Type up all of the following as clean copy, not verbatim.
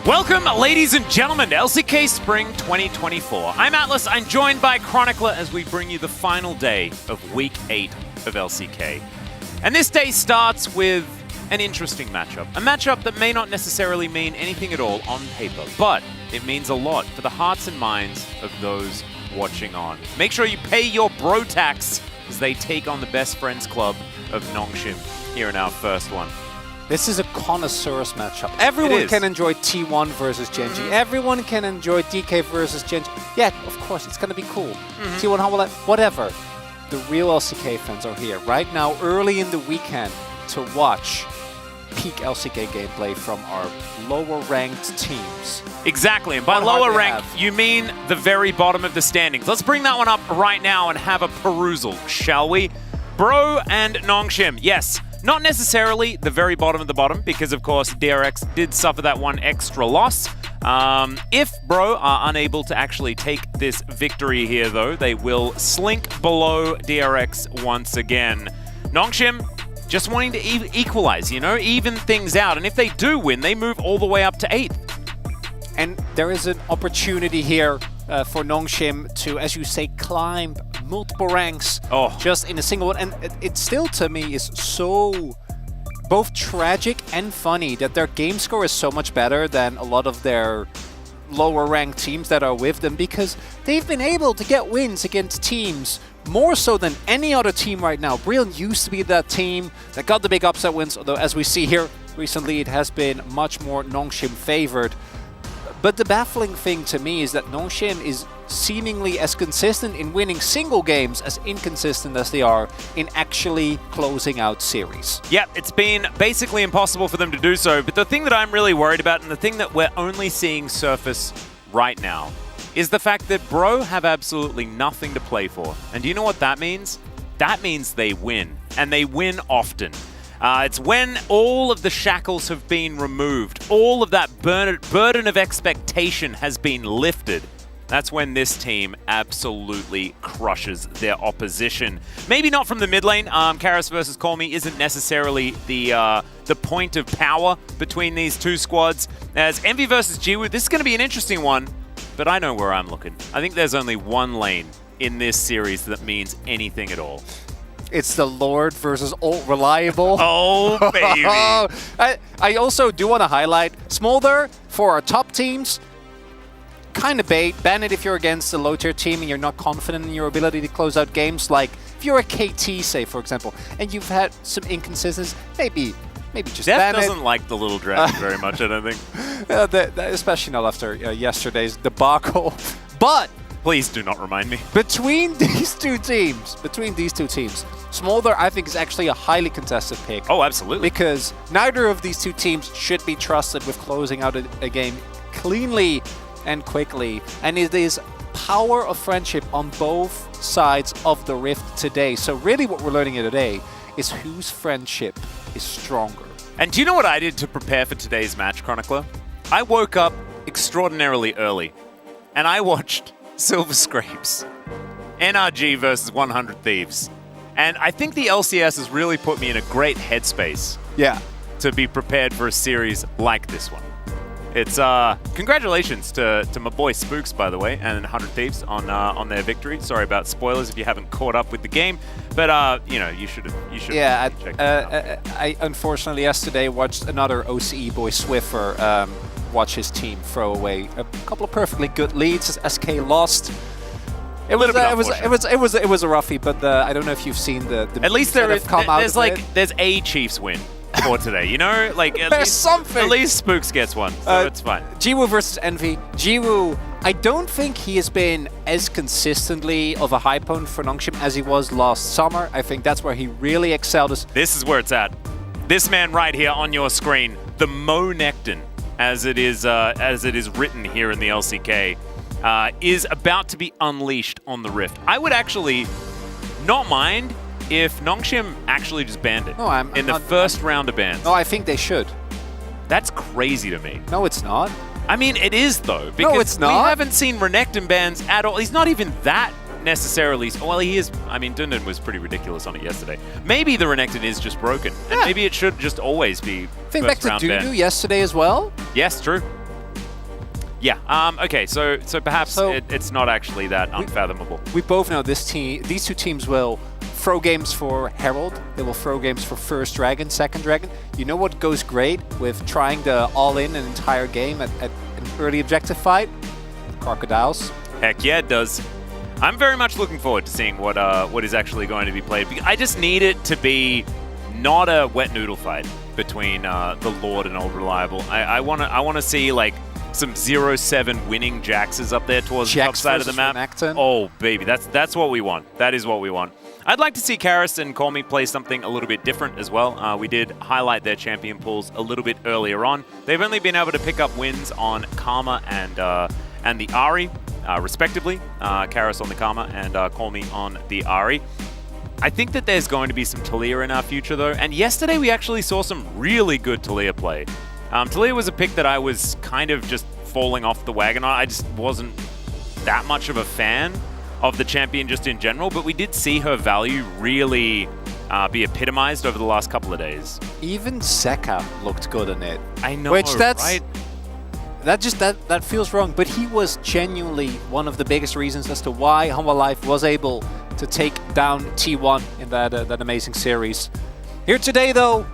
Welcome, ladies and gentlemen, to LCK Spring 2024. I'm Atlas. I'm joined by Chronicler as we bring you the final day of Week 8 of LCK. And this day starts with an interesting matchup. A matchup that may not necessarily mean anything at all on paper, but it means a lot for the hearts and minds of those watching on. Make sure you pay your bro tax as they take on the Best Friends Club of Nongshim here in our first one. This is a connoisseur's matchup. Everyone can enjoy T1 versus Genji. Everyone can enjoy DK versus Genji. Yeah, of course, it's going to be cool. T1, how will I? Whatever. The real LCK fans are here right now, early in the weekend, to watch peak LCK gameplay from our lower-ranked teams. Exactly, and by lower rank, you mean the very bottom of the standings. Let's bring that one up right now and have a perusal, shall we? Bro and Nongshim, yes, not necessarily the very bottom of the bottom, because of course DRX did suffer that one extra loss. If Bro are unable to actually take this victory here, though, they will slink below DRX once again. Nongshim just wanting to equalize, you know, even things out. And if they do win, they move all the way up to 8th. And there is an opportunity here for Nongshim to, as you say, climb multiple ranks just in a single one. And it still, to me, is so both tragic and funny that their game score is so much better than a lot of their lower ranked teams that are with them, because they've been able to get wins against teams more so than any other team right now. Brilliant used to be that team that got the big upset wins, although as we see here recently it has been much more Nongshim favored. But the baffling thing to me is that Nongshim is seemingly as consistent in winning single games as inconsistent as they are in actually closing out series. Yep, it's been basically impossible for them to do so. But the thing that I'm really worried about, and the thing that we're only seeing surface right now, is the fact that Bro have absolutely nothing to play for. And do you know what that means? That means they win, and they win often. It's when all of the shackles have been removed, all of that burden of expectation has been lifted. That's when this team absolutely crushes their opposition. Maybe not from the mid lane. Karis versus Call Me isn't necessarily the point of power between these two squads. As Envy versus Jiwoo, this is going to be an interesting one, but I know where I'm looking. I think there's only one lane in this series that means anything at all. It's the Lord versus Ult Reliable. Oh, baby. I also do want to highlight Smolder for our top teams. Kind of bait. Ban it if you're against a low-tier team and you're not confident in your ability to close out games. Like, if you're a KT, say, for example, and you've had some inconsistencies, maybe just ban it. Death doesn't like the little dragon very much, I don't think. Especially not after yesterday's debacle. But please do not remind me. Between these two teams, Smolder, I think, is actually a highly contested pick. Oh, absolutely. Because neither of these two teams should be trusted with closing out a game cleanly and quickly. And it is power of friendship on both sides of the rift today. So really what we're learning here today is whose friendship is stronger. And do you know what I did to prepare for today's match, Chronicler? I woke up extraordinarily early, and I watched Silver Scrapes, NRG versus 100 Thieves. And I think the LCS has really put me in a great headspace to be prepared for a series like this one. It's congratulations to my boy Spooks, by the way, and 100 Thieves on their victory. Sorry about spoilers if you haven't caught up with the game, but you know, you should have. Yeah, I unfortunately yesterday watched another OCE boy Swiffer watch his team throw away a couple of perfectly good leads as SK lost. It was a roughie, but I don't know if you've seen the at least there's a Chiefs win for today, you know, like there's something. At least Spooks gets one, so it's fine. Jiwoo versus Envy. Jiwoo, I don't think he has been as consistently of a high opponent for Nongshim as he was last summer. I think that's where he really excelled. This is where it's at. This man right here on your screen, the Mo Nectin, as it is written here in the LCK, is about to be unleashed on the Rift. I would actually not mind if Nongshim actually just banned it in the first round of bans. No, I think they should. That's crazy to me. No, it's not. I mean, it is, though. Because no, it's not. We haven't seen Renekton bans at all. He's not even that necessarily. Well, he is. I mean, Dundun was pretty ridiculous on it yesterday. Maybe the Renekton is just broken. And maybe it should just always be think back to Dudu yesterday as well. Yes, true. Yeah. Okay. So perhaps it's not actually that unfathomable. We both know these two teams will throw games for Herald. They will throw games for first dragon, second dragon. You know what goes great with trying to all-in an entire game at an early objective fight? Crocodiles. Heck yeah, it does. I'm very much looking forward to seeing what is actually going to be played. I just need it to be not a wet noodle fight between the Lord and Old Reliable. I want to see like some 0-7 winning Jaxes up there towards the top side of the map. Renekton. Oh baby, that's what we want. That is what we want. I'd like to see Karis and Call Me play something a little bit different as well. We did highlight their champion pools a little bit earlier on. They've only been able to pick up wins on Karma and the Ahri, respectively. Karis on the Karma and Call Me on the Ahri. I think that there's going to be some Taliyah in our future, though. And yesterday we actually saw some really good Taliyah play. Taliyah was a pick that I was kind of just falling off the wagon on. I just wasn't that much of a fan of the champion just in general, but we did see her value really be epitomized over the last couple of days. Even Zeka looked good in it. I know, Which right? That feels wrong, but he was genuinely one of the biggest reasons as to why Humble Life was able to take down T1 in that amazing series. Here today, though,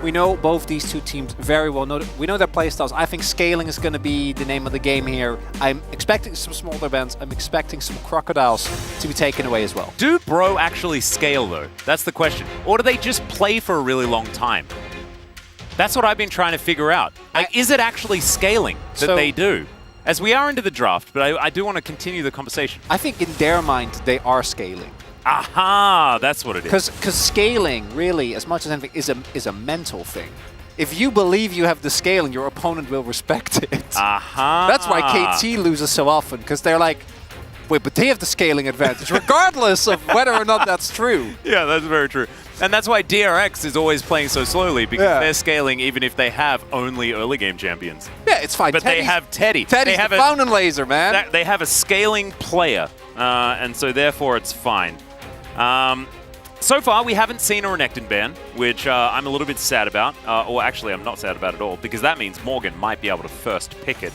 we know both these two teams very well. We know their playstyles. I think scaling is going to be the name of the game here. I'm expecting some smaller events. I'm expecting some crocodiles to be taken away as well. Do Bro actually scale, though? That's the question. Or do they just play for a really long time? That's what I've been trying to figure out. Like, is it actually scaling that they do? As we are into the draft, but I do want to continue the conversation. I think in their mind, they are scaling. Aha, that's what it is. Because scaling, really, as much as anything, is a mental thing. If you believe you have the scaling, your opponent will respect it. Aha. That's why KT loses so often, because they're like, wait, but they have the scaling advantage, regardless of whether or not that's true. Yeah, that's very true. And that's why DRX is always playing so slowly, because they're scaling even if they have only early game champions. Yeah, it's fine. But they have Teddy. Teddy's the fountain laser, man. They have a scaling player, and so therefore it's fine. So far, we haven't seen a Renekton ban, which I'm a little bit sad about. Or actually, I'm not sad about at all, because that means Morgan might be able to first pick it.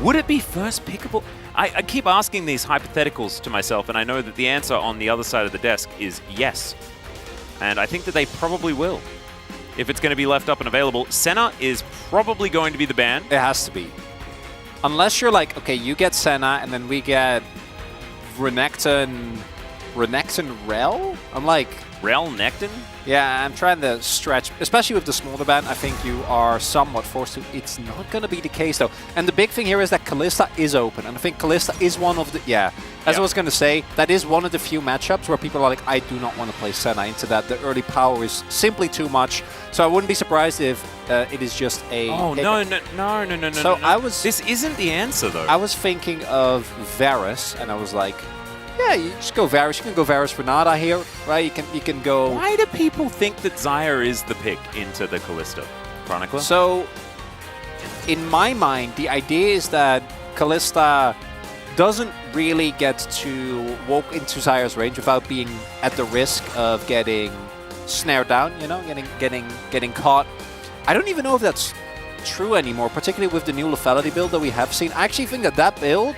Would it be first pickable? I keep asking these hypotheticals to myself, and I know that the answer on the other side of the desk is yes. And I think that they probably will, if it's going to be left up and available. Senna is probably going to be the ban. It has to be. Unless you're like, okay, you get Senna, and then we get Renekton Rel? I'm like... Rel Necton? Yeah, I'm trying to stretch, especially with the smaller ban. I think you are somewhat forced to. It's not going to be the case, though. And the big thing here is that Kalista is open. And I think Kalista is one of the... As I was going to say, that is one of the few matchups where people are like, I do not want to play Senna into that. The early power is simply too much. So I wouldn't be surprised if it is just a... Oh, no. So I was... This isn't the answer, though. I was thinking of Varus, and I was like... Yeah, you just go Varus. You can go Varus Renata here, right? You can go... Why do people think that Xayah is the pick into the Kalista, Chronicler? So, in my mind, the idea is that Kalista doesn't really get to walk into Xayah's range without being at the risk of getting snared down, you know, getting caught. I don't even know if that's true anymore, particularly with the new lethality build that we have seen. I actually think that build,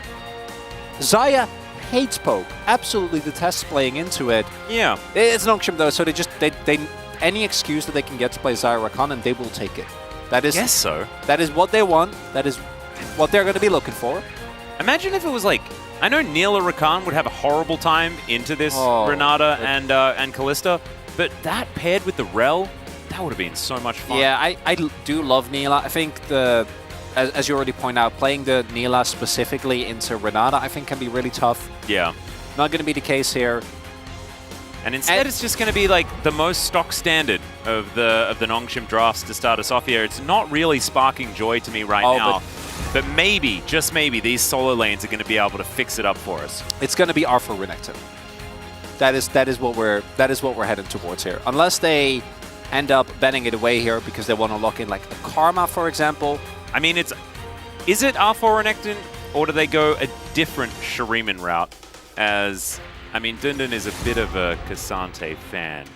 Xayah hates poke, absolutely detests playing into it. Yeah. It's Nongshim though, so they any excuse that they can get to play Xayah Rakan, and they will take it. That is... Guess so. That is what they want. That is what they're going to be looking for. Imagine if it was like... I know Neela Rakan would have a horrible time into this Renata and Kalista, but that paired with the Rel, that would have been so much fun. Yeah, I do love Neela. I think as you already point out, playing the Neela specifically into Renata, I think can be really tough. Yeah. Not going to be the case here. And instead, it's just going to be like the most stock standard of the Nongshim drafts to start us off here. It's not really sparking joy to me right now. But maybe, just maybe, these solo lanes are going to be able to fix it up for us. It's going to be Arthur Renekton. That is what we're heading towards here. Unless they end up banning it away here because they want to lock in like a Karma, for example. I mean, is it R4 Renekton, or do they go a different Shuriman route? As, I mean, Dundun is a bit of a Cassante fan.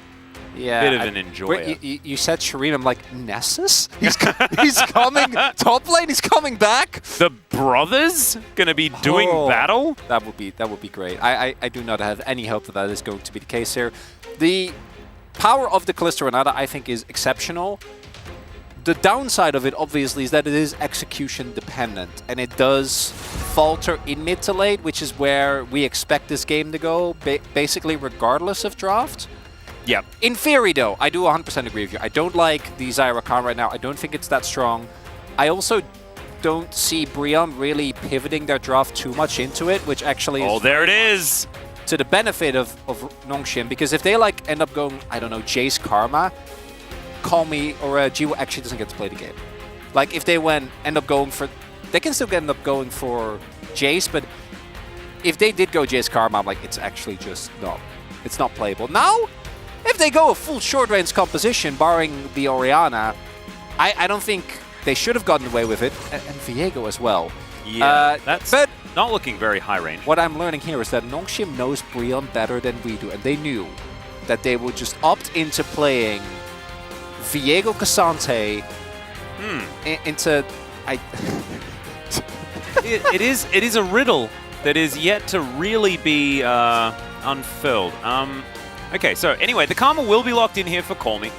Yeah. Bit of an enjoyer. You said Shuriman, I'm like, Nessus? He's coming top lane, he's coming back? The brothers gonna be doing battle? That would be great. I do not have any hope that is going to be the case here. The power of the Kalista Renata, I think, is exceptional. The downside of it, obviously, is that it is execution dependent, and it does falter in mid to late, which is where we expect this game to go, basically regardless of draft. Yeah. In theory, though, I do 100% agree with you. I don't like the Xayah Rakan right now. I don't think it's that strong. I also don't see Brion really pivoting their draft too much into it, which actually is... Oh, there it is! to the benefit of Nongshim, because if they like end up going, I don't know, Jace Karma, Call Me or Jiwoo actually doesn't get to play the game. Like if they end up going for, they can still end up going for Jace, but if they did go Jace Karma, I'm like, it's actually just it's not playable. Now, if they go a full short range composition, barring the Orianna, I don't think they should have gotten away with it, and Viego as well. Yeah, that's not looking very high range. What I'm learning here is that Nongshim knows Brionne better than we do, and they knew that they would just opt into playing Viego Cassante into... it is a riddle that is yet to really be unfurled. Okay, so anyway, the Karma will be locked in here for Call Me.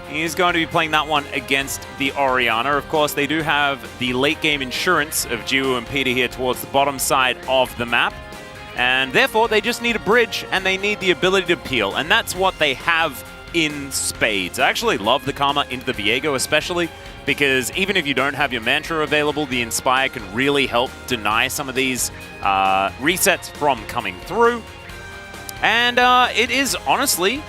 He is going to be playing that one against the Orianna. Of course, they do have the late-game insurance of Jiwoo and Peter here towards the bottom side of the map. And therefore, they just need a bridge, and they need the ability to peel. And that's what they have in spades. I actually love the Karma into the Viego especially, because even if you don't have your Mantra available, the Inspire can really help deny some of these resets from coming through. And it is honestly,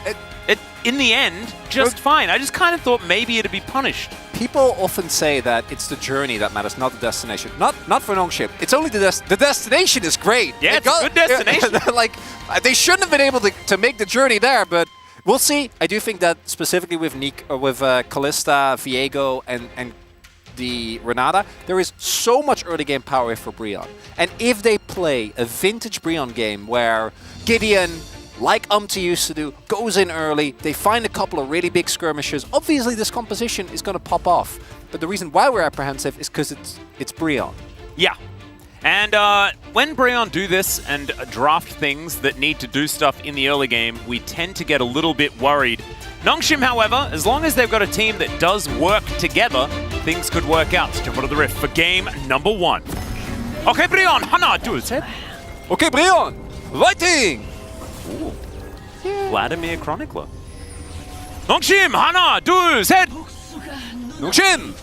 in the end, just fine. I just kind of thought maybe it'd be punished. People often say that it's the journey that matters, not the destination. Not for Nongshim. It's only the destination is great. Yeah, it's a good destination. Like, they shouldn't have been able to make the journey there, but we'll see. I do think that specifically with Kalista, Viego, and the Renata, there is so much early game power for Brionne. And if they play a vintage Brionne game where Gideon, like used to do, goes in early, they find a couple of really big skirmishes, obviously this composition is going to pop off. But the reason why we're apprehensive is because it's Brionne. Yeah. And when Brionne do this and draft things that need to do stuff in the early game, we tend to get a little bit worried. Nongshim, however, as long as they've got a team that does work together, things could work out. Let's jump onto the rift for game number 1. Okay, Brionne, Hana, do his head. Okay, Brionne, fighting! Ooh. Yeah. Vladimir Chronicler. Nongshim, Hana, do his head. Nongshim,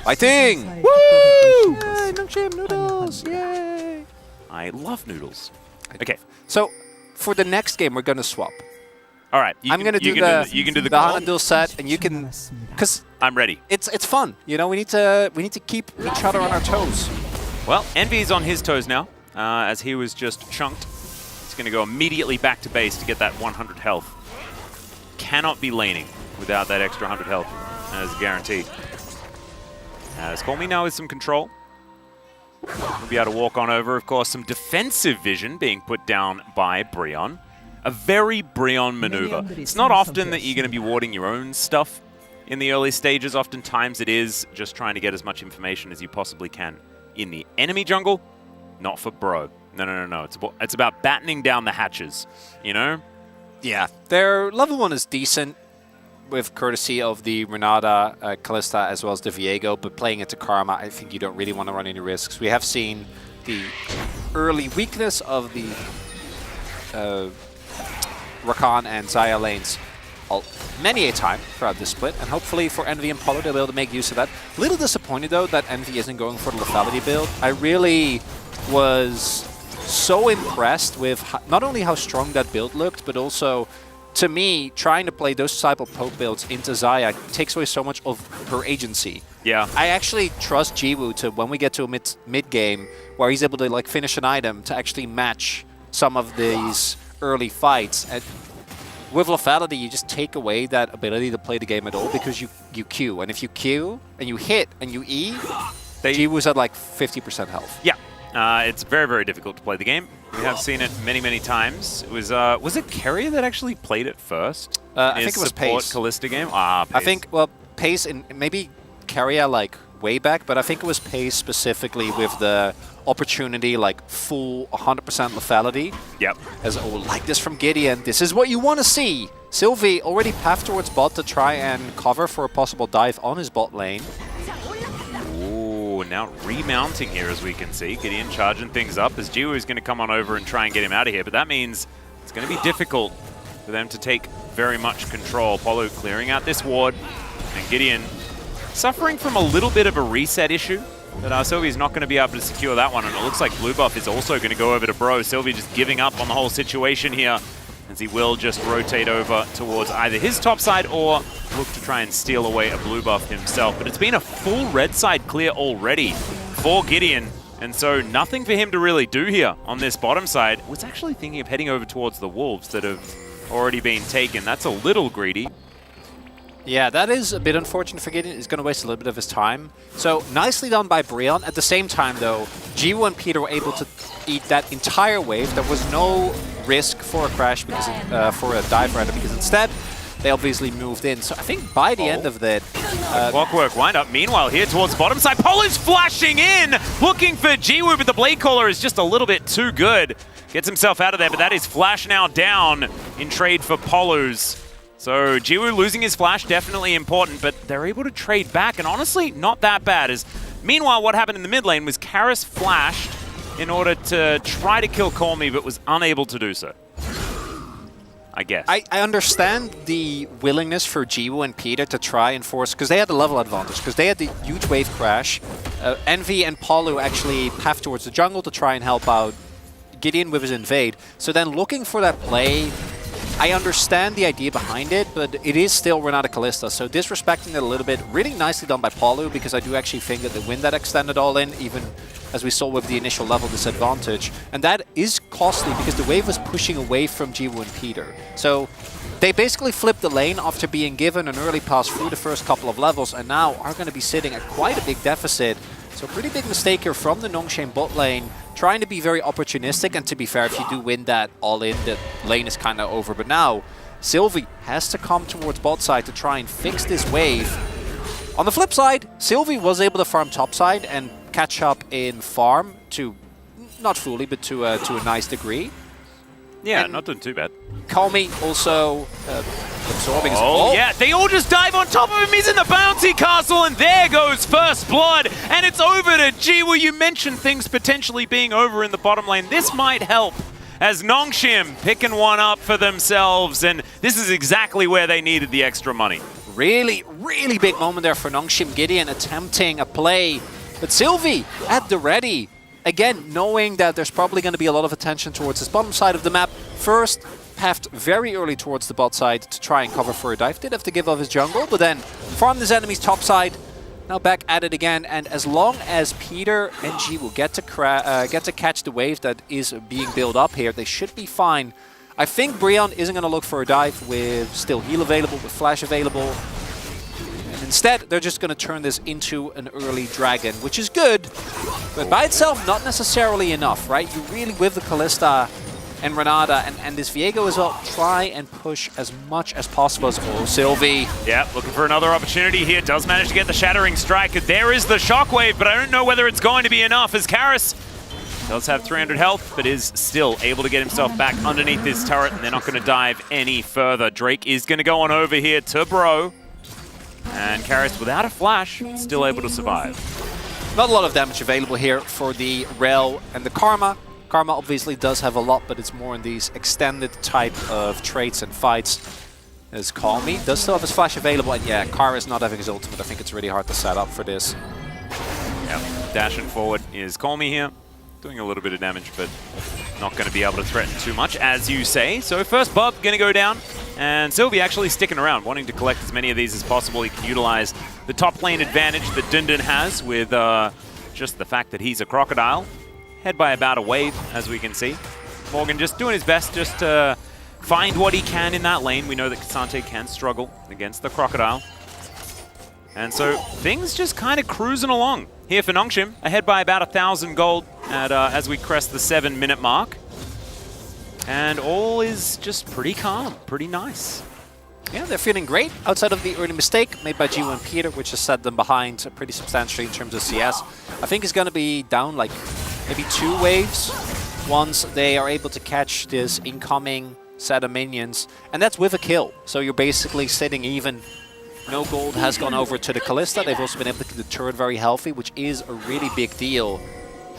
fighting! Woo! Yay, Nongshim, noodles, yay! I love noodles. Okay. So, for the next game, we're going to swap. All right. I'm going to do the Hana duel set, and you can... Because I'm ready. It's fun. You know, we need to keep each other on our toes. Well, Envy's on his toes now, as he was just chunked. He's going to go immediately back to base to get that 100 health. Cannot be laning without that extra 100 health as a guarantee. As Call Me now with some control. We'll be able to walk on over. Of course, some defensive vision being put down by Brionne. A very Brionne maneuver. It's not often that you're going to be warding your own stuff in the early stages. Oftentimes it is just trying to get as much information as you possibly can in the enemy jungle. Not for bro. No. It's about battening down the hatches, you know? Yeah. Their level 1 is decent with courtesy of the Renata, Kalista, as well as the Viego, but playing into Karma, I think you don't really want to run any risks. We have seen the early weakness of the Rakan and Xayah lanes many a time throughout this split, and hopefully for Envy and Polo they'll be able to make use of that. A little disappointed though that Envy isn't going for the lethality build. I really was so impressed with not only how strong that build looked, but also, to me, trying to play those type of poke builds into Xayah takes away so much of her agency. Yeah. I actually trust Jiwoo to, when we get to a mid game where he's able to like finish an item, to actually match some of these early fights. And with lethality, you just take away that ability to play the game at all because you Q. And if you Q and you hit and you E, Jiwoo's at like 50% health. Yeah. It's very, very difficult to play the game. We have seen it many, many times. It was it Keria that actually played it first? I think it was Pace. Kalista game? Pace. I think, well, Pace and maybe Keria like way back, but I think it was Pace specifically with the opportunity, like full 100% lethality. Yep. As, oh, like this from Gideon. This is what you want to see. Sylvie already path towards bot to try and cover for a possible dive on his bot lane. Now remounting here, as we can see. Gideon charging things up as Jiwoo is going to come on over and try and get him out of here. But that means it's going to be difficult for them to take very much control. Polo clearing out this ward. And Gideon suffering from a little bit of a reset issue But Sylvie's not going to be able to secure that one, and it looks like blue buff is also going to go over to Bro. Sylvie just giving up on the whole situation here, as he will just rotate over towards either his top side or look to try and steal away a blue buff himself. But it's been a full red side clear already for Gideon, and so nothing for him to really do here on this bottom side. Was actually thinking of heading over towards the wolves that have already been taken. That's a little greedy. Yeah, that is a bit unfortunate for Gideon. He's going to waste a little bit of his time. So, nicely done by Brion. At the same time, though, Jiwoo and Peter were able to eat that entire wave. There was no risk for a crash, because for a dive rather, because instead, they obviously moved in. So I think by the end of that... Clockwork wind up. Meanwhile, here towards the bottom side, Polo's flashing in, looking for Jiwoo, but the Blade Caller is just a little bit too good. Gets himself out of there, but that is Flash now down in trade for Polo's. So Jiwoo losing his Flash, definitely important, but they're able to trade back, and honestly, not that bad. As meanwhile, what happened in the mid lane was Karis flashed in order to try to kill Call Me, but was unable to do so. I guess. I understand the willingness for Jiwoo and Peter to try and force, because they had the level advantage, because they had the huge wave crash. Envy and Polu actually path towards the jungle to try and help out Gideon with his invade. So then looking for that play, I understand the idea behind it, but it is still Renata Kalista, so disrespecting it a little bit. Really nicely done by Polu, because I do actually think that they win that extended all-in, even as we saw with the initial level disadvantage. And that is costly, because the wave was pushing away from Jiwoo and Peter. So they basically flipped the lane after being given an early pass through the first couple of levels, and now are going to be sitting at quite a big deficit. So pretty big mistake here from the Nongshim bot lane, trying to be very opportunistic, and to be fair, if you do win that all-in, the lane is kind of over. But now, Sylvie has to come towards bot side to try and fix this wave. On the flip side, Sylvie was able to farm top side and catch up in farm to, not fully, but to a nice degree. Yeah, and not doing too bad. Call Me also absorbing his Oh, yeah, they all just dive on top of him. He's in the bouncy castle, and there goes first blood. And it's over to Jiwoo. You mentioned things potentially being over in the bottom lane. This might help, as Nongshim picking one up for themselves, and this is exactly where they needed the extra money. Really, really big moment there for Nongshim. Gideon attempting a play, but Sylvie at the ready. Again, knowing that there's probably going to be a lot of attention towards this bottom side of the map. First, pathed very early towards the bot side to try and cover for a dive. Did have to give up his jungle, but then farmed his enemy's top side. Now back at it again, and as long as Peter and Jiwoo get to catch the wave that is being built up here, they should be fine. I think Brion isn't going to look for a dive with still heal available, with flash available. And instead, they're just going to turn this into an early dragon, which is good, but by itself, not necessarily enough, right? You really, with the Kalista and Renata and this Viego as well, try and push as much as possible. Oh, Sylvie. Yeah, looking for another opportunity here. Does manage to get the Shattering Strike. There is the Shockwave, but I don't know whether it's going to be enough, as Karis does have 300 health, but is still able to get himself back underneath this turret, and they're not going to dive any further. Drake is going to go on over here to Bro. And Karis, without a flash, still able to survive. Not a lot of damage available here for the Rel and the Karma. Karma obviously does have a lot, but it's more in these extended type of traits and fights. As Call Me does still have his flash available, and yeah, Kara is not having his ultimate. I think it's really hard to set up for this. Yep, dashing forward is Call Me here. Doing a little bit of damage, but not going to be able to threaten too much, as you say. So first buff going to go down, and Sylvie actually sticking around, wanting to collect as many of these as possible. He can utilize the top lane advantage that Dundun has with just the fact that he's a crocodile. Head by about a wave, as we can see. Morgan just doing his best just to find what he can in that lane. We know that K'Sante can struggle against the crocodile. And so things just kind of cruising along here for Nongshim, ahead by about 1,000 gold at, as we crest the 7-minute mark. And all is just pretty calm, pretty nice. Yeah, they're feeling great outside of the early mistake made by Jiwoo and Peter, which has set them behind pretty substantially in terms of CS. I think it's going to be down like maybe 2 waves once they are able to catch this incoming set of minions. And that's with a kill. So you're basically sitting even. No gold has gone over to the Kalista. They've also been able to keep the turret very healthy, which is a really big deal.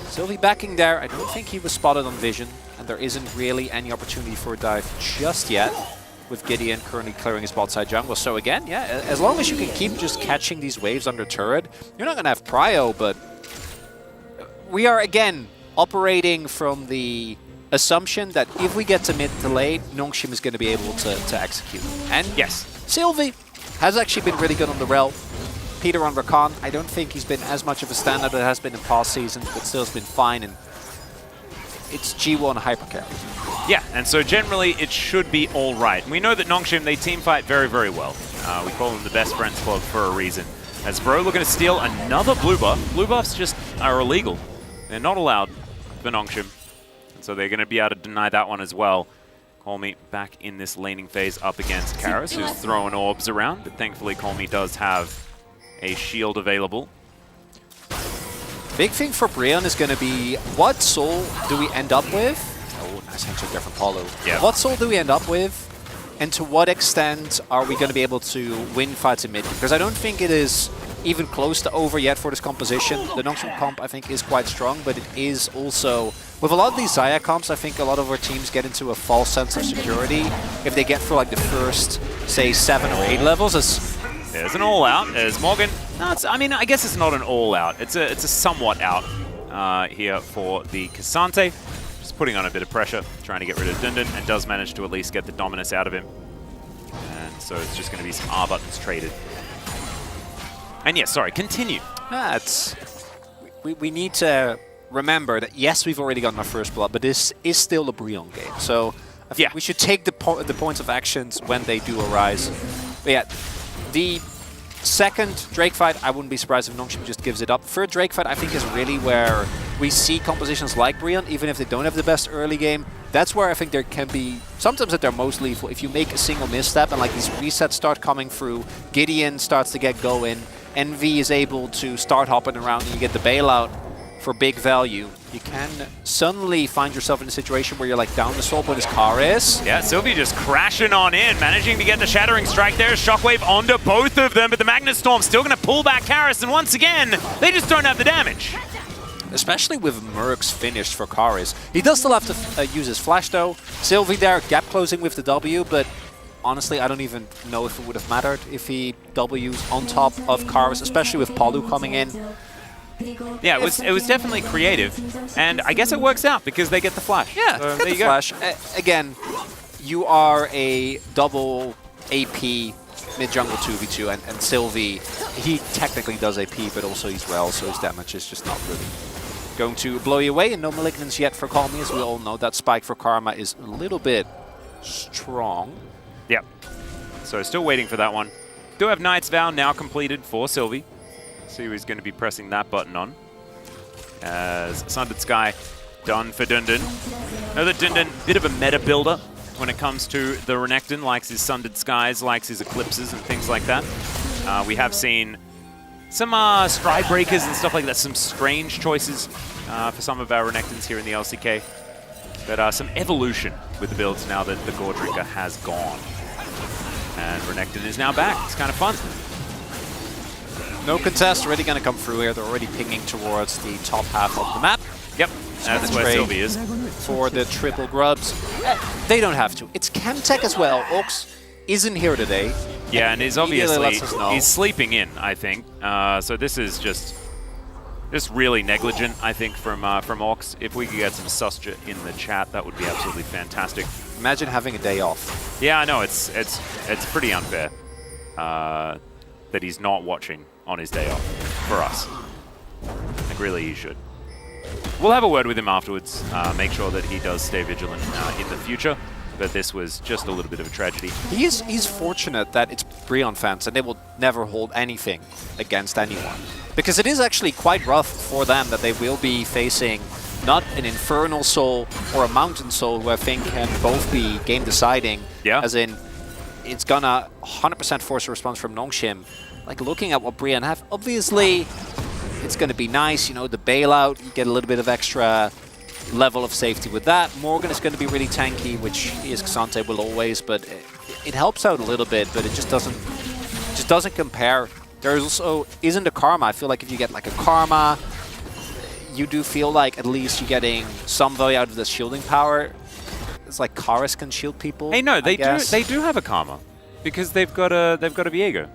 Sylvie backing there. I don't think he was spotted on vision, and there isn't really any opportunity for a dive just yet, with Gideon currently clearing his bot side jungle. So again, yeah, as long as you can keep just catching these waves under turret, you're not going to have prio, but we are, again, operating from the assumption that if we get to mid to late, Nongshim is going to be able to execute. And yes, Sylvie has actually been really good on the rel. Peter on Rakan, I don't think he's been as much of a standout as it has been in past seasons, but still has been fine. And it's G1 hypercarry. Yeah, and so generally it should be all right. We know that Nongshim, they team fight very, very well. We call them the best friends club for a reason. As Bro looking to steal another blue buff. Blue buffs just are illegal. They're not allowed for Nongshim. And so they're going to be able to deny that one as well. Colmy back in this laning phase up against Karis, who's throwing orbs around. But thankfully Colmy does have a shield available. Big thing for Brion is going to be, what soul do we end up with? Oh, nice entry there from Paulo. Yeah. What soul do we end up with? And to what extent are we going to be able to win fights in mid? Because I don't think it is even close to over yet for this composition. The Nongshim comp, I think, is quite strong, but it is also... With a lot of these Xayah comps, I think a lot of our teams get into a false sense of security if they get through like the first, say, 7 or 8 levels. There's an all-out. There's Morgan. No, I mean, I guess it's not an all-out. It's a somewhat out here for the Cassante. Just putting on a bit of pressure, trying to get rid of Dundun, and does manage to at least get the dominus out of him. And so it's just going to be some R buttons traded. And yeah, sorry, continue. We need to remember that, yes, we've already gotten our first blood, but this is still a Brion game. So I think we should take the points of actions when they do arise. But yeah, the second Drake fight, I wouldn't be surprised if Nongshim just gives it up. Third Drake fight, I think, is really where we see compositions like Brion, even if they don't have the best early game. That's where I think there can be, sometimes at their most lethal, if you make a single misstep and like these resets start coming through, Gideon starts to get going, Envy is able to start hopping around, and you get the bailout for big value. You can suddenly find yourself in a situation where you're like down the soul point as Karis. Yeah, Sylvie just crashing on in, managing to get the Shattering Strike there. Shockwave onto both of them, but the Magnet Storm still going to pull back Karis, and once again, they just don't have the damage. Especially with Mercs finished for Karis. He does still have to use his flash though. Sylvie there, gap closing with the W, but honestly, I don't even know if it would have mattered if he W's on top of Karis, especially with Palu coming in. Yeah, it was definitely creative, and I guess it works out because they get the flash. Yeah, so there you go. Flash. Again, you are a double AP mid-jungle 2v2, and Sylvie, he technically does AP, but also he's rel, so his damage is just not really going to blow you away, and no Malignance yet for Calmy, as we all know. That spike for Karma is a little bit strong. Yep. So still waiting for that one. Do have Knight's Vow now completed for Sylvie. See who's going to be pressing that button on. As Sundered Sky done for Dundun. Know that Dundun, bit of a meta builder when it comes to the Renekton, likes his Sundered Skies, likes his Eclipses and things like that. We have seen some Stride Breakers and stuff like that, some strange choices for some of our Renektons here in the LCK. But some evolution with the builds now that the Gore Drinker has gone. And Renekton is now back. It's kind of fun. No contest already going to come through here. They're already pinging towards the top half of the map. Yep, that's where Sylvie is. For the triple grubs. They don't have to. It's Chemtech as well. Ox isn't here today. Yeah, and he's obviously, he's sleeping in, I think. So this is just really negligent, I think, from Ox. If we could get some Susja in the chat, that would be absolutely fantastic. Imagine having a day off. Yeah, I know, it's pretty unfair that he's not watching on his day off for us. Like, really, he should. We'll have a word with him afterwards, make sure that he does stay vigilant in the future, but this was just a little bit of a tragedy. He's fortunate that it's Brion fans and they will never hold anything against anyone. Because it is actually quite rough for them that they will be facing not an Infernal Soul or a Mountain Soul, who I think can both be game deciding. Yeah. As in, it's gonna 100% force a response from Nongshim. Like, looking at what Brion have, obviously it's going to be nice, you know, the bailout, you get a little bit of extra level of safety with that. Morgan is going to be really tanky, which he is Cassante will always, but it helps out a little bit, but it just doesn't compare. There also isn't a Karma. I feel like if you get like a Karma, you do feel like at least you're getting some value out of the shielding power. It's like Karis can shield people. Hey, no, they do have a Karma because they've got a Viego.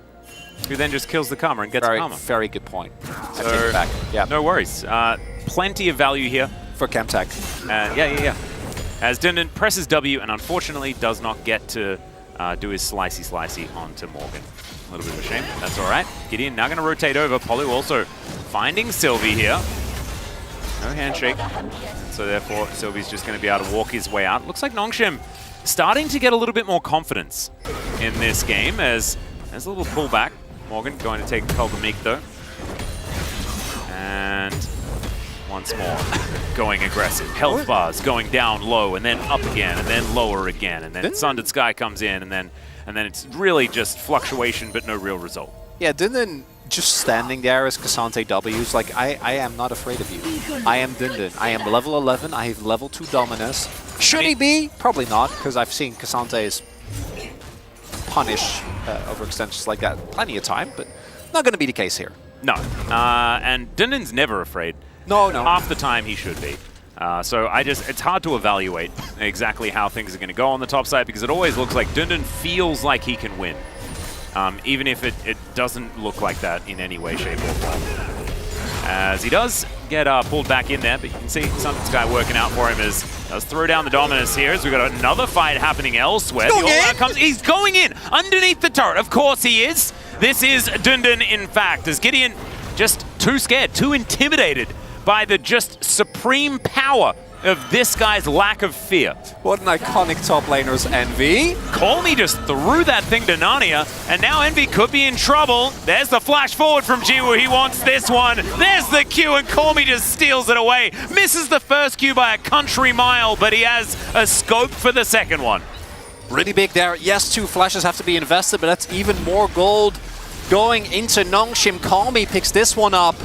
who then just kills the Karma and gets Karma. Very good point. So, I take it back. Yeah. No worries. Plenty of value here. For Chemtech. Yeah. As Dundon presses W and unfortunately does not get to do his slicey onto Morgan. A little bit of a shame. That's all right. Gideon now going to rotate over. Polu also finding Sylvie here. No handshake. So therefore, Sylvie's just going to be able to walk his way out. Looks like Nongshim starting to get a little bit more confidence in this game as there's a little pullback. Morgan going to take Culver Meek though. And once more, going aggressive. Health bars going down low and then up again and then lower again. And then Sundered Sky comes in and then it's really just fluctuation but no real result. Yeah, Dundon just standing there as Cassante W's like, I am not afraid of you. I am Dundon. I am level 11. I have level 2 Dominus. Should he be? Probably not, because I've seen Cassante's punish overextensions like that plenty of time, but not going to be the case here. No. And Dundon's never afraid. No. Half the time he should be. So it's hard to evaluate exactly how things are going to go on the top side because it always looks like Dundon feels like he can win. Even if it doesn't look like that in any way, shape, or form. As he does get pulled back in there, but you can see Sundered Sky working out for him as does throw down the Dominus here as we've got another fight happening elsewhere. He's going in underneath the turret. Of course he is. This is Dundon, in fact, as Gideon just too scared, too intimidated by the just supreme power of this guy's lack of fear. What an iconic top laner's Envy. Colmy just threw that thing to Narnia, and now Envy could be in trouble. There's the flash forward from Jiwoo. He wants this one. There's the Q, and Colmy just steals it away. Misses the first Q by a country mile, but he has a scope for the second one. Really big there. Yes, 2 flashes have to be invested, but that's even more gold going into Nongshim. Colmy picks this one up.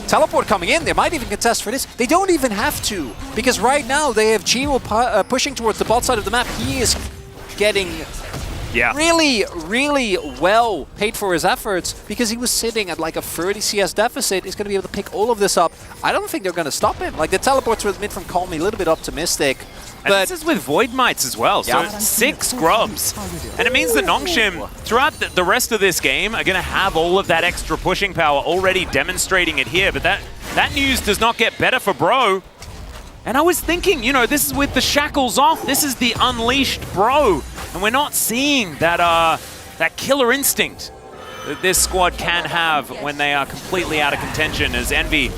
Teleport coming in, they might even contest for this. They don't even have to, because right now they have Jiwoo pushing towards the bot side of the map. He is getting really well paid for his efforts because he was sitting at like a 30 CS deficit. He's going to be able to pick all of this up. I don't think they're going to stop him. Like the teleports with mid from Colmy, a little bit optimistic. And this is with Void Mites as well, so 6 grubs. And it means that Nongshim, throughout the rest of this game, are going to have all of that extra pushing power, already demonstrating it here. But that news does not get better for Bro. And I was thinking, you know, this is with the shackles off. This is the unleashed Bro. And we're not seeing that killer instinct that this squad can have when they are completely out of contention, as Envy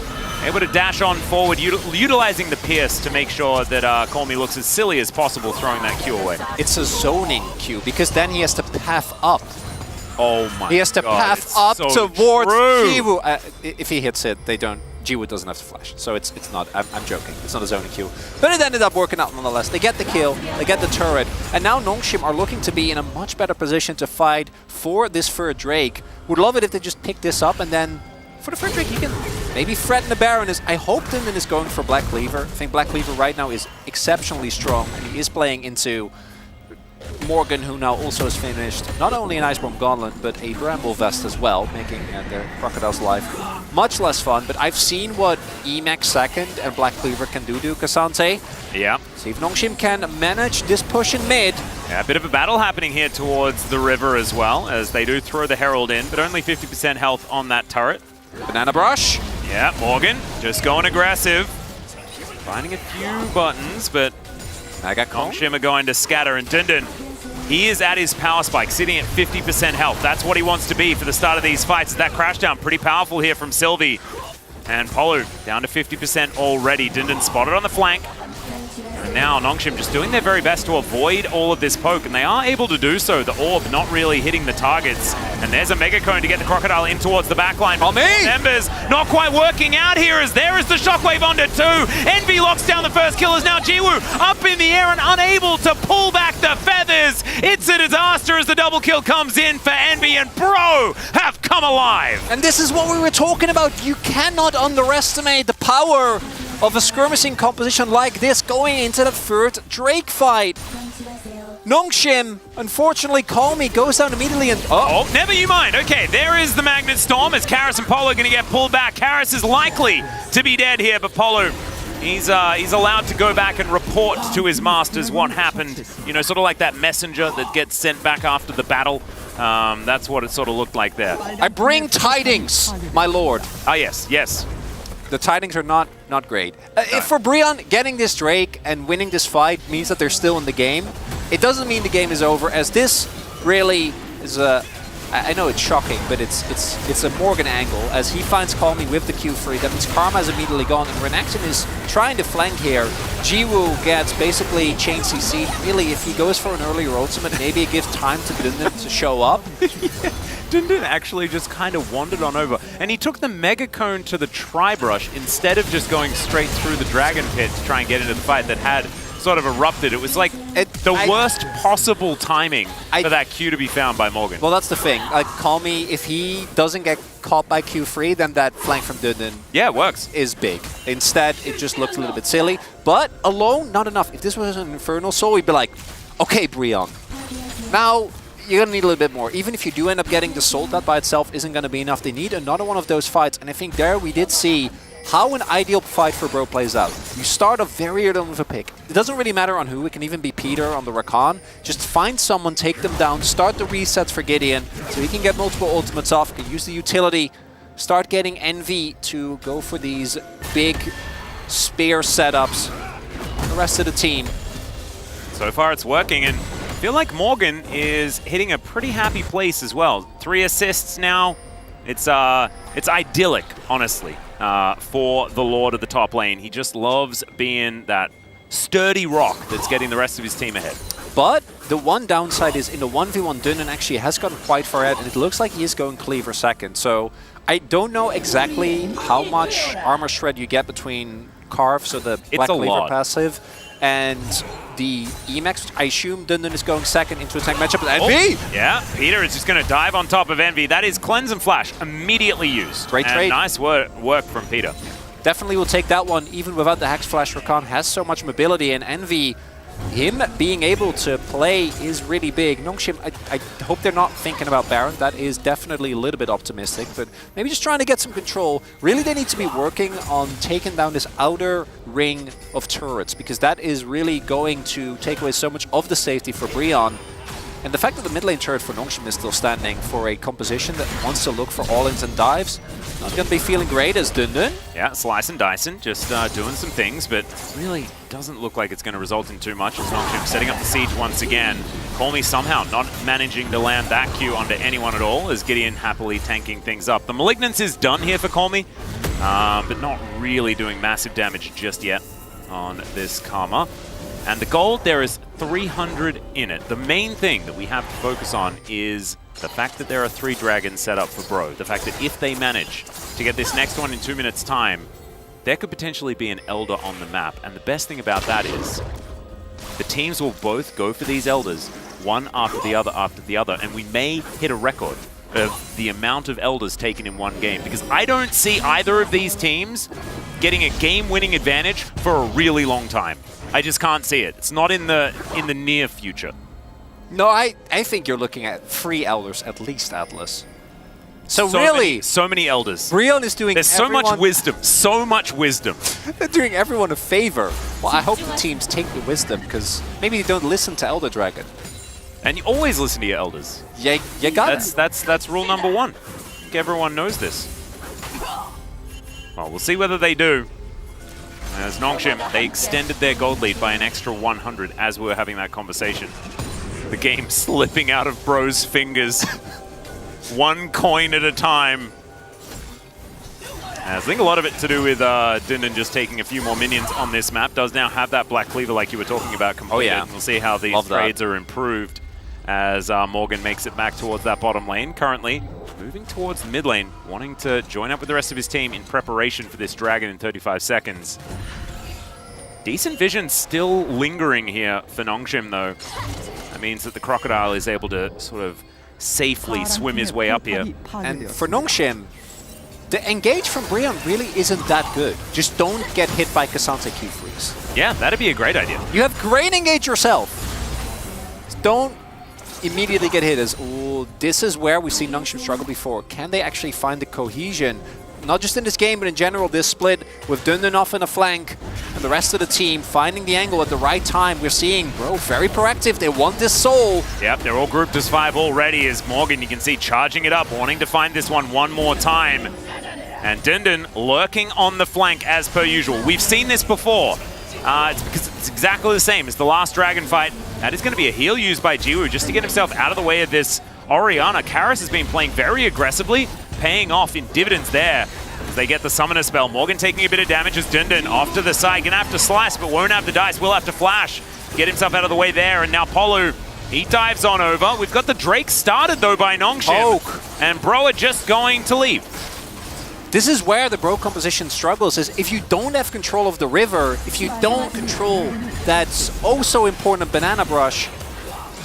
able to dash on forward, utilizing the Pierce to make sure that Colmy looks as silly as possible throwing that Q away. It's a zoning Q, because then he has to path up. Oh my god. He has to path up towards Jiwoo. If he hits it, Jiwoo doesn't have to flash. So it's not, I'm joking, it's not a zoning Q. But it ended up working out nonetheless. They get the kill, they get the turret, and now Nongshim are looking to be in a much better position to fight for this Fur Drake. Would love it if they just pick this up, and then for the Fur Drake, you can maybe threaten the Baron. I hope Dundon is going for Black Cleaver. I think Black Cleaver right now is exceptionally strong, and he is playing into Morgan, who now also has finished not only an Iceborne Gauntlet, but a Bramble Vest as well, making the Crocodile's life much less fun. But I've seen what Emax second and Black Cleaver can do to Cassante. Yeah. See if Nongshim can manage this push in mid. Yeah, a bit of a battle happening here towards the river as well, as they do throw the Herald in, but only 50% health on that turret. Banana Brush. Yeah, Morgan just going aggressive. Finding a few buttons, but Nongshim are going to scatter, and Dundon, he is at his power spike, sitting at 50% health. That's what he wants to be for the start of these fights. That crash down, pretty powerful here from Sylvie. And Polu down to 50% already. Dundon spotted on the flank. And now Nongshim just doing their very best to avoid all of this poke, and they are able to do so. The orb not really hitting the targets. And there's a Mega Cone to get the Crocodile in towards the backline. Embers not quite working out here, as there is the Shockwave onto 2. Envy locks down the first kill, as now Jiwoo up in the air and unable to pull back the feathers. It's a disaster as the double kill comes in for Envy, and Bro have come alive. And this is what we were talking about. You cannot underestimate the power of a skirmishing composition like this going into that third Drake fight. Nongshim, unfortunately, Colmy goes down immediately and... Oh, never you mind. Okay, there is the Magnet Storm as Karis and Polo are going to get pulled back. Karis is likely to be dead here, but Polo, he's allowed to go back and report to his masters what happened. You know, sort of like that messenger that gets sent back after the battle. That's what it sort of looked like there. I bring tidings, my lord. Ah, yes, yes. The tidings are not great. If for Brion, getting this Drake and winning this fight means that they're still in the game, it doesn't mean the game is over, as this really is a... I know it's shocking, but it's a Morgan angle, as he finds Call Me with the Q3. That means Karma is immediately gone, and Renaxin is trying to flank here. Jiwoo gets basically chain CC. Really, if he goes for an earlier ultimate, maybe it gives time to Dundun to show up. Dundun actually just kind of wandered on over, and he took the Mega Cone to the Tri-Brush instead of just going straight through the Dragon Pit to try and get into the fight that had sort of erupted. It was like the worst possible timing for that Q to be found by Morgan. Well, that's the thing. Like, Call Me, if he doesn't get caught by Q3, then that flank from Dundun it works. Is big. Instead, it just looked a little bit silly. But alone, not enough. If this was an Infernal Soul, we'd be like, okay, Brion. Now, you're going to need a little bit more. Even if you do end up getting the Soul, that by itself isn't going to be enough. They need another one of those fights. And I think there we did see how an ideal fight for Bro plays out. You start off very early with a pick. It doesn't really matter on who. It can even be Peter on the Rakan. Just find someone, take them down, start the resets for Gideon so he can get multiple ultimates off and use the utility. Start getting Envy to go for these big spear setups. The rest of the team. So far it's working, and I feel like Morgan is hitting a pretty happy place as well. 3 assists now. It's idyllic, honestly. For the Lord of the top lane. He just loves being that sturdy rock that's getting the rest of his team ahead. But the one downside is in the 1v1, Dundun actually has gotten quite far ahead, and it looks like he is going Cleaver second. So I don't know exactly how much armor shred you get between Carve, so the Black Cleaver passive, and the Emax. I assume Dundun is going second into a tank matchup with Envy. Yeah, Peter is just going to dive on top of Envy. That is Cleanse and Flash immediately used. Great trade. Nice work from Peter. Definitely will take that one, even without the Hex Flash. Rakan has so much mobility, and Envy, him being able to play is really big. Nongshim, I hope they're not thinking about Baron. That is definitely a little bit optimistic, but maybe just trying to get some control. Really, they need to be working on taking down this outer ring of turrets, because that is really going to take away so much of the safety for Brion. And the fact that the mid lane turret for Nongshim is still standing for a composition that wants to look for all-ins and dives, not going to be feeling great as Dundun. Yeah, Slice and Dyson just doing some things, but really doesn't look like it's going to result in too much as Nongshim setting up the siege once again. Call Me somehow not managing to land that Q onto anyone at all, as Gideon happily tanking things up. The Malignance is done here for Call Me, but not really doing massive damage just yet on this Karma. And the gold, there is 300 in it. The main thing that we have to focus on is the fact that there are 3 dragons set up for Bro. The fact that if they manage to get this next one in 2 minutes' time, there could potentially be an Elder on the map. And the best thing about that is the teams will both go for these Elders, one after the other, and we may hit a record of the amount of Elders taken in one game. Because I don't see either of these teams getting a game-winning advantage for a really long time. I just can't see it. It's not in the near future. No, I think you're looking at 3 Elders at least, Atlas. So really... so many Elders. Brion is doing There's so much wisdom. So much wisdom. They're doing everyone a favor. Well, I hope the teams take the wisdom, because maybe they don't listen to Elder Dragon. And you always listen to your Elders. Yeah, you got it. That's rule number 1. I think everyone knows this. Well, we'll see whether they do. As Nongshim, they extended their gold lead by an extra 100 as we were having that conversation. The game slipping out of Bro's fingers. 1 coin at a time. I think a lot of it to do with Dundun just taking a few more minions on this map. Does now have that Black Cleaver like you were talking about completed. Oh yeah. We'll see how these trades are improved as Morgan makes it back towards that bottom lane. Currently moving towards the mid lane, wanting to join up with the rest of his team in preparation for this dragon in 35 seconds. Decent vision still lingering here for Nongshim, though. That means that the Crocodile is able to sort of safely swim his way up here. And for Nongshim, the engage from Brion really isn't that good. Just don't get hit by Cassante Q3s. Yeah, that'd be a great idea. You have great engage yourself. Just don't immediately get hit as, ooh, this is where we've seen Nongshim struggle before. Can they actually find the cohesion? Not just in this game, but in general, this split with Dundun off in a flank. And the rest of the team, finding the angle at the right time. We're seeing Bro very proactive. They want this soul. Yep, they're all grouped as 5 already, as Morgan, you can see, charging it up, wanting to find this one more time. And Dundun lurking on the flank as per usual. We've seen this before. It's because it's exactly the same as the last Dragon fight. That is going to be a heal used by Jiwoo just to get himself out of the way of this Orianna. Karis has been playing very aggressively, paying off in dividends there. As they get the summoner spell. Morgan taking a bit of damage as Dundun off to the side. Gonna have to slice, but won't have the dice. Will have to flash. Get himself out of the way there. And now Polu, he dives on over. We've got the Drake started though by Nongshim. And Bro are just going to leave. This is where the Bro composition struggles, is if you don't have control of the river, if you don't control that so important banana brush,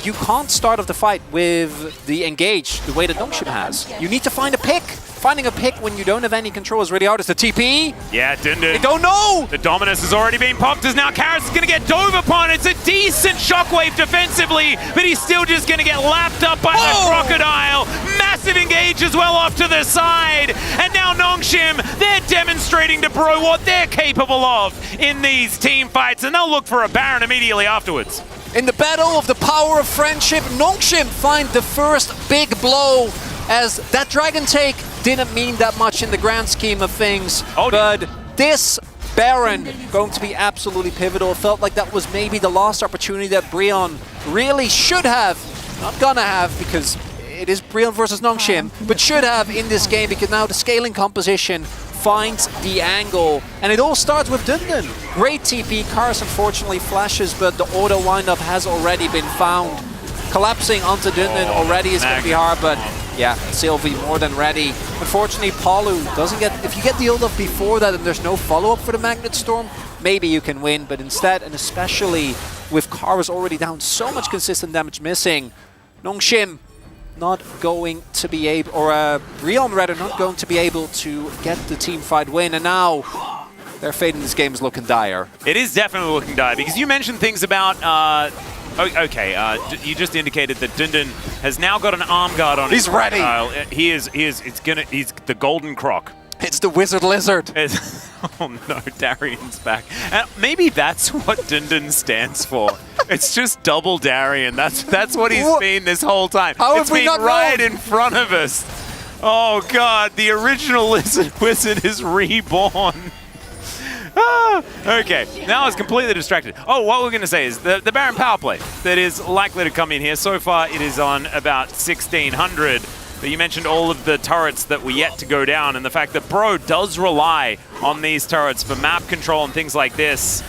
you can't start off the fight with the engage the way that Nongshim has. You need to find a pick. Finding a pick when you don't have any control is really hard. It's the TP. Yeah, Dundun. They don't know. The Dominus has already been popped as now Karis is going to get dove upon. It's a decent shockwave defensively, but he's still just going to get lapped up by the Crocodile. Massive engage as well off to the side. And now Nongshim, they're demonstrating to Bro what they're capable of in these team fights, and they'll look for a Baron immediately afterwards. In the battle of the power of friendship, Nongshim find the first big blow, as that Dragon take didn't mean that much in the grand scheme of things. But this Baron going to be absolutely pivotal. It felt like that was maybe the last opportunity that Brion really should have, not gonna have because it is Brion versus Nongshim, but should have in this game, because now the scaling composition finds the angle. And it all starts with Dundun. Great TP. Karis unfortunately flashes, but the auto windup has already been found. Collapsing onto Dundun already is going to be hard, but yeah, Sylvie more than ready. Unfortunately, Palu doesn't get... If you get the ult up before that and there's no follow-up for the Magnet Storm, maybe you can win, but instead, and especially with Karis already down, so much consistent damage missing, Nongshim not going to be able, or Brion rather, not going to be able to get the team fight win, and now their fate in this game is looking dire. It is definitely looking dire, because you mentioned things about... you just indicated that Dundun has now got an arm guard on. He's ready. He's the golden croc. It's the wizard lizard. Oh no, Darian's back. And maybe that's what Dundun stands for. It's just double Darian. That's what he's been this whole time. It's been right in front of us. Oh god, the original wizard is reborn. Okay, now I was completely distracted. Oh, what we're going to say is the Baron power play that is likely to come in here. So far, it is on about 1,600. But you mentioned all of the turrets that were yet to go down, and the fact that Bro does rely on these turrets for map control and things like this.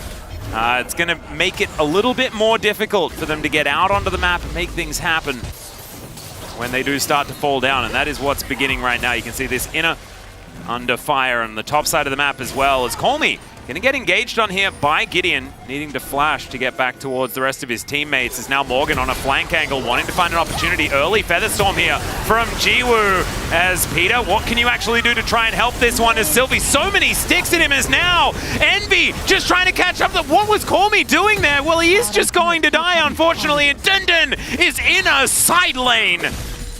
It's going to make it a little bit more difficult for them to get out onto the map and make things happen when they do start to fall down, and that is what's beginning right now. You can see this inner under fire on the top side of the map as well, as Colmy going to get engaged on here by Gideon, needing to flash to get back towards the rest of his teammates. Is now Morgan on a flank angle, wanting to find an opportunity. Early Featherstorm here from Jiwoo. As Peter, what can you actually do to try and help this one? As Sylvie, so many sticks in him as now Envy just trying to catch up. What was Colmy doing there? Well, he is just going to die, unfortunately, and Dundun is in a side lane.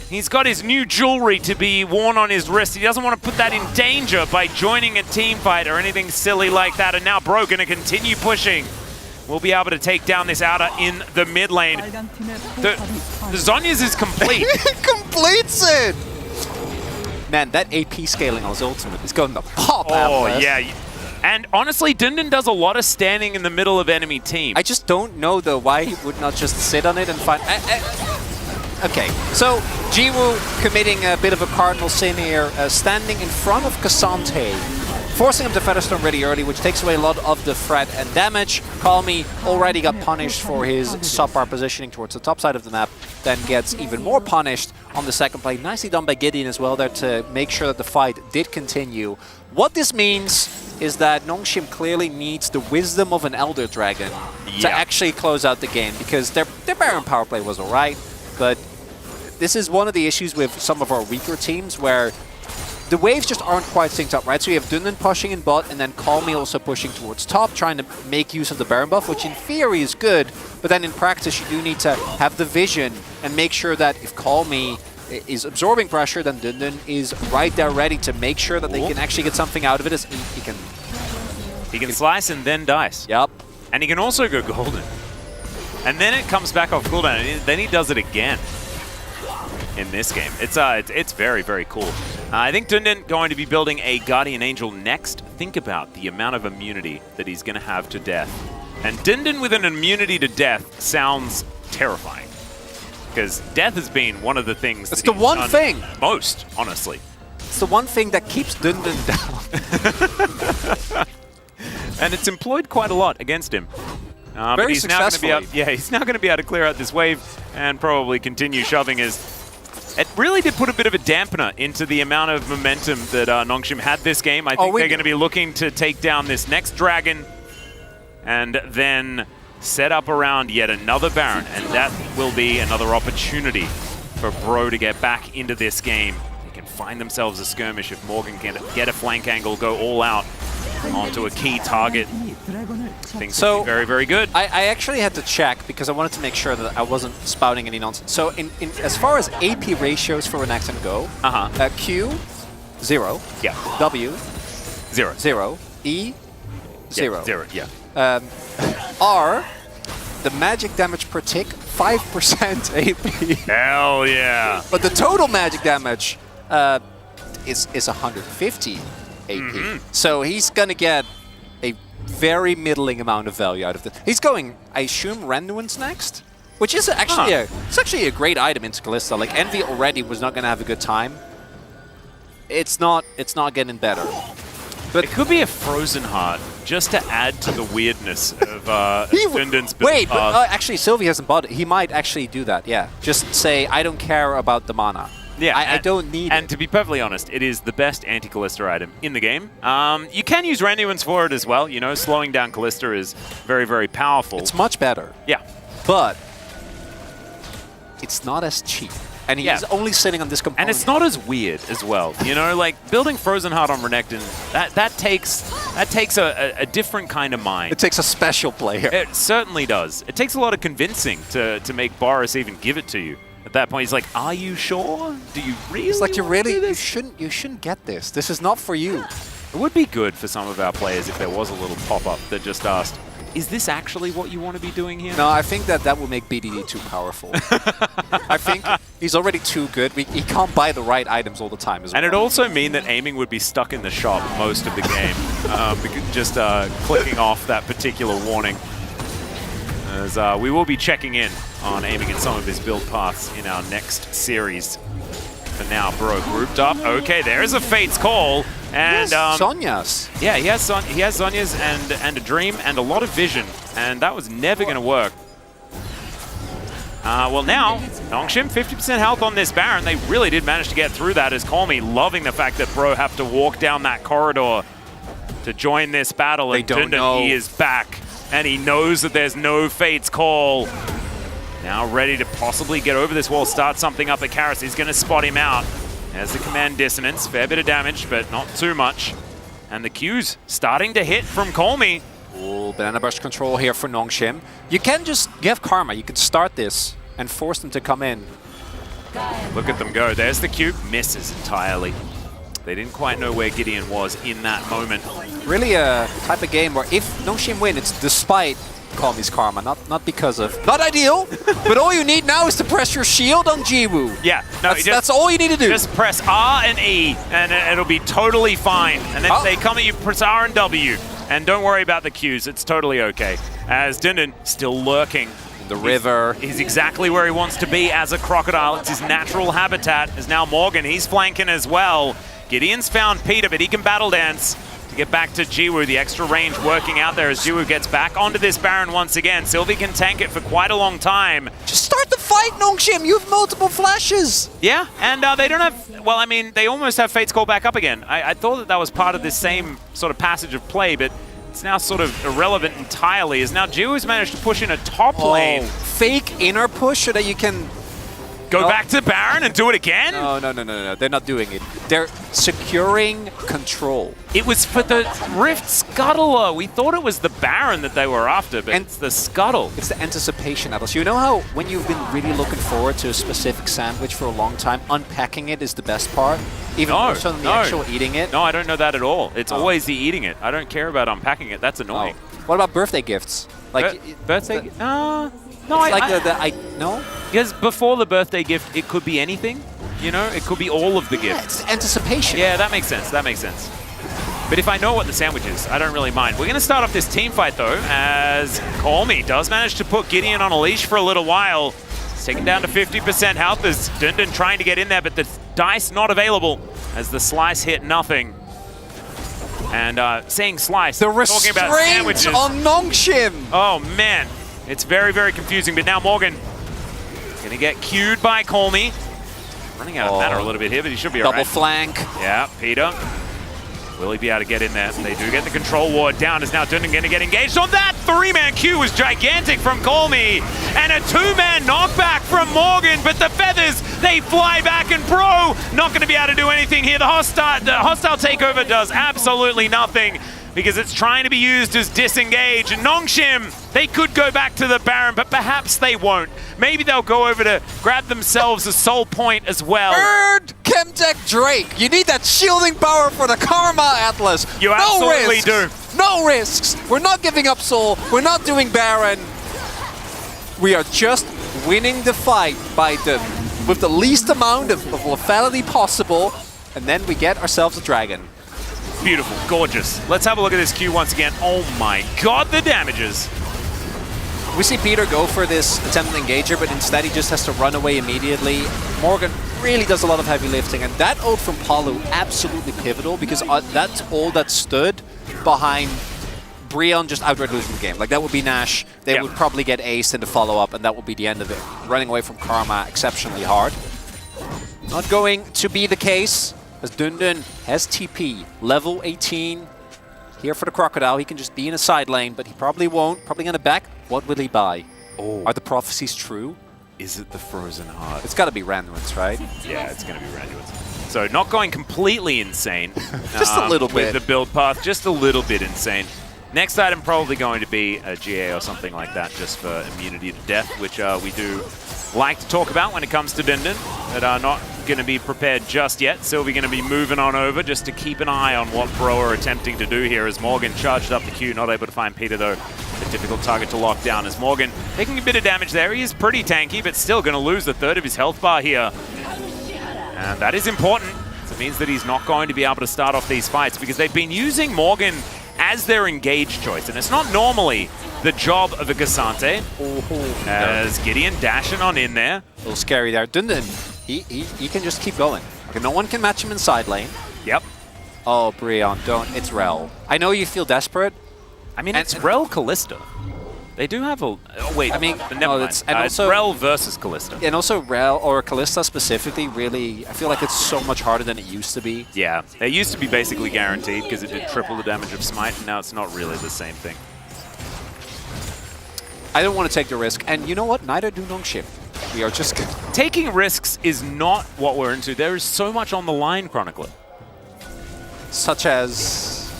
He's got his new jewelry to be worn on his wrist. He doesn't want to put that in danger by joining a team fight or anything silly like that. And now Bro going to continue pushing. We'll be able to take down this outer in the mid lane. The Zhonya's is complete. Completes it! Man, that AP scaling on his ultimate is going to pop out. Oh, yeah. And honestly, Dundun does a lot of standing in the middle of enemy team. I just don't know, though, why he would not just sit on it and find... Okay, so Jiwoo committing a bit of a cardinal sin here, standing in front of Cassante, forcing him to Featherstorm really early, which takes away a lot of the threat and damage. Calmy already got punished for his subpar positioning towards the top side of the map, then gets even more punished on the second play. Nicely done by Gideon as well there to make sure that the fight did continue. What this means is that Nongshim clearly needs the wisdom of an Elder Dragon to actually close out the game, because their Baron power play was alright, but this is one of the issues with some of our weaker teams where the waves just aren't quite synced up, right? So you have Dundun pushing in bot and then Calmy also pushing towards top, trying to make use of the Baron buff, which in theory is good, but then in practice you do need to have the vision and make sure that if Calmy is absorbing pressure, then Dundun is right there ready to make sure that they can actually get something out of it. As he can He can slice and then dice. Yep. And he can also go golden. And then it comes back off cooldown, and then he does it again in this game. It's very, very cool. I think Dundun going to be building a Guardian Angel next. Think about the amount of immunity that he's going to have to death. And Dundun with an immunity to death sounds terrifying. Because death has been one of the things it's the one thing most, honestly. It's the one thing that keeps Dundun down. And it's employed quite a lot against him. Very but he's now going to be successfully. he's now going to be able to clear out this wave and probably continue shoving his. It really did put a bit of a dampener into the amount of momentum that Nongshim had this game. I think they're going to be looking to take down this next dragon and then set up around yet another Baron, and that will be another opportunity for Bro to get back into this game. They can find themselves a skirmish if Morgan can get a flank angle, go all out onto a key target. Things will be very, very good. I actually had to check because I wanted to make sure that I wasn't spouting any nonsense. So as far as AP ratios for Renekton go, Q, 0. Yeah. W, 0. 0. E, 0. Yeah, 0, yeah. R, the magic damage per tick, 5% AP. Hell yeah. But the total magic damage is 150 AP. So he's going to get a very middling amount of value out of it. He's going, I assume, Renduin's next? Which is actually it's actually a great item into Kalista. Like, Envy already was not going to have a good time. It's not getting better. But it could be a Frozen Heart, just to add to the weirdness of Dundun's build. Wait, but actually, Sylvie hasn't bought it. He might actually do that, yeah. Just say, I don't care about the mana. Yeah, I don't need it. And to be perfectly honest, it is the best anti-Kalista item in the game. You can use Renduins for it as well. You know, slowing down Kalista is very, very powerful. It's much better. Yeah. But it's not as cheap. And he's only sitting on this component. And it's not as weird as well. You know, like building Frozen Heart on Renekton, that takes a different kind of mind. It takes a special player. It certainly does. It takes a lot of convincing to make Boris even give it to you. At that point, he's like, "Are you sure? Do you really?" It's like you shouldn't get this. This is not for you. It would be good for some of our players if there was a little pop-up that just asked, "Is this actually what you want to be doing here?" No, I think that will make BDD too powerful. I think he's already too good. He can't buy the right items all the time as well. And it'd also mean that aiming would be stuck in the shop most of the game, just clicking off that particular warning. As we will be checking in on aiming in some of his build paths in our next series. For now, Bro grouped up. Okay, there is a Fate's Call. And Sonya's. Yeah, he has Sonya's and a Dream and a lot of vision, and that was never going to work. Well now, Nongshim 50% health on this Baron. They really did manage to get through that, as Call Me loving the fact that Bro have to walk down that corridor to join this battle. They don't know. He is back, and he knows that there's no Fate's Call. Now ready to possibly get over this wall, start something up at Karis. He's going to spot him out. There's the command dissonance, fair bit of damage, but not too much. And the Q's starting to hit from Call Me. Ooh, banana brush control here for Nongshim. You have Karma. You can start this and force them to come in. Look at them go. There's the Q. Misses entirely. They didn't quite know where Gideon was in that moment. Really a type of game where if Nongshim win, it's despite Call Me's Karma, not because of. Not ideal, but all you need now is to press your shield on Jiwoo. Yeah, no, that's all you need to do. Just press R and E, and it'll be totally fine. And then if they come at you, press R and W. And don't worry about the Qs, it's totally okay. As Dundun still lurking. The river. He's exactly where he wants to be as a crocodile. It's his natural habitat. As now Morgan, he's flanking as well. Gideon's found Peter, but he can battle dance to get back to Jiwoo. The extra range working out there as Jiwoo gets back onto this Baron once again. Sylvie can tank it for quite a long time. Just start the fight, Nongshim. You have multiple flashes. Yeah, and they don't have, well, I mean, they almost have Fate's Call back up again. I thought that was part of this same sort of passage of play, but it's now sort of irrelevant entirely, as now Jiwoo's managed to push in a top lane. Fake inner push so that you can go back to Baron and do it again? No. They're not doing it. They're securing control. It was for the Rift Scuttler. We thought it was the Baron that they were after, but it's the Scuttle. It's the anticipation, Atlas. You know how when you've been really looking forward to a specific sandwich for a long time, unpacking it is the best part? Even more so than the actual eating it? No, I don't know that at all. It's always the eating it. I don't care about unpacking it. That's annoying. What about birthday gifts? Like birthday? No, no? Because before the birthday gift, it could be anything. You know, it could be all of the gifts. It's anticipation. Yeah, that makes sense. That makes sense. But if I know what the sandwich is, I don't really mind. We're going to start off this team fight, though, as Call Me does manage to put Gideon on a leash for a little while. He's taken down to 50% health as Dundun trying to get in there, but the dice not available as the slice hit nothing. And saying slice, the talking about sandwiches. on Nongshim! Oh, man. It's very, very confusing. But now Morgan going to get queued by Call Me. Running out of mana a little bit here, but he should be all right. Double flank. Yeah, Peter. Will he be able to get in there? They do get the control ward down. Is now Dundun going to get engaged on that? 3-man Q was gigantic from Call Me. And a 2-man knockback from Morgan. But the feathers, they fly back. And Bro, not going to be able to do anything here. The hostile takeover does absolutely nothing because it's trying to be used as disengage. And Nongshim, they could go back to the Baron, but perhaps they won't. Maybe they'll go over to grab themselves a soul point as well. Bird Chemtech Drake, you need that shielding power for the Karma Atlas. You absolutely do. No risks. We're not giving up soul. We're not doing Baron. We are just winning the fight with the least amount of lethality possible, and then we get ourselves a dragon. Beautiful, gorgeous. Let's have a look at this Q once again. Oh my god, the damages. We see Peter go for this attempted engager, but instead he just has to run away immediately. Morgan really does a lot of heavy lifting, and that ult from Palu absolutely pivotal because that's all that stood behind Breon just outright losing the game. Like, that would be Nash. They would probably get aced in the follow-up, and that would be the end of it. Running away from Karma exceptionally hard. Not going to be the case, as Dundun has TP, level 18. Here for the Crocodile, he can just be in a side lane, but he probably won't. Probably going to back. What will he buy? Oh. Are the prophecies true? Is it the Frozen Heart? It's got to be Randuin's, right? Yeah, it's going to be Randuin's. So not going completely insane. Just a little bit. With the build path, just a little bit insane. Next item probably going to be a GA or something like that, just for immunity to death, which we do like to talk about when it comes to Dundun, that are not going to be prepared just yet. Sylvie going to be moving on over just to keep an eye on what Bro are attempting to do here as Morgan charged up the Q, not able to find Peter though. A difficult target to lock down as Morgan taking a bit of damage there. He is pretty tanky, but still going to lose a third of his health bar here. And that is important. So it means that he's not going to be able to start off these fights because they've been using Morgan as their engage choice, and it's not normally the job of a Gasante. As Gideon dashing on in there. A little scary there. Dundun, he can just keep going. Okay, no one can match him in side lane. Yep. Oh, Breon, don't. It's Rel. I know you feel desperate. I mean, it's Rel Callista. They do have a... Oh, wait. I mean, never mind. It's Rel versus Callista. And also Rel, or Callista specifically, really, I feel like it's so much harder than it used to be. Yeah. It used to be basically guaranteed because it did triple the damage of Smite, and now it's not really the same thing. I don't want to take the risk, and you know what? Neither do Nongshim. We are just... Taking risks is not what we're into. There is so much on the line, Chronicler. Such as...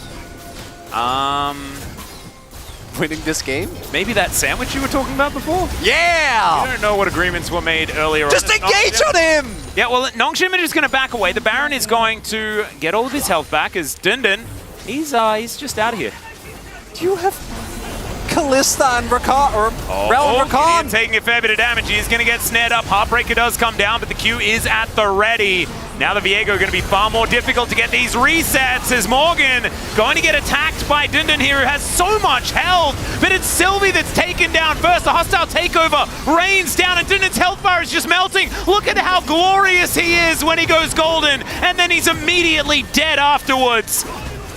winning this game? Maybe that sandwich you were talking about before? Yeah! You don't know what agreements were made earlier on. Just engage on him! Yeah, well, Nongshim is just going to back away. The Baron is going to get all of his health back as Dundun, he's just out of here. Do you have Callista and Rakan, or Rel and Rakan? Taking a fair bit of damage. He's going to get snared up. Heartbreaker does come down, but the Q is at the ready. Now the Viego going to be far more difficult to get these resets as Morgan going to get attacked by Dundun here, who has so much health, but it's Sylvie that's taken down first. The hostile takeover rains down and Dundun's health bar is just melting. Look at how glorious he is when he goes golden, and then he's immediately dead afterwards.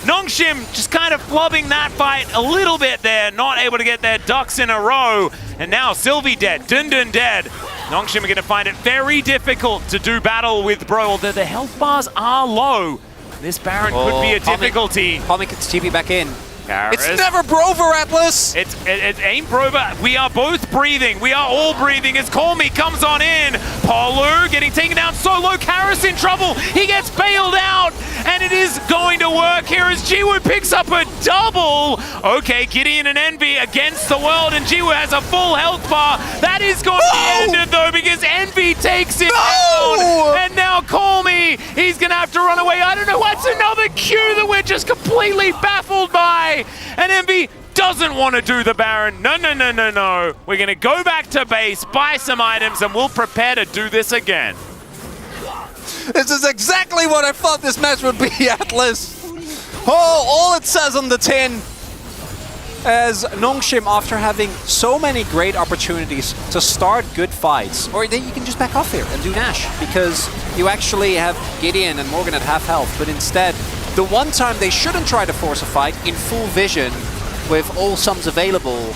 Nongshim just kind of flubbing that fight a little bit there, not able to get their ducks in a row. And now Sylvie dead, Dundun dead. Nongshim are going to find it very difficult to do battle with Bro, although the health bars are low. This Baron could be a difficulty. Palmy gets TP back in. Karis. It's never Brover, Atlas! It ain't Brover. We are both breathing. We are all breathing as Call Me comes on in. Palu getting taken down so low. Karis in trouble. He gets bailed out, and it is going to work here as Jiwoo picks up a double. Okay, Gideon and Envy against the world, and Jiwoo has a full health bar. That is going to be ended, though, because Envy takes it down. And now Call Me, he's going to have to run away. I don't know, what's another Q that we're just completely baffled by? And Envy doesn't want to do the Baron. No, no, no, no, no. We're going to go back to base, buy some items, and we'll prepare to do this again. This is exactly what I thought this match would be, Atlas. Oh, all it says on the tin. As Nongshim, after having so many great opportunities to start good fights, or then you can just back off here and do Nash, because you actually have Gideon and Morgan at half health, but instead, the one time they shouldn't try to force a fight in full vision with all sums available,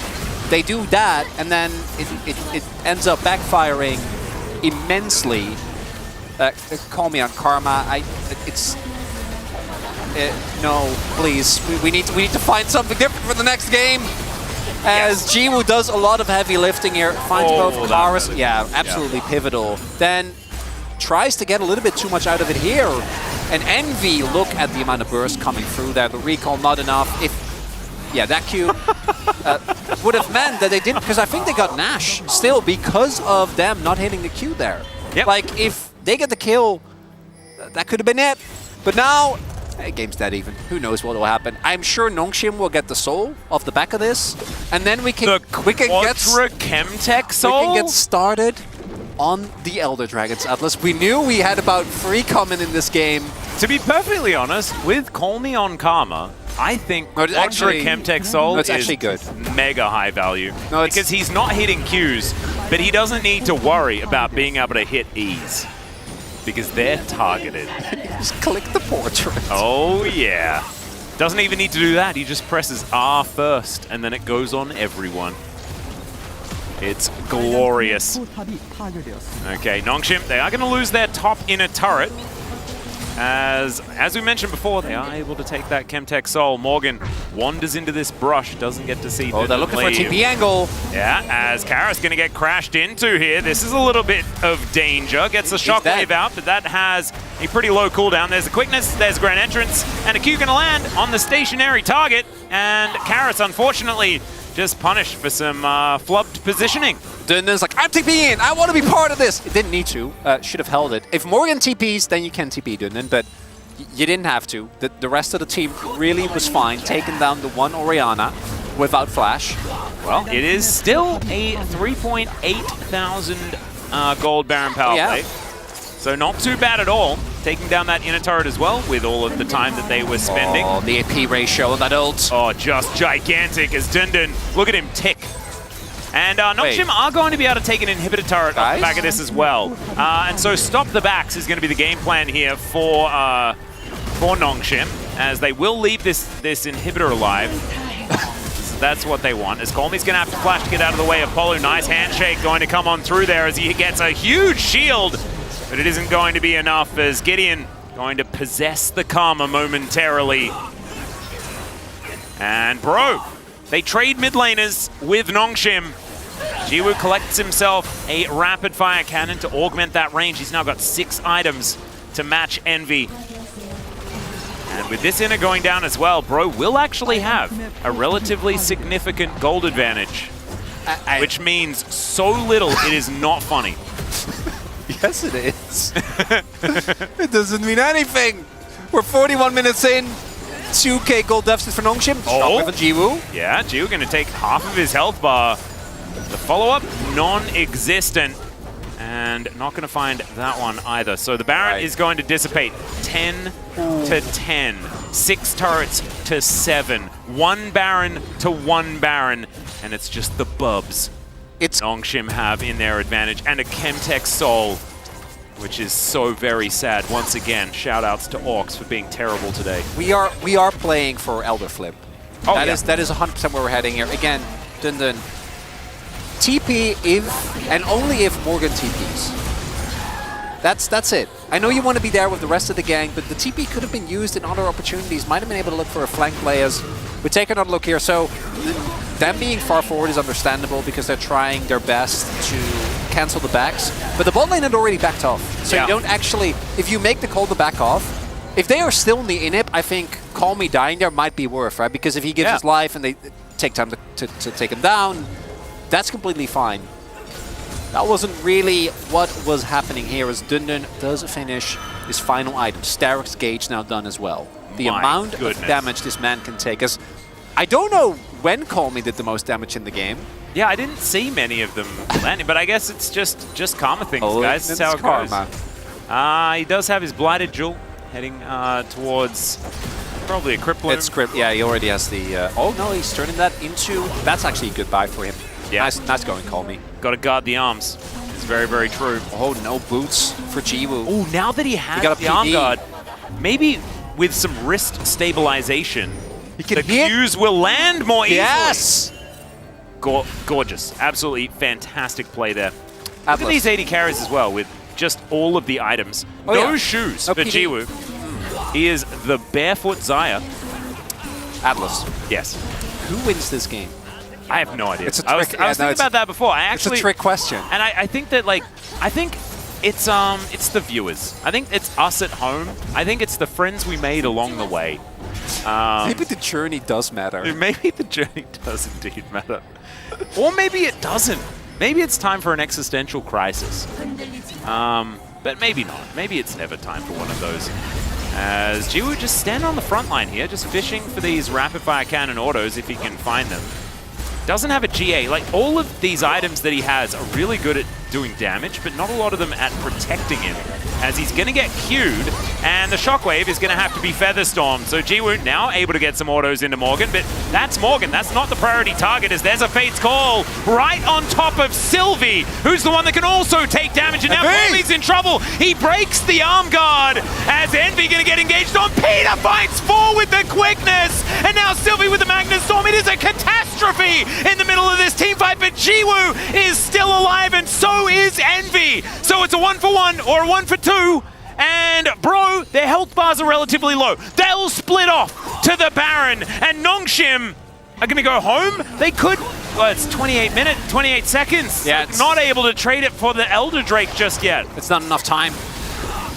they do that, and then it ends up backfiring immensely. Call me on Karma. No, please. We need to find something different for the next game. As Jiwoo does a lot of heavy lifting here, finds both cars. Yeah, absolutely pivotal. Then tries to get a little bit too much out of it here. And Envy, look at the amount of burst coming through there. The recall not enough. That Q would have meant that they didn't, because I think they got Nash still because of them not hitting the Q there. Yep. Like, if they get the kill, that could have been it. But now, game's dead even. Who knows what will happen. I'm sure Nongshim will get the soul off the back of this. And then we can get Chemtech soul? We can get started on the Elder Dragons, Atlas. We knew we had about 3 coming in this game. To be perfectly honest, with Call Me on Karma, I think Chemtech Soul is actually good. Mega high value. Because he's not hitting Qs, but he doesn't need to worry about being able to hit Es. Because they're targeted. Just click the portrait. Oh, yeah. Doesn't even need to do that. He just presses R first, and then it goes on everyone. It's glorious. Okay, Nongshim, they are going to lose their top inner turret. As we mentioned before, they are able to take that Chemtech Soul. Morgan wanders into this brush, doesn't get to see. Oh, they're looking for a TP angle. Yeah, as Kara's going to get crashed into here. This is a little bit of danger. Gets the shockwave out, but that has a pretty low cooldown. There's the quickness, there's Grand Entrance, and a Q going to land on the stationary target. And Karas, unfortunately, just punished for some flubbed positioning. Dundan's like, I'm TPing, I want to be part of this. It didn't need to, should have held it. If Morgan TPs, then you can TP Dundan, but you didn't have to. The rest of the team really was fine, taking down the one Orianna without flash. Well, it is still a 3.8 thousand gold Baron power play. So not too bad at all. Taking down that inner turret as well with all of the time that they were spending. Oh, the AP ratio on that ult. Oh, just gigantic as Dundan. Look at him tick. And Nongshim are going to be able to take an inhibitor turret off the back of this as well. And so stop the backs is going to be the game plan here for Nongshim, as they will leave this inhibitor alive. So that's what they want. As Colmy's going to have to flash to get out of the way of Polu. Nice handshake going to come on through there as he gets a huge shield. But it isn't going to be enough as Gideon going to possess the Karma momentarily. And bro, they trade mid laners with Nongshim. Jiwoo collects himself a rapid fire cannon to augment that range. He's now got 6 items to match Envy. And with this inner going down as well, bro will actually have a relatively significant gold advantage. Which means so little it is not funny. Yes, it is. It doesn't mean anything. We're 41 minutes in. 2k gold deficit for Nongshim. Oh, with Jiwoo. Yeah, Jiwoo going to take half of his health bar. The follow-up, non-existent. And not going to find that one either. So the Baron is going to dissipate 10 to 10. 6 turrets to 7. 1 Baron to 1 Baron. And it's just the bubs Nongshim have in their advantage, and a Chemtech Soul, which is so very sad. Once again, shout-outs to Orcs for being terrible today. We are playing for Elder Flip. Oh, that is 100% where we're heading here. Again, Dundan, TP if and only if Morgan TPs. That's it. I know you want to be there with the rest of the gang, but the TP could have been used in other opportunities. Might have been able to look for a flank play as we take another look here. So them being far forward is understandable because they're trying their best to cancel the backs. But the bot lane had already backed off. So you don't actually, if you make the call to back off, if they are still in the inhib, I think Call Me dying there might be worth, right? Because if he gives his life and they take time to take him down, that's completely fine. That wasn't really what was happening here as Dundun does finish his final item. Starrick's Gauge now done as well. The amount of damage this man can take us. I don't know when Call Me did the most damage in the game. Yeah, I didn't see many of them landing, but I guess it's just karma things, guys. That's how it goes. He does have his Blighted Jewel heading towards probably a Crypt Bloom. It's Crypt, yeah, he already has the... oh no, he's turning that into... That's actually a goodbye for him. Yeah. Nice going, Call Me. Got to guard the arms. It's very, very true. Oh, no boots for Jiwoo. Oh, now that he has the arm guard, maybe with some wrist stabilization, the Qs will land more easily. Yes! Gorgeous. Absolutely fantastic play there. Look at these 80 carries as well with just all of the items. No shoes for Jiwoo. He is the barefoot Xayah. Atlas. Yes. Who wins this game? I have no idea. It's a trick. I was thinking about that before. It's a trick question. And I think that, like, it's the viewers. I think it's us at home. I think it's the friends we made along the way. Maybe the journey does matter. Maybe the journey does indeed matter. Or maybe it doesn't. Maybe it's time for an existential crisis. But maybe not. Maybe it's never time for one of those. As Jiwoo just stand on the front line here, just fishing for these rapid-fire cannon autos if he can find them. Doesn't have a GA. Like, all of these items that he has are really good at doing damage, but not a lot of them at protecting him, as he's going to get queued, and the Shockwave is going to have to be Featherstormed. So Jiwoo now able to get some autos into Morgan, but that's Morgan. That's not the priority target, as there's a Fate's Call right on top of Sylvie, who's the one that can also take damage, and now Envy's in trouble. He breaks the arm guard, as Envy going to get engaged on. Peter fights 4 with the quickness, and now Sylvie with the Magnus Storm. It is a catastrophe in the middle of this team fight, but Jiwoo is still alive, and so is Envy. So it's a 1-for-1 or a 1-for-2. And bro, their health bars are relatively low. They'll split off to the Baron, and Nongshim are going to go home. They could. Well, it's 28 seconds. Yeah, it's not able to trade it for the Elder Drake just yet. It's not enough time.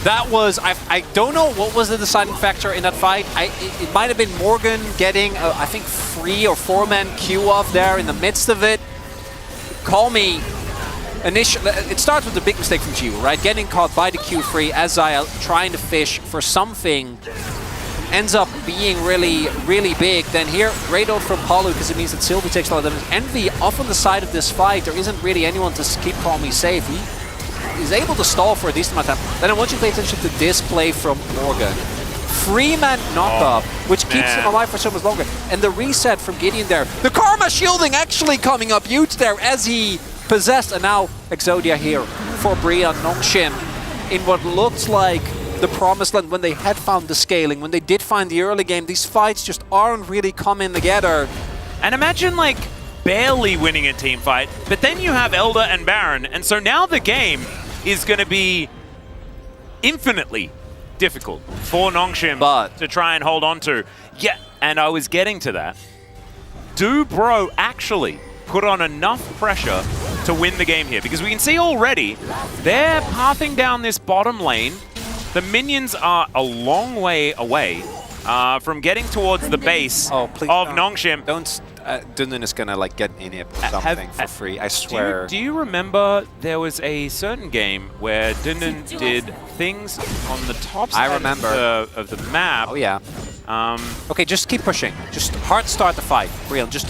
That was, I don't know what was the deciding factor in that fight. It might have been Morgan getting, I think, 3 or 4-man Q off there in the midst of it. Call Me. It starts with the big mistake from Jiwoo, right? Getting caught by the Q3 as Xayah trying to fish for something ends up being really, really big. Then here, great ult from Palu because it means that Sylvie takes a lot of damage. Envy off on the side of this fight. There isn't really anyone to keep Call Me safe. He's able to stall for a decent amount of time. Then I want you to pay attention to this play from Morgan. 3-man knock-up, which keeps him alive for so much longer. And the reset from Gideon there. The Karma shielding actually coming up huge there as he possessed, and now Exodia here for Bria Nongshim in what looks like the promised land when they had found the scaling. When they did find the early game, these fights just aren't really coming together. And imagine, like, barely winning a team fight, but then you have Elder and Baron, and so now the game is going to be infinitely difficult for Nongshim to try and hold on to. Yeah, and I was getting to that. Do Bro actually put on enough pressure to win the game here? Because we can see already they're pathing down this bottom lane. The minions are a long way away from getting towards the base of Nongshim. Dundun is gonna like get in here something for free. I swear. Do you remember there was a certain game where Dundun did things on the top side of the map? Oh yeah. Okay, just keep pushing. Just hard start the fight. Real. Just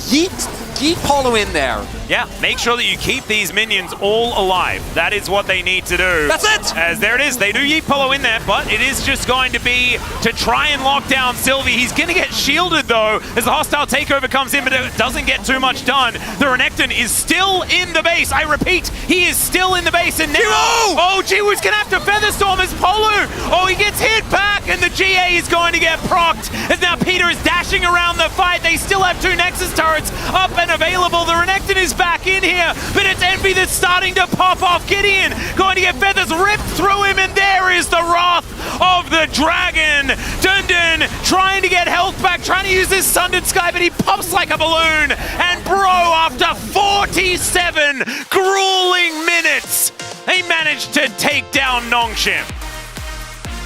yeet Polo in there. Yeah, make sure that you keep these minions all alive. That is what they need to do. That's it! As there it is, they do yeet Polo in there, but it is just going to be to try and lock down Sylvie. He's going to get shielded though as the hostile takeover comes in, but it doesn't get too much done. The Renekton is still in the base. I repeat, he is still in the base, and now Jiwoo's going to have to Featherstorm as Polo. Oh, he gets hit back, and the GA is going to get procced as now Peter is dashing around the fight. They still have 2 Nexus turrets up and available. The Renekton is back in here, but it's Envy that's starting to pop off. Gideon going to get feathers ripped through him, and there is the wrath of the dragon. Dundun trying to get health back, trying to use this Sundered Sky, but he pops like a balloon. And Bro, after 47 grueling minutes, they managed to take down Nongshim.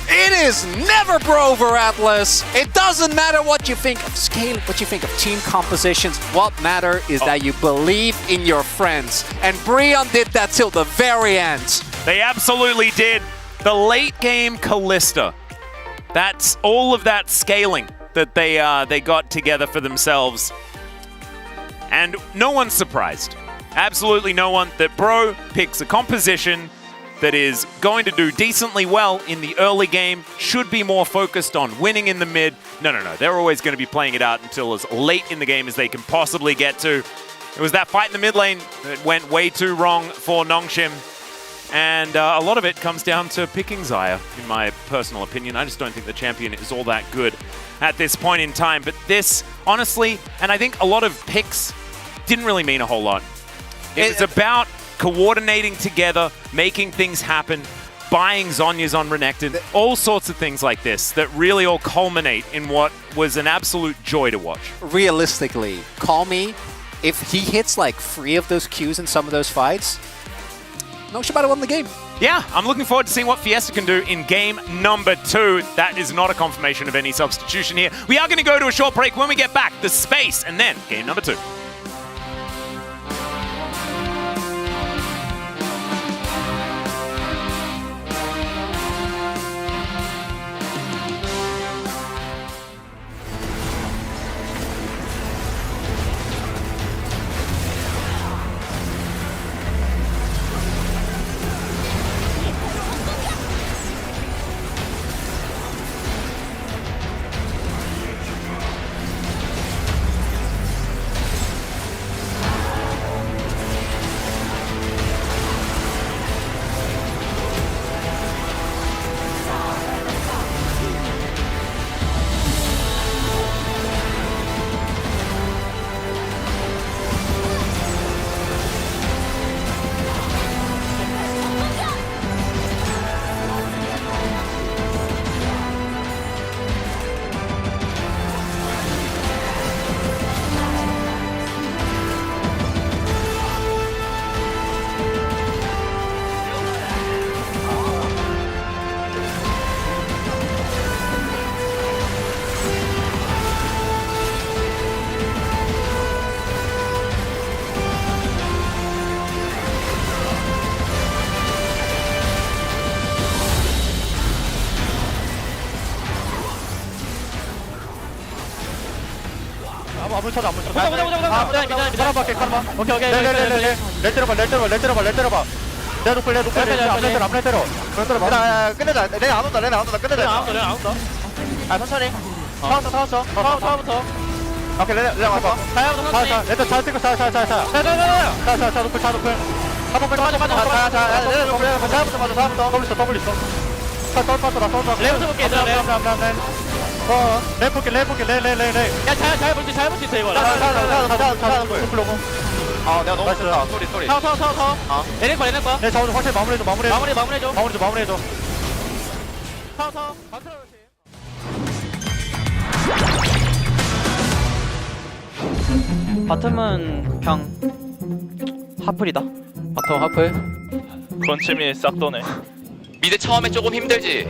It is never over, Atlas. It doesn't matter what you think of scale, what you think of team compositions. What matters is that you believe in your friends. And Brion did that till the very end. They absolutely did. The late game Callista. That's all of that scaling that they got together for themselves. And no one's surprised. Absolutely no one that Bro picks a composition that is going to do decently well in the early game, should be more focused on winning in the mid. No. They're always going to be playing it out until as late in the game as they can possibly get to. It was that fight in the mid lane that went way too wrong for Nongshim. And a lot of it comes down to picking Xayah, in my personal opinion. I just don't think the champion is all that good at this point in time. But this, honestly, and I think a lot of picks didn't really mean a whole lot. It was about coordinating together, making things happen, buying Zhonya's on Renekton, all sorts of things like this that really all culminate in what was an absolute joy to watch. Realistically, call me, if he hits like 3 of those Qs in some of those fights, Nongshim might have won the game. Yeah, I'm looking forward to seeing what Fiesta can do in game number 2. That is not a confirmation of any substitution here. We are going to go to a short break. When we get back, the space, and then game number 2. 아무 쳐도 아무 쳐도 괜찮아 오케이 렐 때려봐 내가 높을 앞레 때려 끝내자 렐 안 온다 끝내자 아 천천히 타워부터 오케이 렐 왔어 렐 잘 찍고 자 높을 자부터 더블 있어 레오스 볼게 렐 볼게 야 잘 볼지 있어 이거 자 높을 로고 아 내가 너무 좋다 소리 타워 얘네 내 자원 확실히 마무리해줘 타워 바텀은 그냥 하플이다. 바텀 하플. 건침이 싹 도네. 미드 처음에 조금 힘들지?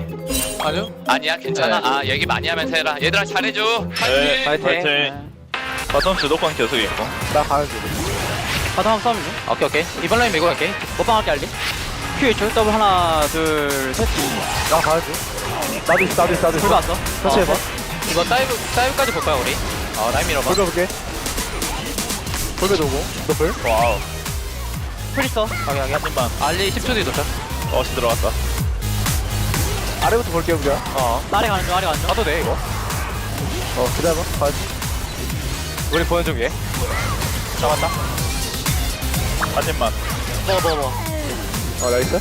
아니요? 아니야 괜찮아. 네. 아 얘기 많이 하면서 해라. 얘들아 잘해줘. 네, 파이팅. 파이팅. 바텀 주도권 계속 있고. 나 가야지 바텀 한번 싸움이네. 오케이. 이번 라인 밀고 갈게. 먹방 할게 알리. Q1초 더블 하나 둘 셋. 나 가야지 나도 있어 불 봤어. 같이 해봐 이거 다이브까지 볼까요 우리? 라인 밀어봐. 볼게 돌고 높을 와우. 풀 있어. 한 입만. 알리 10초 뒤에 도착. 어시 들어갔다. 아래부터 볼게 우리가 아래 가는 중. 가도 돼 이거. 기다려봐 가야지 우리 보는 중에. 잡았다. 한 입만. 나이스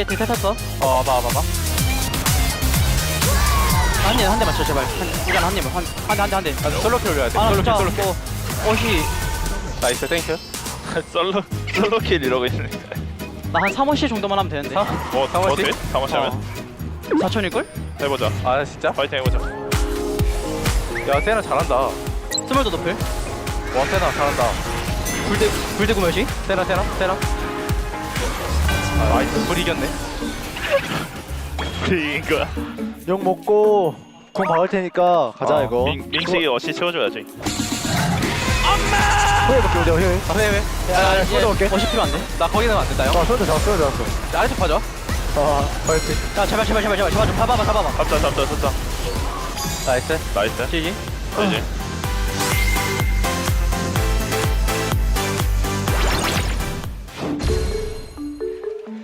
디텔 탔어. 봐봐. 한 대 맞춰 제발. 이건 한 입만. 한 대. 솔로킬 올려야 돼. 솔로킬. 옷이 나이스 땡큐. 솔로킬 이러고 있네. 나 한 3호시 정도만 하면 되는데. 뭐 돼? 사모시 하면? 4천일걸? 해보자. 아 진짜? 파이팅 해보자. 야 세나 잘한다. 스몰도 높을. 와 세나 잘한다. 불대구 몇이? 세나. 나이스. 불 이겼네. 우리 이긴 거야. 욕 먹고 공 박을 테니까 가자 이거. 민식이 어시 채워줘야지. 후회 볼게 우리 후회. 왜? 야, 쏘자 볼게. 어시피면 안 돼? 나 거기 가면 안 된다 형. 쏘자 잡았어. 나 아래쪽 봐줘. 파이팅. 야 제발 좀 잡아봐. 잡자. 나이스. 나이스. GG. 그지.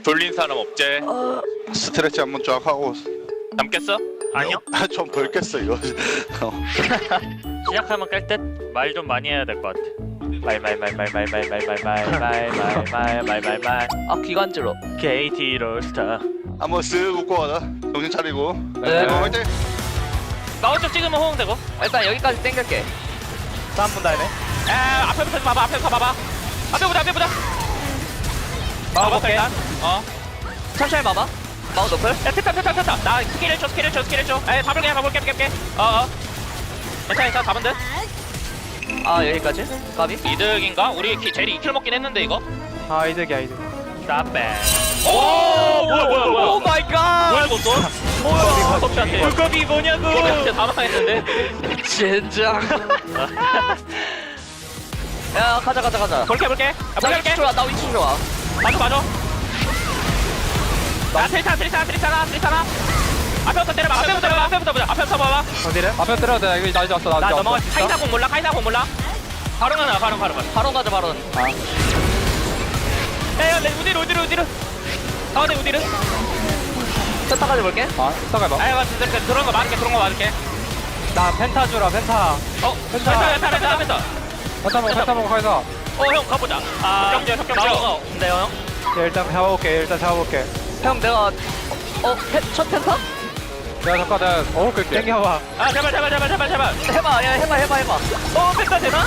돌린 사람 없제. 스트레치 한번 쫙 하고 남겠어? 아니요. 좀 벌겠어 이거. 시작하면 깰 듯? 말 좀 많이 해야 될 것 같아. 말. 아 기관지로. KT 롤스타. 한번 쓱 웃고 가자. 정신 차리고. 네. 화이팅. 나 오른쪽 찍으면 호응되고. 일단 여기까지 땡길게. 3분 다음에. 앞에부터 봐봐. 앞에 보자. 막아볼게. 일단. 천천히 봐봐. 마우 노플. 야, 됐다. 나 스킬을 줘. 가볼게. 괜찮아. 잡은 듯. 아 여기까지. 까비. 이득인가? 우리 제리 2킬 먹긴 했는데 이거. 아 이득이야 이득. Not bad. 오 뭐야. 마이 갓. 뭐야 이것도? 뭐야? 섭씨한테. 물컵이 뭐냐고. 진짜 다 망했는데. 젠장. 야 가자. 볼게. 나 위치 좋아. 나 위치 좋아. 맞아. 나 트리스타나. 앞에부터 때려봐. 앞에부터 봐봐. 어디래? 앞에 때려야 돼. 이거 나 이제 왔어. 나 넘어갈 수 있어? 카이사 공 몰라? 바로 가자. 바로 가자. 야, 우디로. 가운데 우디로. 세타까지 볼게. 이따가 해봐. 아이고, 들어온 거 맞을게. 나 펜타 주라 펜타. 펜타. 펜타 먹고 가자. 형, 가보자. 협경. 네, 형. 일단 잡아볼게. 형 내가 첫 펜타? 내가 잠깐 내가 어울게. 땡겨봐. 제발. 해봐. 펜타 되나?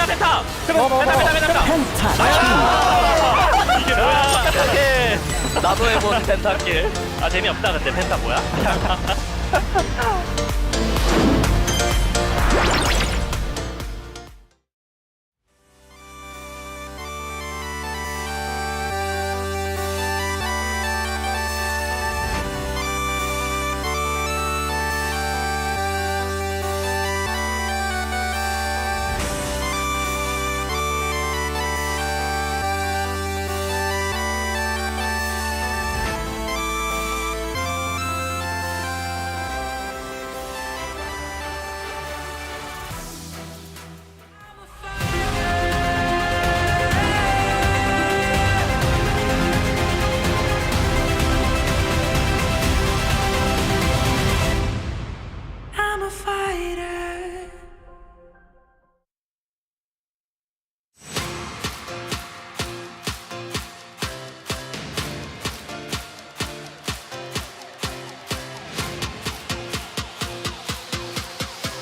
펜타. 이게 뭐야? 나도 해본 펜타길. 재미없다, 근데 펜타 뭐야?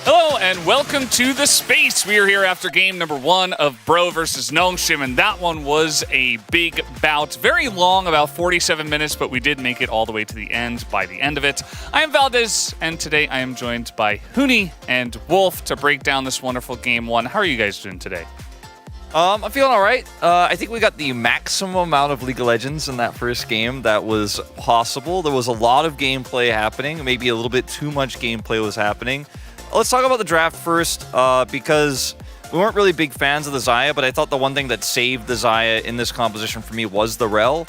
Hello and welcome to the space. We are here after game number 1 of Bro versus Nongshim, and that one was a big bout. Very long, about 47 minutes, but we did make it all the way to the end by the end of it. I am Valdez, and today I am joined by Huni and Wolf to break down this wonderful game 1. How are you guys doing today? I'm feeling all right. I think we got the maximum amount of League of Legends in that first game that was possible. There was a lot of gameplay happening. Maybe a little bit too much gameplay was happening. Let's talk about the draft first, because we weren't really big fans of the Xayah, but I thought the one thing that saved the Xayah in this composition for me was the Rel.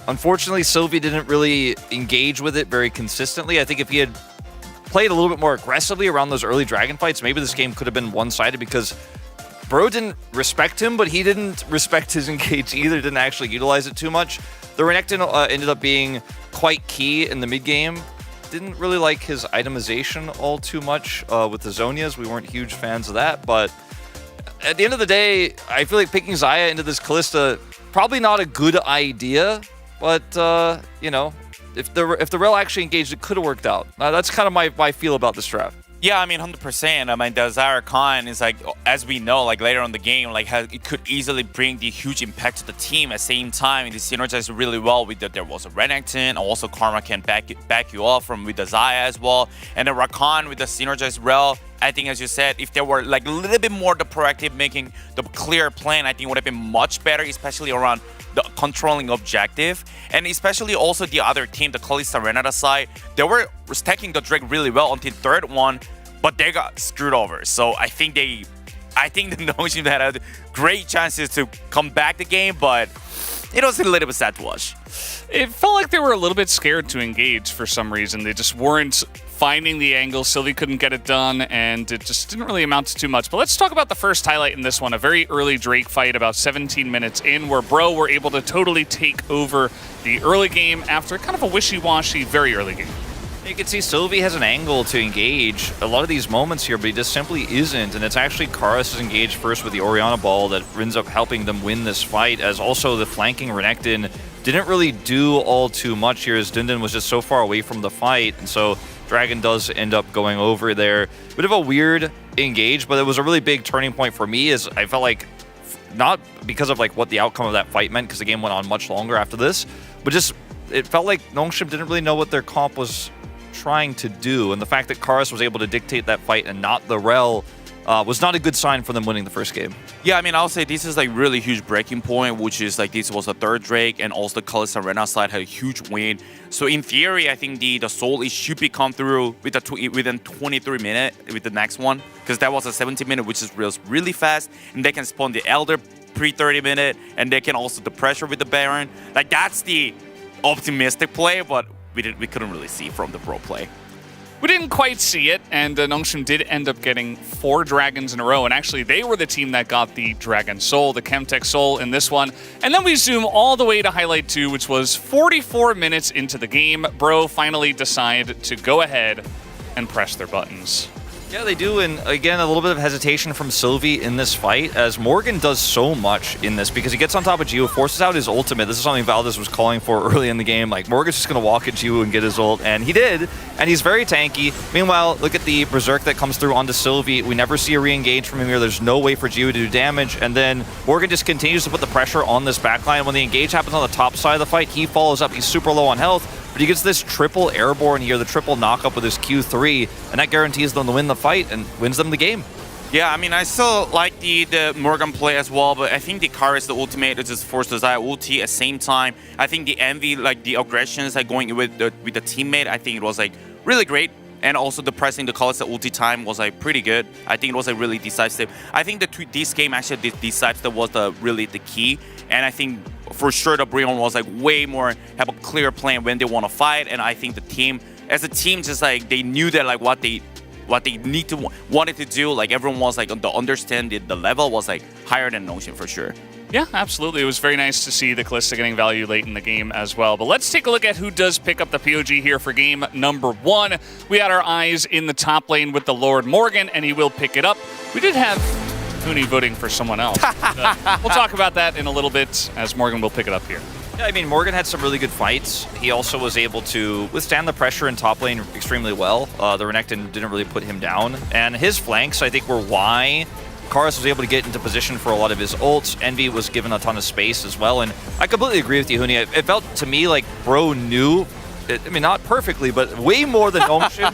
Unfortunately, Sylvie didn't really engage with it very consistently. I think if he had played a little bit more aggressively around those early Dragon fights, maybe this game could have been one-sided, because Bro didn't respect him, but he didn't respect his engage either, didn't actually utilize it too much. The Renekton ended up being quite key in the mid-game. Didn't really like his itemization all too much with the Zhonya's. We weren't huge fans of that, but at the end of the day, I feel like picking Xayah into this Kalista, probably not a good idea, but, you know, if the Rel actually engaged, it could have worked out. That's kind of my feel about this draft. Yeah, I mean, 100%. I mean, the Xayah Khan is like, as we know, like later on the game, like it could easily bring the huge impact to the team. At the same time, it synergized really well with there was a Renekton. Also, Karma can back you up with the Xayah as well. And the Rakan with the synergized Rel. I think, as you said, if there were like a little bit more the proactive making the clear plan, I think it would have been much better, especially around the controlling objective, and especially also the other team, the Kalista Renata side, they were stacking the Drake really well until third one, but they got screwed over. So I think the Nongshim had a great chances to come back the game, but it was a little bit sad to watch. It felt like they were a little bit scared to engage for some reason. They just weren't finding the angle. Sylvie couldn't get it done, and it just didn't really amount to too much. But let's talk about the first highlight in this one, a very early Drake fight about 17 minutes in, where Bro were able to totally take over the early game after kind of a wishy-washy very early game. You can see Sylvie has an angle to engage a lot of these moments here, but he just simply isn't. And it's actually Karis is engaged first with the Orianna ball that ends up helping them win this fight, as also the flanking Renekton didn't really do all too much here, as Dundun was just so far away from the fight. And so Dragon does end up going over there. Bit of a weird engage, but it was a really big turning point for me, as I felt like, not because of like what the outcome of that fight meant, because the game went on much longer after this, but just it felt like Nongshim didn't really know what their comp was trying to do, and the fact that Karis was able to dictate that fight and not the Rel was not a good sign for them winning the first game. Yeah, I mean, I'll say this is like really huge breaking point, which is like this was a third Drake, and also the Kalista Renata side had a huge win. So in theory, I think the Soul should be come through with within 23 minutes with the next one, because that was a 17 minute, which is really fast, and they can spawn the Elder pre-30 minute, and they can also the pressure with the Baron. Like that's the optimistic play, but we couldn't really see from the Bro play. We didn't quite see it, and Nongshim did end up getting 4 dragons in a row, and actually they were the team that got the Dragon Soul, the Chemtech Soul in this one. And then we zoom all the way to highlight 2, which was 44 minutes into the game. Bro finally decide to go ahead and press their buttons. Yeah, they do, and again, a little bit of hesitation from Sylvie in this fight, as Morgan does so much in this, because he gets on top of Gio, forces out his ultimate. This is something Valdez was calling for early in the game. Like, Morgan's just going to walk at Gio and get his ult, and he did, and he's very tanky. Meanwhile, look at the Berserk that comes through onto Sylvie. We never see a re-engage from him here. There's no way for Gio to do damage, and then Morgan just continues to put the pressure on this backline. When the engage happens on the top side of the fight, he follows up. He's super low on health, but he gets this triple airborne here, the triple knock-up with his Q3, and that guarantees them to win the fight and wins them the game. Yeah, I mean, I still like the Morgan play as well, but I think the Karis, the ultimate, is just forced Desire ulti at the same time. I think the Envy, like the aggressions, like going with the teammate, I think it was like really great. And also the pressing the Kalista ulti time was like pretty good. I think it was like really decisive. I think this game actually decisive was really the key. And I think for sure the Brion was like way more have a clear plan when they want to fight. And I think the team, as a team, just like they knew that like what they wanted to do. Like everyone was like the level was like higher than Nongshim for sure. Yeah, absolutely. It was very nice to see the Kalista getting value late in the game as well. But let's take a look at who does pick up the POG here for game number 1. We had our eyes in the top lane with the Lord Morgan, and he will pick it up. We did have Huni voting for someone else. We'll talk about that in a little bit, as Morgan will pick it up here. Yeah, I mean, Morgan had some really good fights. He also was able to withstand the pressure in top lane extremely well. The Renekton didn't really put him down. And his flanks, I think, were why Karis was able to get into position for a lot of his ults. Envy was given a ton of space as well. And I completely agree with you, Huni. It felt to me like Bro knew, I mean, not perfectly, but way more than Nongshim,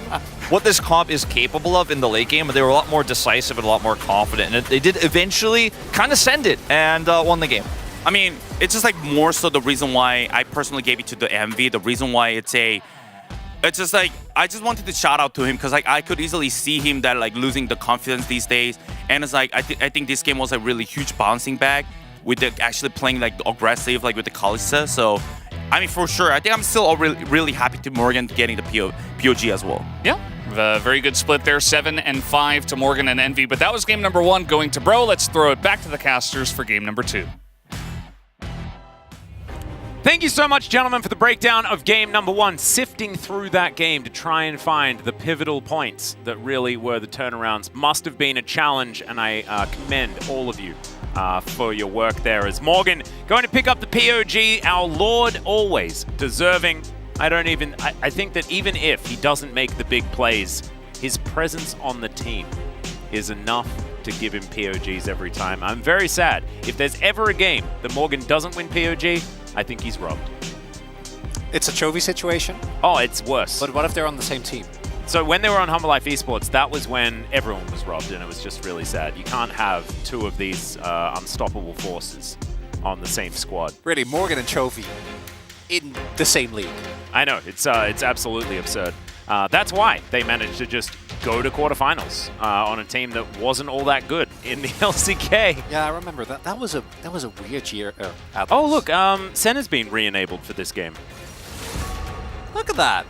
what this comp is capable of in the late game. But they were a lot more decisive and a lot more confident. And they did eventually kind of send it and won the game. I mean, it's just like more so the reason why I personally gave it to the Envy. The reason why it's just like I just wanted to shout out to him, because like I could easily see him that like losing the confidence these days, and it's like I think this game was a really huge bouncing back with the actually playing like aggressive like with the Kalista. So I mean, for sure, I think I'm still really happy to Morgan getting the POG as well. Yeah. Very good split there, 7-5 to Morgan and Envy. But that was game number 1 going to Bro. Let's throw it back to the casters for game number 2. Thank you so much, gentlemen, for the breakdown of game number 1, sifting through that game to try and find the pivotal points that really were the turnarounds. Must have been a challenge, and I commend all of you for your work there. As Morgan going to pick up the POG, our Lord always deserving. I think that even if he doesn't make the big plays, his presence on the team is enough to give him POGs every time. I'm very sad. If there's ever a game that Morgan doesn't win POG, I think he's robbed. It's a Chovy situation. Oh, it's worse. But what if they're on the same team? So when they were on Humble Life Esports, that was when everyone was robbed, and it was just really sad. You can't have 2 of these unstoppable forces on the same squad. Really, Morgan and Chovy in the same league. I know, it's absolutely absurd. That's why they managed to just go to quarterfinals on a team that wasn't all that good in the LCK. Yeah, I remember that. That was a weird year. Oh look, Senna's been re-enabled for this game. Look at that.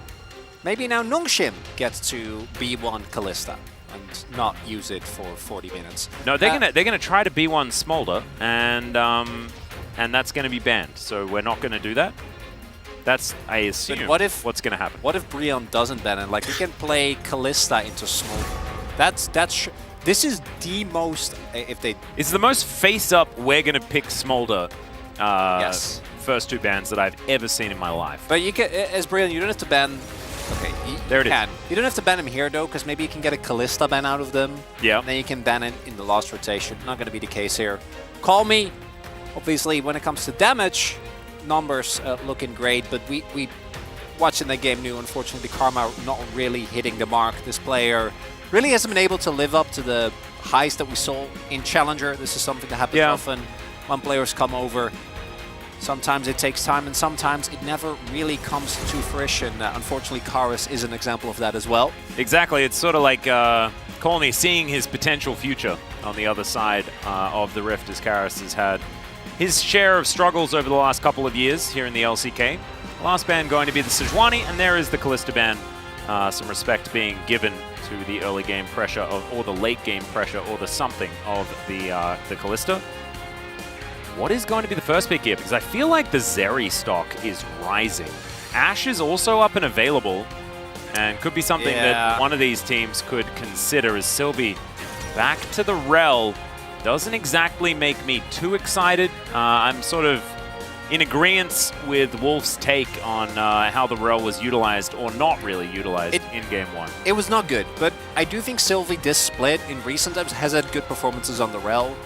Maybe now Nongshim gets to B1 Callista and not use it for 40 minutes. No, they're gonna try to B1 Smolder, and that's gonna be banned. So we're not gonna do that. That's, I assume, what's gonna happen. What if Brion doesn't ban it? Like, we can play Callista into Smolder. This is the most, if they... It's the most face-up, we're gonna pick Smolder yes. First 2 bans that I've ever seen in my life. But you can, as Brion, you don't have to ban... Okay, there it is. You don't have to ban him here, though, because maybe you can get a Callista ban out of them. Yeah. And then you can ban it in the last rotation. Not going to be the case here. Call me. Obviously, when it comes to damage, numbers looking great, but we watching the game knew, unfortunately, Karma not really hitting the mark. This player really hasn't been able to live up to the highs that we saw in Challenger. This is something that happens often when players come over. Sometimes it takes time, and sometimes it never really comes to fruition. Unfortunately, Karis is an example of that as well. Exactly. It's sort of like Call Me seeing his potential future on the other side of the Rift, as Karis has had his share of struggles over the last couple of years here in the LCK. Last ban going to be the Sejuani, and there is the Callista ban. Some respect being given to the early game pressure or the late game pressure or the something of the Callista. What is going to be the first pick here? Because I feel like the Zeri stock is rising. Ashe is also up and available, and could be something that one of these teams could consider. As Sylvie back to the Rel doesn't exactly make me too excited. I'm sort of in agreement with Wolf's take on how the Rel was utilized or not really utilized in Game 1. It was not good, but I do think Sylvie, this split in recent times, has had good performances on the Rel.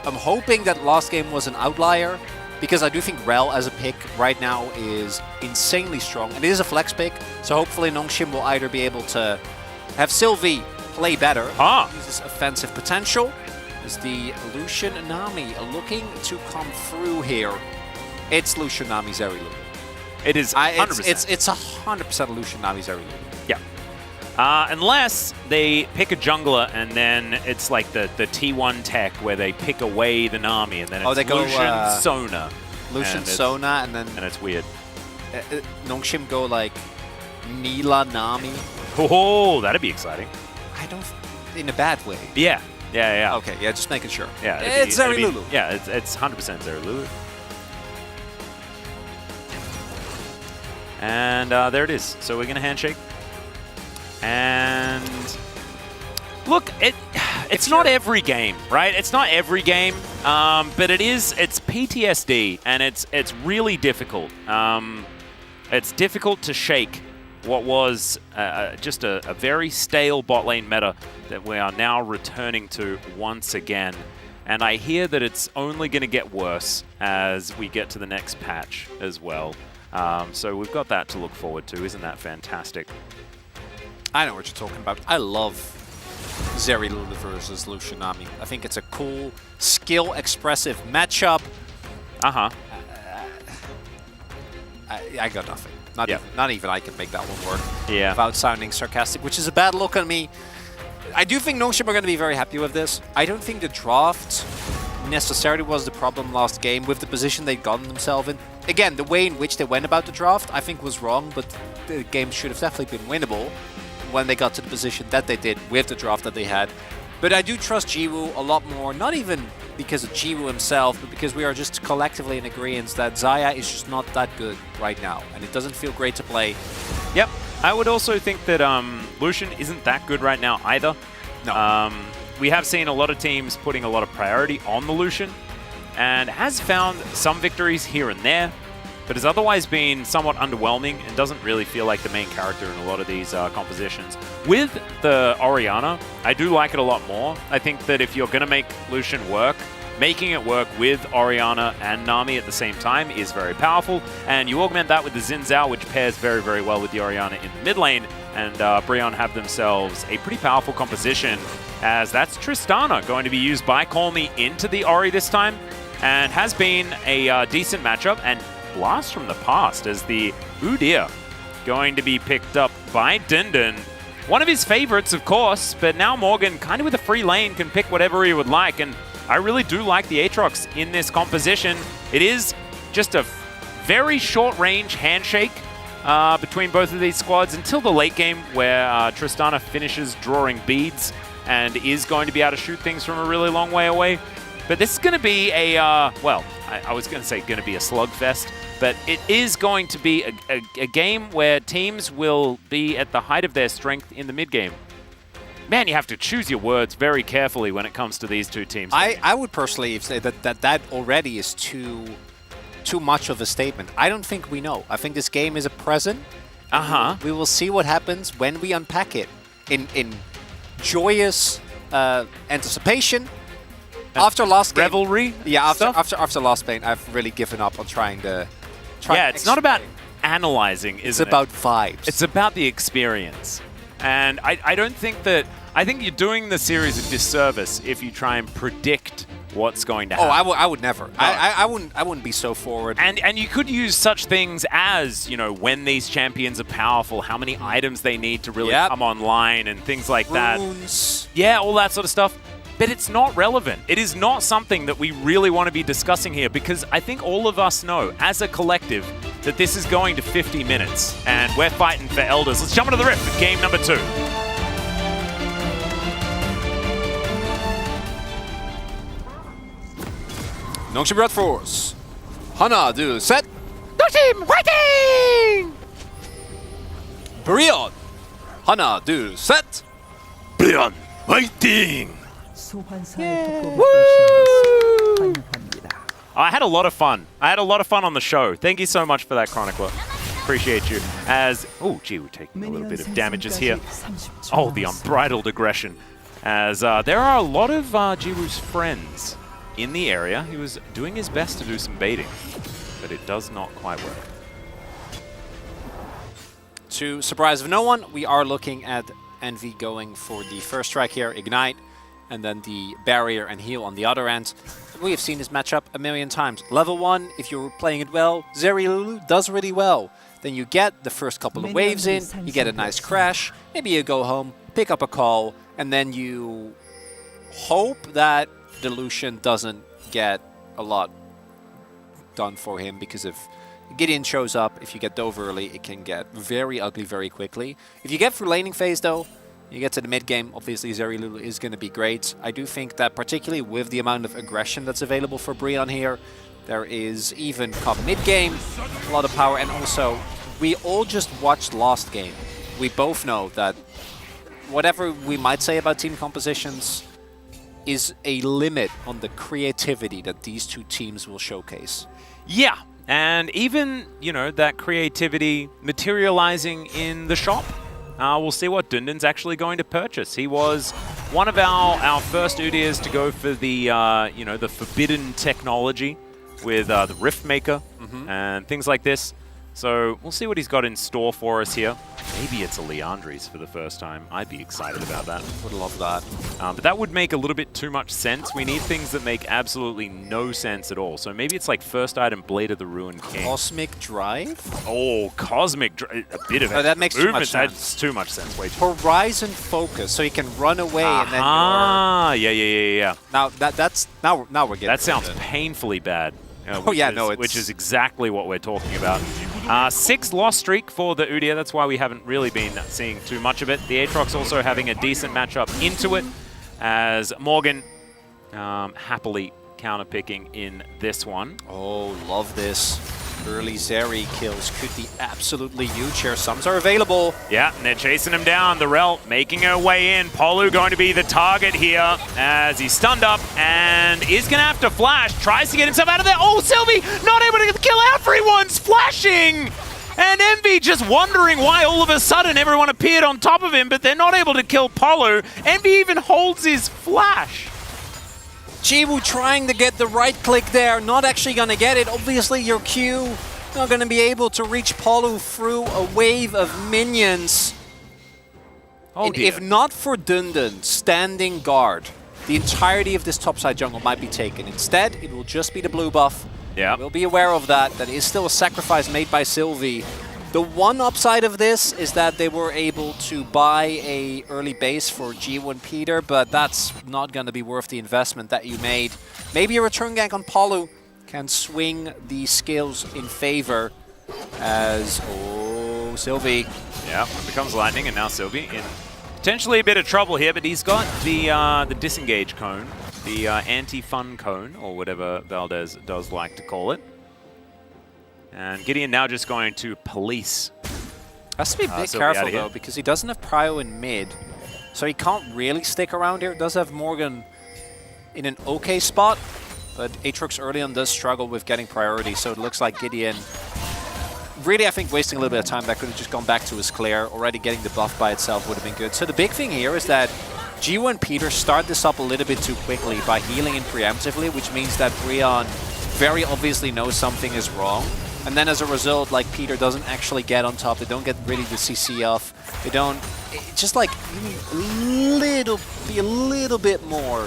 I'm hoping that last game was an outlier, because I do think Rel as a pick right now is insanely strong, and it is a flex pick, so hopefully Nongshim will either be able to have Sylvie play better, use his offensive potential. Is the Lucian Nami looking to come through here? It's Lucian Nami Zeri Lulu. It is 100%. It's 100% Lucian Nami Zeri Lulu. Yeah. Unless they pick a jungler and then it's like the T1 tech where they pick away the Nami and then it's they go, Lucian Sona. Lucian Sona and then... And it's weird. Nongshim go like Neela Nami. Oh, that'd be exciting. I don't... In a bad way. Yeah. Yeah. Okay, yeah, just making sure. Yeah, it's Zeri Lulu. Yeah, it's 100% Zeri Lulu. And there it is. So we're going to handshake. And look, it's not every game, right? It's not every game, but it's PTSD, and it's really difficult. It's difficult to shake what was just a very stale bot lane meta that we are now returning to once again. And I hear that it's only going to get worse as we get to the next patch as well. So we've got that to look forward to. Isn't that fantastic? I know what you're talking about. I love Zeri Lulu versus Lucian Nami. I think it's a cool, skill-expressive matchup. Uh-huh. I got nothing. Not even I can make that one work without sounding sarcastic, which is a bad look on me. I do think Nongshim are going to be very happy with this. I don't think the draft necessarily was the problem last game with the position they'd gotten themselves in. Again, the way in which they went about the draft, I think was wrong, but the game should have definitely been winnable when they got to the position that they did with the draft that they had. But I do trust Jiwoo a lot more, not even because of Jiwoo himself, but because we are just collectively in agreement that Xayah is just not that good right now, and it doesn't feel great to play. Yep. I would also think that Lucian isn't that good right now either. No. We have seen a lot of teams putting a lot of priority on the Lucian, and has found some victories here and there, but has otherwise been somewhat underwhelming and doesn't really feel like the main character in a lot of these compositions. With the Orianna, I do like it a lot more. I think that if you're going to make Lucian work, making it work with Orianna and Nami at the same time is very powerful, and you augment that with the Xin Zhao, which pairs very, very well with the Orianna in the mid lane, and Brion have themselves a pretty powerful composition, as that's Tristana going to be used by Call Me into the Ori this time. and has been a decent matchup. And blast from the past as the Udyr going to be picked up by Dindin. One of his favorites, of course, but now Morgan, kind of with a free lane, can pick whatever he would like. And I really do like the Aatrox in this composition. It is just a very short-range handshake between both of these squads until the late game where Tristana finishes drawing beads and is going to be able to shoot things from a really long way away. But this is going to be a, well, I was going to say going to be a slugfest, but it is going to be a game where teams will be at the height of their strength in the mid-game. Man, you have to choose your words very carefully when it comes to these two teams. I would personally say that already is too much of a statement. I don't think we know. I think this game is a present. We will see what happens when we unpack it in joyous anticipation. After last game, revelry. Yeah, after last game, I've really given up on trying to. Yeah, it's not about analyzing, is it? It's about vibes. It's about the experience. And I don't think that... I think you're doing the series a disservice if you try and predict what's going to happen. Oh, I would never. No. I wouldn't be so forward. And you could use such things as, you know, when these champions are powerful, how many items they need to really come online and things like Runes. that. Yeah, all that sort of stuff. But it's not relevant. It is not something that we really want to be discussing here because I think all of us know, as a collective, that this is going to 50 minutes and we're fighting for Elders. Let's jump into the rift with game number 2. Nongshim Red Force. Hana, do set. Nongshim, fighting! Brion. Hana, do set. Brion, fighting! I had a lot of fun. I had a lot of fun on the show. Thank you so much for that, Chronicler. Appreciate you. As, oh, gee, we're taking a little bit of damages here. Oh, the unbridled aggression. As there are a lot of Jiwoo's friends in the area. He was doing his best to do some baiting, but it does not quite work. To surprise of no one, we are looking at Envy going for the first strike here, Ignite, and then the barrier and heal on the other end. We have seen this matchup a million times. Level 1, if you're playing it well, Zerilulu does really well. Then you get the first couple of waves in, you get a nice crash, maybe you go home, pick up a call, and then you hope that Dilution doesn't get a lot done for him, because if Gideon shows up, if you get Dove early, it can get very ugly very quickly. If you get through laning phase though, you get to the mid-game, obviously Zerilulu is going to be great. I do think that particularly with the amount of aggression that's available for Brion here, there is even come mid-game, a lot of power, and also we all just watched last game. We both know that whatever we might say about team compositions is a limit on the creativity that these two teams will showcase. Yeah, and even, you know, that creativity materializing in the shop. We'll see what Dundin's actually going to purchase. He was one of our first Udyrs to go for the, you know, the forbidden technology with the Rift Maker and things like this. So we'll see what he's got in store for us here. Maybe it's a Leandri's for the first time. I'd be excited about that. Would love that. But that would make a little bit too much sense. We need things that make absolutely no sense at all. So maybe it's like first item, Blade of the Ruined King. Cosmic Drive? Oh, Cosmic Drive. A bit of that makes too much sense. That's too much sense. Way too Horizon Focus, so he can run away and then yeah. Now now we're getting. That sounds painfully bad. Which is exactly what we're talking about. 6 loss streak for the Udyr. That's why we haven't really been seeing too much of it. The Aatrox also having a decent matchup into it, as Morgan happily counterpicking in this one. Oh, love this. Early Zeri kills could be absolutely huge here. Sums are available. Yeah, and they're chasing him down. The Rel making her way in. Polu going to be the target here as he's stunned up and is going to have to flash. Tries to get himself out of there. Oh, Sylvie not able to kill everyone's flashing. And Envy just wondering why all of a sudden everyone appeared on top of him, but they're not able to kill Polu. Envy even holds his flash. Jiwoo trying to get the right click there, not actually going to get it. Obviously, your Q not going to be able to reach Polu through a wave of minions. Oh, and if not for Dundin standing guard the entirety of this topside jungle might be taken. Instead, it will just be the blue buff. Yeah. We'll be aware of that. That is still a sacrifice made by Sylvie. The one upside of this is that they were able to buy a early base for G1 Peter, but that's not going to be worth the investment that you made. Maybe a return gank on Polu can swing the skills in favor as, oh, Sylvie. Yeah, it becomes lightning, and now Sylvie in potentially a bit of trouble here, but he's got the disengage cone, the anti-fun cone, or whatever Valdez does like to call it. And Gideon now just going to police. Has to be a bit careful, though, because he doesn't have Prio in mid, so he can't really stick around here. Does have Morgan in an okay spot, but Aatrox early on does struggle with getting priority, so it looks like Gideon really, I think, wasting a little bit of time. That could have just gone back to his clear. Already getting the buff by itself would have been good. So the big thing here is that G1 Peter start this up a little bit too quickly by healing in preemptively, which means that Breon very obviously knows something is wrong. And then as a result, like, Peter doesn't actually get on top. They don't get really the CC off. They don't... just like, you need be a little bit more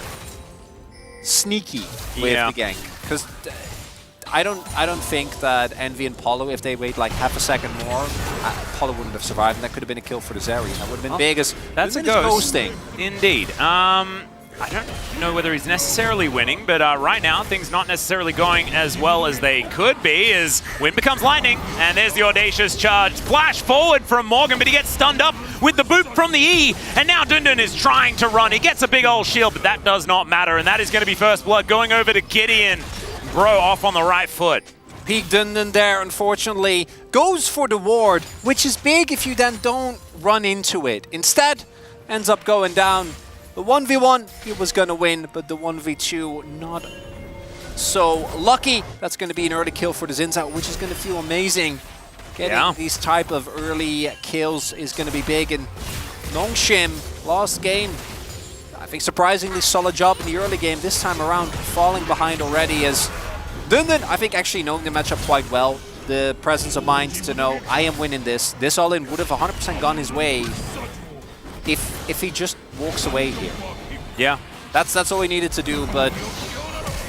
sneaky with the gank. Because I don't think that Envy and Polo, if they wait like half a second more, Polo wouldn't have survived, and that could have been a kill for the Zeri. That would have been big as that's a ghosting. Indeed. I don't know whether he's necessarily winning, but right now things not necessarily going as well as they could be as Wind becomes lightning, and there's the audacious charge. Flash forward from Morgan, but he gets stunned up with the boot from the E, and now Dundun is trying to run. He gets a big old shield, but that does not matter, and that is going to be first blood going over to Gideon. Bro off on the right foot. Peak Dundun there, unfortunately, goes for the ward, which is big if you then don't run into it. Instead, ends up going down. The 1v1, he was going to win, but the 1v2, not so lucky. That's going to be an early kill for the Zinza, which is going to feel amazing. Getting these type of early kills is going to be big, and Nongshim, last game, I think surprisingly solid job in the early game. This time around, falling behind already as Dundun, I think, actually knowing the matchup quite well. The presence of mind to know, I am winning this. This all-in would have 100% gone his way if he just walks away here. Yeah. That's all he needed to do, but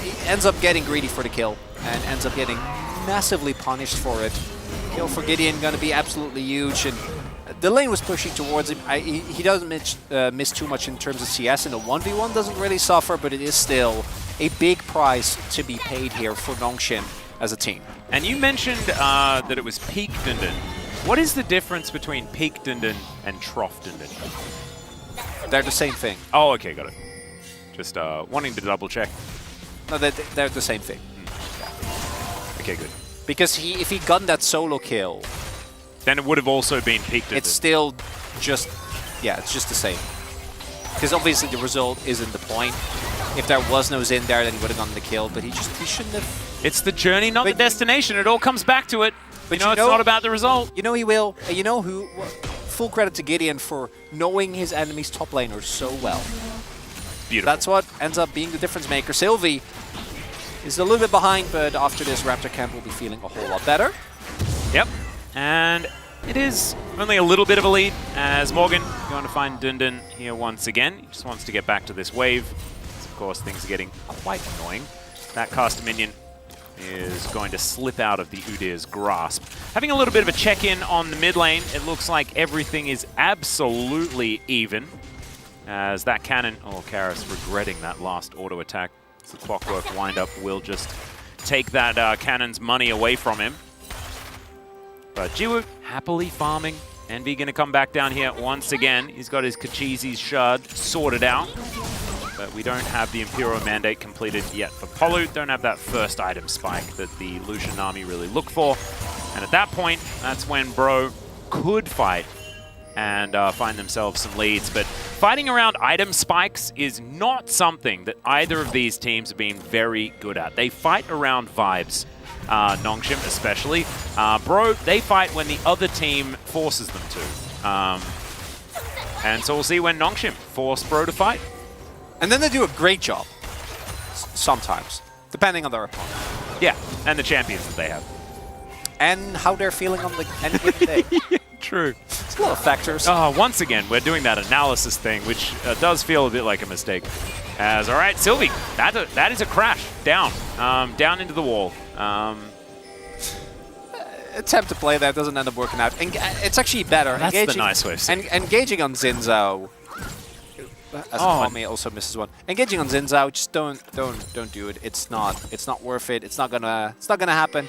he ends up getting greedy for the kill and ends up getting massively punished for it. Kill for Gideon going to be absolutely huge, and the lane was pushing towards him. He doesn't miss too much in terms of CS, and a 1v1 doesn't really suffer, but it is still a big price to be paid here for Nongshim as a team. And you mentioned that it was peak Dundun. What is the difference between peak Dundun and trough Dundun? They're the same thing. Oh, okay, got it. Just wanting to double check. No, they're the same thing. Okay, good. Because if he'd gotten that solo kill, then it would have also been peak Dundun. It's still just, it's just the same. Because obviously the result isn't the point. If there was no Zin there, then he would have gotten the kill, but he shouldn't have. It's the journey, not the destination. It all comes back to it. But you know, it's not about the result. You know he will. And you know who? Full credit to Gideon for knowing his enemy's top laners so well. Beautiful. That's what ends up being the difference maker. Sylvie is a little bit behind, but after this, Raptor Camp will be feeling a whole lot better. Yep. And it is only a little bit of a lead as Morgan going to find Dundun here once again. He just wants to get back to this wave. Of course, things are getting quite annoying. That caster minion is going to slip out of the Udyr's grasp. Having a little bit of a check-in on the mid lane, it looks like everything is absolutely even. As that cannon, Karis regretting that last auto attack. So the Clockwork wind-up will just take that cannon's money away from him. But Jiwoo happily farming. Envy going to come back down here once again. He's got his Kachizi's shard sorted out. But we don't have the Imperial Mandate completed yet for Polu. Don't have that first item spike that the Lucian army really look for. And at that point, that's when Bro could fight and find themselves some leads. But fighting around item spikes is not something that either of these teams have been very good at. They fight around vibes, Nongshim especially. Bro, they fight when the other team forces them to. And so we'll see when Nongshim force Bro to fight. And then they do a great job, sometimes, depending on their opponent. Yeah, and the champions that they have. And how they're feeling on the any given day. True. It's a lot of factors. Once again, we're doing that analysis thing, which does feel a bit like a mistake. As, all right, Sylvie, that is a crash. Down. Down into the wall. Attempt to play that doesn't end up working out. It's actually better. That's the nice way of saying it. Engaging on Xin Zhao. As Tommy also misses one. Engaging on Xin Zhao, just don't do it. It's not worth it. It's not gonna happen.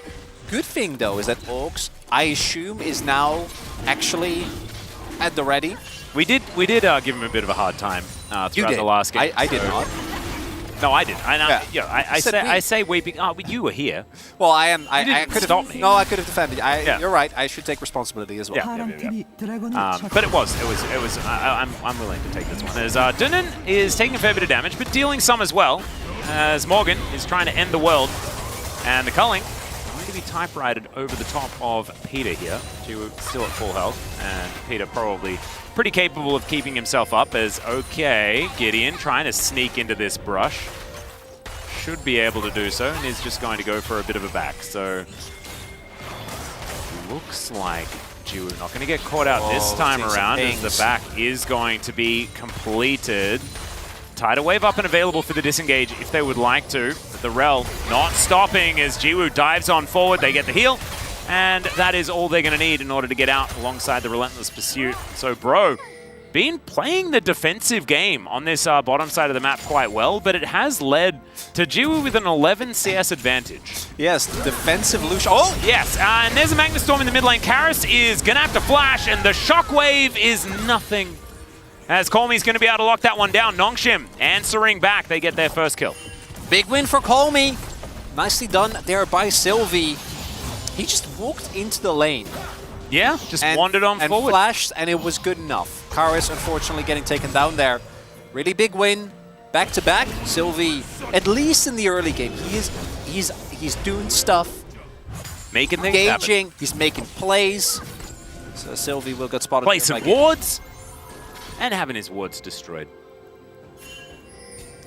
Good thing though is that Orcs, I assume, is now actually at the ready. We did give him a bit of a hard time throughout the last game. I did not. No, I did. I say weeping. Oh, you were here. Well, I am. I could have stopped me. No, I could have defended. You're right. I should take responsibility as well. But it was. I'm willing to take this one. As Dunan is taking a fair bit of damage, but dealing some as well. As Morgan is trying to end the world, and the culling going to be typewritten over the top of Peter here. Jiwoo still at full health, and Peter probably pretty capable of keeping himself up. As okay, Gideon trying to sneak into this brush. Should be able to do so, and is just going to go for a bit of a back. So looks like Jiwoo not going to get caught out this time around, as the back is going to be completed. Tidal Wave up and available for the disengage if they would like to. But the Rel not stopping as Jiwoo dives on forward. They get the heal, and that is all they're going to need in order to get out alongside the Relentless Pursuit. So Bro been playing the defensive game on this bottom side of the map quite well, but it has led to Jiwoo with an 11 CS advantage. Yes, defensive Lucian. Oh! Yes, and there's a Magna Storm in the mid lane. Karis is going to have to flash, and the Shockwave is nothing. As Colmy's going to be able to lock that one down. Nongshim answering back. They get their first kill. Big win for Colmy. Nicely done there by Sylvie. He just walked into the lane. Yeah, just wandered on forward. And flashed, and it was good enough. Karis, unfortunately, getting taken down there. Really big win. Back-to-back. Sylvie, at least in the early game, he's doing stuff. Making things happen. He's making plays. So Sylvie will get spotted. Play some wards. And having his wards destroyed.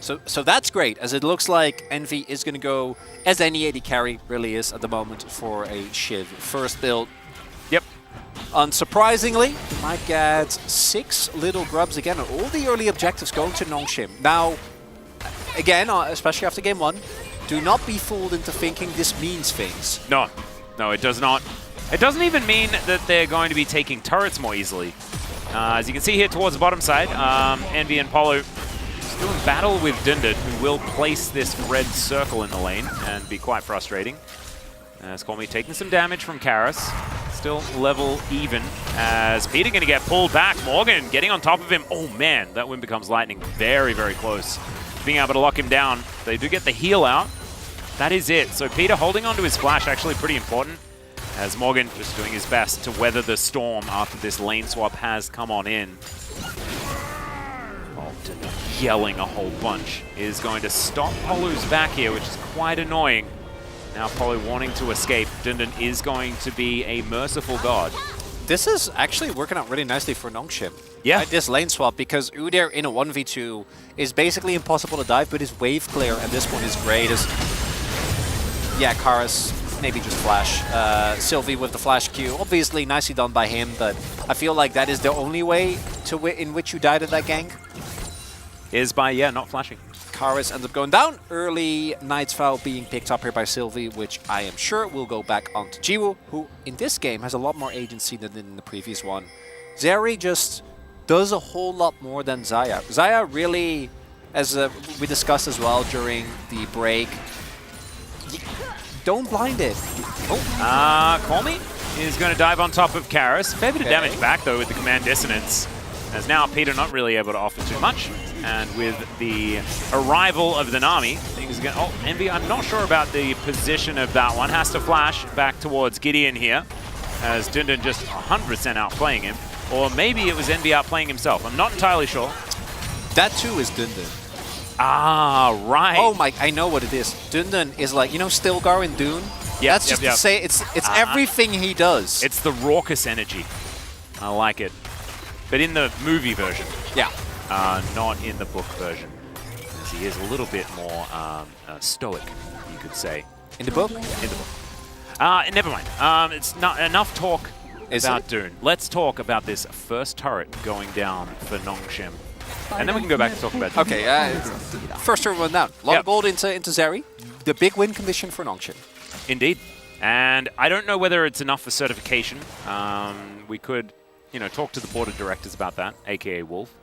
So that's great, as it looks like Envy is going to go, as any AD carry really is at the moment, for a Shiv. First build. Yep. Unsurprisingly, my God, 6 little grubs again, and all the early objectives going to Nongshim. Now, again, especially after game 1, do not be fooled into thinking this means things. No, it does not. It doesn't even mean that they're going to be taking turrets more easily. As you can see here towards the bottom side, Envy and Polo still in battle with Dundun, who will place this red circle in the lane and be quite frustrating. As Colmy taking some damage from Karis. Still level even, as Peter going to get pulled back. Morgan getting on top of him. Oh man, that win becomes lightning. Very, very close. Being able to lock him down. They do get the heal out. That is it. So Peter holding onto his flash, actually pretty important. As Morgan just doing his best to weather the storm after this lane swap has come on in. Yelling a whole bunch is going to stop Polu's back here, which is quite annoying. Now Polu wanting to escape. Dundun is going to be a merciful god. This is actually working out really nicely for Nongshim. Yeah. This lane swap, because Udyr in a 1v2 is basically impossible to dive, but his wave clear and this one is great. Yeah, Karis, maybe just flash. Sylvie with the flash Q. Obviously nicely done by him, but I feel like that is the only way in which you died at that gank. Is by, yeah, not flashing. Karis ends up going down. Early Knight's Vow being picked up here by Sylvie, which I am sure will go back onto Jiwoo, who in this game has a lot more agency than in the previous one. Zeri just does a whole lot more than Xayah. Xayah really, as we discussed as well during the break, don't blind it. Colmy is going to dive on top of Karis. Fair bit of damage back though with the command dissonance. As now Peter not really able to offer too much. And with the arrival of the Nami, things are going to... Oh, Envy, I'm not sure about the position of that one. Has to flash back towards Gideon here. As Dundun just 100% outplaying him. Or maybe it was Envy outplaying himself. I'm not entirely sure. That too is Dundun. Ah, right. Oh my, I know what it is. Dundun is like, you know Stilgar in Dune? Yeah, that's just to say it's everything he does. It's the raucous energy. I like it. But in the movie version. Yeah. Not in the book version. As he is a little bit more stoic, you could say. In the book? In the book. Never mind. It's not enough talk. about Dune. Let's talk about this first turret going down for Nongshim. And then we can go back and talk about Dune. Okay, first turret went down. A lot of gold into Zeri. The big win condition for Nongshim. Indeed. And I don't know whether it's enough for certification. We could, you know, talk to the board of directors about that, aka Wolf.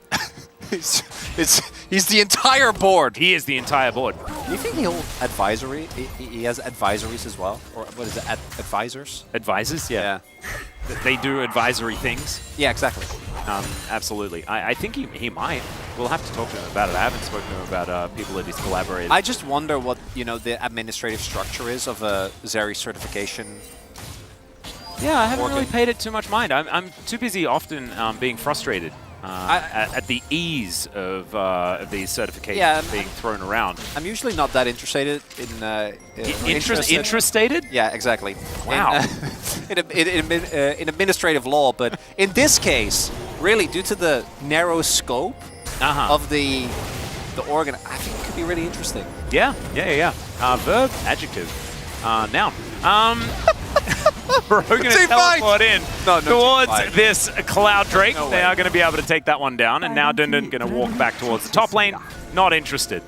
He's the entire board. He is the entire board. Do you think he'll advisory? He has advisories as well, or what is it? Advisors? Advisors, yeah. They do advisory things. Yeah, exactly. Absolutely. I think he might. We'll have to talk to him about it. I haven't spoken to him about people that he's collaborated. I just wonder what the administrative structure is of a Zeri certification. Yeah, I haven't really paid it too much mind. I'm too busy often being frustrated at the ease of these certifications being thrown around. I'm usually not that interested in... Interested? Yeah, exactly. Wow. In administrative law, but in this case, really, due to the narrow scope of the organ, I think it could be really interesting. Yeah. Verb, adjective, noun. We're going to teleport in towards this Cloud Drake. They are going to be able to take that one down, and now Dundun going to walk back towards the top lane. Not interested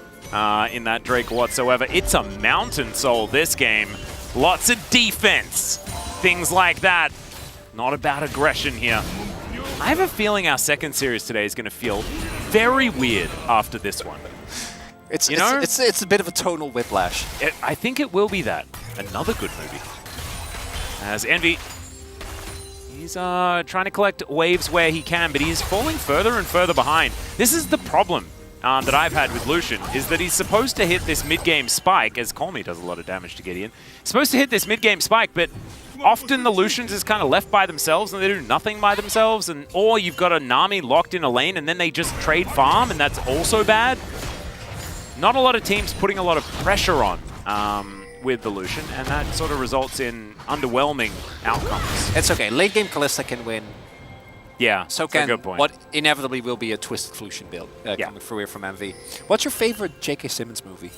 in that Drake whatsoever. It's a Mountain Soul this game. Lots of defense. Things like that. Not about aggression here. I have a feeling our second series today is going to feel very weird after this one. It's a bit of a tonal whiplash. I think it will be that. Another good movie. As Envy, he's trying to collect waves where he can, but he's falling further and further behind. This is the problem that I've had with Lucian, is that he's supposed to hit this mid-game spike, as Call Me does a lot of damage to Gideon. He's supposed to hit this mid-game spike, but often the Lucians is kind of left by themselves and they do nothing by themselves, or you've got a Nami locked in a lane and then they just trade farm, and that's also bad. Not a lot of teams putting a lot of pressure on with the Lucian, and that sort of results in underwhelming outcomes. It's okay. Late game Kalista can win. Yeah, so can a good point. What inevitably will be a Twisted Lucian build coming through here from MV. What's your favorite J.K. Simmons movie?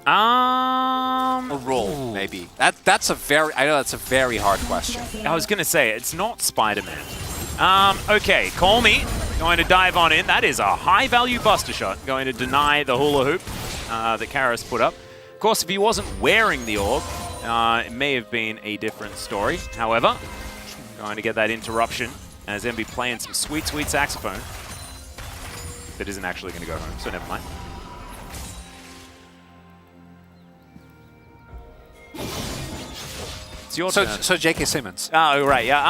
A role, maybe. I know that's a very hard question. I was going to say, it's not Spider-Man. Okay, Call Me going to dive on in. That is a high-value buster shot, going to deny the hula hoop that Karis put up. Of course, if he wasn't wearing the orb, it may have been a different story. However, going to get that interruption as MB playing some sweet, sweet saxophone. That isn't actually going to go home, so never mind. It's your turn. So J.K. Simmons. Oh, right, yeah.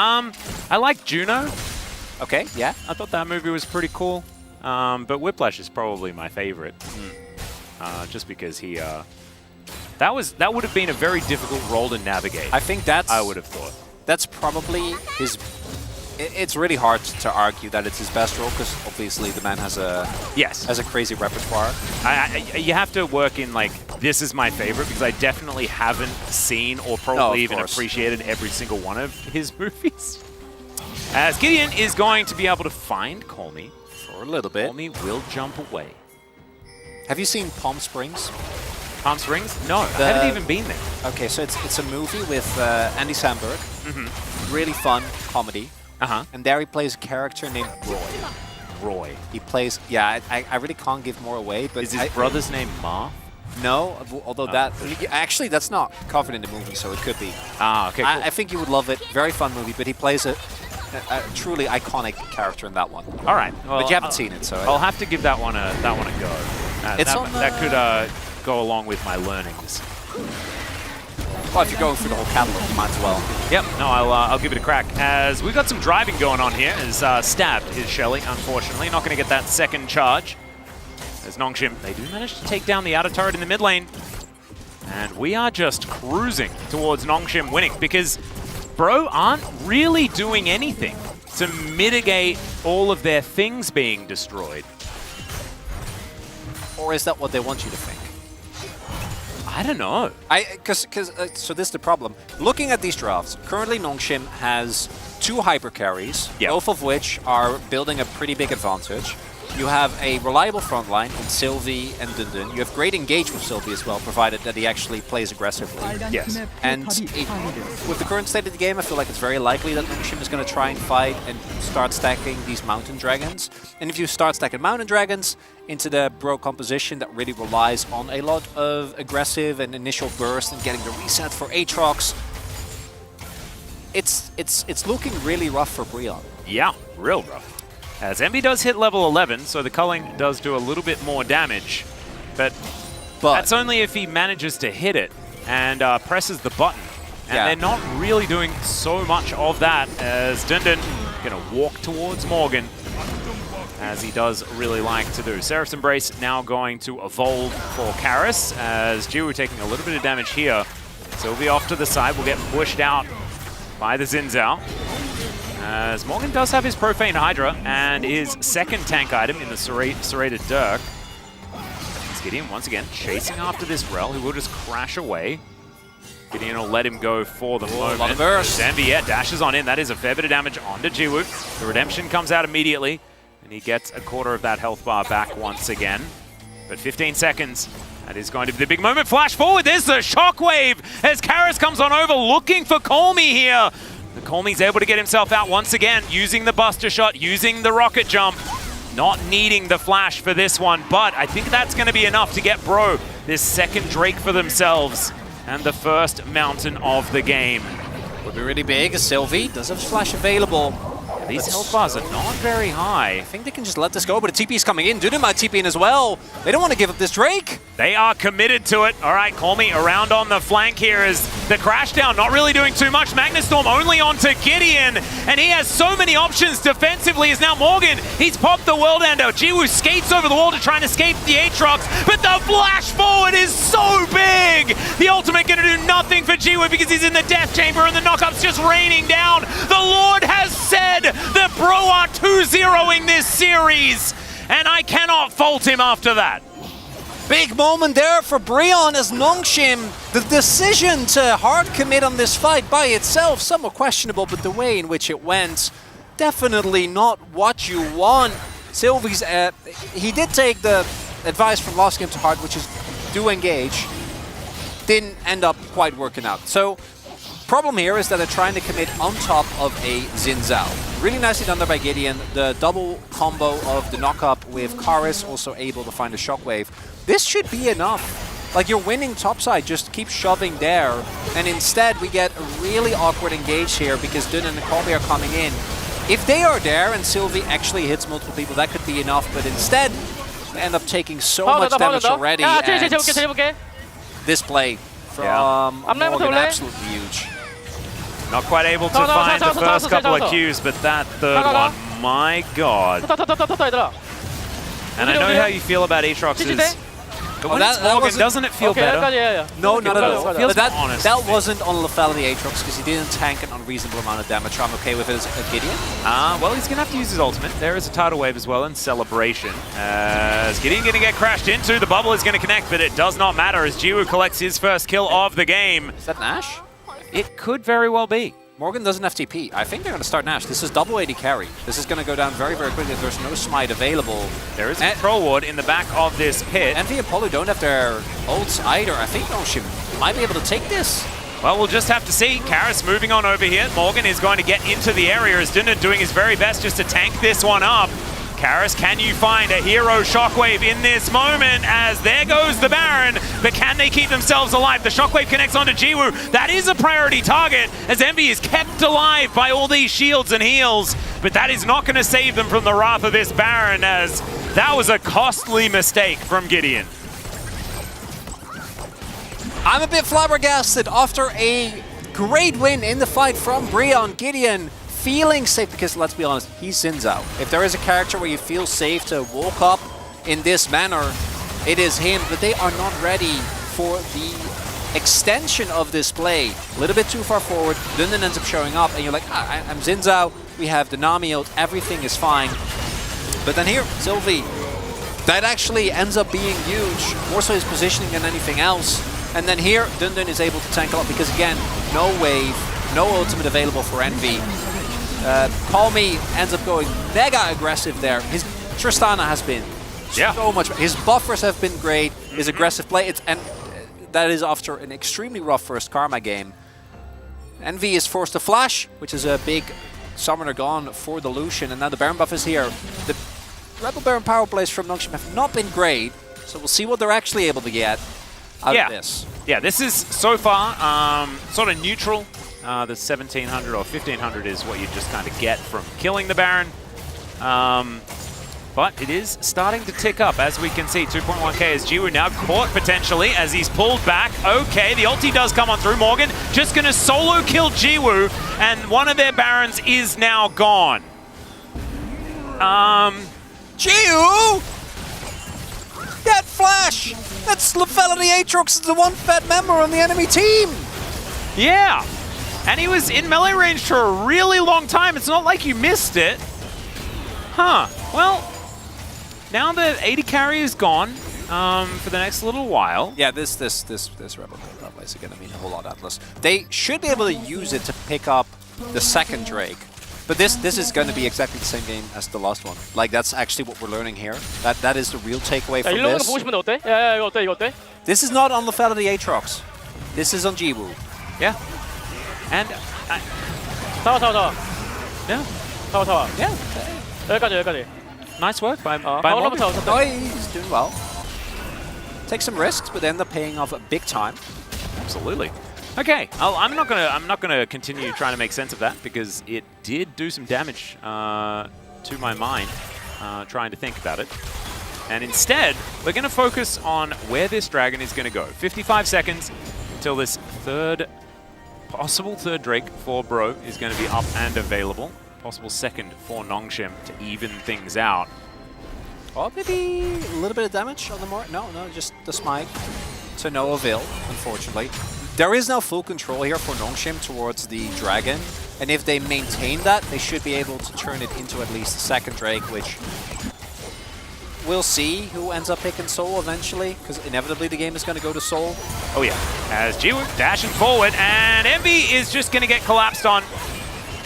I like Juno. Okay, yeah. I thought that movie was pretty cool. But Whiplash is probably my favorite. Just because he... that would have been a very difficult role to navigate. I think that's... I would have thought. That's probably his... It's really hard to argue that it's his best role, because obviously the man has a crazy repertoire. You have to work in, like, this is my favorite, because I definitely haven't seen or probably even appreciated every single one of his movies. As Gideon is going to be able to find Call Me. For a little bit. Call Me will jump away. Have you seen Palm Springs? Palm Springs? No, I haven't even been there. Okay, so it's a movie with Andy Samberg. Really fun comedy. And there he plays a character named Roy. He plays... Yeah, I really can't give more away, but... Is his brother's name Ma? No, although that... Actually, that's not covered in the movie, so it could be. Ah, okay, cool. I think you would love it. Very fun movie, but he plays a truly iconic character in that one. All right. Well, but you haven't seen it, so... I'll have to give that one a go. That could go along with my learnings. Well, if you're going through the whole catalog, you might as well. Yep, no, I'll give it a crack. As we've got some driving going on here, as stabbed is Shelly, unfortunately. Not going to get that second charge. As Nongshim, they do manage to take down the outer turret in the mid lane. And we are just cruising towards Nongshim winning, because Bro aren't really doing anything to mitigate all of their things being destroyed. Or is that what they want you to think? I don't know. So this is the problem. Looking at these drafts, currently Nongshim has 2 hyper carries, both of which are building a pretty big advantage. You have a reliable front line in Sylvie and Dundun. You have great engage with Sylvie as well, provided that he actually plays aggressively. Yes. And with the current state of the game, I feel like it's very likely that Nongshim is going to try and fight and start stacking these mountain dragons. And if you start stacking mountain dragons into the Bro composition that really relies on a lot of aggressive and initial burst and getting the reset for Aatrox, it's looking really rough for Breon. Yeah, real rough. As Envy does hit level 11, so the culling does do a little bit more damage, but that's only if he manages to hit it and presses the button. And they're not really doing so much of that, as Dundun going to walk towards Morgan, as he does really like to do. Seraph's Embrace now going to evolve for Karis, as Jiwoo taking a little bit of damage here. Sylvie off to the side will get pushed out by the Xin Zhao. As Morgan does have his Profane Hydra and his second tank item in the Serrated Dirk. It's Gideon once again chasing after this Rel, who will just crash away. Gideon will let him go for the moment. Envy dashes on in. That is a fair bit of damage onto Jiwoo. The Redemption comes out immediately, and he gets a quarter of that health bar back once again. But 15 seconds. That is going to be the big moment. Flash forward. There's the Shockwave as Karis comes on over looking for Colmy here. Colmy's able to get himself out once again, using the Buster Shot, using the Rocket Jump. Not needing the Flash for this one, but I think that's going to be enough to get Bro this second Drake for themselves and the first mountain of the game. Would be really big as Sylvie does have Flash available. These health bars are not very high. I think they can just let this go, but a TP is coming in. Dundun might TP in as well. They don't want to give up this Drake. They are committed to it. All right, Colmy around on the flank here as the crash down, not really doing too much. Magnustorm only onto Gideon, and he has so many options defensively as now Morgan, he's popped the World Ender. Jiwoo skates over the wall to try and escape the Aatrox, but the flash forward is so big! The ultimate gonna do nothing for Jiwoo because he's in the death chamber and the knockup's just raining down. The Lord has said that Bro are 2-0ing this series, and I cannot fault him after that. Big moment there for Breon as Nongshim. The decision to hard commit on this fight by itself, somewhat questionable, but the way in which it went, definitely not what you want. Sylvie's, he did take the advice from last game to heart, which is do engage. Didn't end up quite working out. So, problem here is that they're trying to commit on top of a Xin Zhao. Really nicely done there by Gideon. The double combo of the knockup with Karis also able to find a Shockwave. This should be enough. Like, you're winning topside, just keep shoving there. And instead, we get a really awkward engage here because Dundun and Colby are coming in. If they are there and Sylvie actually hits multiple people, that could be enough. But instead, they end up taking so much damage already. And this play from Morgan, absolutely huge. Not quite able to find the first couple of Qs, but that third one, my god. And I know how you feel about Aatrox's. But when it's Morgan, doesn't it feel better? No, not at all. But that wasn't on lethality Aatrox because he didn't tank an unreasonable amount of damage. I'm okay with it as a Gideon. Well, he's going to have to use his ultimate. There is a tidal wave as well in Celebration. As Gideon going to get crashed into, the bubble is going to connect, but it does not matter as Jiwoo collects his first kill of the game. Is that Nash? It could very well be. Morgan doesn't have TP. I think they're going to start Nash. This is double AD carry. This is going to go down very, very quickly if there's no smite available. There is a control ward in the back of this pit. Envy and Polu don't have their ults either. I think Nongshim might be able to take this. Well, we'll just have to see. Karis moving on over here. Morgan is going to get into the area as Dundun doing his very best just to tank this one up. Karis, can you find a hero Shockwave in this moment? As there goes the Baron, but can they keep themselves alive? The Shockwave connects onto Jiwoo. That is a priority target, as Envy is kept alive by all these shields and heals, but that is not going to save them from the wrath of this Baron, as that was a costly mistake from Gideon. I'm a bit flabbergasted after a great win in the fight from Breon. Gideon feeling safe, because let's be honest, he's Xin Zhao. If there is a character where you feel safe to walk up in this manner, it is him, but they are not ready for the extension of this play. A little bit too far forward, Dundun ends up showing up, and you're like, I'm Xin Zhao, we have the Nami ult, everything is fine. But then here, Sylvie, that actually ends up being huge, more so his positioning than anything else. And then here, Dundun is able to tank a lot, because again, no wave, no ultimate available for Envy. Colmy ends up going mega aggressive there. His Tristana has been so much. His buffers have been great. His aggressive play, and that is after an extremely rough first Karma game. Envy is forced to flash, which is a big summoner gone for the Lucian, and now the Baron buff is here. The Rebel Baron power plays from Nongshim have not been great, so we'll see what they're actually able to get out of this. Yeah, this is so far sort of neutral. The 1700 or 1500 is what you just kind of get from killing the Baron. But it is starting to tick up, as we can see. 2.1k as Jiwoo now caught potentially as he's pulled back. Okay, the ulti does come on through. Morgan just going to solo kill Jiwoo, and one of their Barons is now gone. Jiwoo! That flash! That's Lethality Aatrox, the one fat member on the enemy team! Yeah! And he was in melee range for a really long time. It's not like you missed it. Huh. Well, now the 80 carry is gone for the next little while. Yeah, this Rebel Baron is going to mean a whole lot, Atlas. They should be able to use it to pick up the second Drake. But this is going to be exactly the same game as the last one. Like, that's actually what we're learning here. That is the real takeaway from this. 보고 싶은데 어때? 야, 이거 어때? 이거 어때? This is not on Lethality Aatrox. This is on Jiwoo. Yeah. And 잡아. yeah. 잡아. Yeah. 여기까지. Nice work by 방어로 Morgan. 잡아. No, he's doing well. Take some risks, but end up paying off big time. Absolutely. Okay, I'm not gonna continue trying to make sense of that because it did do some damage to my mind trying to think about it. And instead, we're gonna focus on where this dragon is gonna go. 55 seconds until this possible third Drake for Bro is gonna be up and available. Possible second for Nongshim to even things out. Oh, maybe a little bit of damage on the more. No, just the smite to no avail, unfortunately. There is now full control here for Nongshim towards the dragon, and if they maintain that, they should be able to turn it into at least a second Drake, which we'll see who ends up picking Soul eventually, because inevitably the game is going to go to Soul. Oh yeah, as Jiwoo dashing forward, and Envy is just going to get collapsed on.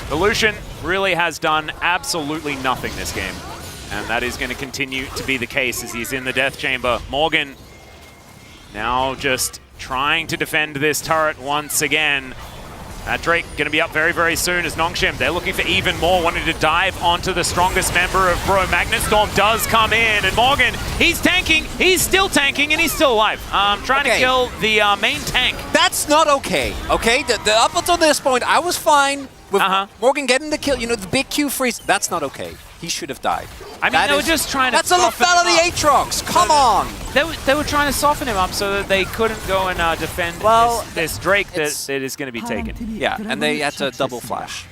The Lucian really has done absolutely nothing this game, and that is going to continue to be the case as he's in the death chamber. Morgan now just trying to defend this turret once again. Drake going to be up very, very soon as Nongshim. They're looking for even more, wanting to dive onto the strongest member of Bro. Magnetstorm does come in, and Morgan, he's tanking, he's still tanking, and he's still alive. Trying to kill the main tank. That's not okay, okay? Up until this point, I was fine with Morgan getting the kill. You know, the big Q freeze, that's not okay. He should have died. I mean, they were just trying to That's a Lethality Aatrox, come on! They were trying to soften him up so that they couldn't go and defend this Drake that is going to be taken. Yeah, and they had to double flash.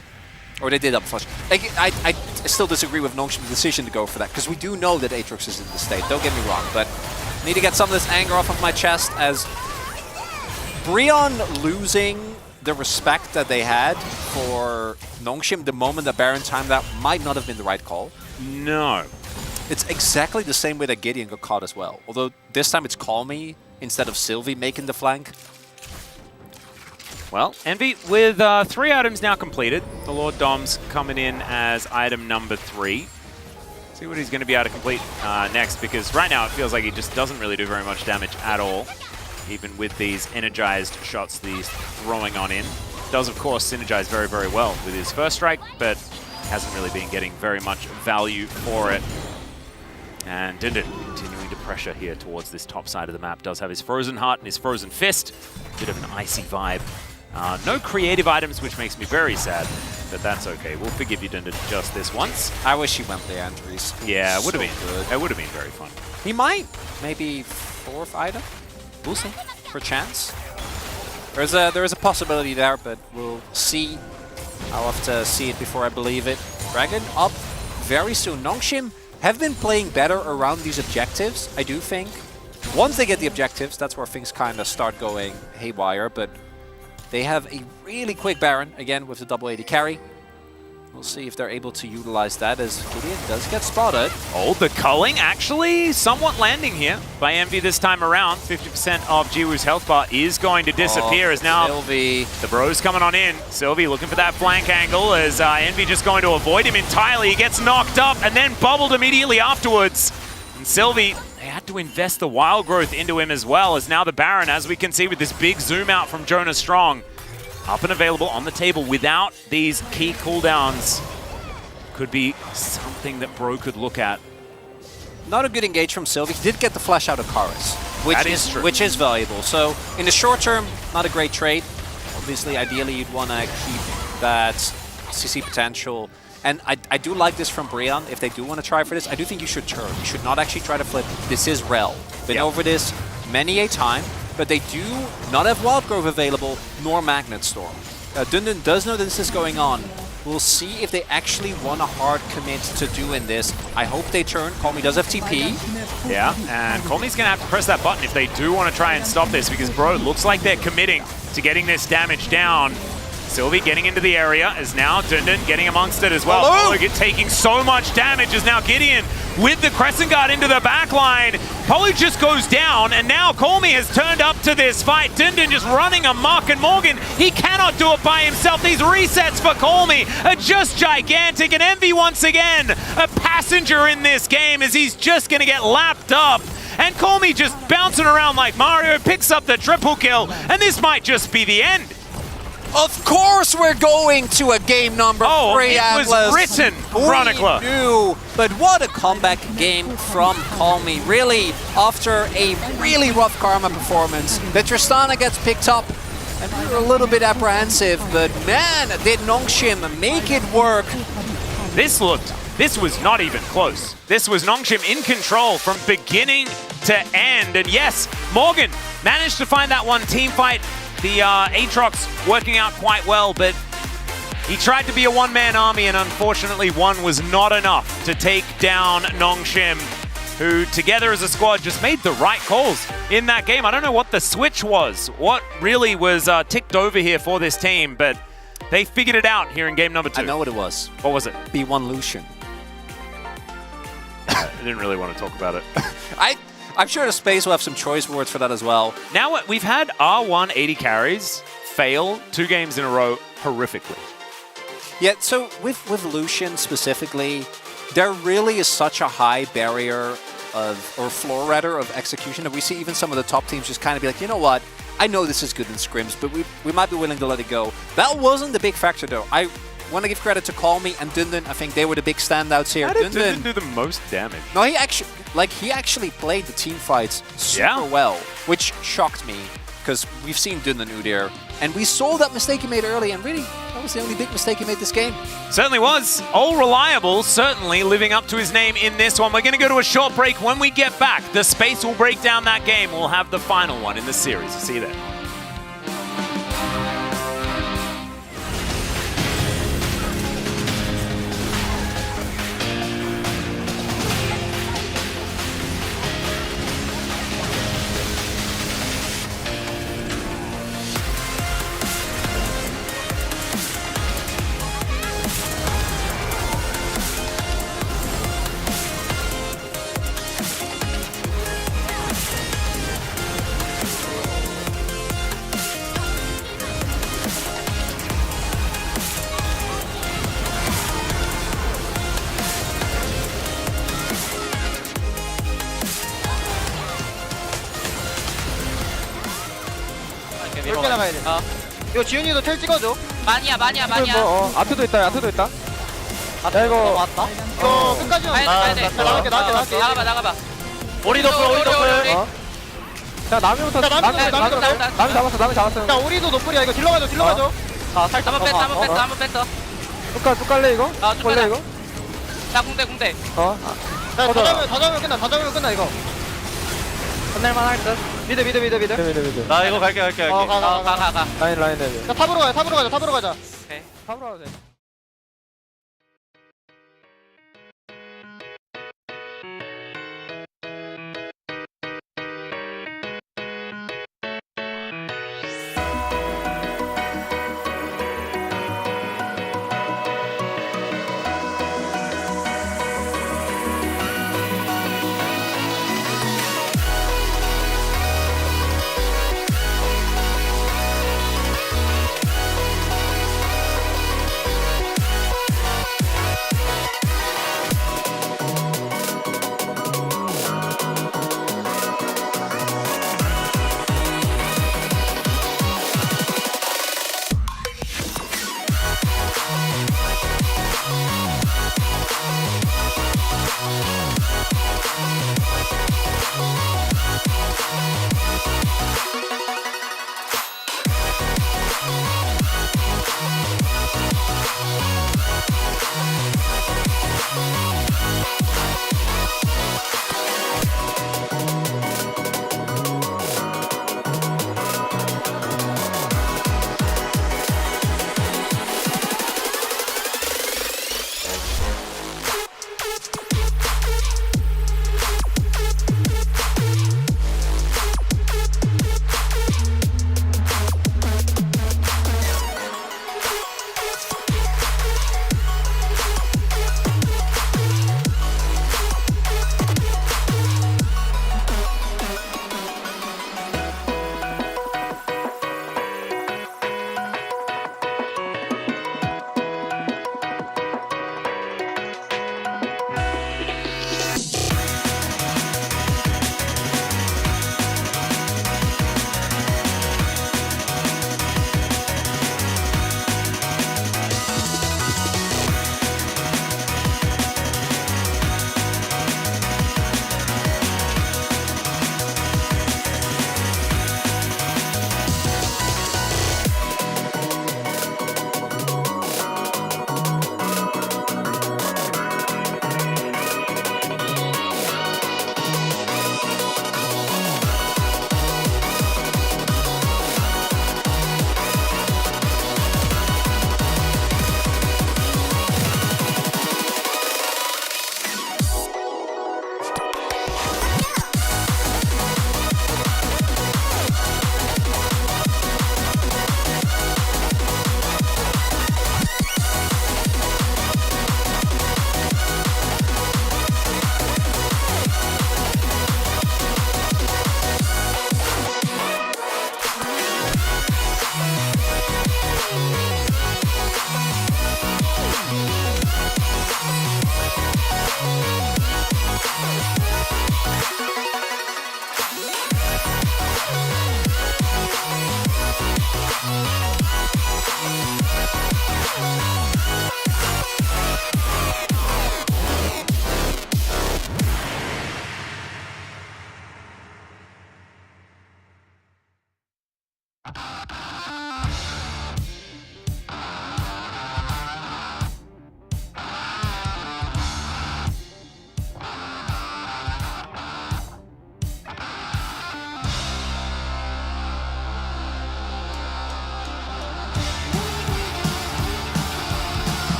Or they did double flash. I still disagree with Nongshim's decision to go for that, because we do know that Aatrox is in the state, don't get me wrong, but I need to get some of this anger off of my chest as Brion losing the respect that they had for Nongshim the moment that Baron timed out might not have been the right call. No. It's exactly the same way that Gideon got caught as well. Although this time it's Call Me instead of Sylvie making the flank. Well, Envy with 3 items now completed. The Lord Dom's coming in as item number 3. See what he's going to be able to complete next, because right now it feels like he just doesn't really do very much damage at all. Even with these energized shots that he's throwing on in. Does, of course, synergize very, very well with his first strike, but hasn't really been getting very much value for it. And Dindin continuing to pressure here towards this top side of the map. Does have his Frozen Heart and his Frozen Fist. Bit of an icy vibe. No creative items, which makes me very sad, but that's okay. We'll forgive you, Dindin, just this once. I wish he went the Andres. Yeah, it would have been good. It would have been very fun. He might. Maybe 4th item? We'll see. For chance. There is a possibility there, but we'll see. I'll have to see it before I believe it. Dragon up very soon. Nongshim have been playing better around these objectives, I do think. Once they get the objectives, that's where things kind of start going haywire, but they have a really quick Baron, again, with the double 80 carry. We'll see if they're able to utilize that as Gideon does get spotted. Oh, the culling actually somewhat landing here by Envy this time around. 50% of Jiwoo's health bar is going to disappear as now Sylvie. the bro's coming on in. Sylvie looking for that flank angle as Envy just going to avoid him entirely. He gets knocked up and then bubbled immediately afterwards. And Sylvie, they had to invest the wild growth into him as well, as now the Baron, as we can see with this big zoom out from Jonas Strong, up and available on the table without these key cooldowns. Could be something that Bro could look at. Not a good engage from Sylvie. He did get the flash out of Karis, True. which is valuable. So in the short term, not a great trade. Obviously, ideally, you'd want to keep that CC potential. And I do like this from Brian. If they do want to try for this, I do think you should turn. You should not actually try to flip. This is Rel. Been over this many a time. But they do not have Wild Grove available, nor Magnet Storm. Dundun does know that this is going on. We'll see if they actually want a hard commit to doing this. I hope they turn. Calmy does have TP. Yeah, and Calmy's going to have to press that button if they do want to try and stop this, because Bro looks like they're committing to getting this damage down. Sylvie getting into the area is now Dundun getting amongst it as well. Oh, taking so much damage is now Gideon with the Crescent Guard into the back line. Polu just goes down, and now Calmy has turned up to this fight. Dundun just running amok, and Morgan, he cannot do it by himself. These resets for Calmy are just gigantic, and Envy once again a passenger in this game as he's just going to get lapped up. And Calmy just bouncing around like Mario, picks up the triple kill, and this might just be the end. Of course we're going to a game number 3, Atlas. It was written, Chronicler. We knew, but what a comeback game from Calmy. Really, after a really rough Karma performance, the Tristana gets picked up, and we were a little bit apprehensive, but man, did Nongshim make it work. This was not even close. This was Nongshim in control from beginning to end, and yes, Morgan managed to find that one team fight. The Aatrox working out quite well, but he tried to be a one-man army, and unfortunately one was not enough to take down Nongshim, who together as a squad just made the right calls in that game. I don't know what the switch was, what really was ticked over here for this team, but they figured it out here in game number 2. I know what it was. What was it? B1 Lucian. I didn't really want to talk about it. I'm sure the space will have some choice words for that as well. Now we've had R1 80 carries fail 2 games in a row horrifically. Yeah, so with Lucian specifically, there really is such a high barrier or floor rather of execution that we see even some of the top teams just kind of be like, you know what, I know this is good in scrims, but we might be willing to let it go. That wasn't the big factor though. I want to give credit to Calmy and Dundun. I think they were the big standouts here. How did Dundun do the most damage? No, he actually played the team fights super well, which shocked me because we've seen Dundun Udyr, and we saw that mistake he made early, and really, that was the only big mistake he made this game. Certainly was. All reliable, certainly living up to his name in this one. We're going to go to a short break. When we get back, the space will break down that game. We'll have the final one in the series. See you there. 넓게 나가야 돼. 이거 지훈이도 텔 찍어줘. 많이야. 아트도 있다. 야 이거 왔다. 이거 끝까지 가야 돼. 나갈게. 나가봐. 오리 노플. 야 남이부터 남이 잡았어. 야 오리도 노플이야. 이거 딜러 가줘. 한번 뺐어. 쭉 갈래 이거? 쭉 걸래 가자. 이거? 자, 궁대. 다 잡으면 끝나 이거. 끝낼만 할 듯. 미드. 나 이거 갈게. 가. 라인 내려. 자 탑으로 가자. 탑으로 가도 돼.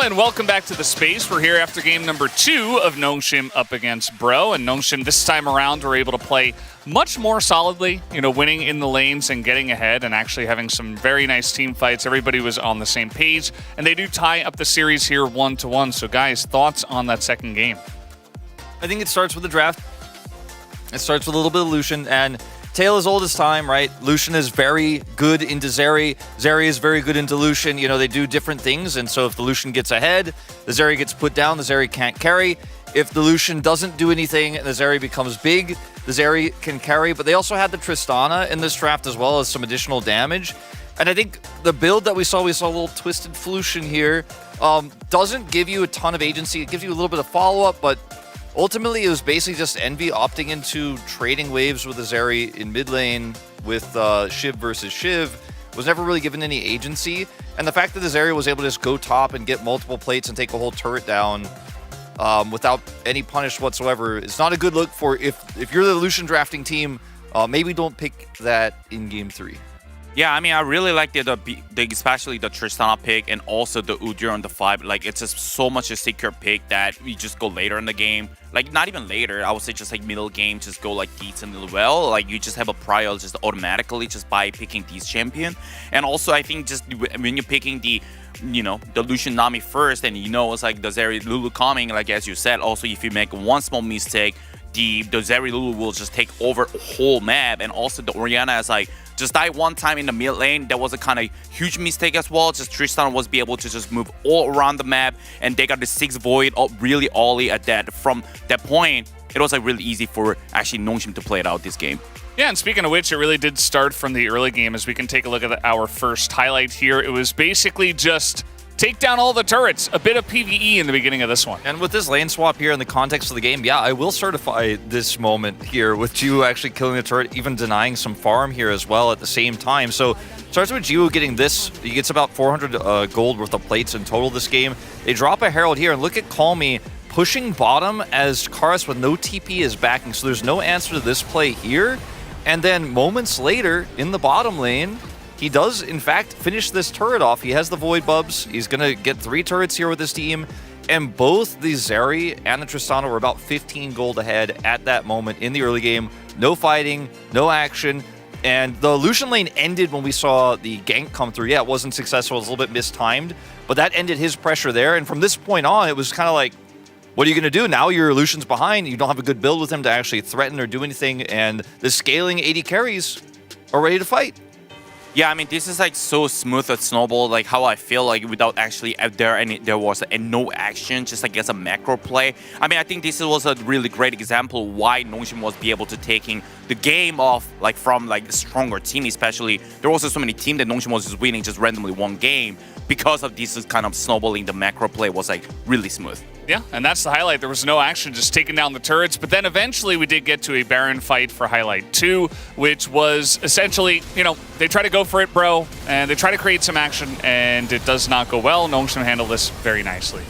and welcome back to the space. We're here after game number 2 of Nongshim up against Bro, and Nongshim this time around were able to play much more solidly, winning in the lanes and getting ahead and actually having some very nice team fights. Everybody was on the same page, and they do tie up the series here 1-1. So guys, thoughts on that second game? I think it starts with the draft. It starts with a little bit of Lucian, and tale as old as time, right? Lucian is very good into Zeri. Zeri is very good into Lucian. They do different things, and so if the Lucian gets ahead, the Zeri gets put down, the Zeri can't carry. If the Lucian doesn't do anything and the Zeri becomes big, the Zeri can carry. But they also had the Tristana in this draft as well as some additional damage. And I think the build that we saw a little Twisted Felucian here, doesn't give you a ton of agency. It gives you a little bit of follow-up, but ultimately, it was basically just Envy opting into trading waves with Azeri in mid lane with Shiv versus Shiv. Was never really given any agency. And the fact that Azeri was able to just go top and get multiple plates and take a whole turret down without any punish whatsoever is not a good look for if you're the Lucian drafting team. Maybe don't pick that in game 3. Yeah, I mean, I really like the especially the Tristana pick and also the Udyr on the 5. Like, it's just so much a secure pick that we just go later in the game. Like, not even later. I would say just like middle game, just go like decently well. Like, you just have a prior just automatically just by picking these champion. And also, I think just when you're picking the Lucian Nami first, and it's like the Zeri Lulu coming, like as you said, also if you make one small mistake, the Zeri Lulu will just take over the whole map. And also the Orianna is like, just die one time in the mid lane. That was a kind of huge mistake as well. Just Tristan was be able to just move all around the map, and they got the 6 Void really early at that. From that point, it was like really easy for actually Nongshim to play it out this game. Yeah, and speaking of which, it really did start from the early game. As we can take a look at our first highlight here, it was basically just take down all the turrets. A bit of PvE in the beginning of this one. And with this lane swap here in the context of the game, yeah, I will certify this moment here with Jiwoo actually killing the turret, even denying some farm here as well at the same time. So starts with Jiwoo getting this. He gets about 400 gold worth of plates in total this game. They drop a Herald here, and look at Call Me pushing bottom as Karis with no TP is backing. So there's no answer to this play here. And then moments later in the bottom lane, he does, in fact, finish this turret off. He has the Void Bubs. He's going to get 3 turrets here with his team. And both the Zeri and the Tristana were about 15 gold ahead at that moment in the early game. No fighting, no action. And the Lucian lane ended when we saw the gank come through. Yeah, it wasn't successful. It was a little bit mistimed. But that ended his pressure there. And from this point on, it was kind of like, what are you going to do? Now your Lucian's behind. You don't have a good build with him to actually threaten or do anything. And the scaling 80 carries are ready to fight. Yeah, I mean, this is like so smooth at Snowball, like how I feel like without actually there was no action, just like as a macro play. I mean, I think this was a really great example why Nongshim was be able to taking the game off like from like the stronger team, especially. There were also so many teams that Nongshim was just winning just randomly one game because of this kind of snowballing. The macro play was like really smooth. Yeah, and that's the highlight. There was no action, just taking down the turrets. But then eventually we did get to a Baron fight for highlight 2, which was essentially, they try to go for it, bro, and they try to create some action, and it does not go well. Nongshim handled this very nicely.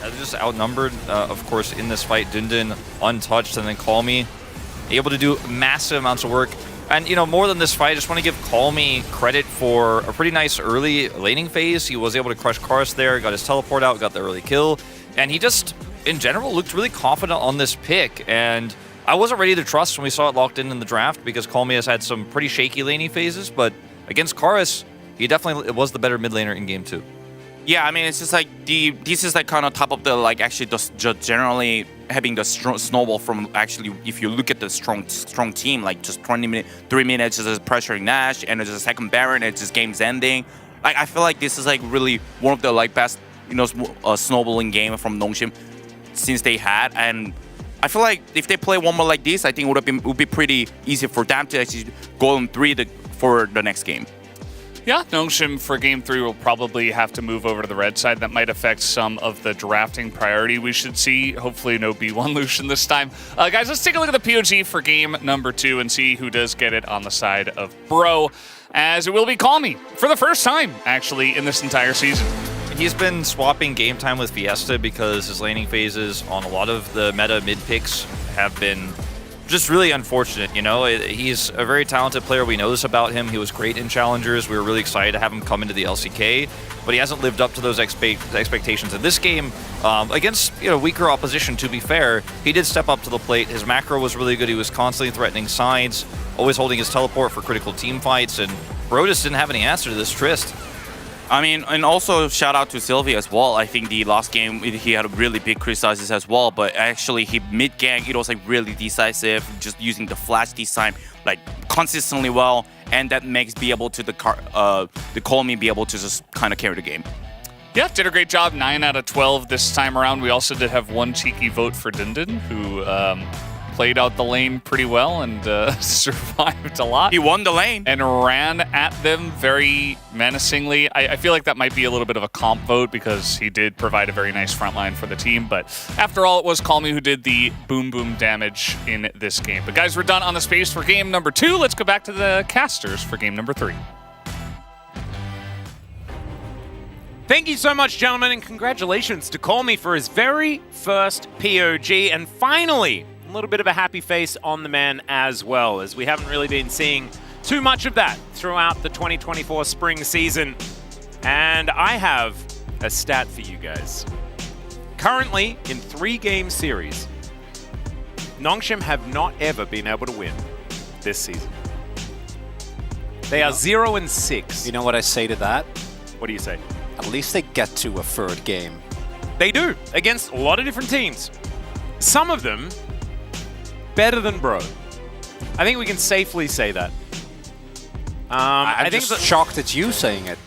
They're just outnumbered, of course, in this fight. Dundun untouched, and then Call Me able to do massive amounts of work. And, more than this fight, I just want to give Call Me credit for a pretty nice early laning phase. He was able to crush Karis there, got his teleport out, got the early kill. And he just, in general, looked really confident on this pick. And I wasn't ready to trust when we saw it locked in the draft because Call Me has had some pretty shaky laning phases. But against Karis, he definitely was the better mid laner in game 2. Yeah, I mean, it's just like this is like kind of top of the like actually just generally having the snowball from actually if you look at the strong team, like just 3 minutes just pressuring Nash and it's a second Baron, it's just game's ending. Like I feel like this is like really one of the like best snowballing game from Nongshim since they had, and I feel like if they play one more like this, I think it would be pretty easy for them to actually go on 3 for the next game. Yeah, Nongshim for game 3 will probably have to move over to the red side. That might affect some of the drafting priority we should see. Hopefully no B1 Lucian this time. Guys, let's take a look at the POG for game number 2 and see who does get it on the side of Bro, as it will be Call Me for the first time, actually, in this entire season. He's been swapping game time with Fiesta because his laning phases on a lot of the meta mid picks have been just really unfortunate, you know. He's a very talented player. We know this about him. He was great in Challengers. We were really excited to have him come into the LCK, but he hasn't lived up to those expectations. In this game, against weaker opposition, to be fair, he did step up to the plate. His macro was really good. He was constantly threatening sides, always holding his teleport for critical team fights, and bro just didn't have any answer to this Trist. I mean, and also shout out to Sylvie as well. I think the last game he had a really big criticizes as well, but actually he mid-gang, it was like really decisive, just using the flash this time like consistently well, and that makes be able to the Call Me be able to just kind of carry the game. Yeah, did a great job. 9 out of 12 this time around. We also did have one cheeky vote for Dindin, who played out the lane pretty well and survived a lot. He won the lane. And ran at them very menacingly. I feel like that might be a little bit of a comp vote because he did provide a very nice front line for the team. But after all, it was Call Me who did the boom boom damage in this game. But guys, we're done on the space for game number 2. Let's go back to the casters for game number 3. Thank you so much, gentlemen, and congratulations to Call Me for his very first POG, and finally, a little bit of a happy face on the man as well, as we haven't really been seeing too much of that throughout the 2024 spring season. And I have a stat for you guys. Currently, in 3-game series, Nongshim have not ever been able to win this season. They are 0-6. You know what I say to that? What do you say? At least they get to a third game. They do, against a lot of different teams. Some of them better than Bro. I think we can safely say that. I'm just shocked at you saying it.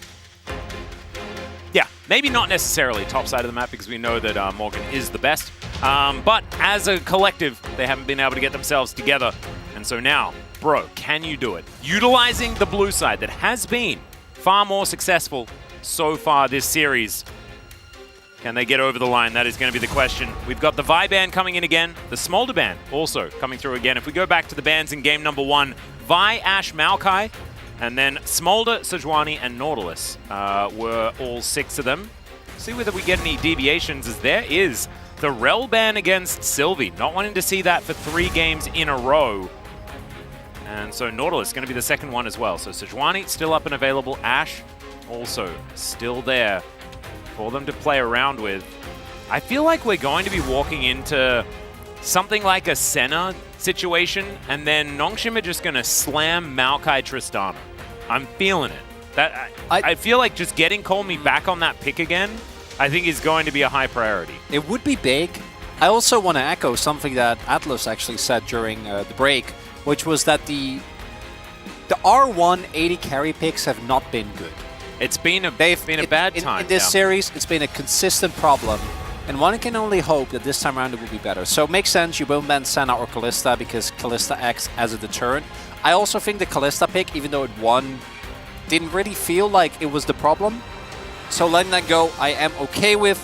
Yeah, maybe not necessarily top side of the map because we know that Morgan is the best. But as a collective, they haven't been able to get themselves together. And so now, Bro, can you do it? Utilizing the blue side that has been far more successful so far this series. Can they get over the line? That is going to be the question. We've got the Vi ban coming in again. The Smolder ban also coming through again. If we go back to the bans in game number 1, Vi, Ashe, Maokai, and then Smolder, Sejuani, and Nautilus were all 6 of them. See whether we get any deviations, as there is the Rel ban against Sylvie. Not wanting to see that for 3 games in a row. And so Nautilus is going to be the second one as well. So Sejuani still up and available. Ashe also still there for them to play around with. I feel like we're going to be walking into something like a Senna situation, and then Nongshim are just going to slam Maokai Tristana. I'm feeling it. I feel like just getting Call Me back on that pick again, I think is going to be a high priority. It would be big. I also want to echo something that Atlas actually said during the break, which was that the R1 80 carry picks have not been good. It's been a bad time. In this series, it's been a consistent problem, and one can only hope that this time around it will be better. So it makes sense you won't ban Senna or Kalista because Kalista acts as a deterrent. I also think the Kalista pick, even though it won, didn't really feel like it was the problem. So letting that go, I am okay with.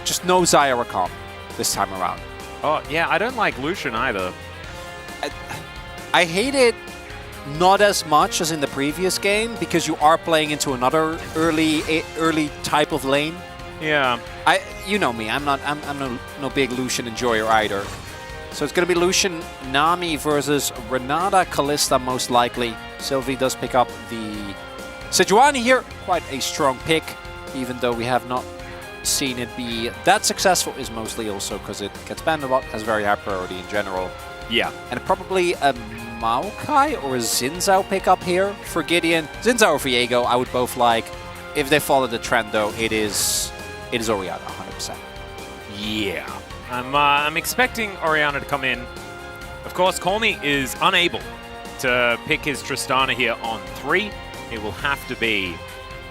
Just no Zyra comp this time around. Oh, yeah, I don't like Lucian either. I hate it not as much as in the previous game because you are playing into another early type of lane. Yeah. You know me, I'm no big Lucian enjoyer either. So it's going to be Lucian Nami versus Renata Kalista most likely. Sylvie does pick up the Sejuani here. Quite a strong pick, even though we have not seen it be that successful, is mostly also because it gets banned a lot, has very high priority in general. Yeah. And probably a Maokai or a Xin pickup here for Gideon. Xin or Viego, I would both like. If they follow the trend though, it is Orianna, 100%. Yeah. I'm expecting Orianna to come in. Of course, Call Me is unable to pick his Tristana here on 3. It will have to be,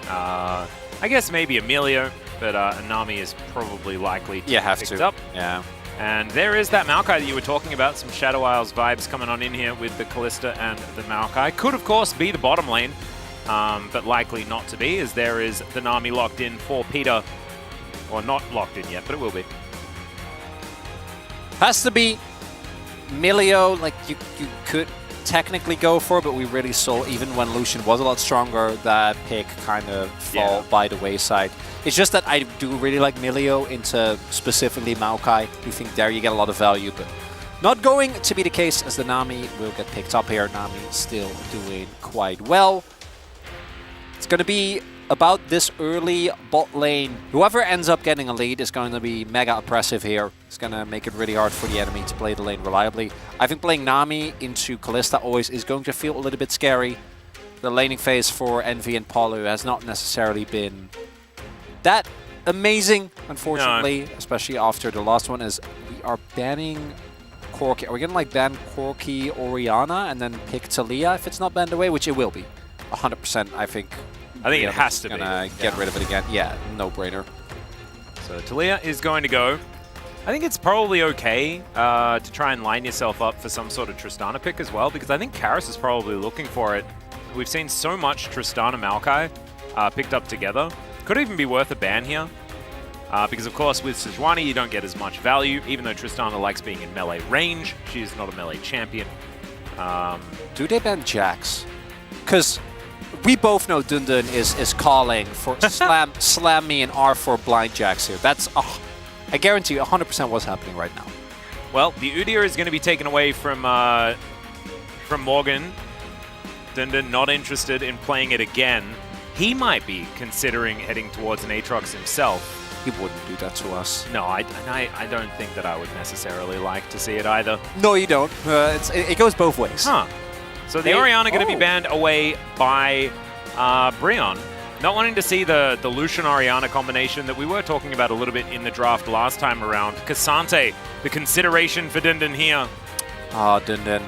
I guess maybe Emilio, but Nami is probably likely to have picked to. up. Yeah. And there is that Maokai that you were talking about, some Shadow Isles vibes coming on in here with the Kalista and the Maokai. Could, of course, be the bottom lane, but likely not to be, as there is the Nami locked in for Peter. Or not locked in yet, but it will be. Has to be Milio, like you could technically go for, but we really saw, even when Lucian was a lot stronger, that pick kind of fall by the wayside. It's just that I do really like Milio into specifically Maokai. I think there you get a lot of value, but Not going to be the case as the Nami will get picked up here. Nami still doing quite well. It's going to be about this early bot lane. Whoever ends up getting a lead is going to be mega oppressive here. It's going to make it really hard for the enemy to play the lane reliably. I think playing Nami into Kalista always is going to feel a little bit scary. The laning phase for Envy and Palu has not necessarily been that amazing, unfortunately, especially after the last one, as we are banning Corki. Are we going to like ban Corki Orianna and then pick Talia if it's not banned away, which it will be. 100%, I think. I think it has to be. Gonna get rid of it again. Yeah, no brainer. So Talia is going to go. I think it's probably okay to try and line yourself up for some sort of Tristana pick as well, because I think Karis is probably looking for it. We've seen so much Tristana Maokai picked up together. Could even be worth a ban here. Because of course with Sejuani you don't get as much value, even though Tristana likes being in melee range. She's not a melee champion. Do they ban Jax? Because we both know Dundun is calling for slam me and R4 blind Jax here. That's, I guarantee you, 100% what's happening right now. Well, the Udyr is going to be taken away from Morgan. Dundun not interested in playing it again. He might be considering heading towards an Aatrox himself. He wouldn't do that to us. No, I don't think that I would necessarily like to see it either. No, you don't. It goes both ways. Huh. So the Orianna going to be banned away by Brionne. Not wanting to see the Lucian-Orianna combination that we were talking about a little bit in the draft last time around. Cassante, the consideration for Dundun here. Oh, Dundun.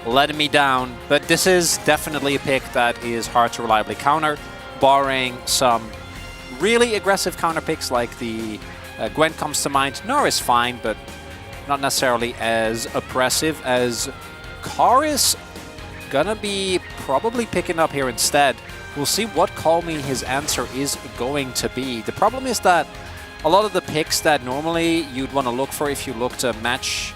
Letting me down. But this is definitely a pick that is hard to reliably counter, barring some really aggressive counter picks like the Gwen comes to mind. Nora is fine, but not necessarily as oppressive as Karis. Gonna be probably picking up here instead. We'll see what Call Me his answer is going to be. The problem is that a lot of the picks that normally you'd want to look for if you look to match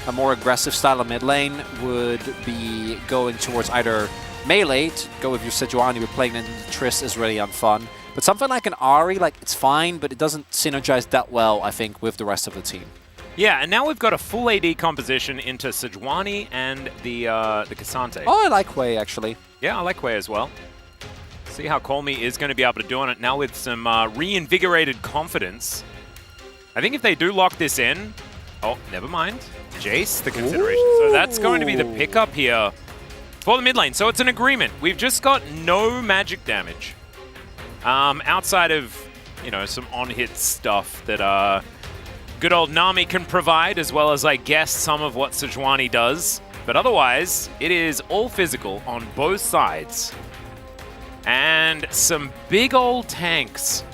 a more aggressive style of mid lane would be going towards either melee, to go with your Sejuani, you're playing in Triss is really unfun. But something like an Ahri, like it's fine, but it doesn't synergize that well, I think, with the rest of the team. Yeah, and now we've got a full AD composition into Sejuani and the Cassante. Oh, I like Wei, actually. Yeah, I like Wei as well. See how Call Me is going to be able to do on it now with some reinvigorated confidence. I think if they do lock this in... Oh, never mind. Jace, the consideration. Ooh. So that's going to be the pickup here for the mid lane. So it's an agreement. We've just got no magic damage. Outside of, you know, some on-hit stuff that good old Nami can provide, as well as, I guess, some of what Sejuani does. But otherwise, it is all physical on both sides. And some big old tanks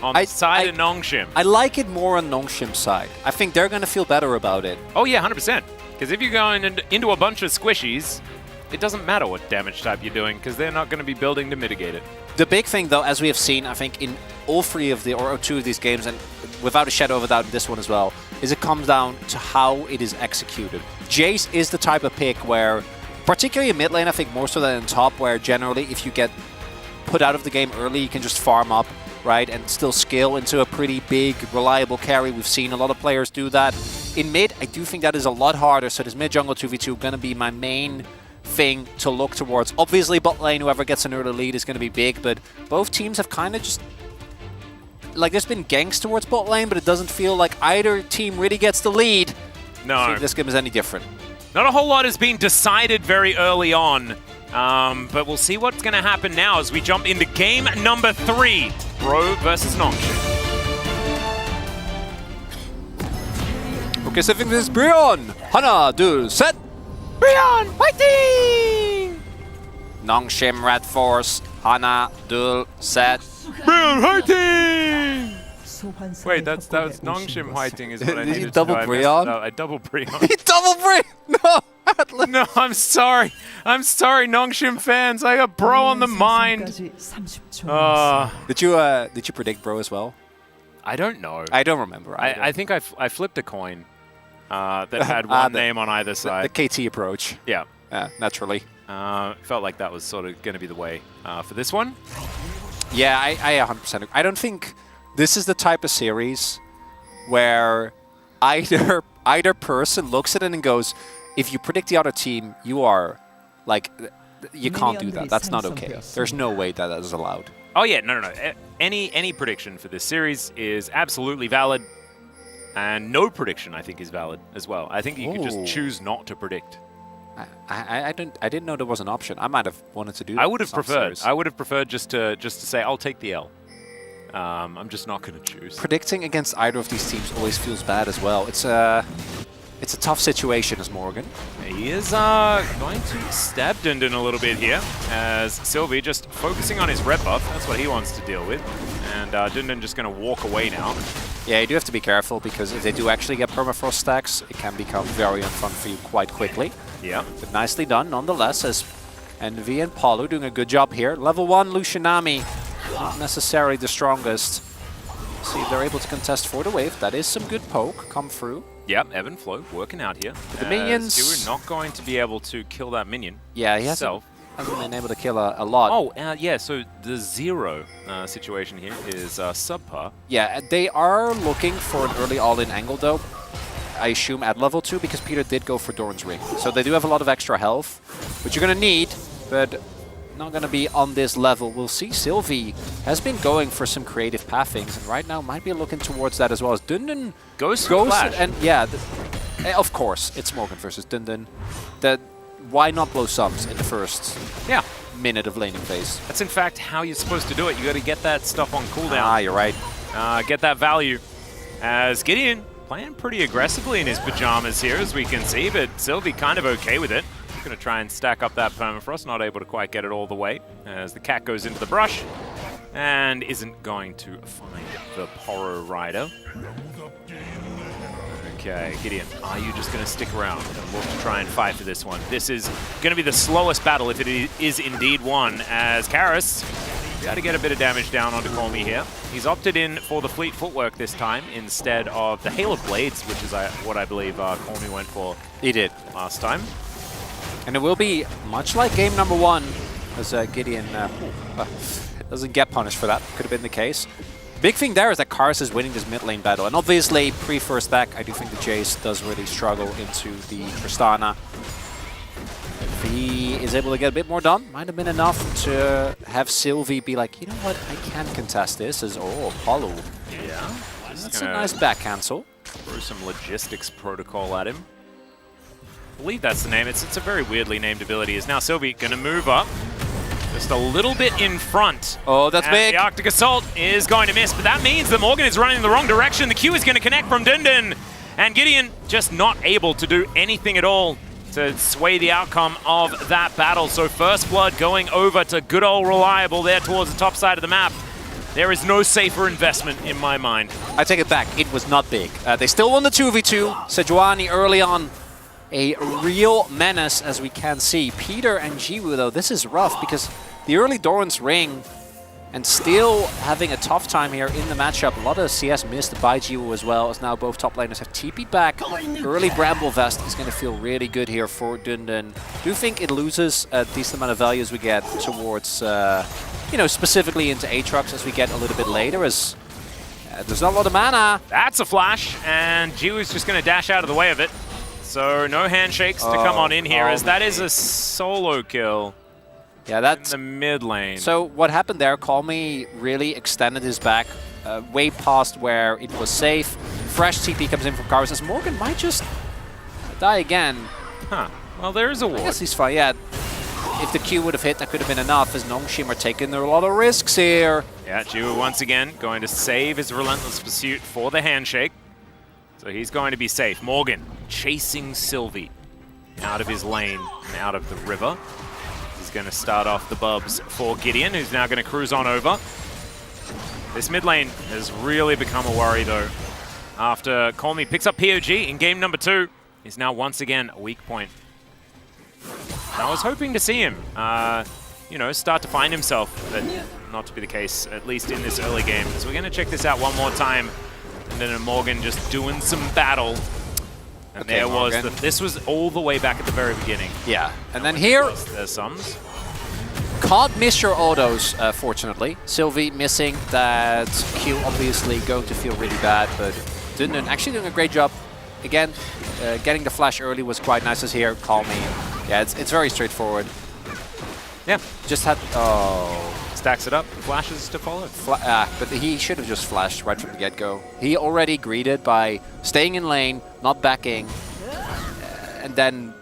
on the side of Nongshim. I like it more on Nongshim's side. I think they're going to feel better about it. Oh yeah, 100%. Because if you're going into a bunch of squishies, it doesn't matter what damage type you're doing, because they're not going to be building to mitigate it. The big thing, though, as we have seen, I think, in all three of the, or two of these games, and without a shadow of a doubt in this one as well, is it comes down to how it is executed. Jace is the type of pick where, particularly in mid lane, I think more so than in top, where generally if you get put out of the game early, you can just farm up, right, and still scale into a pretty big, reliable carry. We've seen a lot of players do that. In mid, I do think that is a lot harder, so this mid-jungle 2v2 going to be my main thing to look towards. Obviously, bot lane, whoever gets an early lead is going to be big, but both teams have kind of just... Like, there's been ganks towards bot lane, but it doesn't feel like either team really gets the lead. No. See if this game is any different. Not a whole lot has been decided very early on. But we'll see what's going to happen now as we jump into game number 3. Bro versus Nongshim. Okay, so I think this is Brionne. Hana, do, set. Brionne, fighting! Nongshim, Red Force. Hana, do, set. Brionne, fighting! Wait, that was Nongshim fighting is what I needed double to know. Brionne? I double Brionne. He double Brionne! No! No, I'm sorry. I'm sorry, Nongshim fans. I got Bro on the mind. Did you predict Bro as well? I don't know. I don't remember. I think I flipped a coin that had one name on either side. The KT approach. Yeah. Naturally. Felt like that was sort of going to be the way for this one. Yeah, I 100% agree. I don't think this is the type of series where either either person looks at it and goes, if you predict the other team, you are, like, you can't do that. That's not okay. There's no way that is allowed. Oh yeah, no. Any prediction for this series is absolutely valid, and no prediction I think is valid as well. I think you could just choose not to predict. I didn't know there was an option. I might have wanted to do that. I would have preferred. I would have preferred just to say I'll take the L. I'm just not going to choose. Predicting against either of these teams always feels bad as well. It's a tough situation as Morgan. He is going to stab Dundun a little bit here, as Sylvie just focusing on his red buff. That's what he wants to deal with. And Dundun just going to walk away now. Yeah, you do have to be careful, because if they do actually get permafrost stacks, it can become very unfun for you quite quickly. Yeah. But nicely done, nonetheless, as Envy and Paulo doing a good job here. Level 1 Lucianami, not necessarily the strongest. See if they're able to contest for the wave. That is some good poke come through. Yep, Evan Flow working out here. The minions... We're not going to be able to kill that minion. Yeah, he hasn't been able to kill a lot. Oh, yeah, so the 0 situation here is subpar. Yeah, they are looking for an early all-in angle, though. I assume at level 2, because Peter did go for Doran's Ring. So they do have a lot of extra health, which you're going to need, but not going to be on this level. We'll see. Sylvie has been going for some creative pathings, and right now might be looking towards that as well as Dundun goes flash. And yeah, of course, it's Morgan versus Dundun. Why not blow sums in the first minute of laning phase? That's in fact how you're supposed to do it. You got to get that stuff on cooldown. Ah, you're right. Get that value. As Gideon playing pretty aggressively in his pajamas here, as we can see, but Sylvie kind of okay with it. Going to try and stack up that permafrost, not able to quite get it all the way, as the cat goes into the brush and isn't going to find the Poro Rider. Okay, Gideon, are you just going to stick around and look to try and fight for this one? This is going to be the slowest battle, if it is indeed one, as Karis got to get a bit of damage down onto Colmy here. He's opted in for the Fleet Footwork this time instead of the Hail of Blades, which is what I believe Colmy went for. He did last time. And it will be much like game number 1, as Gideon doesn't get punished for that. Could have been the case. Big thing there is that Karis is winning this mid lane battle. And obviously, pre-first stack, I do think the Jace does really struggle into the Tristana. If he is able to get a bit more done, might have been enough to have Sylvie be like, you know what, I can contest this. As Apollo. Yeah. That's a nice back cancel. Throw some logistics protocol at him. I believe that's the name. It's a very weirdly named ability. Is now Sylvie going to move up just a little bit in front. Oh, that's big. The Arctic Assault is going to miss, but that means that Morgan is running in the wrong direction. The Q is going to connect from Dundun, and Gideon just not able to do anything at all to sway the outcome of that battle. So First Blood going over to good old Reliable there towards the top side of the map. There is no safer investment in my mind. I take it back. It was not big. They still won the 2v2. Sejuani early on. A real menace, as we can see. Peter and Jiwoo, though, this is rough because the early Doran's Ring and still having a tough time here in the matchup. A lot of CS missed by Jiwoo as well, as now both top laners have TP'd back. Early Bramble Vest is going to feel really good here for Dundun. Do think it loses a decent amount of value as we get towards, you know, specifically into Aatrox as we get a little bit later, as there's not a lot of mana. That's a flash, and Jiwoo's just going to dash out of the way of it. So no handshakes to come on in here, as that is a solo kill. Yeah, that's in the mid lane. So what happened there, Colmy really extended his back way past where it was safe. Fresh TP comes in from Karis, as Morgan might just die again. Huh. Well, there's a ward. I guess he's fine, yeah. If the Q would have hit, that could have been enough, as Nongshim are taking a lot of risks here. Yeah, Jiwoo once again going to save his relentless pursuit for the handshake. So he's going to be safe. Morgan chasing Sylvie out of his lane and out of the river. He's going to start off the bubs for Gideon, who's now going to cruise on over. This mid lane has really become a worry, though. After Colmy picks up POG in game number 2, he's now once again a weak point. I was hoping to see him, you know, start to find himself, but not to be the case, at least in this early game. So we're going to check this out one more time. And then Morgan just doing some battle. And okay, there was this was all the way back at the very beginning. Yeah, and then here, there's sums. Can't miss your autos, fortunately. Sylvie missing that Q, obviously going to feel really bad, but Dundun actually doing a great job again, getting the flash early was quite nice as here. Call me. Yeah, it's very straightforward. Yeah. Just had... Oh... Stacks it up, flashes to follow. But he should have just flashed right from the get-go. He already greeted by staying in lane, not backing, and then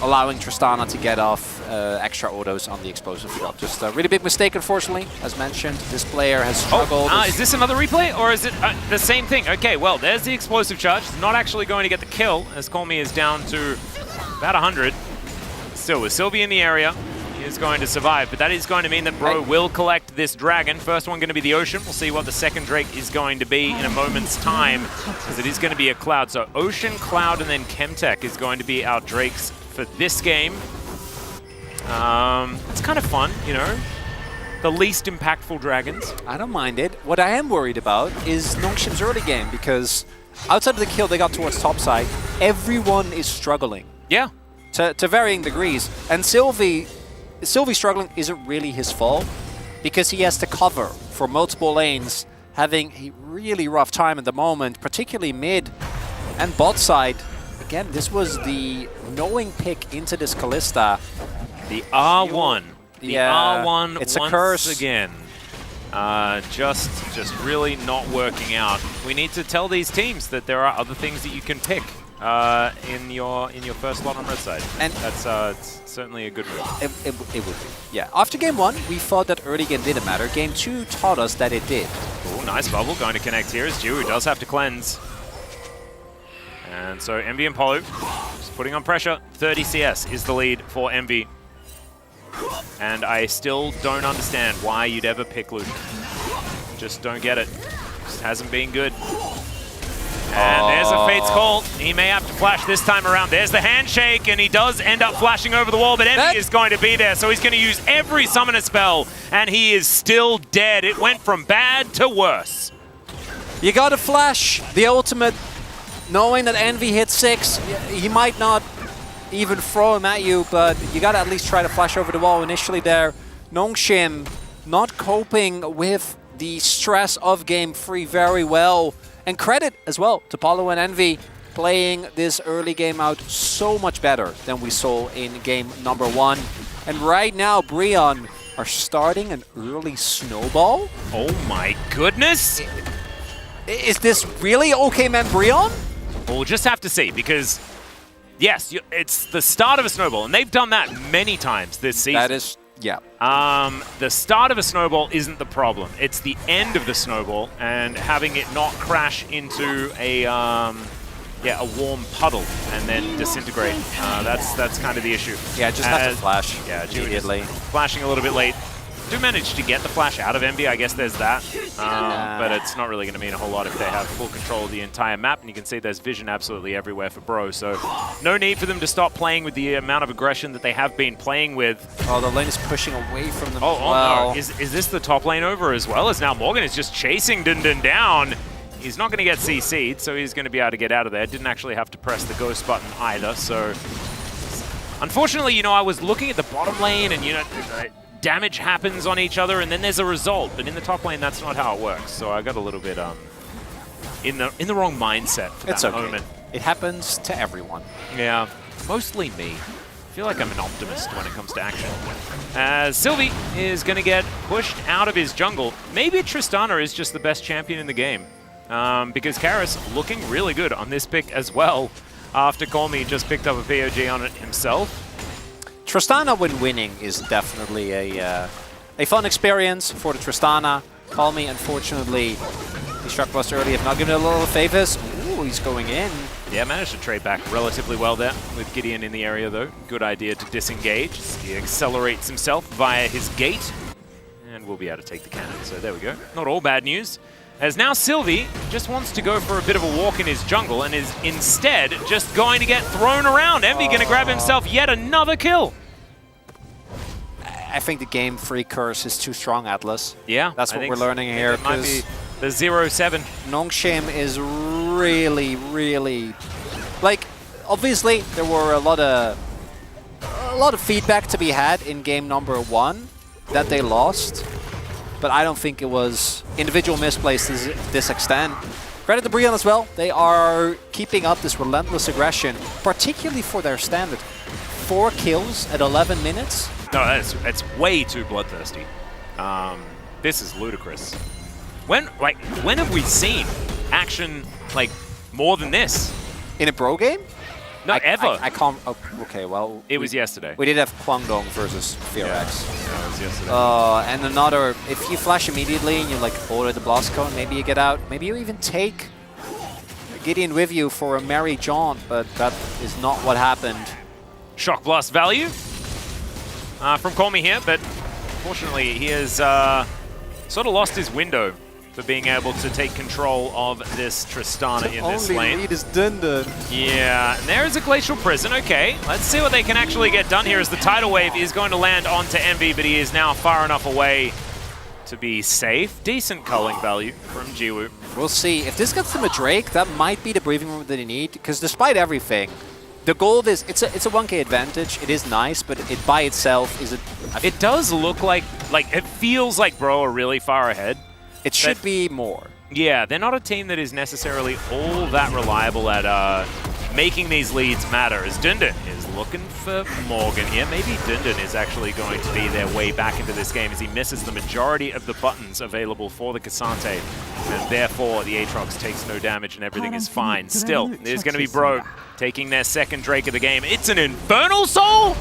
allowing Tristana to get off extra autos on the explosive shot. Just a really big mistake, unfortunately. As mentioned, this player has struggled. Is this another replay, or is it the same thing? Okay, well, there's the explosive charge. It's not actually going to get the kill, as Colmy is down to about 100. Still, with Sylvie in the area, is going to survive, but that is going to mean that Bro will collect this dragon. First one going to be the Ocean. We'll see what the second Drake is going to be in a moment's time, because it is going to be a Cloud. So Ocean, Cloud, and then Chemtech is going to be our Drakes for this game. It's kind of fun, you know, the least impactful dragons. I don't mind it. What I am worried about is Nongshim's early game, because outside of the kill they got towards topside, everyone is struggling. Yeah. To varying degrees. And Sylvie struggling isn't really his fault, because he has to cover for multiple lanes, having a really rough time at the moment, particularly mid and bot side. Again, this was the knowing pick into this Kalista. The R1. The R1 it's once a curse again. Just really not working out. We need to tell these teams that there are other things that you can pick in your first slot on red side, and that's it's certainly a good move. It would be. Yeah. After game 1, we thought that early game didn't matter. Game 2 taught us that it did. Oh, nice bubble going to connect here as Jiwoo does have to cleanse. And so Envy and Polu just putting on pressure. 30 CS is the lead for Envy. And I still don't understand why you'd ever pick Lucian. Just don't get it. Just hasn't been good. And there's a Fate's Call. He may have to flash this time around. There's the handshake, and he does end up flashing over the wall, but Envy is going to be there, so he's going to use every summoner spell, and he is still dead. It went from bad to worse. You got to flash the ultimate, knowing that Envy hits 6. He might not even throw him at you, but you got to at least try to flash over the wall initially there. Nongshim not coping with the stress of game 3 very well. And credit as well to Polu and Envy playing this early game out so much better than we saw in game number 1. And right now, Breon are starting an early snowball. Oh my goodness! Is this really OK Man Breon? Well, we'll just have to see, because yes, it's the start of a snowball, and they've done that many times this season. That is... Yeah. The start of a snowball isn't the problem. It's the end of the snowball and having it not crash into a warm puddle and then disintegrate. That's kind of the issue. Yeah, just have to flash. Yeah, immediately. Flashing a little bit late. Do manage to get the flash out of Envy, I guess there's that. But it's not really going to mean a whole lot if they have full control of the entire map. And you can see there's vision absolutely everywhere for Bro. So no need for them to stop playing with the amount of aggression that they have been playing with. Oh, the lane is pushing away from them as well. Oh, no. Is this the top lane over as well? As now Morgan is just chasing Dun Dun down. He's not going to get CC'd, so he's going to be able to get out of there. Didn't actually have to press the ghost button either. So unfortunately, you know, I was looking at the bottom lane and, you know, damage happens on each other and then there's a result, but in the top lane that's not how it works. So I got a little bit in the wrong mindset for that moment. It happens to everyone. Yeah, mostly me. I feel like I'm an optimist when it comes to action. Sylvie is going to get pushed out of his jungle. Maybe Tristana is just the best champion in the game, because Karis looking really good on this pick as well after Colmy just picked up a POG on it himself. Tristana when winning is definitely a fun experience for the Tristana. Colmy, unfortunately, he struck us early, if not given a little favors. Ooh, he's going in. Yeah, managed to trade back relatively well there with Gideon in the area, though. Good idea to disengage. He accelerates himself via his gate, and we'll be able to take the cannon. So there we go. Not all bad news. As now Sylvie just wants to go for a bit of a walk in his jungle and is instead just going to get thrown around. Envy going to grab himself yet another kill. I think the game 3 curse is too strong, Atlas. Yeah, that's what we're learning here. It might be the 0-7. Nongshim is really, really, like, obviously there were a lot of feedback to be had in game number 1 that they lost, but I don't think it was individual misplays to this extent. Credit to Brion as well. They are keeping up this relentless aggression, particularly for their standard. 4 kills at 11 minutes. No, that's way too bloodthirsty. This is ludicrous. When have we seen action like more than this? In a pro game? Not ever. I can't. Oh, okay, well. It was yesterday. We did have Kwangdong versus FearX. Yeah, it was yesterday. And another, if you flash immediately and you like order the blast cone, maybe you get out. Maybe you even take Gideon with you for a merry jaunt, but that is not what happened. Shock blast value from Call Me here, but fortunately he has sort of lost his window for being able to take control of this Tristana in this lane. Only lead is Dundun. Yeah, and there is a Glacial Prison. Okay, let's see what they can actually get done here as the Tidal Wave is going to land onto Envy, but he is now far enough away to be safe. Decent culling value from Jiwoo. We'll see. If this gets them a Drake, that might be the breathing room that they need, because despite everything, the gold is, it's a 1k advantage. It is nice, but it by itself is a... It does look like it feels like Bro are really far ahead. It should be more. Yeah, they're not a team that is necessarily all that reliable at making these leads matter, as Dundun is looking for Morgan here. Maybe Dundun is actually going to be their way back into this game as he misses the majority of the buttons available for the Cassante, and therefore the Aatrox takes no damage and everything is fine. Still, there's going to be Bro taking their second Drake of the game. It's an Infernal Soul?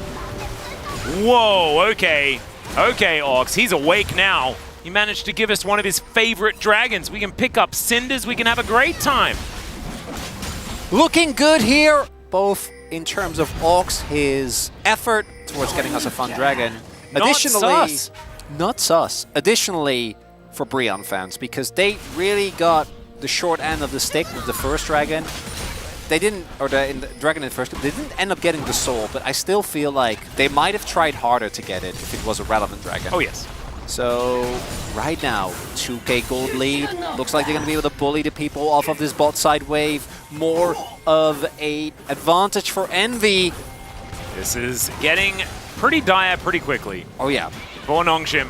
Whoa, okay. Okay, Orcs, he's awake now. He managed to give us one of his favorite dragons. We can pick up Cinders. We can have a great time. Looking good here, both in terms of Orcs, his effort towards getting us a fun dragon. Additionally, not sus. Additionally, for Brion fans, because they really got the short end of the stick with the first dragon. They didn't, or the dragon in the first, they didn't end up getting the soul, but I still feel like they might have tried harder to get it if it was a relevant dragon. Oh, yes. So, right now, 2k gold lead. Looks like they're going to be able to bully the people off of this bot side wave. More of a advantage for Envy. This is getting pretty dire pretty quickly. Oh, yeah. For Nongshim,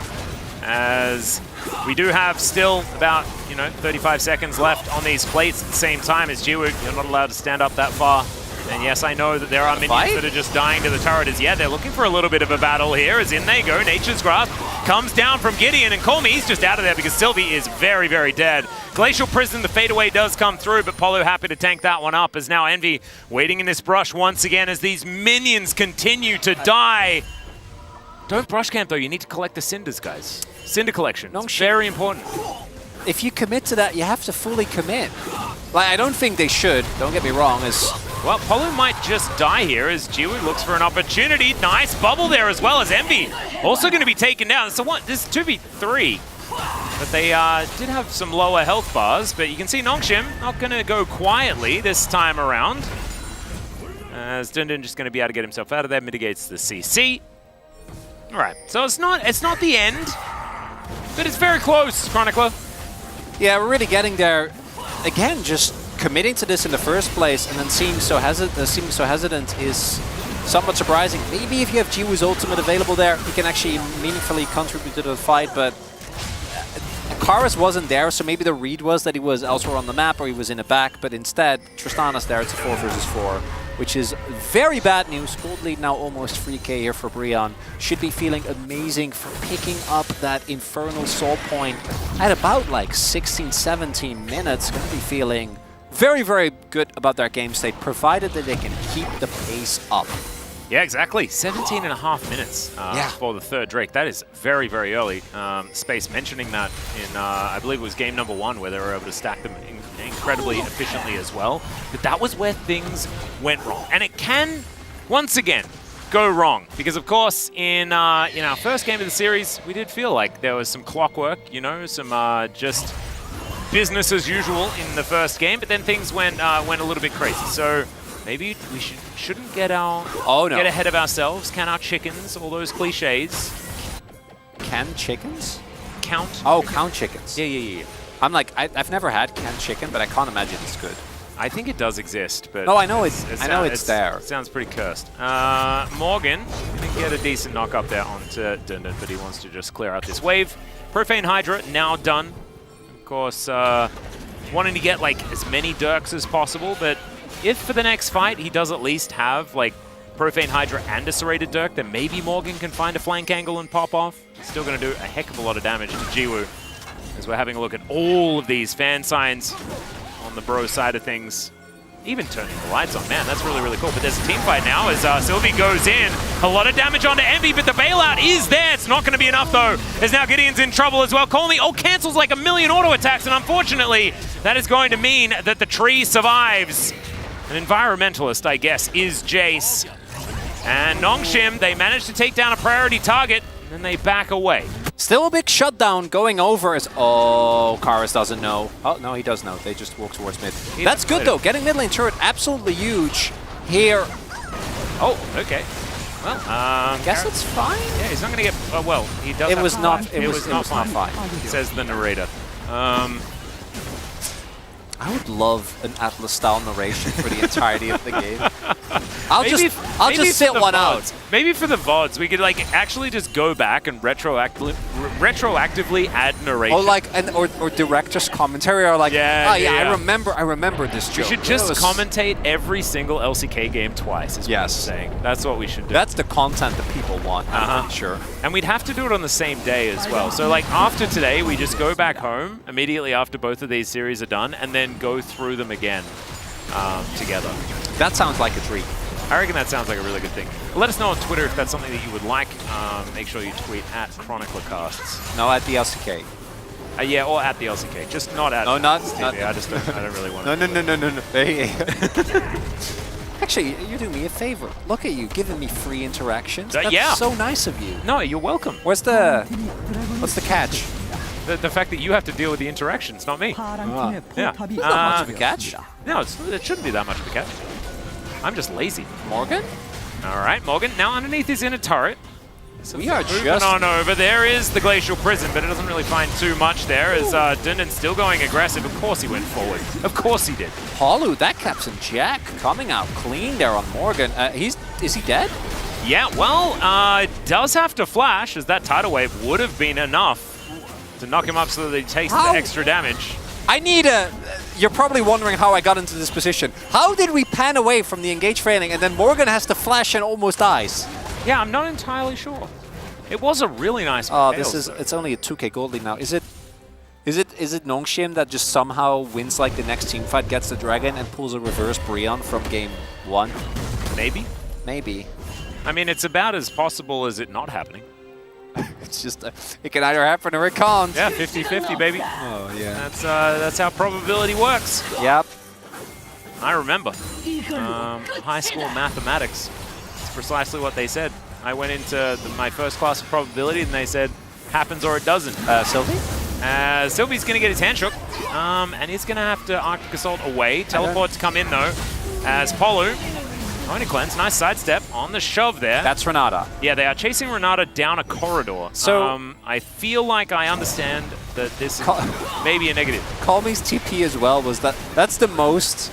as we do have still about, 35 seconds left on these plates at the same time as Jiwoo. You're not allowed to stand up that far. And yes, I know that there are minions that are just dying to the turret. As they're looking for a little bit of a battle here. As in they go, Nature's Grasp comes down from Gideon, and Call Me, he's just out of there because Sylvie is very, very dead. Glacial Prison, the fadeaway does come through, but Polo happy to tank that one up, as now Envy waiting in this brush once again as these minions continue to die. Don't brush camp though, you need to collect the Cinders, guys. Cinder collection, it's very important. If you commit to that, you have to fully commit. Like, I don't think they should, don't get me wrong, as... Well, Polo might just die here as Jiwoo looks for an opportunity. Nice bubble there as well as Envy. Also going to be taken down. So what? This is 2v3. But they did have some lower health bars. But you can see Nongshim not going to go quietly this time around. As Dundun just going to be able to get himself out of there. Mitigates the CC. All right. So it's not the end. But it's very close, Chronicler. Yeah, we're really getting there. Again, just committing to this in the first place and then seeming so hesitant is somewhat surprising. Maybe if you have Jiwoo's ultimate available there, he can actually meaningfully contribute to the fight, but Karis wasn't there, so maybe the read was that he was elsewhere on the map or he was in the back, but instead, Tristana's there. It's a 4 versus 4, which is very bad news. Gold lead now almost 3k here for Brion. Should be feeling amazing for picking up that Infernal Soul point at about like 16, 17 minutes. Going to be feeling very, very good about their game state, provided that they can keep the pace up. Yeah, exactly. 17 and a half minutes for the third Drake. That is very, very early. Space mentioning that in, I believe it was game number 1, where they were able to stack them incredibly efficiently as well. But that was where things went wrong. And it can, once again, go wrong. Because, of course, in our first game of the series, we did feel like there was some clockwork, some just business as usual in the first game. But then things went a little bit crazy. So maybe we shouldn't get ahead of ourselves. Count our chickens, all those cliches. Canned chickens? Count. Oh, count chickens. Yeah. I'm like, I've never had canned chicken, but I can't imagine it's good. I think it does exist, but... No, I know it's there. It sounds pretty cursed. Morgan gonna get a decent knock up there onto Dundun, but he wants to just clear out this wave. Profane Hydra now done. Of course, wanting to get like as many Dirks as possible, but if for the next fight he does at least have like Profane Hydra and a Serrated Dirk, then maybe Morgan can find a flank angle and pop off. He's still going to do a heck of a lot of damage to Jiwoo as we're having a look at all of these fan signs on the bro side of things. Even turning the lights on, man, that's really, really cool. But there's a team fight now as Sylvie goes in. A lot of damage onto Envy, but the bailout is there. It's not going to be enough, though, as now Gideon's in trouble as well. Colney, cancels like 1,000,000 auto attacks, and unfortunately, that is going to mean that the tree survives. An environmentalist, I guess, is Jace. And Nongshim, they manage to take down a priority target, and then they back away. Still a big shutdown going over as... Oh, Karis doesn't know. Oh, no, he does know. They just walk towards mid. That's good, though. Getting mid lane turret, absolutely huge here. Oh, okay. Well, guess it's fine. Yeah, he's not going to get... well, he does It have was to not. fly. It was not fine. Says the narrator. I would love an Atlas-style narration for the entirety of the game. I'll Maybe just sit one VODs. out. Maybe for the VODs, we could like actually just go back and retroactively add narration. Or like or director's commentary, or like, Yeah, oh yeah, yeah. I remember this we joke. should just commentate every single LCK game twice, is what I'm saying. That's what we should do. That's the content that people want, I'm pretty sure. And we'd have to do it on the same day as well. So like after today, we just go back home immediately after both of these series are done, and then go through them again together. That sounds like a treat. I reckon that sounds like a really good thing. Let us know on Twitter if that's something that you would like. Make sure you tweet at ChroniclerCasts. No, at the LCK. Yeah, or at the LCK. Just not at. No, not. TV. I don't really want No, to. no. Hey. Actually, you're doing me a favor. Look at you, giving me free interactions. That's yeah. so nice of you. No, you're welcome. What's the catch? The fact that you have to deal with the interactions, not me. Yeah. Not much of a catch. No, it shouldn't be that much of a catch. I'm just lazy. Morgan? All right, Morgan. Now underneath is in a turret. So we are moving just on over. There is the Glacial Prison, but it doesn't really find too much there as Dundon's still going aggressive. Of course he went forward. Of course he did. Palu, that Captain Jack coming out clean there on Morgan. Is he dead? Yeah, well, it does have to flash, as that tidal wave would have been enough to knock him up so that he takes the extra damage. I need a... You're probably wondering how I got into this position. How did we pan away from the engage failing and then Morgan has to flash and almost dies? Yeah, I'm not entirely sure. It was a really nice it's only a 2k gold lead now. Is it Nongshim that just somehow wins like the next team fight, gets the dragon and pulls a reverse Brionne from game 1? Maybe. Maybe. I mean, it's about as possible as it not happening. It's just, it can either happen or it can't. Yeah, 50-50, baby. Oh, yeah. That's how probability works. Yep. I remember. High school mathematics. It's precisely what they said. I went into my first class of probability and they said, happens or it doesn't. Sylvie? Sylvie's going to get his hand shook. And he's going to have to Arctic Assault away. Teleport to come in, though, as Polu. Going to cleanse. Nice sidestep on the shove there. That's Renata. Yeah, they are chasing Renata down a corridor. So I feel like I understand that this is maybe a negative. Calmy's TP as well was that's the most...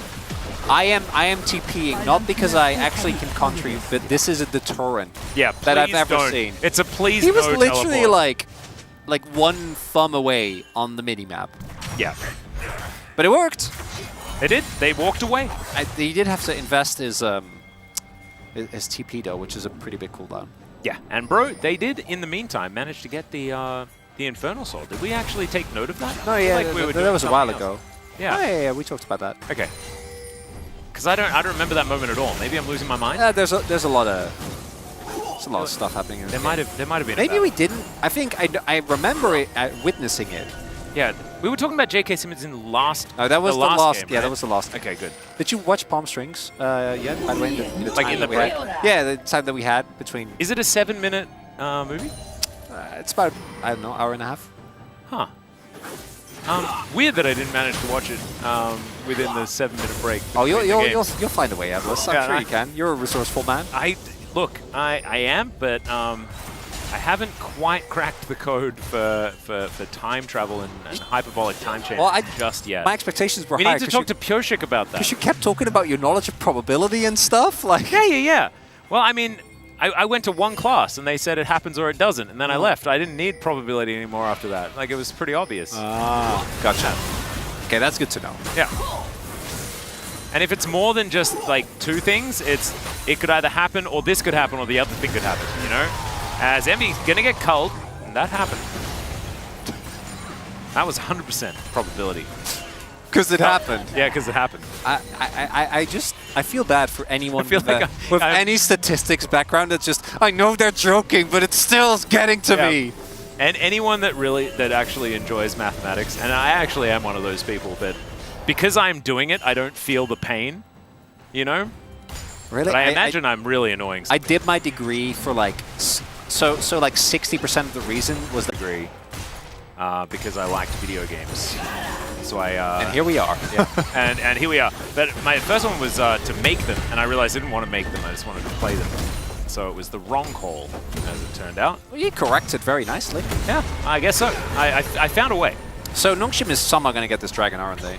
I am TPing, not because I actually can contribute, but this is a deterrent that I've ever seen. It's a please He was no literally teleport. like one thumb away on the mini-map. Yeah. But it worked. They did. They walked away. He did have to invest his TP though, which is a pretty big cooldown. Yeah, and bro, they did in the meantime manage to get the Infernal Soul. Did we actually take note of that? No, yeah, like we were that was a while else. ago. Yeah. Oh, yeah, we talked about that. Okay. Because I don't remember that moment at all. Maybe I'm losing my mind. There's a lot of stuff happening. In there might have been. Maybe we didn't. I think I remember it witnessing it. Yeah, we were talking about J.K. Simmons in last. Oh, that was the last. Game, yeah, right? that was the last. Okay, good. Did you watch Palm Strings? Yeah, by the way, in the Like time in the that we break? had. Yeah, the time that we had between. Is it a 7-minute movie? It's about, I don't know, hour and a half. Huh. Weird that I didn't manage to watch it within the 7-minute break. Oh, you'll find a way, Atlas. I'm sure you can. You're a resourceful man. I am, but I haven't quite cracked the code for time travel and hyperbolic time change just yet. My expectations were we higher. need to talk to Pioshik about that. Because you kept talking about your knowledge of probability and stuff. Like Yeah. Well, I mean, I went to one class and they said it happens or it doesn't, and then I left. I didn't need probability anymore after that. Like, it was pretty obvious. Ah, gotcha. Okay, that's good to know. Yeah. And if it's more than just like two things, it could either happen or this could happen or the other thing could happen, you know? As Envy's gonna get culled, and that happened. That was 100% probability. Because it happened. Yeah, because it happened. I feel bad for anyone feel with, like with any statistics background that's just, I know they're joking, but it's still getting to me. And anyone that actually enjoys mathematics, and I actually am one of those people, but because I'm doing it, I don't feel the pain, you know? Really? But I imagine I'm really annoying. I did my degree for like, so like 60% of the reason was the degree. Because I liked video games. So and here we are. Yeah. and here we are. But my first one was to make them, and I realized I didn't want to make them, I just wanted to play them. So it was the wrong call, as it turned out. Well, you corrected very nicely. Yeah, I guess so. I found a way. So Nongshim is somehow going to get this dragon, aren't they?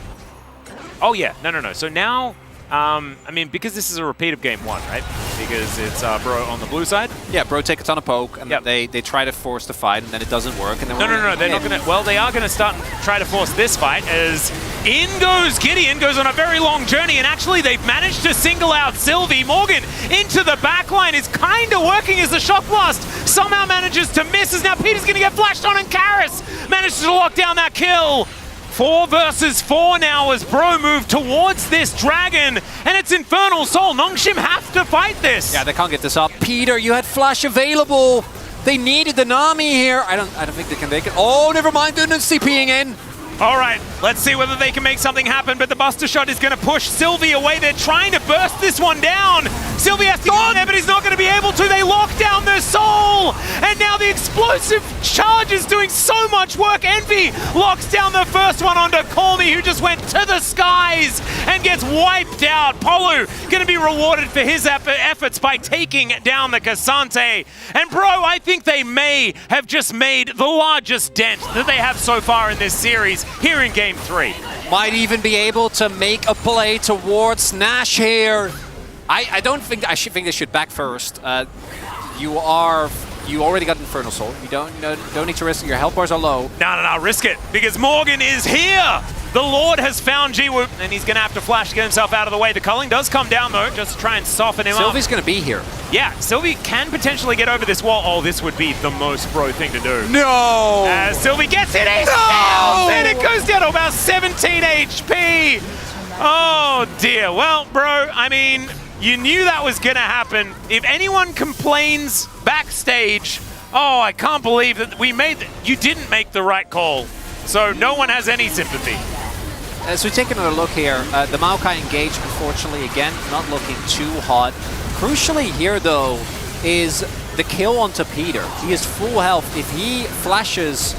Oh yeah, no. So now, I mean, because this is a repeat of game 1, right? Because it's Bro on the blue side. Yeah, Bro take a ton of poke, and then they try to force the fight, and then it doesn't work. And then No, they're not going to. Well, they are going to start and try to force this fight as in goes Gideon, goes on a very long journey, and actually they've managed to single out Sylvie. Morgan into the back line is kind of working as the Shock Blast somehow manages to miss, as now Peter's going to get flashed on, and Karis manages to lock down that kill. 4 versus 4 now as Bro move towards this dragon, and it's Infernal Soul. Nongshim have to fight this. Yeah, they can't get this up. Peter, you had flash available. They needed the Nami here. I don't think they can make it. Oh, never mind. They're CPing in. All right, let's see whether they can make something happen, but the Buster Shot is going to push Sylvie away. They're trying to burst this one down. Sylvie has to get there, but he's not going to be able to. They lock down their soul, and now the explosive charge is doing so much work. Envy locks down the first one onto Call Me, who just went to the skies and gets wiped out. Polu going to be rewarded for his efforts by taking down the Cassante. And Bro, I think they may have just made the largest dent that they have so far in this series here in Game 3. Might even be able to make a play towards Nash here. I don't think, I think they should back first. You already got Infernal Soul. You don't need to risk it. Your health bars are low. No, risk it, because Morgan is here. The Lord has found Jiwoo, and he's going to have to flash to get himself out of the way. The culling does come down, though, just to try and soften him up. Sylvie's going to be here. Yeah, Sylvie can potentially get over this wall. Oh, this would be the most Bro thing to do. No! As Sylvie gets it, he's down, and it goes down to about 17 HP. Oh, dear. Well, Bro, I mean, you knew that was going to happen. If anyone complains backstage, oh, I can't believe that you didn't make the right call. So no one has any sympathy. As we take another look here, the Maokai engage, unfortunately, again, not looking too hot. Crucially here, though, is the kill onto Peter. He is full health. If he flashes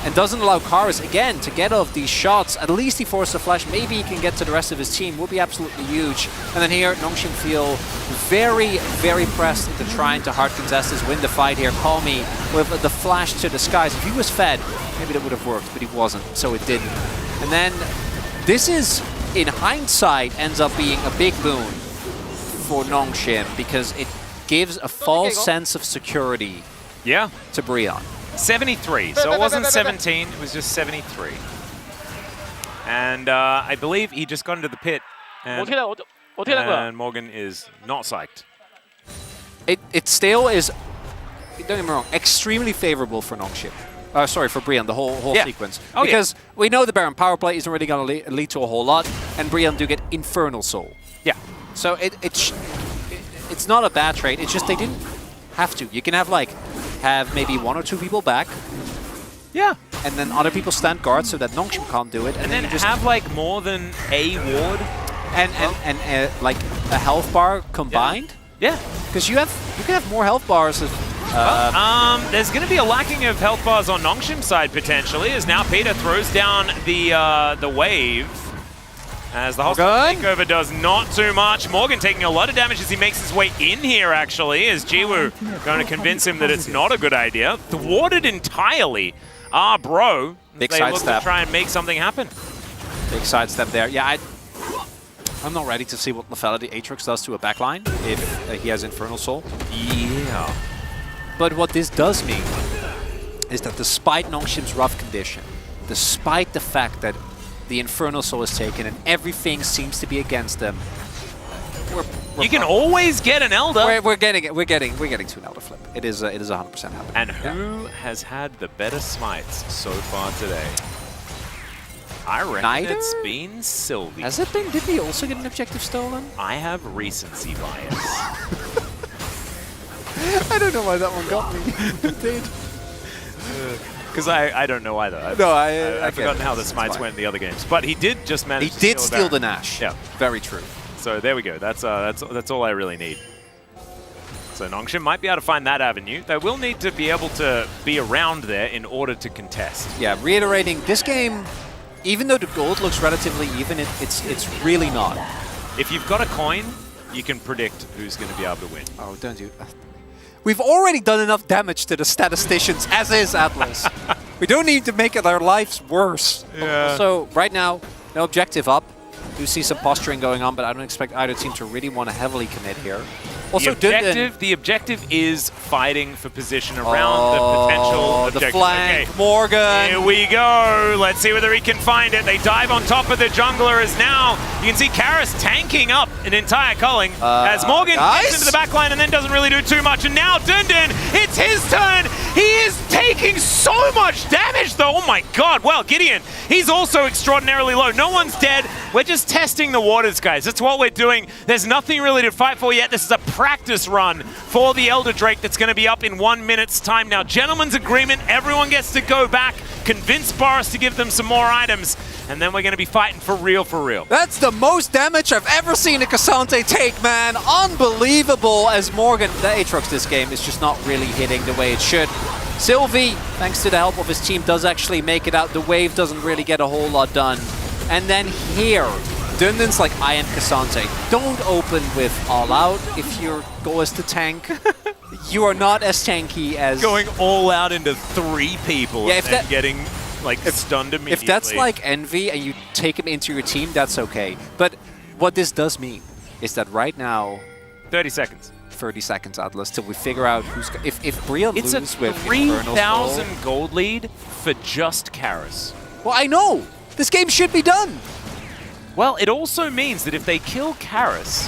and doesn't allow Karis, again, to get off these shots, at least he forced a flash. Maybe he can get to the rest of his team. Would be absolutely huge. And then here, Nongshim feel very, very pressed into trying to hard contest this, win the fight here. Call Me with the flash to the skies. If he was fed, maybe that would have worked, but he wasn't, so it didn't. And then this is, in hindsight, ends up being a big boon for Nongshim because it gives a false sense of security to Brion. 73, so it wasn't 17, it was just 73. And I believe he just got into the pit, and Morgan is not psyched. It still is, don't get me wrong, extremely favorable for Nongshim. Sorry, for Brion, the whole sequence. Oh, because we know the Baron power play isn't really going to lead to a whole lot, and Brion do get Infernal Soul. Yeah. So it's not a bad trade, it's just they didn't have to. You can have maybe 1 or 2 people back. Yeah. And then other people stand guard so that Nongshim can't do it. And then you just have more than a ward. And like a health bar combined. Yeah. Because you can have more health bars if there's going to be a lacking of health bars on Nongshim's side potentially, as now Peter throws down the wave. As the hostile takeover does not too much. Morgan taking a lot of damage as he makes his way in here, actually, as Jiwoo going to convince him that it's not a good idea. Thwarted entirely. Bro. Big they look sidestep. to try and make something happen. Big sidestep there. Yeah, I'm not ready to see what Lethality Aatrox does to a backline if he has Infernal Soul. Yeah. But what this does mean is that despite Nongshim's rough condition, despite the fact that the Infernal Soul is taken and everything seems to be against them. You can always get an Elder. We're getting to an Elder flip. It is 100% happening. And who has had the better smites so far today? I reckon it's been Sylvie. Has it been? Did we also get an objective stolen? I have recency bias. I don't know why that one got me. It did. Because I don't know either. I've forgotten how the smites went in the other games. But he did just manage to steal the Nash. Yeah. Very true. So there we go. That's all I really need. So Nongshim might be able to find that avenue. They will need to be able to be around there in order to contest. Yeah, reiterating, this game, even though the gold looks relatively even, it's really not. If you've got a coin, you can predict who's going to be able to win. Oh, don't you? We've already done enough damage to the statisticians as is, Atlas. We don't need to make their lives worse. Yeah. So right now, no objective up. Do see some posturing going on, but I don't expect either team to really want to heavily commit here. Also, the objective is fighting for position around the potential objective. The flank, okay. Morgan. Here we go. Let's see whether he can find it. They dive on top of the jungler as now you can see Karis tanking up an entire culling as Morgan gets into the back line and then doesn't really do too much. And now Dundun, it's his turn. He is taking so much damage though. Oh my god. Well, Gideon, he's also extraordinarily low. No one's dead. We're just testing the waters, guys. That's what we're doing. There's nothing really to fight for yet. This is a practice run for the Elder Drake that's going to be up in 1 minute's time now. Gentleman's agreement. Everyone gets to go back, convince Boris to give them some more items, and then we're going to be fighting for real, for real. That's the most damage I've ever seen a Cassante take, man. Unbelievable as Morgan. The Aatrox this game is just not really hitting the way it should. Sylvie, thanks to the help of his team, does actually make it out. The wave doesn't really get a whole lot done. And then here, Dundun's like, I am Cassante. Don't open with All Out if your goal is to tank. You are not as tanky as... Going all out into 3 people and then getting like stunned immediately. If that's like Envy and you take him into your team, that's okay. But what this does mean is that right now... 30 seconds. 30 seconds, Atlas, till we figure out who's... If Brion loses with It's a 3,000 gold lead for just Karis. Well, I know! This game should be done! Well, it also means that if they kill Karis,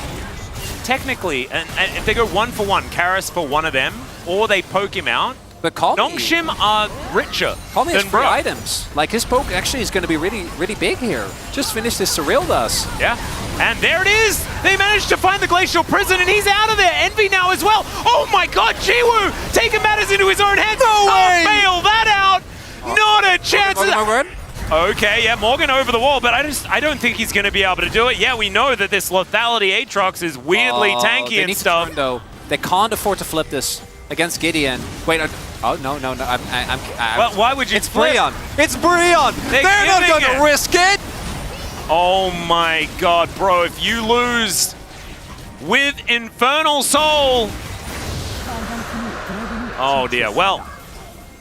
technically, and if they go 1 for 1, Karis for one of them, or they poke him out, but Nongshim are richer has than free items. Like, his poke actually is going to be really, really big here. Just finished this Surreal does. Yeah. And there it is! They managed to find the Glacial Prison, and he's out of there! Envy now as well! Oh my god, Jiwoo! Taking matters into his own hands! No way! Bail that out! Not a chance! Okay, yeah, Morgan over the wall, but I don't think he's going to be able to do it. Yeah, we know that this lethality Aatrox is weirdly tanky and stuff. Turn, though. They can't afford to flip this against Gideon. Wait, oh, no. Well, why would you It's Brion. It's Brion! They're not going to risk it! Oh my god, bro, if you lose with Infernal Soul... Oh dear, well...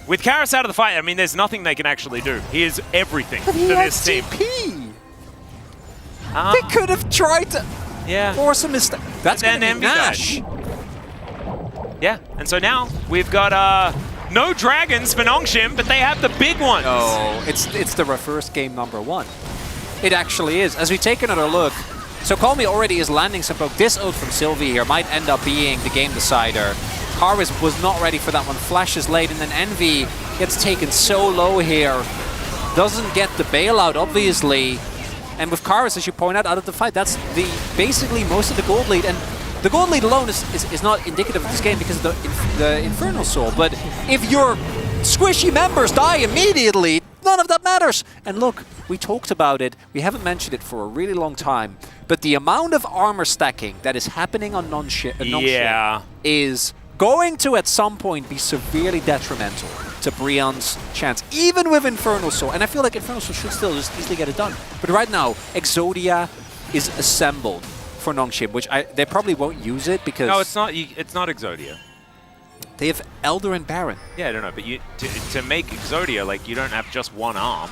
With Karis out of the fight, I mean, there's nothing they can actually do. He is everything to this team. They could have tried to force a mistake. That's going to be Nash. Yeah, and so now we've got no dragons for Nongshim, but they have the big ones. Oh, it's the reverse game #1. It actually is. As we take another look, so Call Me already is landing some poke. This ult from Sylvie here might end up being the game decider. Harvest was not ready for that one. Flashes late, and then Envy gets taken so low here. Doesn't get the bailout, obviously. And with Karis, as you point out of the fight, that's basically most of the gold lead. And the gold lead alone is not indicative of this game because of the Infernal Soul. But if your squishy members die immediately, none of that matters. And look, we talked about it. We haven't mentioned it for a really long time. But the amount of armor stacking that is happening on Nongshim is going to, at some point, be severely detrimental to Brion's chance, even with Infernal Soul. And I feel like Infernal Soul should still just easily get it done. But right now, Exodia is assembled for Nongshim, which they probably won't use it because... No, it's not. It's not Exodia. They have Elder and Baron. Yeah, I don't know, but to make Exodia, like, you don't have just one arm,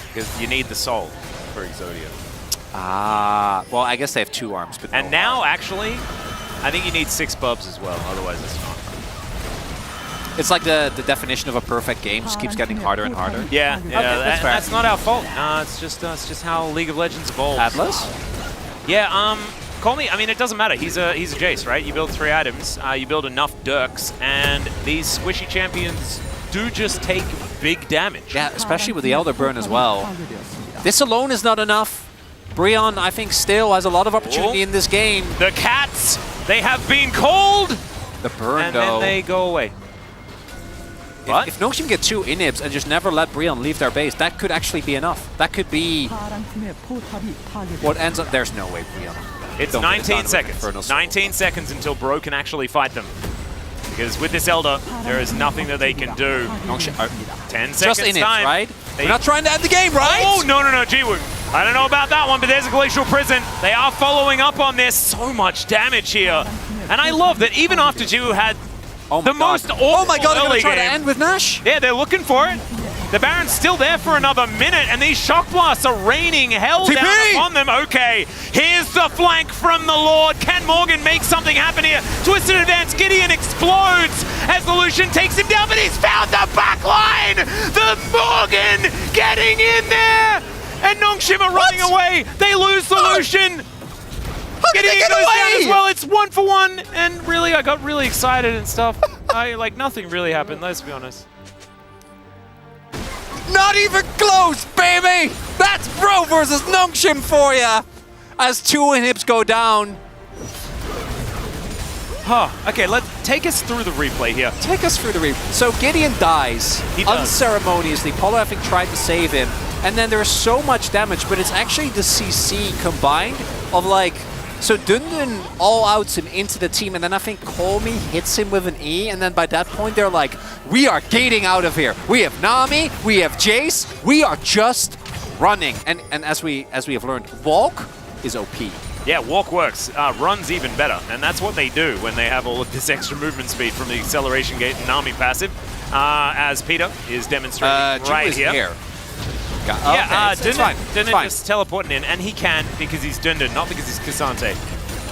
because you need the soul for Exodia. Ah, well, I guess they have 2 arms, but and no now, arms. actually, I think you need 6 bubs as well, otherwise it's not. It's like the definition of a perfect game. Just keeps getting harder and harder. Yeah, that's fair. that's not our fault. It's just how League of Legends evolves. Atlas? Yeah, call me. I mean, it doesn't matter. He's a Jace, right? You build 3 items, you build enough Dirks, and these squishy champions do just take big damage. Yeah, especially with the Elder Burn as well. This alone is not enough. Breon, I think, still has a lot of opportunity in this game. The cats, they have been called. The burn, and though. then they go away. If Nongshim get 2 inhibs and just never let Breon leave their base, that could actually be enough. That could be what ends up. There's no way Breon. It's 19 seconds. 19 seconds until Bro can actually fight them. Because with this Elder, there is nothing that they can do. 10 seconds just inhibs, time. right? We're not trying to end the game, right? Oh, no, Jiwoo. I don't know about that one, but there's a Glacial Prison. They are following up on this. So much damage here. And I love that even after Jiwoo had the most awful oh my god, they're going to try game, to end with Nash? Yeah, they're looking for it. The Baron's still there for another minute, and these Shock Blasts are raining hell TP! down upon them. Okay, here's the flank from the Lord. Can Morgan make something happen here? Twisted advance, Gideon explodes as the Lucian takes him down, but he's found the back line! The Morgan getting in there! And Nongshim are running away. They lose the Lucian. Gideon goes down as well. It's 1 for 1, and really, I got really excited and stuff. Nothing really happened, let's be honest. Not even close, baby! That's Bro versus Nongshim for ya! As 2 inhibs go down. Okay, let's take us through the replay here. Take us through the replay. So Gideon dies He does. unceremoniously. Polo having tried to save him. And then there's so much damage, but it's actually the CC combined of like... So Dundun all outs him into the team, and then I think Colmy hits him with an E, and then by that point they're like, we are gating out of here. We have Nami, we have Jace, we are just running. And as we have learned, Walk is OP. Yeah, Walk works. Run's even better, and that's what they do when they have all of this extra movement speed from the acceleration gate and Nami passive, as Peter is demonstrating right here. Dundun just teleporting in, and he can because he's Dundun, not because he's Cassante.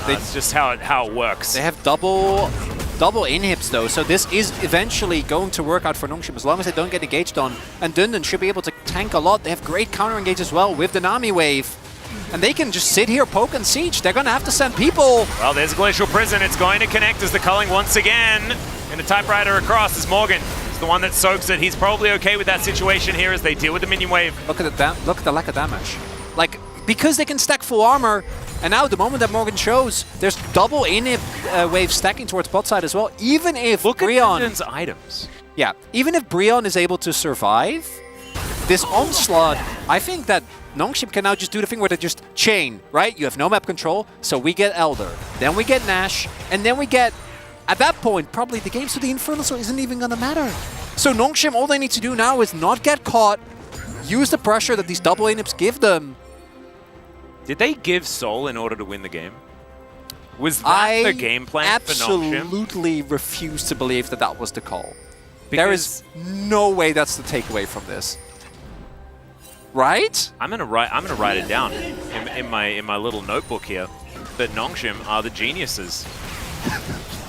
That's just how it works. They have double inhibs though, so this is eventually going to work out for Nongshim as long as they don't get engaged on. And Dundun should be able to tank a lot. They have great counter engage as well with the Nami wave. And they can just sit here, poke and siege. They're going to have to send people. Well, there's Glacial Prison. It's going to connect as the culling once again. And a typewriter across is Morgan. The one that soaks it. He's probably okay with that situation here as they deal with the minion wave. Look at the lack of damage. Like, because they can stack full armor, and now the moment that Morgan shows, there's double inhib wave stacking towards bot side as well. Even if Breon... Look at items. Yeah, even if Breon is able to survive this onslaught, I think that Nongshim can now just do the thing where they just chain, right? You have no map control, so we get Elder, then we get Nash, and then we get... At that point, probably the game, so the Infernal Soul isn't even gonna matter. So Nongshim, all they need to do now is not get caught, use the pressure that these double inhibs give them. Did they give Soul in order to win the game? Was that the game plan for Nongshim? I absolutely refuse to believe that that was the call. There is no way that's the takeaway from this. Right? I'm gonna write it down in my little notebook here. That Nongshim are the geniuses.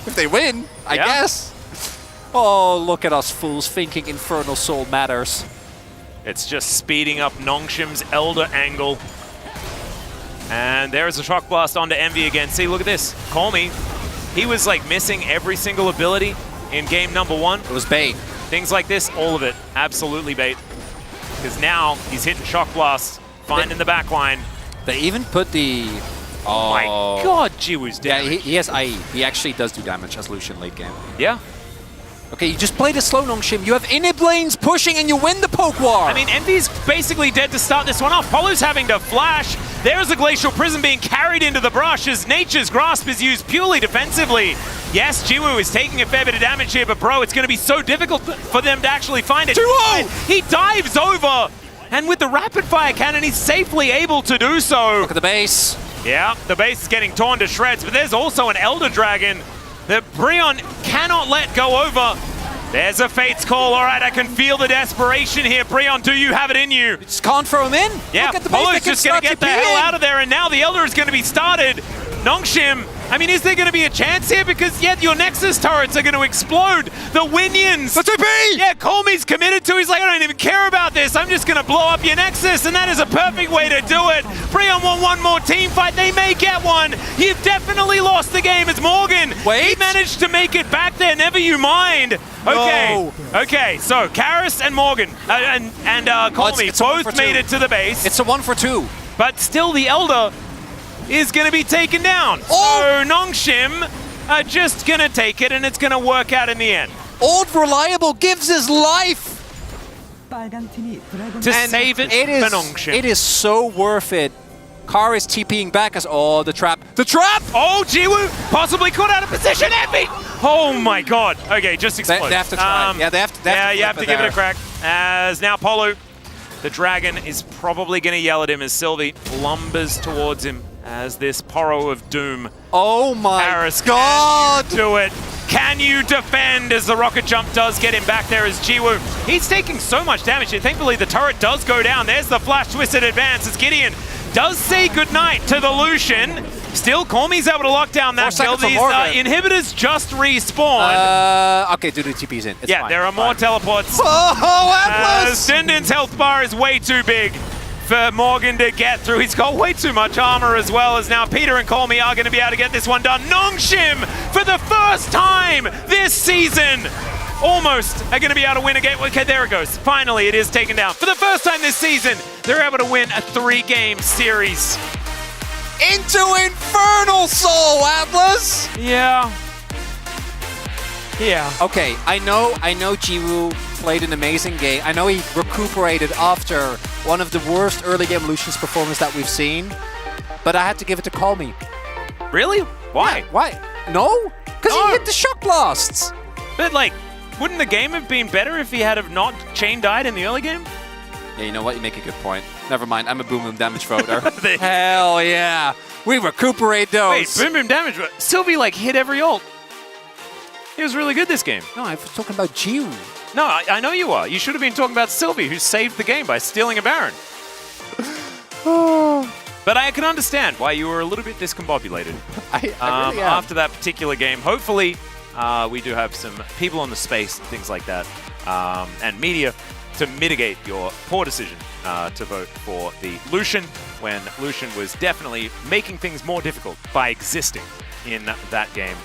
If they win, I guess. Oh, look at us fools thinking Infernal Soul matters. It's just speeding up Nongshim's Elder angle. And there's a Shock Blast onto Envy again. See, look at this. Call me. He was like missing every single ability in game number 1. It was bait. Things like this, all of it, absolutely bait. Because now he's hitting Shock Blast, finding the back line. They even put the... Oh my god, Jiwoo's damage. Yeah, he has IE. He actually does do damage as Lucian late game. Yeah. Okay, you just played a slow Nongshim. You have inhib lanes pushing and you win the poke war. I mean, Envy's basically dead to start this one off. Polo's having to flash. There's a Glacial Prison being carried into the brush as Nature's Grasp is used purely defensively. Yes, Jiwoo is taking a fair bit of damage here, but bro, it's going to be so difficult for them to actually find it. 2-0! He dives over, and with the rapid fire cannon, he's safely able to do so. Look at the base. Yeah, the base is getting torn to shreds, but there's also an Elder Dragon that Breon cannot let go over. There's a Fate's Call. All right, I can feel the desperation here. Breon, do you have it in you? Just can't throw him in. Yeah, Look at the Polo's just going to get the hell out of there, and now the Elder is going to be started. Nongshim I mean, is there going to be a chance here? Because, yeah, your Nexus turrets are going to explode. The Winions. The TP! Yeah, Colmey's committed to. He's like, I don't even care about this. I'm just going to blow up your Nexus. And that is a perfect way to do it. Breon want one more team fight. They may get one. You've definitely lost the game. It's Morgan. Wait. He managed to make it back there. Never you mind. Okay. No. Okay, so Karis and Morgan and Colmey it's a 1 both for 2. made it to the base. It's a 1 for 2. But still, the Elder is going to be taken down. Oh! So Nongshim are just going to take it, and it's going to work out in the end. Old Reliable gives his life To save it, is, for Nongshim. it is so worth it. Car is TPing back as, oh, the trap. The trap! Oh, Jiwoo possibly caught out of position. Epic! Oh my god. Okay, just explode. They have to try. Yeah, they have to you have to give it a there. crack. As now Polu, the dragon, is probably going to yell at him as Sylvie lumbers towards him as this Porro of Doom. Oh my Paris, god! can you do it? Can you defend as the rocket jump does get him back there as Jiwoo? He's taking so much damage. Thankfully, the turret does go down. There's the flash twisted advance as Gideon does say goodnight to the Lucian. Still, Colmey's able to lock down that kill. These inhibitors just respawned. Okay, do the TP's in. It's yeah, fine. there are more teleports. Oh, Atlas! Dindin's health bar is way too big for Morgan to get through. He's got way too much armor as well, as now Peter and Colmey are going to be able to get this one done. Nongshim, for the first time this season, almost are going to be able to win a game. Okay, there it goes. Finally, it is taken down. For the first time this season, they're able to win a 3-game series. Into Infernal Soul, Atlas! Yeah. Yeah. Okay, I know Jiwoo played an amazing game. I know he recuperated after one of the worst early game Lucian's performance that we've seen, but I had to give it to Colmey. Really? Why? Yeah, why? No? Because he hit the shock blasts. But like, wouldn't the game have been better if he had have not chain died in the early game? Yeah, you know what? You make a good point. Never mind. I'm a boom boom damage voter. Hell yeah. We recuperate those. Wait, boom boom damage. Sylvie like hit every ult. He was really good this game. No, I was talking about Jiwoo. No, I know you are. You should have been talking about Sylvie, who saved the game by stealing a Baron. But I can understand why you were a little bit discombobulated I really am. after that particular game. Hopefully, we do have some people on the space and things like that, and media to mitigate your poor decision to vote for the Lucian, when Lucian was definitely making things more difficult by existing in that game.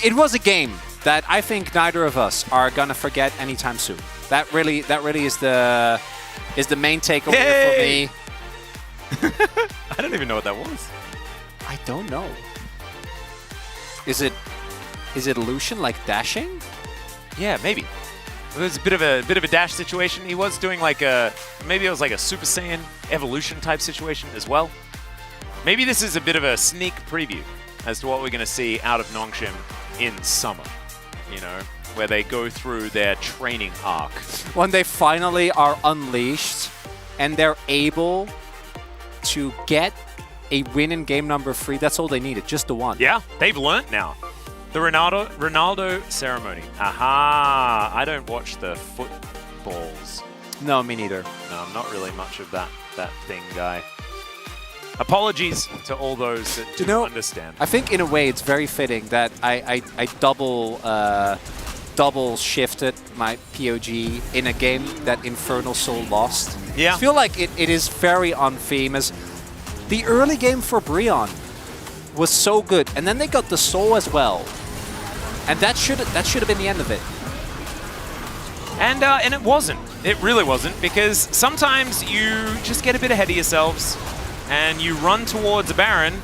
It was a game that I think neither of us are gonna forget anytime soon. That really is the main takeaway for me. I don't even know what that was. I don't know. Is it Lucian like dashing? Yeah, maybe. It was a bit of a dash situation. He was doing like maybe it was like a Super Saiyan evolution type situation as well. Maybe this is a bit of a sneak preview as to what we're going to see out of Nongshim in summer, you know, where they go through their training arc. When they finally are unleashed and they're able to get a win in game number 3, that's all they needed, just the one. Yeah, they've learnt now. The Ronaldo ceremony. Aha! I don't watch the footballs. No, me neither. No, I'm not really much of that thing guy. Apologies to all those that do understand. I think in a way it's very fitting that I double shifted my POG in a game that Infernal Soul lost. Yeah. I feel like it is very unfamous. The early game for Breon was so good, and then they got the Soul as well, and that should have been the end of it. And it wasn't. It really wasn't, because sometimes you just get a bit ahead of yourselves and you run towards a Baron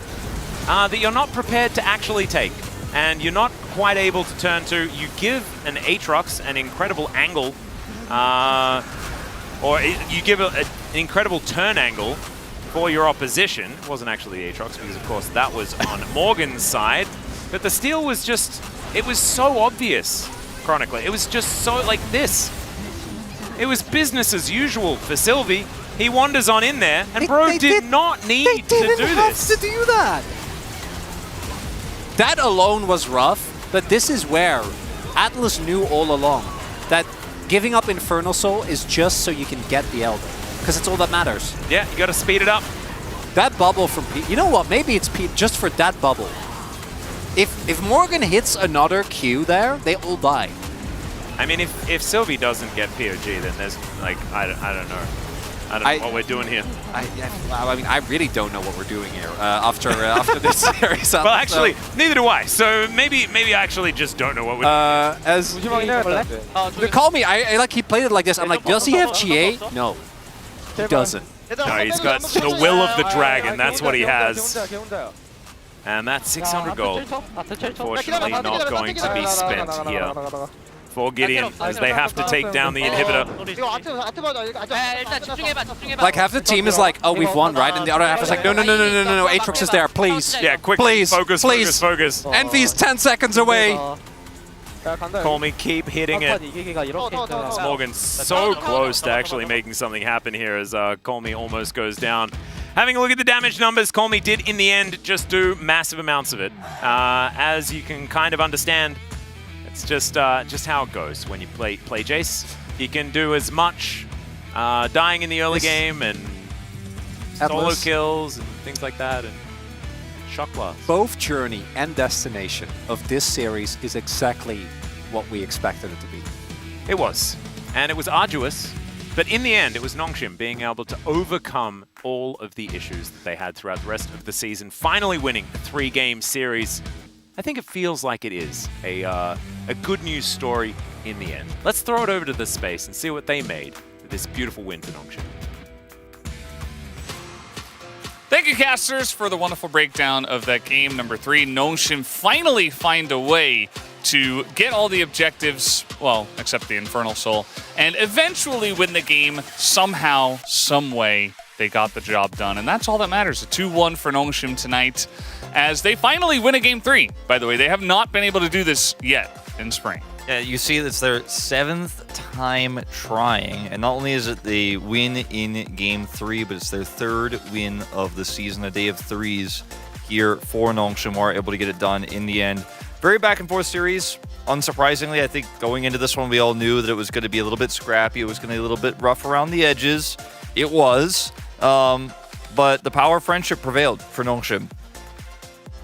that you're not prepared to actually take, and you're not quite able to turn to. You give an Aatrox an incredible angle, or you give an incredible turn angle for your opposition. It wasn't actually Aatrox, because of course that was on Morgan's side, but the steal was just, it was so obvious, Chronicler. It was just so like this. It was business as usual for Sylvie. He wanders on in there, and bro did not need to do this. They didn't have to do that. That alone was rough, but this is where Atlas knew all along that giving up Infernal Soul is just so you can get the Elder, because it's all that matters. Yeah, you got to speed it up. That bubble from Pete. You know what? Maybe it's Pete just for that bubble. If Morgan hits another Q there, they all die. I mean, if Sylvie doesn't get POG, then there's like I don't know. I don't know what we're doing here. I mean, I really don't know what we're doing here after this series. Well, actually, neither do I. So maybe I actually just don't know what we're doing. As they call me, I like he played it like this. I'm like, does he have GA? No, he doesn't. No, he's got the will of the dragon. That's what he has. And that's 600 gold. Unfortunately, not going to be spent here for Gideon, as they have to take down the inhibitor. Like half the team is like, oh, we've won, right? And the other half is like, no, Aatrox is there, please. Yeah, quick, please, focus. Envy's 10 seconds away. Call me, keep hitting it. Morgan's so close to actually making something happen here as Colmy almost goes down. Having a look at the damage numbers, Colmy did in the end just do massive amounts of it. As you can kind of understand, it's just how it goes when you play Jace. You can do as much dying in the early game and solo kills and things like that, and shock blast. Both journey and destination of this series is exactly what we expected it to be. It was, and it was arduous, but in the end, it was Nongshim being able to overcome all of the issues that they had throughout the rest of the season, finally winning the 3-game series. I think it feels like it is a good news story in the end. Let's throw it over to the space and see what they made with this beautiful win for Nongshim. Thank you, casters, for the wonderful breakdown of that game number 3. Nongshim finally find a way to get all the objectives, well, except the Infernal Soul, and eventually win the game somehow, some way. They got the job done, and that's all that matters. A 2-1 for Nongshim tonight, as they finally win a game 3. By the way, they have not been able to do this yet in spring. Yeah, you see it's their 7th time trying, and not only is it the win in Game 3, but it's their 3rd win of the season. A day of 3s here for Nongshim, are able to get it done in the end. Very back-and-forth series. Unsurprisingly, I think going into this one, we all knew that it was going to be a little bit scrappy. It was going to be a little bit rough around the edges. It was, but the power of friendship prevailed for Nongshim.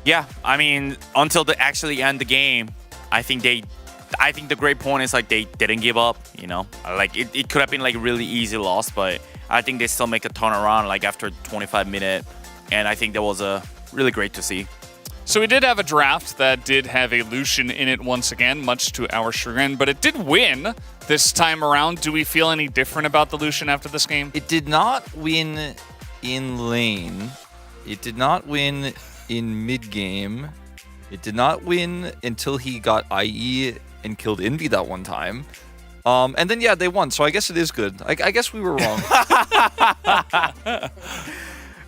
Yeah, I mean, until they actually end the game, I think the great point is like they didn't give up, you know? Like it could have been like a really easy loss, but I think they still make a turnaround like after 25 minutes, and I think that was really great to see. So we did have a draft that did have a Lucian in it once again, much to our chagrin, but it did win this time around. Do we feel any different about the Lucian after this game? It did not win in lane. It did not win in mid-game. It did not win until he got IE and killed Envy that one time. And then, yeah, they won, so I guess it is good. I guess we were wrong.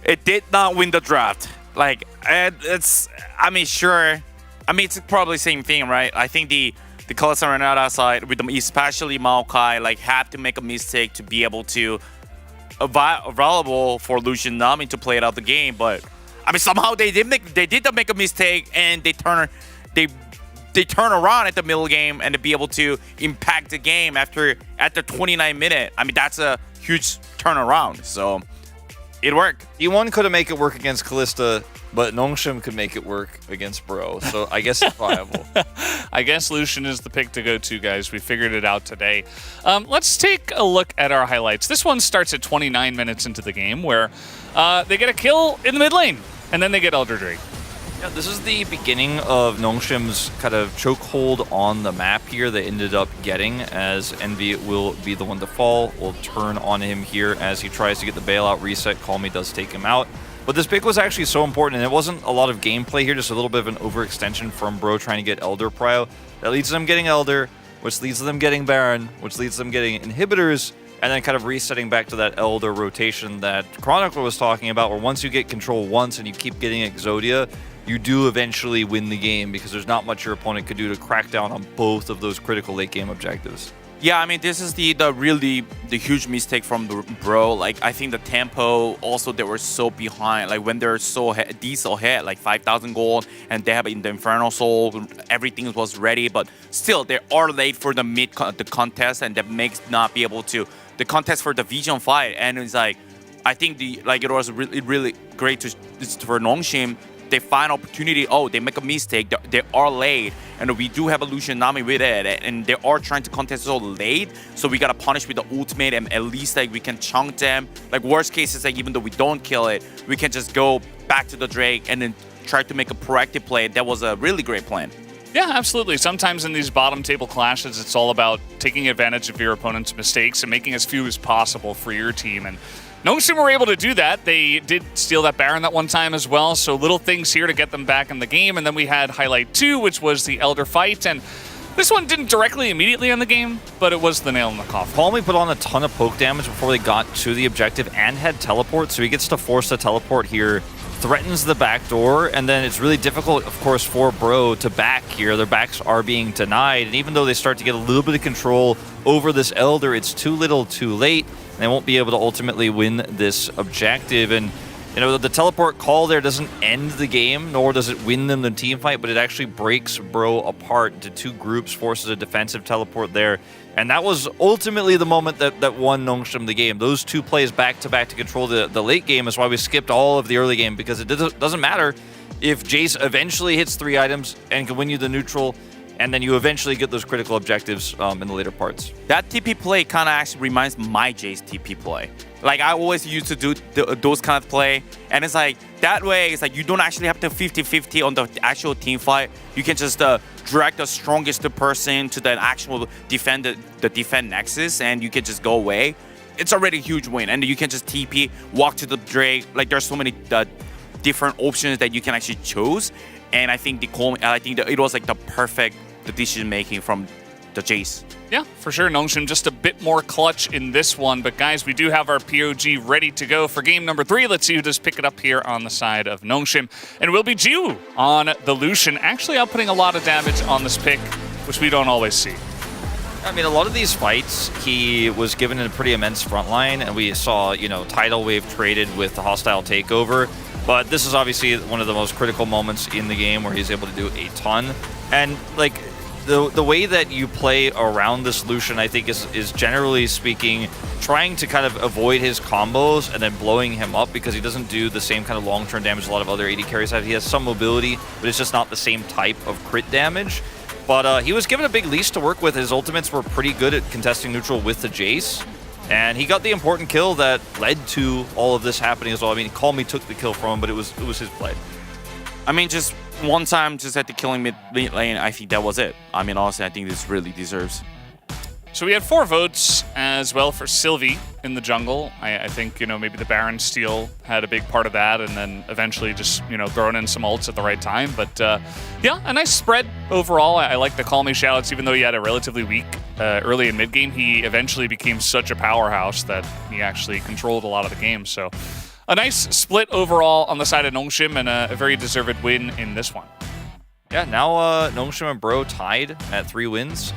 It did not win the draft. Like, it's, I mean, sure. I mean, it's probably the same thing, right? I think the Colossus Renata side, with them, especially Maokai, like, have to make a mistake to be able to available for Lucian Nami to play it out the game. But I mean, somehow they did make a mistake, and they turn around at the middle game and to be able to impact the game after 29 minutes. I mean, that's a huge turnaround. So it worked. E1 couldn't make it work against Kalista, but Nongshim could make it work against Bro. So I guess it's viable. I guess Lucian is the pick to go to, guys. We figured it out today. Let's take a look at our highlights. This one starts at 29 minutes into the game, where they get a kill in the mid lane, and then they get Elder Drake. Yeah, this is the beginning of Nongshim's kind of chokehold on the map here. They ended up getting, as Envy will be the one to fall. Will turn on him here as he tries to get the bailout reset. Call Me does take him out. But this pick was actually so important, and it wasn't a lot of gameplay here, just a little bit of an overextension from Bro trying to get Elder prio. That leads to them getting Elder, which leads to them getting Baron, which leads to them getting inhibitors, and then kind of resetting back to that Elder rotation that Chronicler was talking about, where once you get control once and you keep getting Exodia, you do eventually win the game because there's not much your opponent could do to crack down on both of those critical late game objectives. Yeah, I mean, this is the huge mistake from the Bro. Like, I think the tempo, also they were so behind. Like, when they're so diesel hit, like 5,000 gold, and they have in the Infernal Soul, everything was ready, but still they are late for the the contest, and that makes not be able to the contest for the Vision fight. And it's like, I think it was really great for Nongshim. They find opportunity. Oh, they make a mistake. They are late, and we do have a Lucian Nami with it, and they are trying to contest so late. So we gotta punish with the ultimate, and at least we can chunk them. Worst case is even though we don't kill it, we can just go back to the Drake and then try to make a proactive play. That was a really great plan. Yeah, absolutely. Sometimes in these bottom table clashes, it's all about taking advantage of your opponent's mistakes and making as few as possible for your team. And Nongshim were able to do that. They did steal that Baron that one time as well, so little things here to get them back in the game. And then we had Highlight 2, which was the Elder fight, and this one didn't directly immediately end the game, but it was the nail in the coffin. Palmy put on a ton of poke damage before they got to the objective and had teleport, so he gets to force the teleport here, threatens the back door, and then it's really difficult, of course, for Bro to back here. Their backs are being denied, and even though they start to get a little bit of control over this Elder, it's too little too late. They won't be able to ultimately win this objective. And the teleport call there doesn't end the game, nor does it win them the team fight, but it actually breaks Bro apart into two groups, forces a defensive teleport there. And that was ultimately the moment that won Nongshim the game. Those two plays back-to-back to control the late game is why we skipped all of the early game, because it doesn't matter if Jace eventually hits 3 items and can win you the neutral, and then you eventually get those critical objectives in the later parts. That TP play kind of actually reminds my Jace TP play. I always used to do those kind of play, and it's that way, it's you don't actually have to 50-50 on the actual team fight. You can just drag the strongest person to the actual defend nexus, and you can just go away. It's already a huge win, and you can just TP, walk to the Drake. There's so many different options that you can actually choose. And I think it was the perfect decision making from the Jace. Yeah, for sure. Nongshim just a bit more clutch in this one. But guys, we do have our POG ready to go for game number 3. Let's see who does pick it up here on the side of Nongshim. And it will be Jiwoo on the Lucian, actually outputting a lot of damage on this pick, which we don't always see. I mean, a lot of these fights, he was given a pretty immense front line, and we saw, tidal wave traded with the hostile takeover. But this is obviously one of the most critical moments in the game where he's able to do a ton. And the way that you play around this Lucian, I think, is generally speaking trying to kind of avoid his combos and then blowing him up, because he doesn't do the same kind of long-term damage a lot of other AD carries have. He has some mobility, but it's just not the same type of crit damage. But he was given a big leash to work with. His ultimates were pretty good at contesting neutral with the Jace. And he got the important kill that led to all of this happening as well. I mean, Call Me took the kill from him, but it was his play. I mean, just one time, just at the killing mid lane, I think that was it. I mean, honestly, I think this really deserves. So we had 4 votes as well for Sylvie in the jungle. I think, maybe the Baron steal had a big part of that, and then eventually just, throwing in some ults at the right time. But yeah, a nice spread overall. I like the Call Me shoutouts, even though he had a relatively weak early and mid game. He eventually became such a powerhouse that he actually controlled a lot of the game. So a nice split overall on the side of Nongshim, and a very deserved win in this one. Yeah, now Nongshim and Bro tied at 3 wins.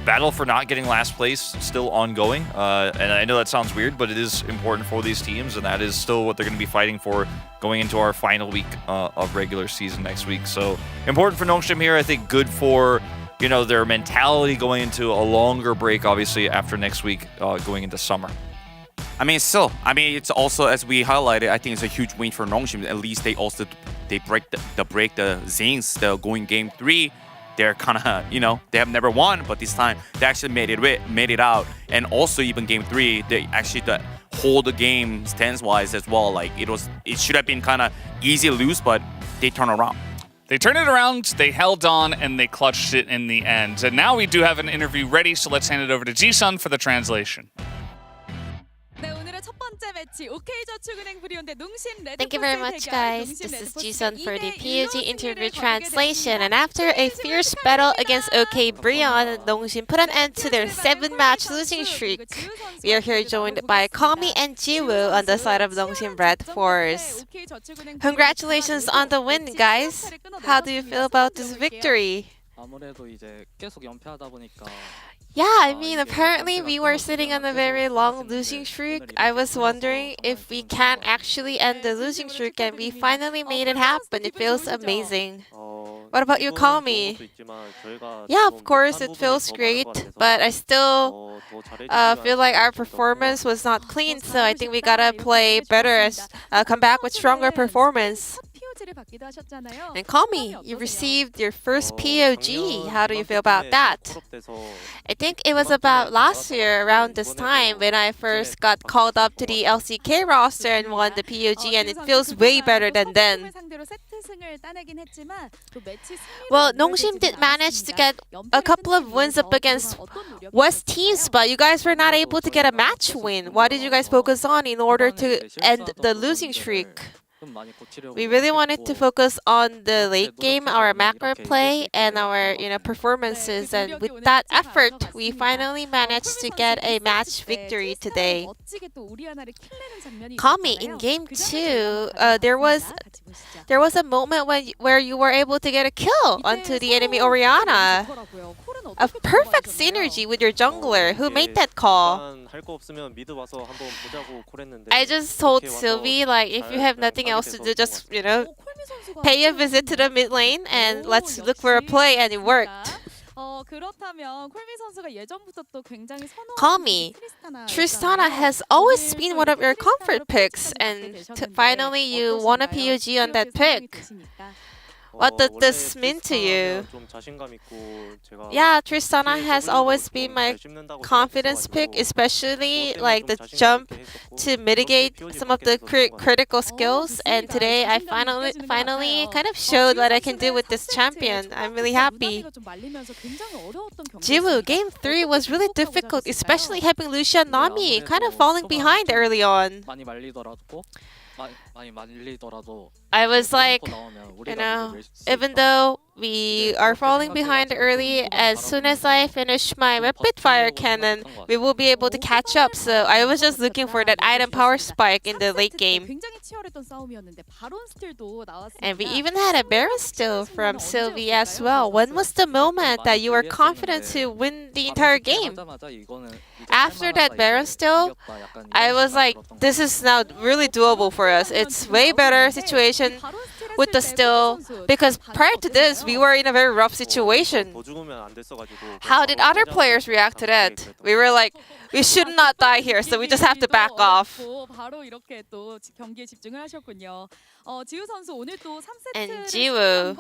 Battle for not getting last place still ongoing, and I know that sounds weird, but it is important for these teams, and that is still what they're going to be fighting for going into our final week of regular season next week. So important for Nongshim here. I think good for their mentality going into a longer break, obviously after next week, going into summer. I mean, it's also, as we highlighted, I think it's a huge win for Nongshim. At least they break the Zings, the going game 3. They're kind of, they have never won, but this time they actually made it out. And also, even game 3, they actually hold the game stance-wise as well. It should have been kind of easy lose, but they turn around. They turned it around, they held on, and they clutched it in the end. And now we do have an interview ready, so let's hand it over to Ji-sun for the translation. Thank you very much, guys. This is Ji-sun for the POG interview translation. And after a fierce battle against OK Brion, Nongshim put an end to their 7-match losing streak. We are here joined by Kami and Jiwoo on the side of Nongshim Red Force. Congratulations on the win, guys. How do you feel about this victory? Yeah, I mean, apparently we were sitting on a very long losing streak. I was wondering if we can actually end the losing streak, and we finally made it happen. It feels amazing. What about you, Kami? Yeah, of course, it feels great, but I still feel like our performance was not clean, so I think we gotta play better, come back with stronger performance. And Kami, you received your first POG. How do you feel about that? I think it was about last year around this time when I first got called up to the LCK roster and won the POG, and it feels way better than then. Well, Nongshim did manage to get a couple of wins up against West teams, but you guys were not able to get a match win. What did you guys focus on in order to end the losing streak? We really wanted to focus on the late game, our macro play, and our performances. And with that effort, we finally managed to get a match victory today. Kami, in game 2, there was a moment where you were able to get a kill onto the enemy Orianna. A perfect synergy with your jungler. Who made that call? I just told Sylvie, like, if you have nothing else to do, just, pay a visit to the mid lane and let's look for a play, and it worked. Kami, Tristana has always been one of your comfort picks, and finally you won a POG on that pick. What does this mean to you? Yeah, Tristana has always been my confidence pick, especially like the jump to mitigate some of the critical skills. And today I finally kind of showed what I can do with this champion. I'm really happy. Jiwoo, game 3 was really difficult, especially having Lucia and Nami kind of falling behind early on. I was like, even though we are falling behind early, as soon as I finish my rapid fire cannon, we will be able to catch up. So I was just looking for that item power spike in the late game. And we even had a Baron steal from Sylvie as well. When was the moment that you were confident to win the entire game? After that Baron steal, I was like, this is now really doable for us. It's way better situation with the steal, because prior to this, we were in a very rough situation. How did other players react to that? We were like, we should not die here, so we just have to back off. And Jiwoo,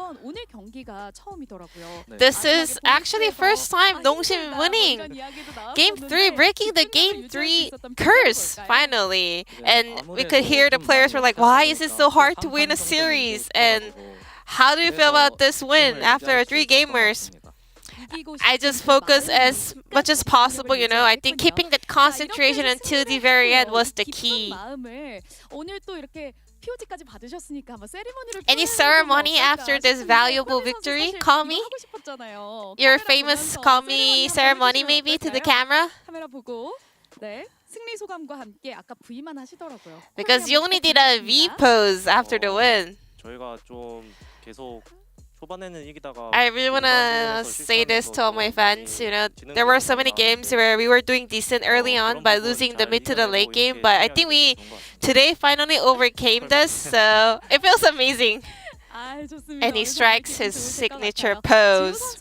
this is actually first time Nongshim winning. Game 3, breaking the Game 3 curse, finally. And we could hear the players were like, why is it so hard to win a series? And how do you feel about this win after 3 gamers? I just focus as much as possible, I think keeping that concentration until the very end was the key. Any ceremony after this valuable victory, Kami? Your famous Kami ceremony maybe to the camera? Because you only did a V pose after the win. I really want to say this to all my fans, there were so many games where we were doing decent early on by losing the mid to the late game, but I think we today finally overcame this, so it feels amazing. And he strikes his signature pose.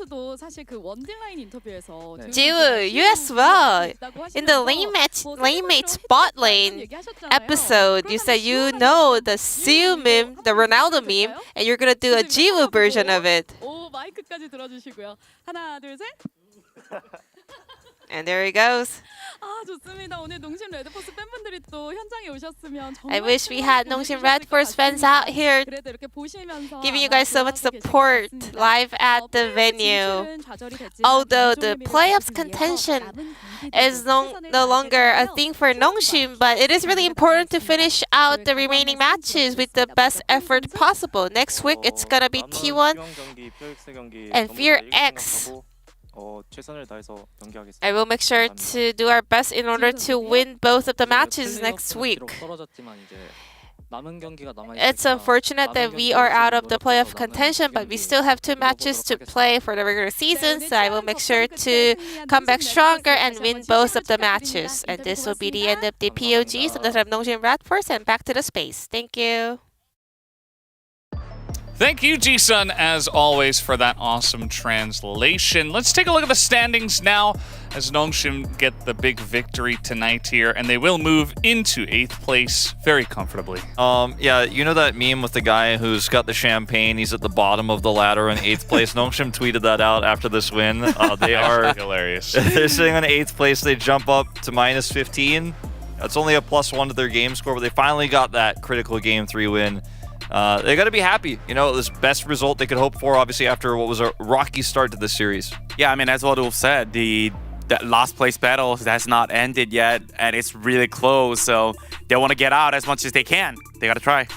Jiwoo, you as well. In the lane mate bot lane episode, you said you know the Siu meme, the Ronaldo meme, and you're gonna do a Jiwoo version of it. And there he goes. I wish we had Nongshim Red Force fans out here giving you guys so much support live at the venue. Although the playoffs contention is no longer a thing for Nongshim, but it is really important to finish out the remaining matches with the best effort possible. Next week it's gonna be T1 and Fear X. I will make sure to do our best in order to win both of the matches next week. It's unfortunate that we are out of the playoff contention, but we still have 2 matches to play for the regular season, so I will make sure to come back stronger and win both of the matches. And this will be the end of the POGs on the side of Nongshim Red Force, and back to the space. Thank you. Thank you, Ji-sun, as always, for that awesome translation. Let's take a look at the standings now as Nongshim get the big victory tonight here, and they will move into 8th place very comfortably. Yeah, you know that meme with the guy who's got the champagne, he's at the bottom of the ladder in 8th place? Nongshim tweeted that out after this win. They are hilarious. They're sitting on 8th place, they jump up to -15. That's only a +1 to their game score, but they finally got that critical Game 3 win. They got to be happy. You know, it was the best result they could hope for, obviously, after what was a rocky start to the series. Yeah, I mean, as what Ulf said, that last place battle has not ended yet, and it's really close, so they want to get out as much as they can. They got to try.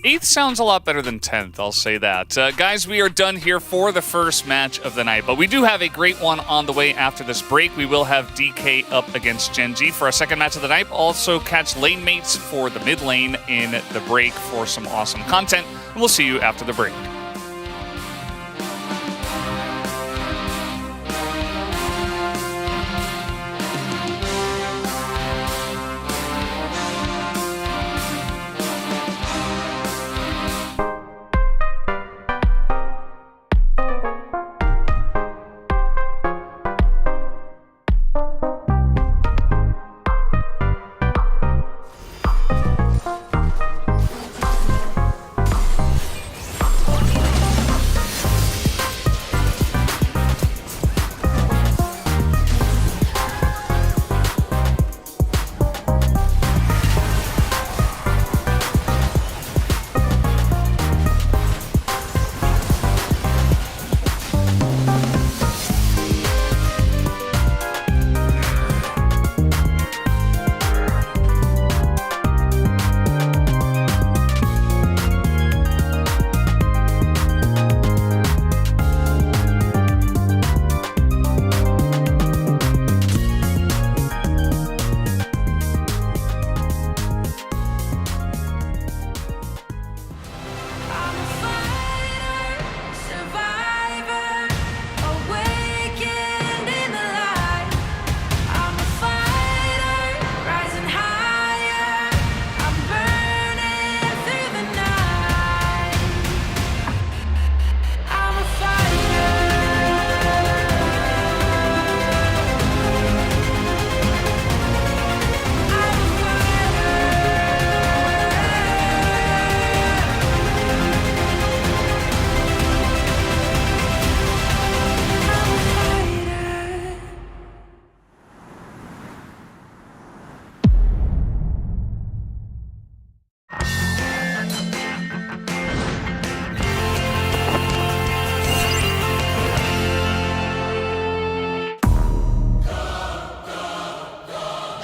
8th sounds a lot better than 10th, I'll say that. Guys, we are done here for the first match of the night, but we do have a great one on the way after this break. We will have DK up against Genji for our second match of the night. Also catch lane mates for the mid lane in the break for some awesome content. And we'll see you after the break.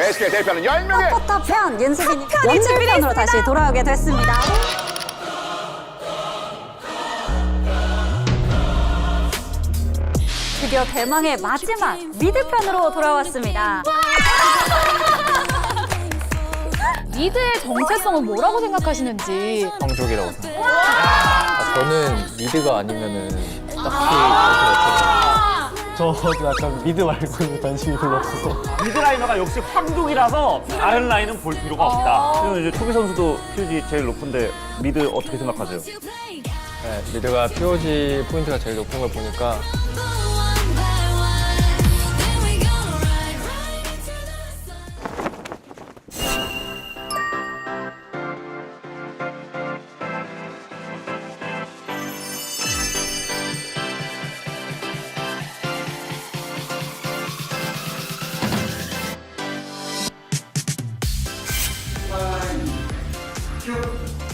LCK 대표는 10명의 포터편 윤수빈이 원정편으로 다시 돌아오게 됐습니다. 드디어 대망의 마지막 미드편으로 돌아왔습니다. 미드의 정체성은 뭐라고 생각하시는지. 황족이라고 생각해요. 저는 미드가 아니면은 딱히 저도 약간 미드 말고는 관심이 별로 없어서. 미드 라이너가 역시 황족이라서 다른 라인은 볼 필요가 없다. 그리고 이제 초비 선수도 POG 제일 높은데 미드 어떻게 생각하세요? 네, 미드가 POG 포인트가 제일 높은 걸 보니까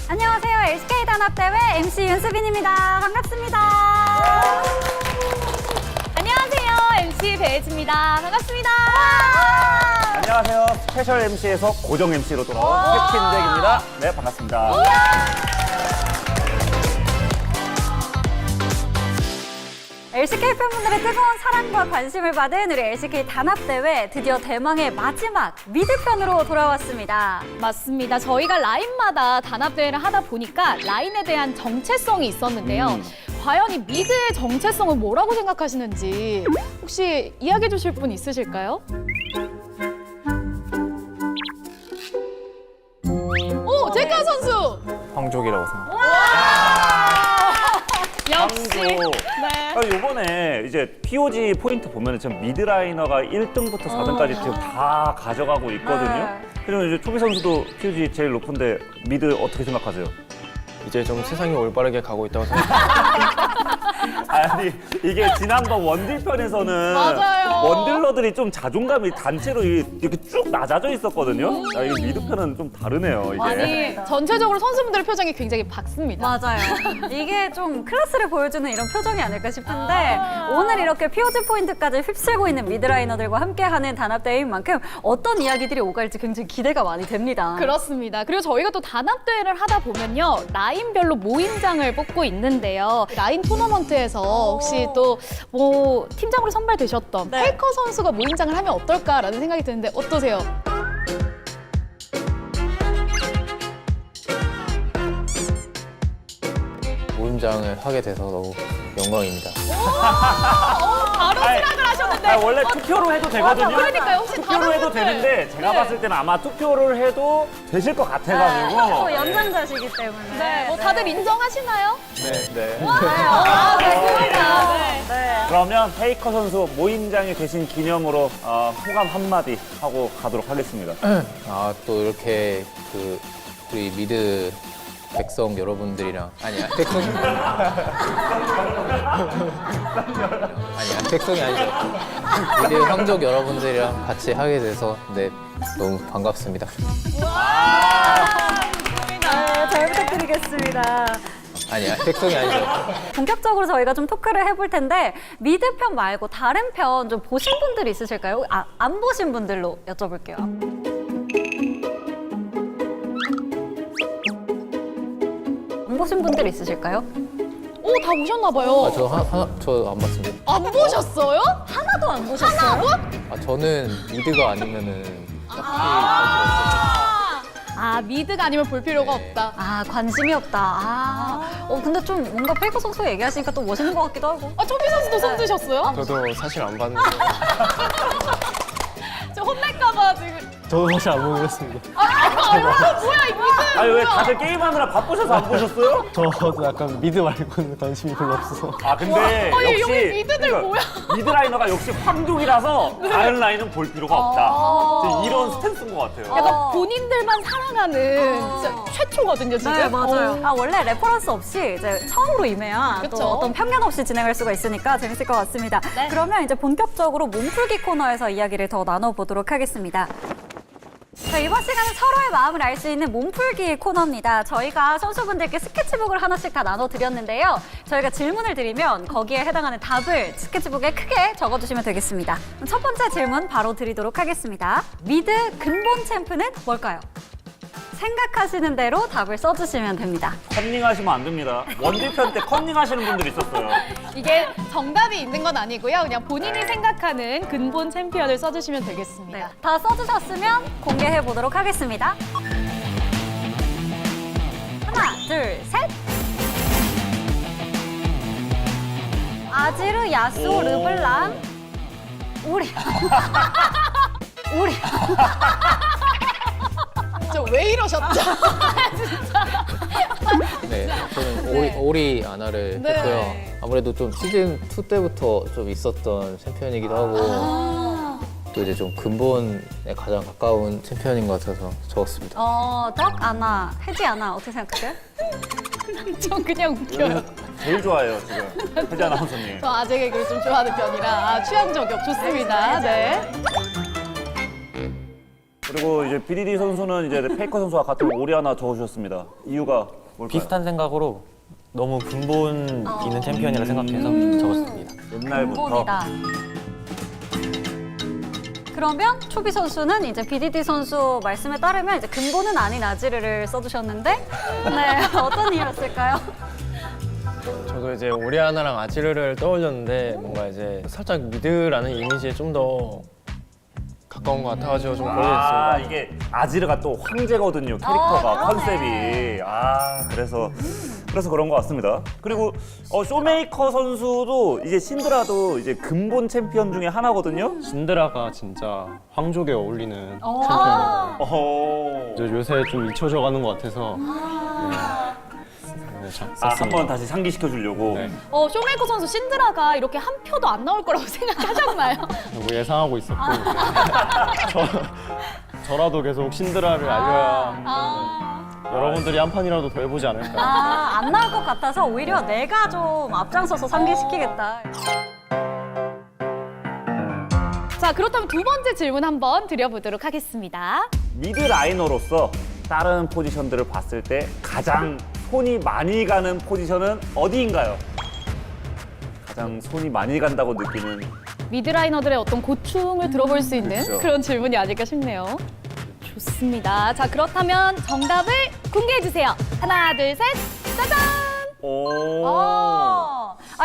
안녕하세요. LCK 단합대회 MC 윤수빈입니다. 반갑습니다. 안녕하세요. MC 배혜지입니다. 반갑습니다. 안녕하세요. 스페셜 MC에서 고정 MC로 돌아온 캡틴 잭입니다. 네, 반갑습니다. LCK 팬분들의 뜨거운 사랑과 관심을 받은 우리 LCK 단합대회 드디어 대망의 마지막 미드편으로 돌아왔습니다. 맞습니다. 저희가 라인마다 단합대회를 하다 보니까 라인에 대한 정체성이 있었는데요. 과연 이 미드의 정체성은 뭐라고 생각하시는지 혹시 이야기해 주실 분 있으실까요? 오, 제카 선수! 황족이라고 생각해요. 이번에 이제 POG 포인트 보면은 지금 미드라이너가 1등부터 4등까지 지금 다 가져가고 있거든요. 그리고 이제 초비 선수도 POG 제일 높은데 미드 어떻게 생각하세요? 이제 좀 세상이 올바르게 가고 있다고 생각합니다. 아니 이게 지난번 원딜편에서는 맞아요. 원딜러들이 좀 자존감이 단체로 이렇게 쭉 낮아져 있었거든요. 이 미드편은 좀 다르네요. 이게. 아니 전체적으로 선수분들의 표정이 굉장히 밝습니다. 맞아요. 이게 좀 클래스를 보여주는 이런 표정이 아닐까 싶은데 오늘 이렇게 POG 포인트까지 휩쓸고 있는 미드라이너들과 함께하는 단합대회인 만큼 어떤 이야기들이 오갈지 굉장히 기대가 많이 됩니다. 그렇습니다. 그리고 저희가 또 단합대회를 하다 보면요. 라인별로 모임장을 뽑고 있는데요. 라인 토너먼트에서 혹시 또 뭐 팀장으로 선발되셨던 페이커 선수가 모임장을 하면 어떨까라는 생각이 드는데 어떠세요? 모임장을 하게 돼서 너무 영광입니다. 바로 시작을 하셨는데. 원래 투표로 해도 되거든요. 그러니까요. 혹시 투표로 해도 되는데 제가 봤을 때는 아마 투표를 해도 되실 것 같아가지고. 또 연장자시기 때문에. 네. 뭐 다들 인정하시나요? 네. 좋습니다. 네. 그러면 페이커 선수 모임장에 계신 기념으로 호감 한마디 하고 가도록 하겠습니다. 또 이렇게 우리 미드 백성 여러분들이랑 아니야 백성 아니야 백성이 아니죠. 미드 형족 여러분들이랑 같이 하게 돼서 너무 반갑습니다. 잘 부탁드리겠습니다. 아니야 백성이 아니죠. 본격적으로 저희가 좀 토크를 해볼 텐데 미드 편 말고 다른 편 좀 보신 분들 있으실까요? 안 보신 분들로 여쭤볼게요. 안 보신 분들 있으실까요? 오, 다 보셨나 봐요. 저 안 봤습니다. 안 보셨어요? 하나도 안 보셨어요? 하나도? 저는 미드가 아니면은 미드가 아니면 볼 필요가 없다. 관심이 없다. 근데 좀 뭔가 페이커 선수가 얘기하시니까 또 멋있는 것 같기도 하고. 초비 선수도 손 드셨어요? 저도 사실 안 봤는데. 저 혼날까봐 지금. 저도 사실 안 보겠습니다. 뭐야 이 미드? 아니 왜 다들 게임하느라 바쁘셔서 안 보셨어요? 저도 약간 미드 말고는 관심이 별로 없어서. 근데 여기 역시 미드들 뭐야? 미드라이너가 역시 황족이라서 다른 라인은 볼 필요가 없다. 이런 스탠스인 것 같아요. 약간 본인들만 사랑하는 진짜 최초거든요 지금. 네, 맞아요. 원래 레퍼런스 없이 이제 처음으로 임해야 또 그쵸? 어떤 편견 없이 진행할 수가 있으니까 재밌을 것 같습니다. 그러면 이제 본격적으로 몸풀기 코너에서 이야기를 더 나눠보도록 하겠습니다. 자, 이번 시간은 서로의 마음을 알 수 있는 몸풀기 코너입니다. 저희가 선수분들께 스케치북을 하나씩 다 나눠드렸는데요. 저희가 질문을 드리면 거기에 해당하는 답을 스케치북에 크게 적어주시면 되겠습니다. 첫 번째 질문 바로 드리도록 하겠습니다. 미드 근본 챔프는 뭘까요? 생각하시는 대로 답을 써주시면 됩니다. 컨닝하시면 안 됩니다. 원딜편 때 컨닝하시는 분들이 있었어요. 이게 정답이 있는 건 아니고요. 그냥 본인이 생각하는 근본 챔피언을 써주시면 되겠습니다. 다 써주셨으면 공개해 보도록 하겠습니다. 하나, 둘, 셋. 아지르, 야수, 르블랑, 우리. 왜 이러셨죠? 진짜. 네, 저는 오리 아나를 했고요. 아무래도 좀 시즌 2 때부터 좀 있었던 챔피언이기도 하고 또 이제 좀 근본에 가장 가까운 챔피언인 것 같아서 적었습니다. 덕 아나, 혜지 아나 어떻게 생각하세요? 전 그냥 웃겨요. 제일 좋아해요 지금 혜지 아나운서님. 저 아재 개그를 좀 좋아하는 편이라 취향 저격 좋습니다. 네. 그리고 이제 BDD 선수는 이제 페이커 선수와 같은 오리 하나 적어주셨습니다. 이유가 뭘까요? 비슷한 생각으로 너무 근본 있는 챔피언이라 생각해서 적었습니다. 옛날부터. 근본이다. 그러면 초비 선수는 이제 BDD 선수 말씀에 따르면 이제 근본은 아닌 아지르를 써주셨는데 어떤 이유였을까요? 저도 이제 오리아나랑 아지르를 떠올렸는데 뭔가 이제 살짝 미드라는 이미지에 좀 더 가까운 것 같아가지고 좀 고려했습니다. 이게 아지르가 또 황제거든요, 캐릭터가, 컨셉이. 그래서 그런 것 같습니다. 그리고 쇼메이커 선수도 이제 신드라도 이제 근본 챔피언 중에 하나거든요. 신드라가 진짜 황족에 어울리는 챔피언이에요. 요새 좀 잊혀져 가는 것 같아서 한번 다시 상기시켜 주려고. 네. 쇼메이커 선수 신드라가 이렇게 한 표도 안 나올 거라고 생각하셨나요? 뭐 예상하고 있었고 저라도 계속 신드라를 알려야 여러분들이 한 판이라도 더 해보지 않을까. 안 나올 것 같아서 오히려 내가 좀 앞장서서 상기시키겠다. 자, 그렇다면 두 번째 질문 한번 드려보도록 하겠습니다. 미드 라이너로서 다른 포지션들을 봤을 때 가장 손이 많이 가는 포지션은 어디인가요? 가장 손이 많이 간다고 느끼는. 미드라이너들의 어떤 고충을 들어볼 수 있는 그렇죠. 그런 질문이 아닐까 싶네요. 좋습니다. 자, 그렇다면 정답을 공개해주세요. 하나, 둘, 셋, 짜잔!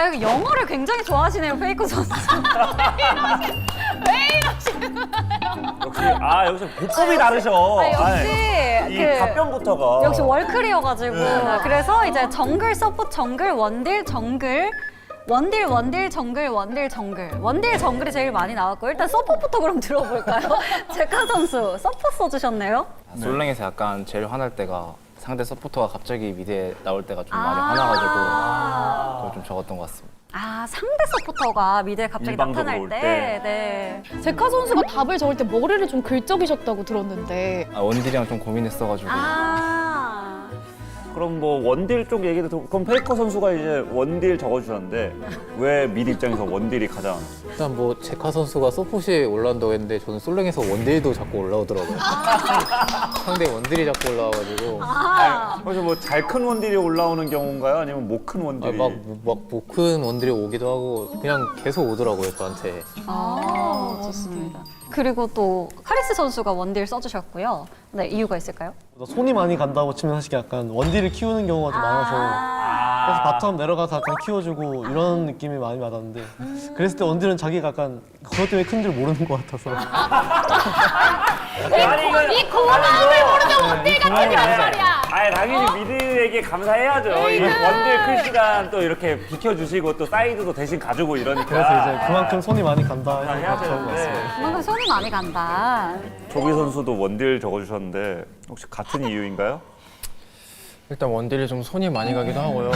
여기 영어를 굉장히 좋아하시네요, 페이커 선수. 왜 이러시는 거예요? 역시 보법이 다르셔. 역시 이 답변부터가. 역시 월클이어가지고. 그래서 이제 정글 서포트, 정글 원딜, 정글. 원딜 정글 원딜 정글이 제일 많이 나왔고 일단 서포트부터 그럼 들어볼까요? 제카 선수 서포트 써주셨네요. 솔랭에서 약간 제일 화날 때가 상대 서포터가 갑자기 미드에 나올 때가 좀 많이 화나가지고 그걸 좀 적었던 것 같습니다. 상대 서포터가 미드에 갑자기 나타날 때. 네. 제카 선수가 답을 적을 때 머리를 좀 긁적이셨다고 들었는데. 원딜이랑 좀 고민했어가지고. 그럼 뭐 원딜 쪽 얘기도 듣고 그럼 페이커 선수가 이제 원딜 적어주셨는데 왜 미드 입장에서 원딜이 가장. 일단 뭐 제카 선수가 서폿이 올라온다고 했는데 저는 솔랭에서 원딜도 자꾸 올라오더라고요. 상대 원딜이 자꾸 올라와가지고. 그래서 뭐 잘 큰 원딜이 올라오는 경우인가요? 아니면 못 큰 원딜이? 막 못 큰 원딜이 오기도 하고 그냥 계속 오더라고요 저한테. 좋습니다. 그리고 또 카리스 선수가 원딜 써주셨고요. 네, 이유가 있을까요? 손이 많이 간다고 치면 사실 약간 원딜을 키우는 경우가 좀 많아서 그래서 바텀 내려가서 약간 키워주고 이런 느낌이 많이 받았는데 그랬을 때 원딜은 자기가 약간 그것 때문에 큰 줄 모르는 것 같아서 이 고마움을 모르는 원딜 같은 이란 말이야. 당연히 미드에게 감사해야죠. 이 원딜 클 시간 또 이렇게 비켜주시고 또 사이드도 대신 가지고 이러니까. 그래서 이제 그만큼 손이 많이 간다 해서 적은 것 같습니다. 그만큼 손이 많이 간다. 조비 선수도 원딜 적어주셨는데 혹시 같은 이유인가요? 일단 원딜이 좀 손이 많이 가기도 하고요.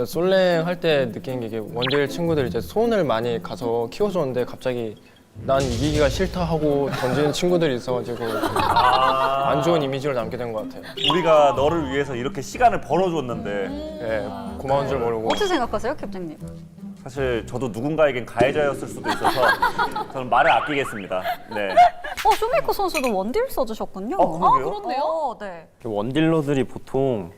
솔랭 할 때 느끼는 게 이게 원딜 친구들이 이제 손을 많이 가서 키워줬는데 갑자기 난 이기기가 싫다 하고 던지는 친구들이 있어가지고 안 좋은 이미지를 남게 된 것 같아요. 우리가 너를 위해서 이렇게 시간을 벌어줬는데 고마운 줄 모르고. 어떻게 생각하세요, 캡장님? 사실 저도 누군가에겐 가해자였을 수도 있어서 저는 말을 아끼겠습니다. 네. 쇼메이커 선수도 원딜 써주셨군요. 그러게요? 그렇네요. 네. 원딜러들이 보통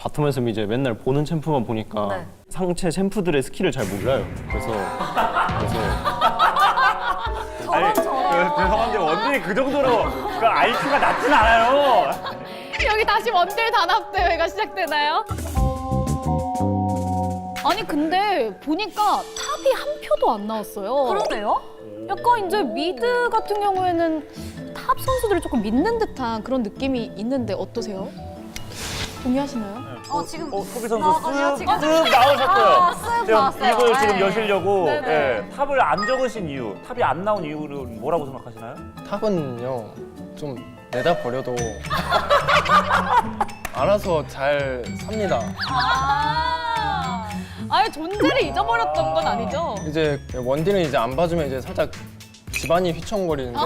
바텀에서 이제 맨날 보는 챔프만 보니까 상체 챔프들의 스킬을 잘 몰라요. 그래서 죄송한데 원딜이 그 정도로 그 IQ가 낮진 않아요. 여기 다시 원딜 단합 대회가 시작되나요? 아니 근데 보니까 탑이 한 표도 안 나왔어요. 그러네요? 약간 이제 미드 같은 경우에는 탑 선수들을 조금 믿는 듯한 그런 느낌이 있는데 어떠세요? 동의하시나요? 지금 소비 선수 쓱 나오셨고요. 지금 이걸 지금 여시려고 탑을 안 적으신 이유, 탑이 안 나온 이유는 뭐라고 생각하시나요? 탑은요 좀 내다 버려도 알아서 잘 삽니다. 아예 존재를 잊어버렸던 건 아니죠? 이제 원딜은 이제 안 봐주면 이제 살짝 집안이 휘청거리는데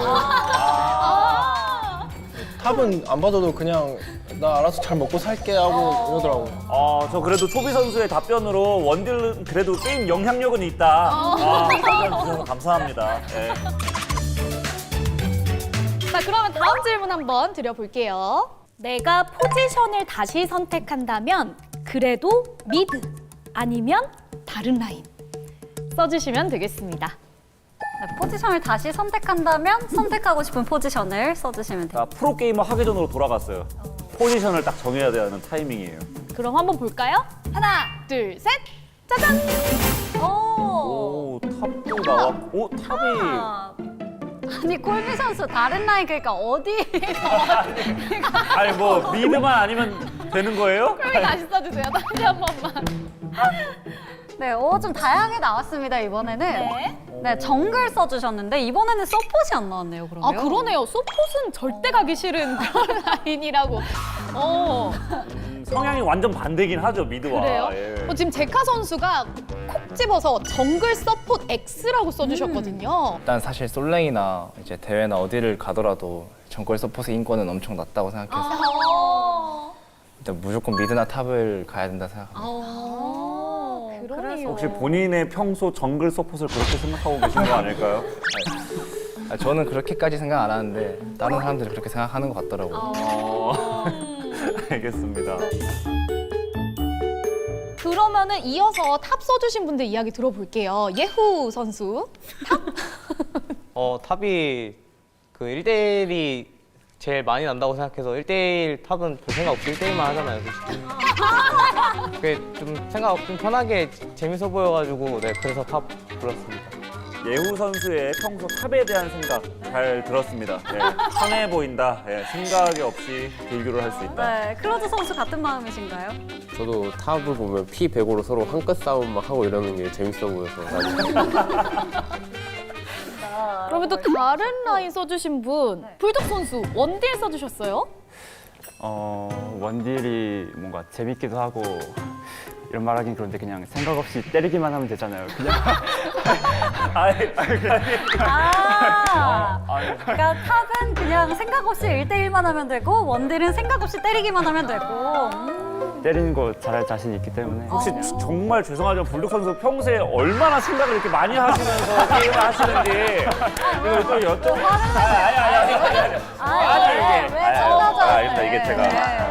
탑은 안 봐줘도 그냥 나 알아서 잘 먹고 살게 하고 이러더라고요. 저 그래도 초비 선수의 답변으로 원딜은 그래도 게임 영향력은 있다. 답변 주셔서 감사합니다. 네. 자, 그러면 다음 질문 한번 드려볼게요. 내가 포지션을 다시 선택한다면 그래도 미드 아니면 다른 라인 써주시면 되겠습니다. 네, 포지션을 다시 선택한다면 선택하고 싶은 포지션을 써주시면 돼요. 프로게이머 하기 전으로 돌아갔어요. 포지션을 딱 정해야 되는 타이밍이에요. 그럼 한번 볼까요? 하나, 둘, 셋, 짜잔! 오, 탑도 나왔고, 탑이. 아니 콜비 선수 다른 라인 그러니까 어디? 아니 뭐 미드만 아니면 되는 거예요? 그럼 다시 써주세요. 다시 한 번만. 네, 좀 다양하게 나왔습니다 이번에는. 네, 정글 써주셨는데 이번에는 서폿이 안 나왔네요. 그러면. 그러네요. 서폿은 절대 가기 싫은 그런 라인이라고. 성향이 완전 반대긴 하죠, 미드와. 그래요? 예. 지금 제카 선수가 콕 집어서 정글 서포트 X라고 써주셨거든요. 일단 사실 솔랭이나 이제 대회나 어디를 가더라도 정글 서포트 인권은 엄청 낮다고 생각해서 일단 무조건 미드나 탑을 가야 된다 생각합니다. 그러네요. 혹시 본인의 평소 정글 서폿을 그렇게 생각하고 계신 거 아닐까요? 저는 그렇게까지 생각 안 하는데 다른 사람들이 그렇게 생각하는 것 같더라고요. 알겠습니다. 그러면은 이어서 탑 써주신 분들 이야기 들어볼게요. 예후 선수. 탑이 그 1대1이 제일 많이 난다고 생각해서 1대1 탑은 별 생각 없이 1대1만 하잖아요, 솔직히. 그게 좀 생각 좀 편하게 재밌어 보여가지고 네, 그래서 탑 불렀습니다. 예후 선수의 평소 탑에 대한 생각 잘 들었습니다. 네, 편해 보인다. 네, 생각이 없이 딜교를 할 수 있다. 네, 클로즈 선수 같은 마음이신가요? 저도 탑을 보면 P100으로 서로 한끗 싸움 막 하고 이러는 게 재밌어 보여서 그러면 또 다른 라인 써주신 분, 불독 선수 원딜 써주셨어요? 원딜이 뭔가 재밌기도 하고 이런 말하긴 그런데 그냥 생각 없이 때리기만 하면 되잖아요. 그냥 그러니까 탑은 그냥 생각 없이 1대1만 하면 되고 원딜은 생각 없이 때리기만 하면 되고 때리는 거 잘할 자신이 있기 때문에. 혹시 정말 죄송하지만 불독 선수 평소에 얼마나 생각을 이렇게 많이 하시면서 게임을 하시는지 이걸 또 여쭤. 아닙니다. 이게 제가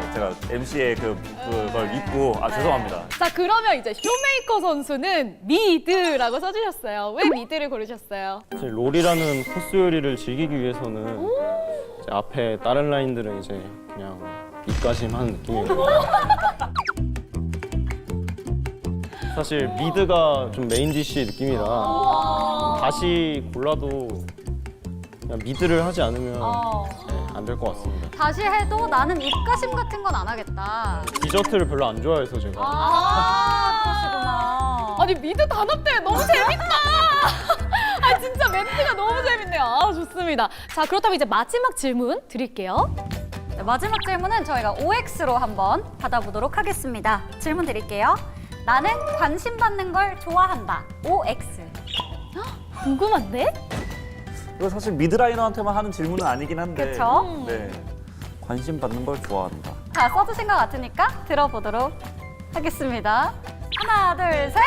MC의 그걸 잊고 죄송합니다. 자, 그러면 이제 쇼메이커 선수는 미드라고 써주셨어요. 왜 미드를 고르셨어요? 사실 롤이라는 코스 요리를 즐기기 위해서는 이제 앞에 다른 라인들은 이제 그냥 입가심하는 느낌이에요. 사실 미드가 좀 메인 디시 느낌이라 다시 골라도 그냥 미드를 하지 않으면 안 될 것 같습니다. 다시 해도 나는 입가심 같은 건 안 하겠다. 디저트를 별로 안 좋아해서 제가. 그러시구나. 아니 미드 단합대 너무 재밌다. 진짜 멘트가 너무 재밌네요. 좋습니다. 자, 그렇다면 이제 마지막 질문 드릴게요. 네, 마지막 질문은 저희가 OX로 한번 받아보도록 하겠습니다. 질문 드릴게요. 나는 관심 받는 걸 좋아한다. OX. 궁금한데? 이거 사실 미드라이너한테만 하는 질문은 아니긴 한데. 그쵸? 네. 관심 받는 걸 좋아한다. 다 써주신 것 같으니까 들어보도록 하겠습니다. 하나, 둘, 셋.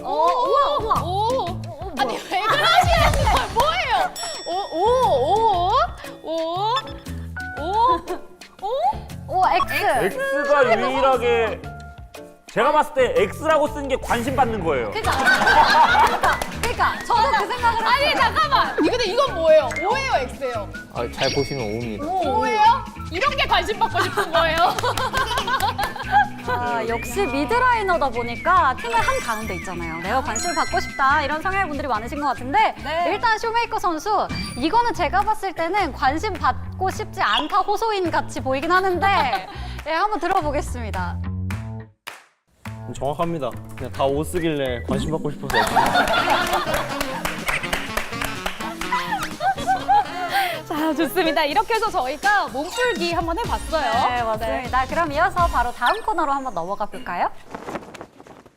우와. 아니 왜 그러시는 거예요? 뭐예요? X. X가 유일하게 제가 봤을 때 X라고 쓴 게 관심 받는 거예요. 그러니까 저도 그 생각을 아니 잠깐만. 근데 이건 뭐예요? O예요, X예요? 잘 보시면 O입니다. O예요? 이런 게 관심 받고 싶은 거예요? 역시 미드라이너다 보니까 팀의 한 가운데 있잖아요. 내가 관심을 받고 싶다 이런 성향의 분들이 많으신 것 같은데 일단 쇼메이커 선수 이거는 제가 봤을 때는 관심 받고 싶지 않다 호소인 같이 보이긴 하는데 한번 들어보겠습니다. 정확합니다. 그냥 다 옷 쓰길래 관심 받고 싶어서. 자, 좋습니다. 이렇게 해서 저희가 몸풀기 한번 해봤어요. 네, 맞습니다. 그럼 이어서 바로 다음 코너로 한번 넘어가 볼까요?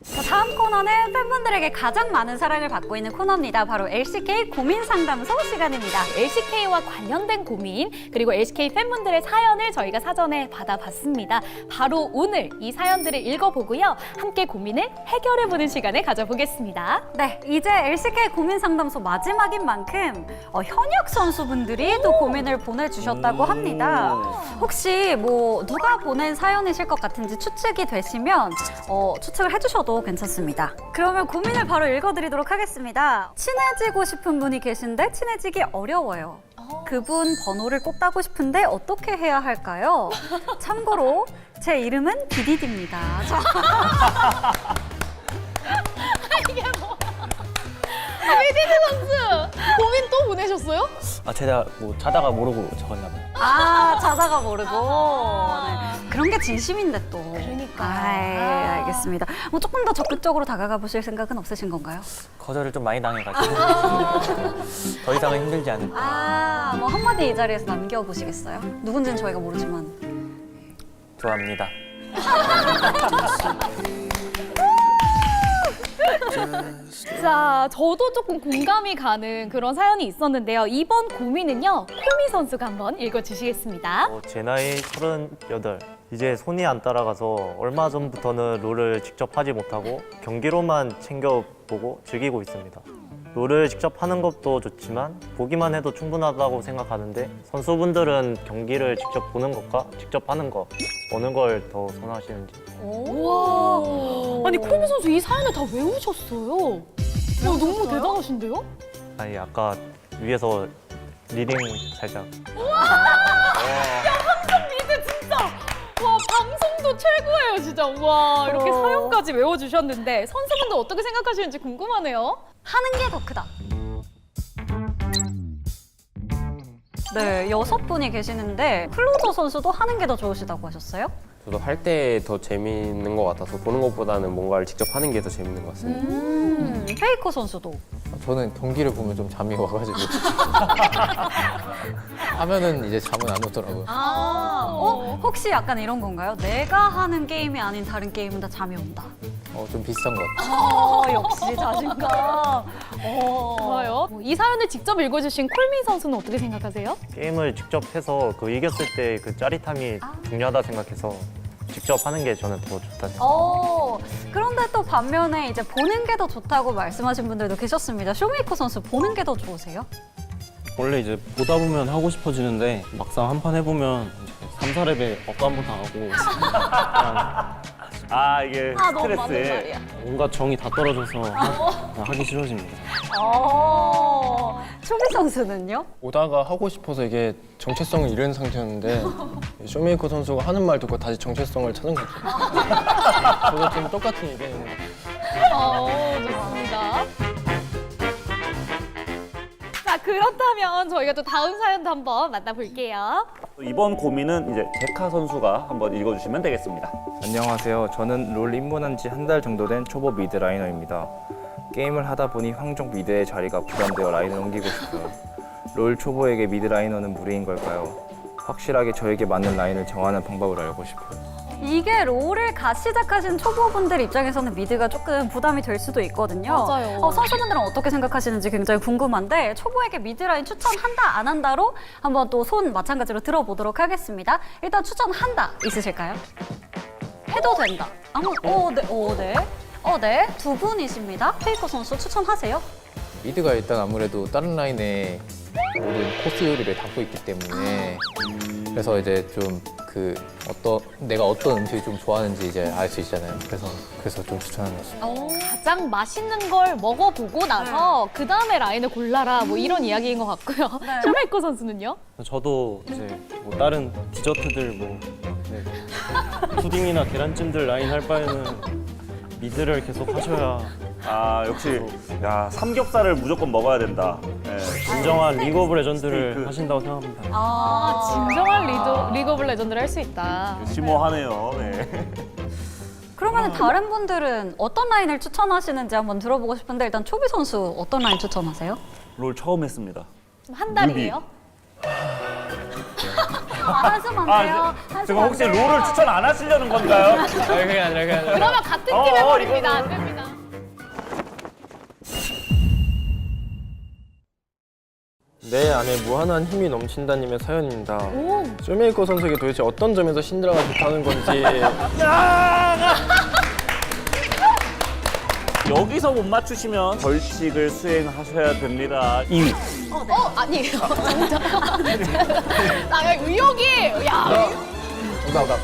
자, 다음 코너는 팬분들에게 가장 많은 사랑을 받고 있는 코너입니다. 바로 LCK 고민 상담소 시간입니다. LCK와 관련된 고민, 그리고 LCK 팬분들의 사연을 저희가 사전에 받아봤습니다. 바로 오늘 이 사연들을 읽어보고요. 함께 고민을 해결해보는 시간을 가져보겠습니다. 네, 이제 LCK 고민 상담소 마지막인 만큼 현역 선수분들이 또 고민을 보내주셨다고 합니다. 혹시 뭐 누가 보낸 사연이실 것 같은지 추측이 되시면 추측을 해주셔도 괜찮습니다. 그러면 고민을 바로 읽어드리도록 하겠습니다. 친해지고 싶은 분이 계신데 친해지기 어려워요. 그분 번호를 꼭 따고 싶은데 어떻게 해야 할까요? 참고로 제 이름은 BDD입니다. 이게 뭐야? BDD 선수! 고민 또 보내셨어요? 제가 뭐 자다가 모르고 적었나 봐요. 자다가 모르고. 네. 그런 게 진심인데 또. 그러니까. 알겠습니다. 뭐 조금 더 적극적으로 다가가 보실 생각은 없으신 건가요? 거절을 좀 많이 당해가지고 더 이상은 힘들지 않을까. 뭐 한마디 이 자리에서 남겨보시겠어요? 누군지는 저희가 모르지만. 좋아합니다. 자, 저도 조금 공감이 가는 그런 사연이 있었는데요. 이번 고민은요, 콜미 선수가 한번 읽어주시겠습니다. 제 나이 38. 이제 손이 안 따라가서 얼마 전부터는 롤을 직접 하지 못하고 경기로만 챙겨보고 즐기고 있습니다. 롤을 직접 하는 것도 좋지만 보기만 해도 충분하다고 생각하는데 선수분들은 경기를 직접 보는 것과 직접 하는 거 어느 걸 더 선호하시는지. 우와. 아니, 콜미 선수 이 사연을 다 외우셨어요? 너무 대단하신데요? 아니 아까 위에서 리딩 살짝. 야, 방송 미드 진짜! 와, 방송도 최고예요, 진짜. 와, 이렇게 사연까지 외워주셨는데 선수분들 어떻게 생각하시는지 궁금하네요. 하는 게 더 크다. 네, 6분이 계시는데 클로저 선수도 하는 게 더 좋으시다고 하셨어요? 저도 할 때 더 재미있는 것 같아서 보는 것보다는 뭔가를 직접 하는 게 더 재밌는 것 같습니다. 페이커 선수도? 저는 경기를 보면 좀 잠이 와가지고 하면은 이제 잠은 안 오더라고요. 혹시 약간 이런 건가요? 내가 하는 게임이 아닌 다른 게임은 다 잠이 온다. 좀 비슷한 것 같아요. 역시 자신감. 좋아요. 이 사연을 직접 읽어주신 콜미 선수는 어떻게 생각하세요? 게임을 직접 해서 그 이겼을 때 그 짜릿함이 중요하다 생각해서 직접 하는 게 저는 더 좋다 생각합니다. 그런데 또 반면에 이제 보는 게 더 좋다고 말씀하신 분들도 계셨습니다. 쇼메이커 선수 보는 게 더 좋으세요? 원래 이제 보다 보면 하고 싶어지는데 막상 한 판 해보면 이제 3, 4렙에 업도 한번 당하고 이게 너무 맞는 스트레스에 말이야. 온갖 정이 다 떨어져서 하기 싫어집니다. 초비 선수는요? 오다가 하고 싶어서 이게 정체성을 잃은 상태였는데 쇼메이커 선수가 하는 말 듣고 다시 정체성을 찾은 것 같아요. 저도 지금 똑같은 얘기했는 것 같아요. 좋습니다. 자, 그렇다면 저희가 또 다음 사연도 한번 만나볼게요. 이번 고민은 이제 제카 선수가 한번 읽어주시면 되겠습니다. 안녕하세요. 저는 롤 입문한 지 한 달 정도 된 초보 미드 라이너입니다. 게임을 하다 보니 황족 미드의 자리가 부담되어 라인을 옮기고 싶어요. 롤 초보에게 미드 라이너는 무리인 걸까요? 확실하게 저에게 맞는 라인을 정하는 방법을 알고 싶어요. 이게 롤을 갓 시작하신 초보분들 입장에서는 미드가 조금 부담이 될 수도 있거든요. 맞아요. 선수분들은 어떻게 생각하시는지 굉장히 궁금한데 초보에게 미드라인 추천한다 안 한다로 한번 또 손 마찬가지로 들어보도록 하겠습니다. 일단 추천한다 있으실까요? 해도 된다. 네. 두 분이십니다. 페이커 선수 추천하세요? 미드가 일단 아무래도 다른 라인에 모든 코스 요리를 담고 있기 때문에 그래서 이제 좀 내가 어떤 음식을 좀 좋아하는지 이제 알 수 있잖아요. 그래서 좀 추천하는 것 같습니다. 가장 맛있는 걸 먹어보고 나서 그 다음에 라인을 골라라 뭐 이런 이야기인 것 같고요. 쇼메이커 선수는요? 저도 이제 뭐 다른 디저트들 푸딩이나 계란찜들 라인 할 바에는 미드를 계속 하셔야 역시 삼겹살을 무조건 먹어야 된다. 진정한 리그 오브 레전드를 하신다고 생각합니다. 진정한 리그 오브 레전드를 할 수 있다. 심오하네요. 네. 그러면 다른 분들은 어떤 라인을 추천하시는지 한번 들어보고 싶은데 일단 초비 선수 어떤 라인 추천하세요? 롤 처음 했습니다. 한 달이에요? 한숨 안 돼요. 지금 혹시 롤을 추천 안 하시려는 건가요? 그게 아니라 그러면 같은 팀 해버립니다. 안 됩니다. 내 안에 무한한 힘이 넘친다님의 사연입니다. 쇼메이커 선수에게 도대체 어떤 점에서 신드라가 좋다는 건지 여기서 못 맞추시면 벌칙을 수행하셔야 됩니다. 2위. 아니에요. 나 의욕이 오다.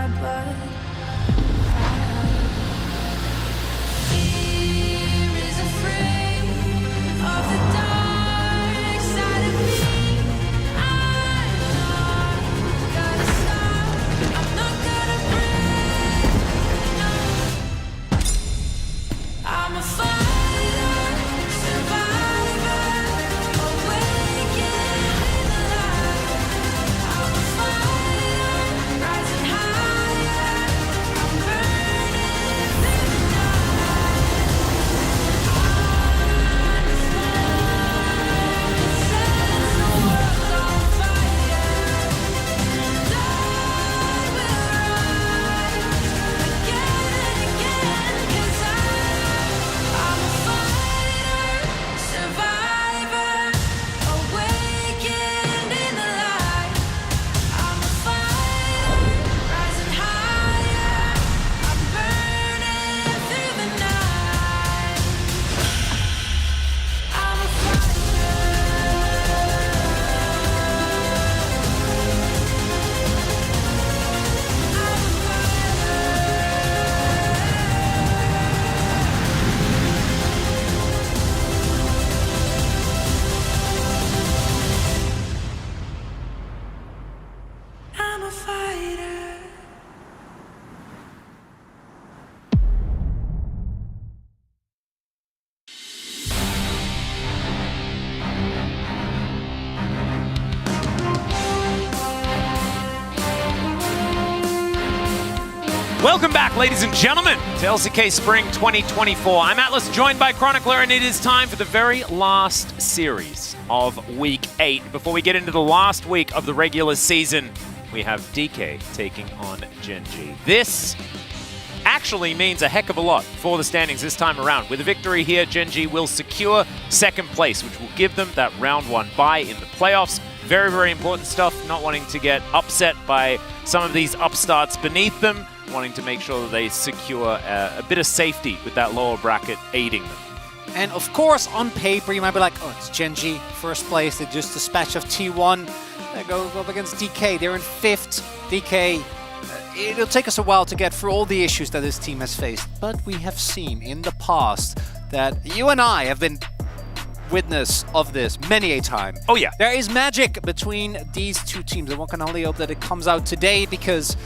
my blood. Fear is afraid of the dark side of me. I'm not gonna stop. I'm not gonna break. No. I'm a fighter, survivor, awakened in the light. I'm a fighter, rising higher. I'm burning through the night. Sets the world on fire. And I will rise again and again, 'cause I'm a fighter, survivor, awakened in the light. I'm a fighter, rising higher. I'm burning through the night. I'm a I'm a fighter. Welcome back, ladies and gentlemen, to LCK Spring 2024. I'm Atlas, joined by Chronicler, and it is time for the very last series of Week 8. Before we get into the last week of the regular season, we have DK taking on Gen.G. This actually means a heck of a lot for the standings this time around. With a victory here, Gen.G will secure second place, which will give them that round 1 bye in the playoffs. Very, very important stuff, not wanting to get upset by some of these upstarts beneath them, wanting to make sure that they secure a bit of safety with that lower bracket aiding them. And of course, on paper, you might be like, oh, it's Gen.G, first place. They just dispatch of T1. They go up against DK. They're in 5th. DK, it'll take us a while to get through all the issues that this team has faced. But we have seen in the past that you and I have been witness of this many a time. Oh yeah. There is magic between these two teams, and one can only hope that it comes out today, because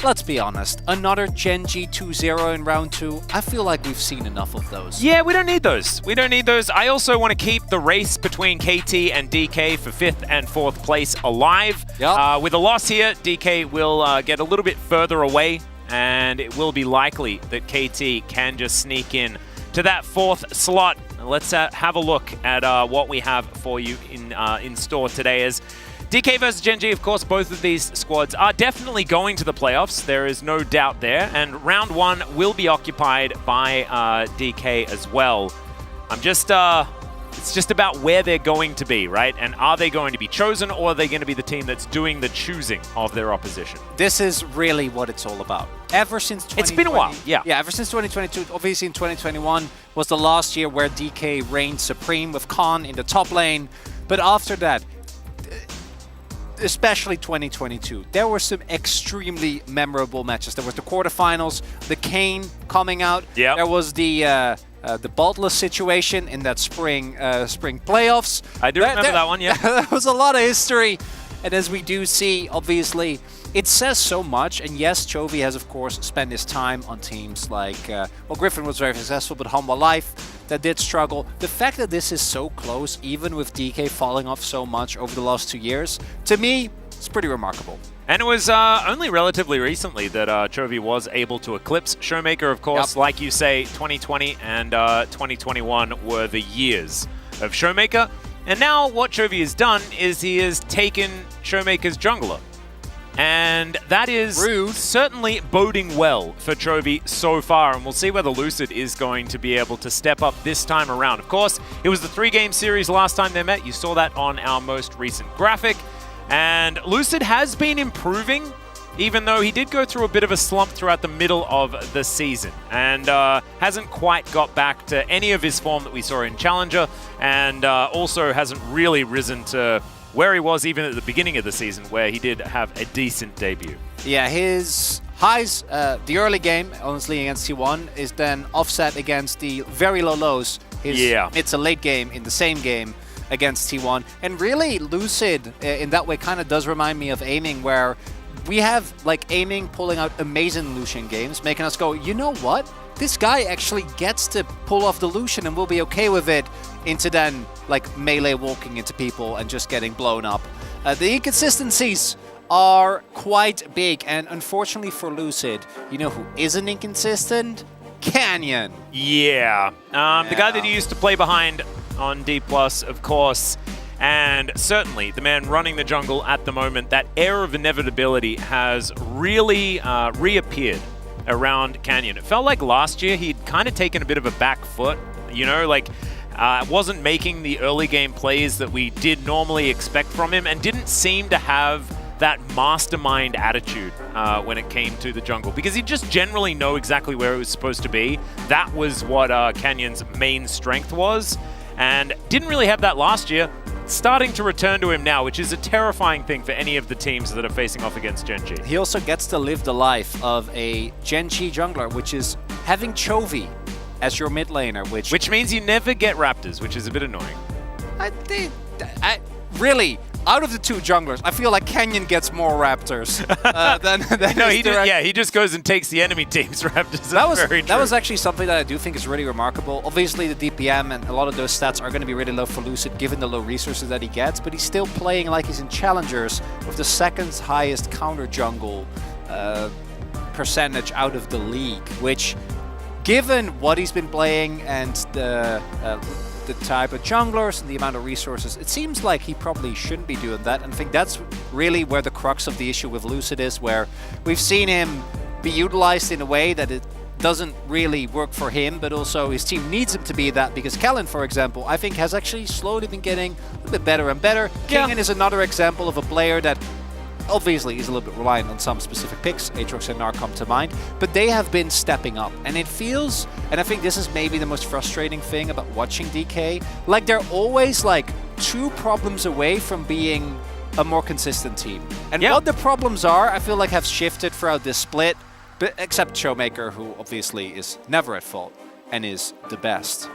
let's be honest, another Gen.G 2-0 in round 2, I feel like we've seen enough of those. Yeah, we don't need those. We don't need those. I also want to keep the race between KT and DK for 5th and 4th place alive. Yep. With a loss here, DK will get a little bit further away, and it will be likely that KT can just sneak in to that 4th slot. Let's have a look at what we have for you in store today. As DK versus Gen.G, of course, both of these squads are definitely going to the playoffs. There is no doubt there. And round 1 will be occupied by DK as well. It's just about where they're going to be, right? And are they going to be chosen, or are they going to be the team that's doing the choosing of their opposition? This is really what it's all about. Ever since 2020, it's been a while, yeah. Yeah, ever since 2022, obviously in 2021 was the last year where DK reigned supreme with Khan in the top lane. But after that, especially 2022, there were some extremely memorable matches. There was the quarterfinals, the Kane coming out. Yep. There was the Bottless situation in that spring playoffs. I do remember that one, yeah. There was a lot of history. And as we do see, obviously, it says so much. And yes, Chovy has, of course, spent his time on teams like, well, Griffin was very successful, but Humble Life, that did struggle. The fact that this is so close, even with DK falling off so much over the last 2 years, to me, it's pretty remarkable. And it was only relatively recently that Chovy was able to eclipse Showmaker, of course. Yep. Like you say, 2020 and 2021 were the years of Showmaker. And now what Chovy has done is he has taken Showmaker's jungler. And that is certainly boding well for Chovy so far. And we'll see whether Lucid is going to be able to step up this time around. Of course, it was the 3-game series last time they met. You saw that on our most recent graphic. And Lucid has been improving, even though he did go through a bit of a slump throughout the middle of the season, and hasn't quite got back to any of his form that we saw in Challenger, and also hasn't really risen to where he was even at the beginning of the season, where he did have a decent debut. Yeah, his highs, the early game, honestly, against T1, is then offset against the very low lows. It's a late game in the same game against T1. And really, Lucid, in that way, kind of does remind me of Aiming, where we have, like, Aiming pulling out amazing Lucian games, making us go, you know what? This guy actually gets to pull off the Lucian and we'll be okay with it, into then, like, melee walking into people and just getting blown up. The inconsistencies are quite big, and unfortunately for Lucid, you know who isn't inconsistent? Canyon. Yeah. The guy that he used to play behind on D+, of course, and certainly the man running the jungle at the moment, that air of inevitability has really reappeared around Canyon. It felt like last year he'd kind of taken a bit of a back foot, you know, like wasn't making the early game plays that we did normally expect from him, and didn't seem to have that mastermind attitude when it came to the jungle, because he just generally know exactly where he was supposed to be. That was what Canyon's main strength was, and didn't really have that last year. Starting to return to him now, which is a terrifying thing for any of the teams that are facing off against Gen G. He also gets to live the life of a Gen G jungler, which is having Chovy as your mid laner, which means you never get Raptors, which is a bit annoying. Really, out of the two junglers, I feel like Canyon gets more Raptors than no, he just goes and takes the enemy team's Raptors. That was actually something that I do think is really remarkable. Obviously, the DPM and a lot of those stats are going to be really low for Lucid, given the low resources that he gets, but he's still playing like he's in Challengers with the second highest counter jungle percentage out of the league, which, given what he's been playing and the type of junglers and the amount of resources, it seems like he probably shouldn't be doing that. And I think that's really where the crux of the issue with Lucid is, where we've seen him be utilized in a way that it doesn't really work for him, but also his team needs him to be that, because Kellen, for example, I think has actually slowly been getting a little bit better and better. Kingen is another example of a player that obviously is a little bit reliant on some specific picks. Aatrox and Gnar come to mind, but they have been stepping up, and it feels, and I think this is maybe the most frustrating thing about watching DK, like they're always like 2 problems away from being a more consistent team. And what the problems are, I feel like have shifted throughout this split, but except Showmaker, who obviously is never at fault and is the best.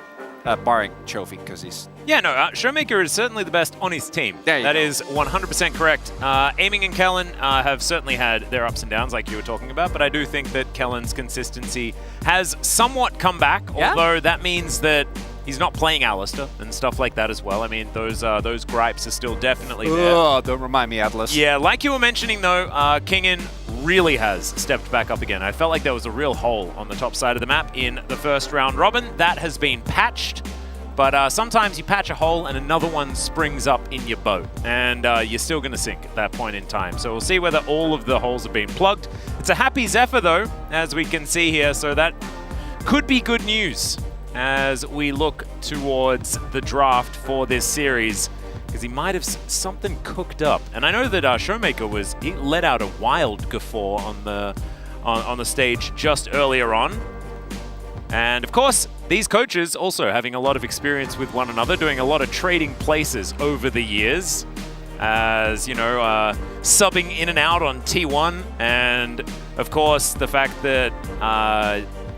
Barring Chovy, because he's... Yeah, no, Showmaker is certainly the best on his team. That is 100% correct. Aiming and Kellen have certainly had their ups and downs, like you were talking about, but I do think that Kellen's consistency has somewhat come back, although that means that he's not playing Alistair and stuff like that as well. I mean, those gripes are still definitely there. Oh, don't remind me, Atlas. Yeah, like you were mentioning, though, Kingen really has stepped back up again. I felt like there was a real hole on the top side of the map in the first round robin. That has been patched, but sometimes you patch a hole and another one springs up in your boat, and you're still going to sink at that point in time. So we'll see whether all of the holes have been plugged. It's a happy Zephyr, though, as we can see here, so that could be good news as we look towards the draft for this series, because he might have something cooked up. And I know that Showmaker he let out a wild guffaw on the stage just earlier on. And of course, these coaches also having a lot of experience with one another, doing a lot of trading places over the years, as, you know, subbing in and out on T1. And of course, the fact that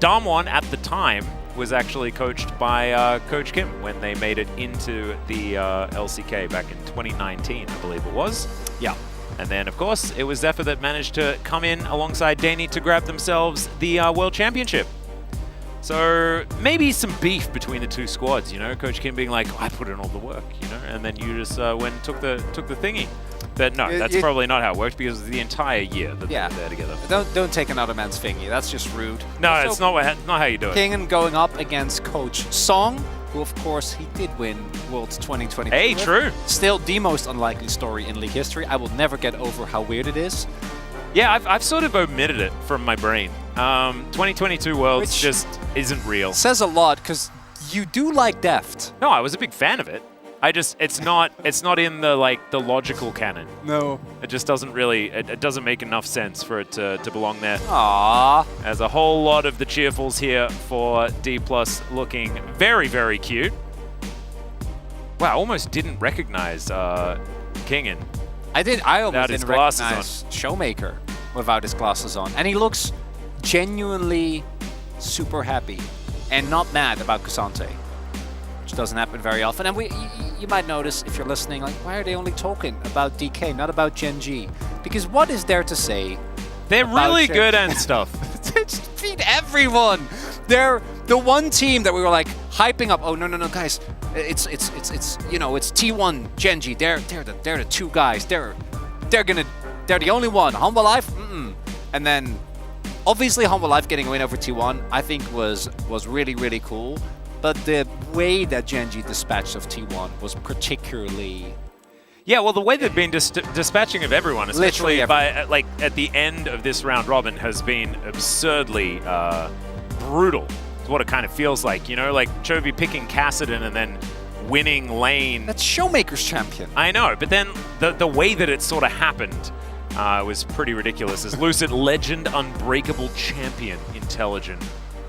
Damwon at the time was actually coached by Coach Kim when they made it into the LCK back in 2019, I believe it was. Yeah. And then, of course, it was Zephyr that managed to come in alongside Danny to grab themselves the World Championship. So maybe some beef between the two squads, you know, Coach Kim being like, I put in all the work, you know, and then you just went and took the thingy. But no, that's probably not how it worked, because it was the entire year that they were there together. Don't take another man's thingy. That's just rude. No, it's not how you do it. Kingen going up against Coach Song, who of course he did win Worlds 2022. Hey, true. Still the most unlikely story in League history. I will never get over how weird it is. Yeah, I've sort of omitted it from my brain. 2022 Worlds just isn't real. Says a lot, because you do like Deft. No, I was a big fan of it. It's not in the logical canon. No. It just doesn't really, it doesn't make enough sense for it to belong there. Aww. As a whole lot of the cheerfuls here for D+ looking very, very cute. Wow, almost didn't recognize Kingen. I almost didn't recognize Showmaker. without his glasses on. And he looks genuinely super happy and not mad about Cassante, which doesn't happen very often. And you might notice, if you're listening, like, why are they only talking about DK, not about Gen G? Because what is there to say? They're really good and stuff. They just beat everyone. They're the one team that we were like hyping up. Oh no, guys, it's T1 Gen G. They're the two guys. They're the only one. Humble Life, and then obviously Humble Life getting a win over T1, I think was really cool. But the way that Gen G dispatched of T1 was particularly. Yeah, well, the way they've been dispatching of everyone, especially by at the end of this round robin, has been absurdly brutal. It's what it kind of feels like, you know, like Chovy picking Kassadin and then winning lane. That's Showmaker's champion. I know, but then the way that it sort of happened was pretty ridiculous. As Lucid Legend Unbreakable Champion Intelligent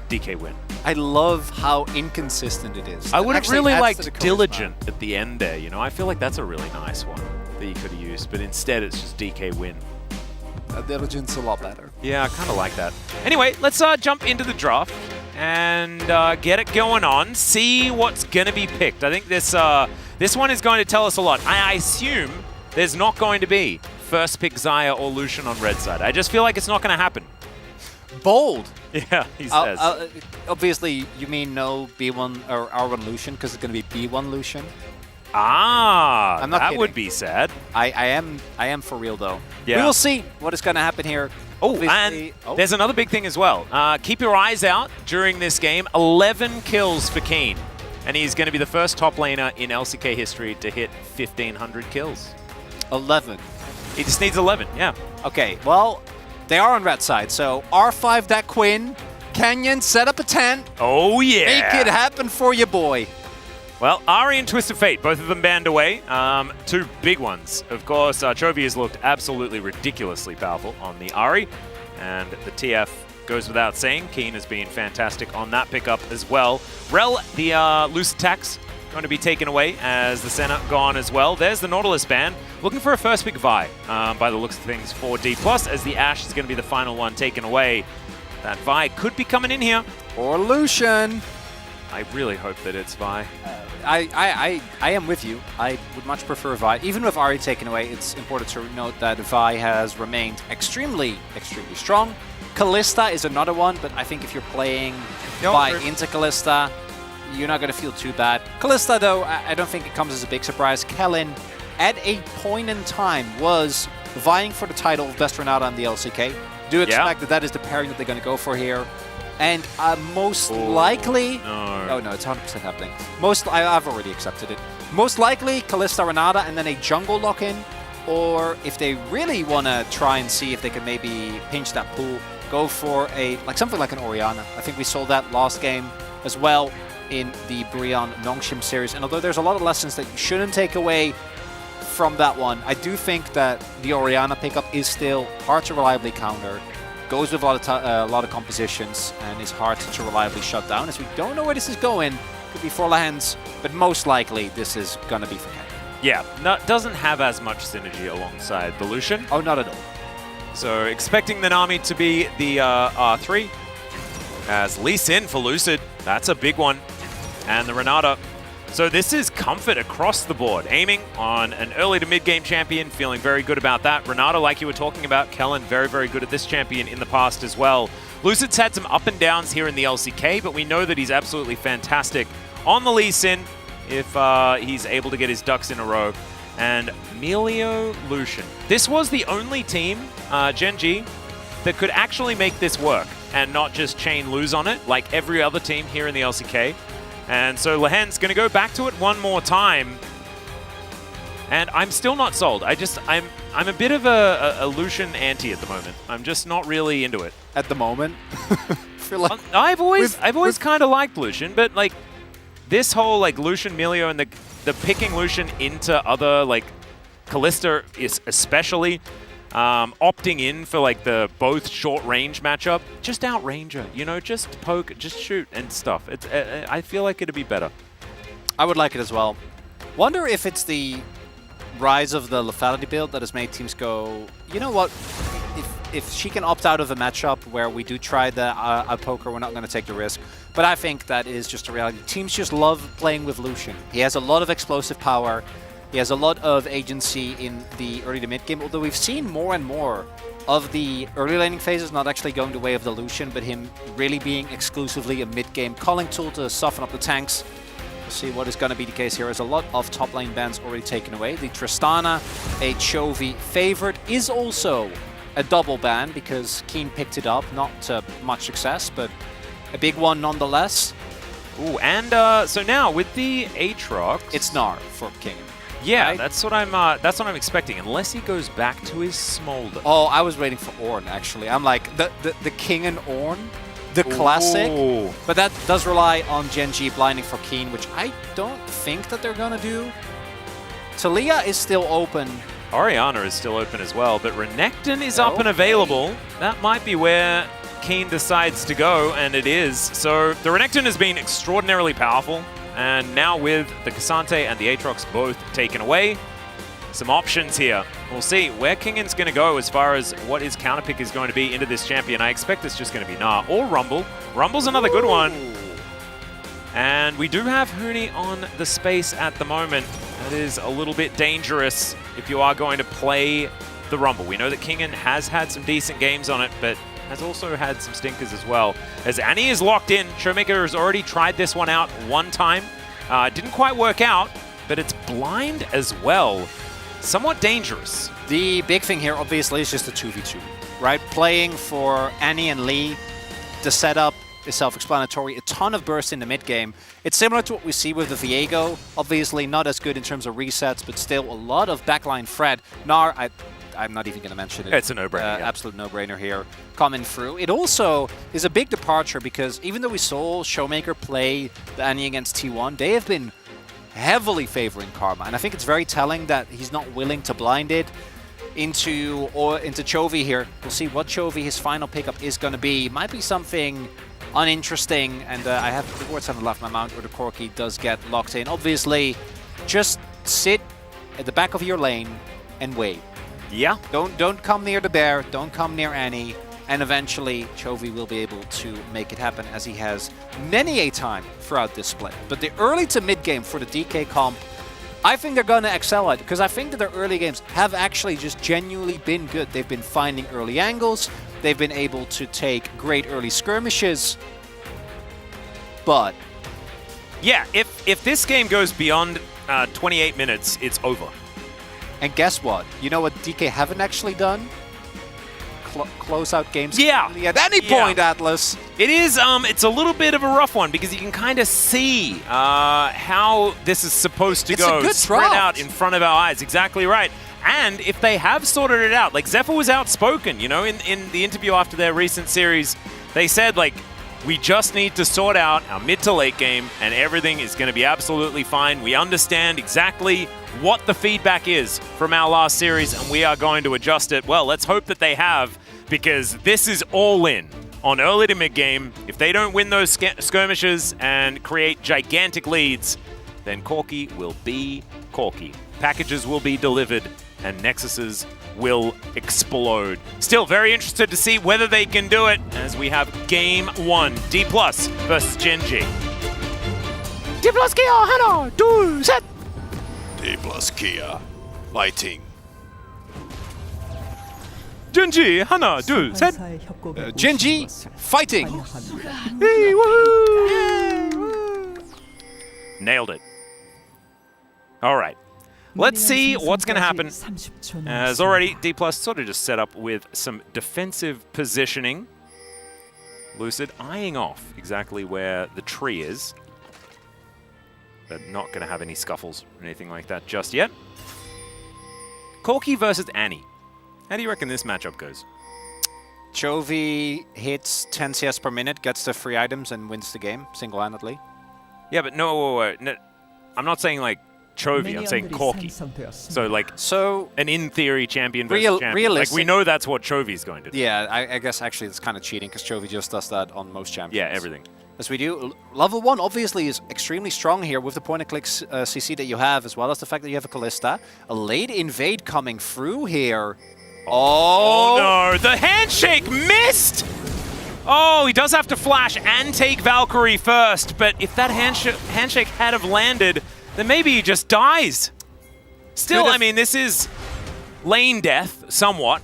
DK win. I love how inconsistent it is. I would have really liked Diligent at the end there, you know. I feel like that's a really nice one that you could have used, but instead it's just DK win. Diligent's a lot better. Yeah, I kind of like that. Anyway, let's jump into the draft and get it going on. See what's going to be picked. I think this one is going to tell us a lot. I assume there's not going to be first pick Xayah or Lucian on red side. I just feel like it's not going to happen. Bold. Yeah, he says. Obviously, you mean no B1 or R1 Lucian because it's going to be B1 Lucian. Ah, I'm not that kidding. would be sad. I am for real though. Yeah. We will see what is going to happen here. Oh, and there's another big thing as well. Keep your eyes out during this game. 11 kills for Keen, and he's going to be the first top laner in LCK history to hit 1,500 kills. 11. He just needs 11. Yeah. Okay. Well. They are on red side, so R5 that Quinn, Canyon set up a tent. Oh yeah! Make it happen for you, boy. Well, Ahri and Twisted Fate, both of them banned away. Two big ones. Of course, Chovy has looked absolutely ridiculously powerful on the Ahri, and the TF goes without saying. Keen has been fantastic on that pickup as well. Rel, the loose attacks, going to be taken away as the Senna gone as well. There's the Nautilus ban. Looking for a first pick Vi, by the looks of things, for D+, as the Ashe is going to be the final one taken away. That Vi could be coming in here. Or Lucian. I really hope that it's Vi. I am with you. I would much prefer Vi. Even with Ahri taken away, it's important to note that Vi has remained extremely strong. Kalista is another one, but I think if you're playing Vi into Kalista, you're not going to feel too bad. Kalista, though, I don't think it comes as a big surprise. Kellen, at a point in time, was vying for the title of Best Renata on the LCK. Do expect that is the pairing that they're going to go for here. And most likely... No. Oh, no, it's 100% happening. I've already accepted it. Most likely, Kalista Renata and then a jungle lock-in. Or if they really want to try and see if they can maybe pinch that pool, go for something like an Orianna. I think we saw that last game as well in the Brion Nongshim series. And although there's a lot of lessons that you shouldn't take away from that one, I do think that the Orianna pickup is still hard to reliably counter, goes with a lot of compositions, and is hard to reliably shut down, as we don't know where this is going. Could be for Lehens, but most likely this is going to be for Ken. Yeah, doesn't have as much synergy alongside the Lucian. Oh, not at all. So expecting the Nami to be the R3, as Lee Sin for Lucid. That's a big one. And the Renata. So this is comfort across the board. Aiming on an early to mid-game champion, feeling very good about that. Renata, like you were talking about, Kellen, very good at this champion in the past as well. Lucid's had some up and downs here in the LCK, but we know that he's absolutely fantastic on the Lee Sin if he's able to get his ducks in a row. And Melio Lucian. This was the only team, Gen G, that could actually make this work and not just chain lose on it like every other team here in the LCK. And so Lehen's going to go back to it one more time. And I'm still not sold. I'm a bit of a Lucian anti at the moment. I'm just not really into it. At the moment? I've always kind of liked Lucian, but like this whole like Lucian Melio and the picking Lucian into other like Kalista is especially opting in for like the both short range matchup, just outrange her, you know, just poke, just shoot and stuff. I feel like it'd be better. I would like it as well. Wonder if it's the rise of the lethality build that has made teams go, you know what, if she can opt out of a matchup where we do try the poker, we're not going to take the risk. But I think that is just a reality. Teams just love playing with Lucian. He has a lot of explosive power. He has a lot of agency in the early to mid game, although we've seen more and more of the early laning phases not actually going the way of the Lucian, but him really being exclusively a mid-game calling tool to soften up the tanks. We'll see what is going to be the case here. There's a lot of top lane bans already taken away. The Tristana, a Chovy favorite, is also a double ban because Keen picked it up. Not much success, but a big one nonetheless. Ooh, and so now with the Aatrox, it's Gnar for King. Yeah, right? that's what I'm expecting. Unless he goes back to his Smolder. Oh, I was waiting for Ornn actually. I'm like the King and Ornn, the classic. Ooh. But that does rely on Genji blinding for Keen, which I don't think that they're gonna do. Talia is still open. Orianna is still open as well, but Renekton is up and available. That might be where Keen decides to go, and it is. So the Renekton has been extraordinarily powerful. And now with the Cassante and the Aatrox both taken away, some options here. We'll see where Kingan's going to go as far as what his counterpick is going to be into this champion. I expect it's just going to be Gnar or Rumble. Rumble's another good one. And we do have Huni on the space at the moment. That is a little bit dangerous if you are going to play the Rumble. We know that Kingan has had some decent games on it, but has also had some stinkers as well. As Annie is locked in, Showmaker has already tried this one out one time. Didn't quite work out, but it's blind as well. Somewhat dangerous. The big thing here, obviously, is just the 2v2, right? Playing for Annie and Lee, the setup is self-explanatory. A ton of burst in the mid-game. It's similar to what we see with the Viego. Obviously, not as good in terms of resets, but still a lot of backline threat. Gnar, I'm not even going to mention it. It's a no-brainer. Yeah. Absolute no-brainer here coming through. It also is a big departure because even though we saw Showmaker play the Annie against T1, they have been heavily favoring Karma. And I think it's very telling that he's not willing to blind it into Chovy here. We'll see what Chovy his final pickup is going to be. Might be something uninteresting. And I have the words haven't left my mouth, or the Corki does get locked in. Obviously, just sit at the back of your lane and wait. Yeah. Don't come near the bear, don't come near Annie, and eventually Chovy will be able to make it happen, as he has many a time throughout this split. But the early to mid game for the DK comp, I think they're going to excel at, because I think that their early games have actually just genuinely been good. They've been finding early angles, they've been able to take great early skirmishes, but yeah, if this game goes beyond 28 minutes, it's over. And guess what? You know what DK haven't actually done? Close out games. Yeah. At any point, Atlas. It is. It's a little bit of a rough one because you can kind of see how this is supposed to go. It's a good spread draft. out in front of our eyes. Exactly right. And if they have sorted it out, like Zephyr was outspoken, you know, in the interview after their recent series, they said, like, we just need to sort out our mid to late game and everything is going to be absolutely fine. We understand exactly what the feedback is from our last series and we are going to adjust it. Well, let's hope that they have, because this is all in on early to mid game. If they don't win those skirmishes and create gigantic leads, then Corki will be Corki. Packages will be delivered and Nexuses will explode. Still very interested to see whether they can do it as we have game one, D+ versus Genji. D+ Kia, Hana, do set. D+ Kia, fighting. Genji, Hana, do set. Genji, fighting. Hey, woohoo! Nailed it. All right. Let's see what's going to happen. As already, D+ sort of just set up with some defensive positioning. Lucid eyeing off exactly where the tree is. But not going to have any scuffles or anything like that just yet. Corki versus Annie. How do you reckon this matchup goes? Chovy hits 10 CS per minute, gets the free items, and wins the game single-handedly. Yeah, but no, I'm not saying like Chovy, I'm saying Corki. So an in theory champion versus champion. Like we know that's what Chovy's going to do. Yeah, I guess actually it's kind of cheating because Chovy just does that on most champions. Yeah, everything. As we do. Level 1 obviously is extremely strong here with the point-and-click CC that you have, as well as the fact that you have a Kalista. A late invade coming through here. Oh no, the handshake missed! Oh, he does have to flash and take Valkyrie first, but if that handshake had have landed, then maybe he just dies. Still, I mean, this is lane death, somewhat,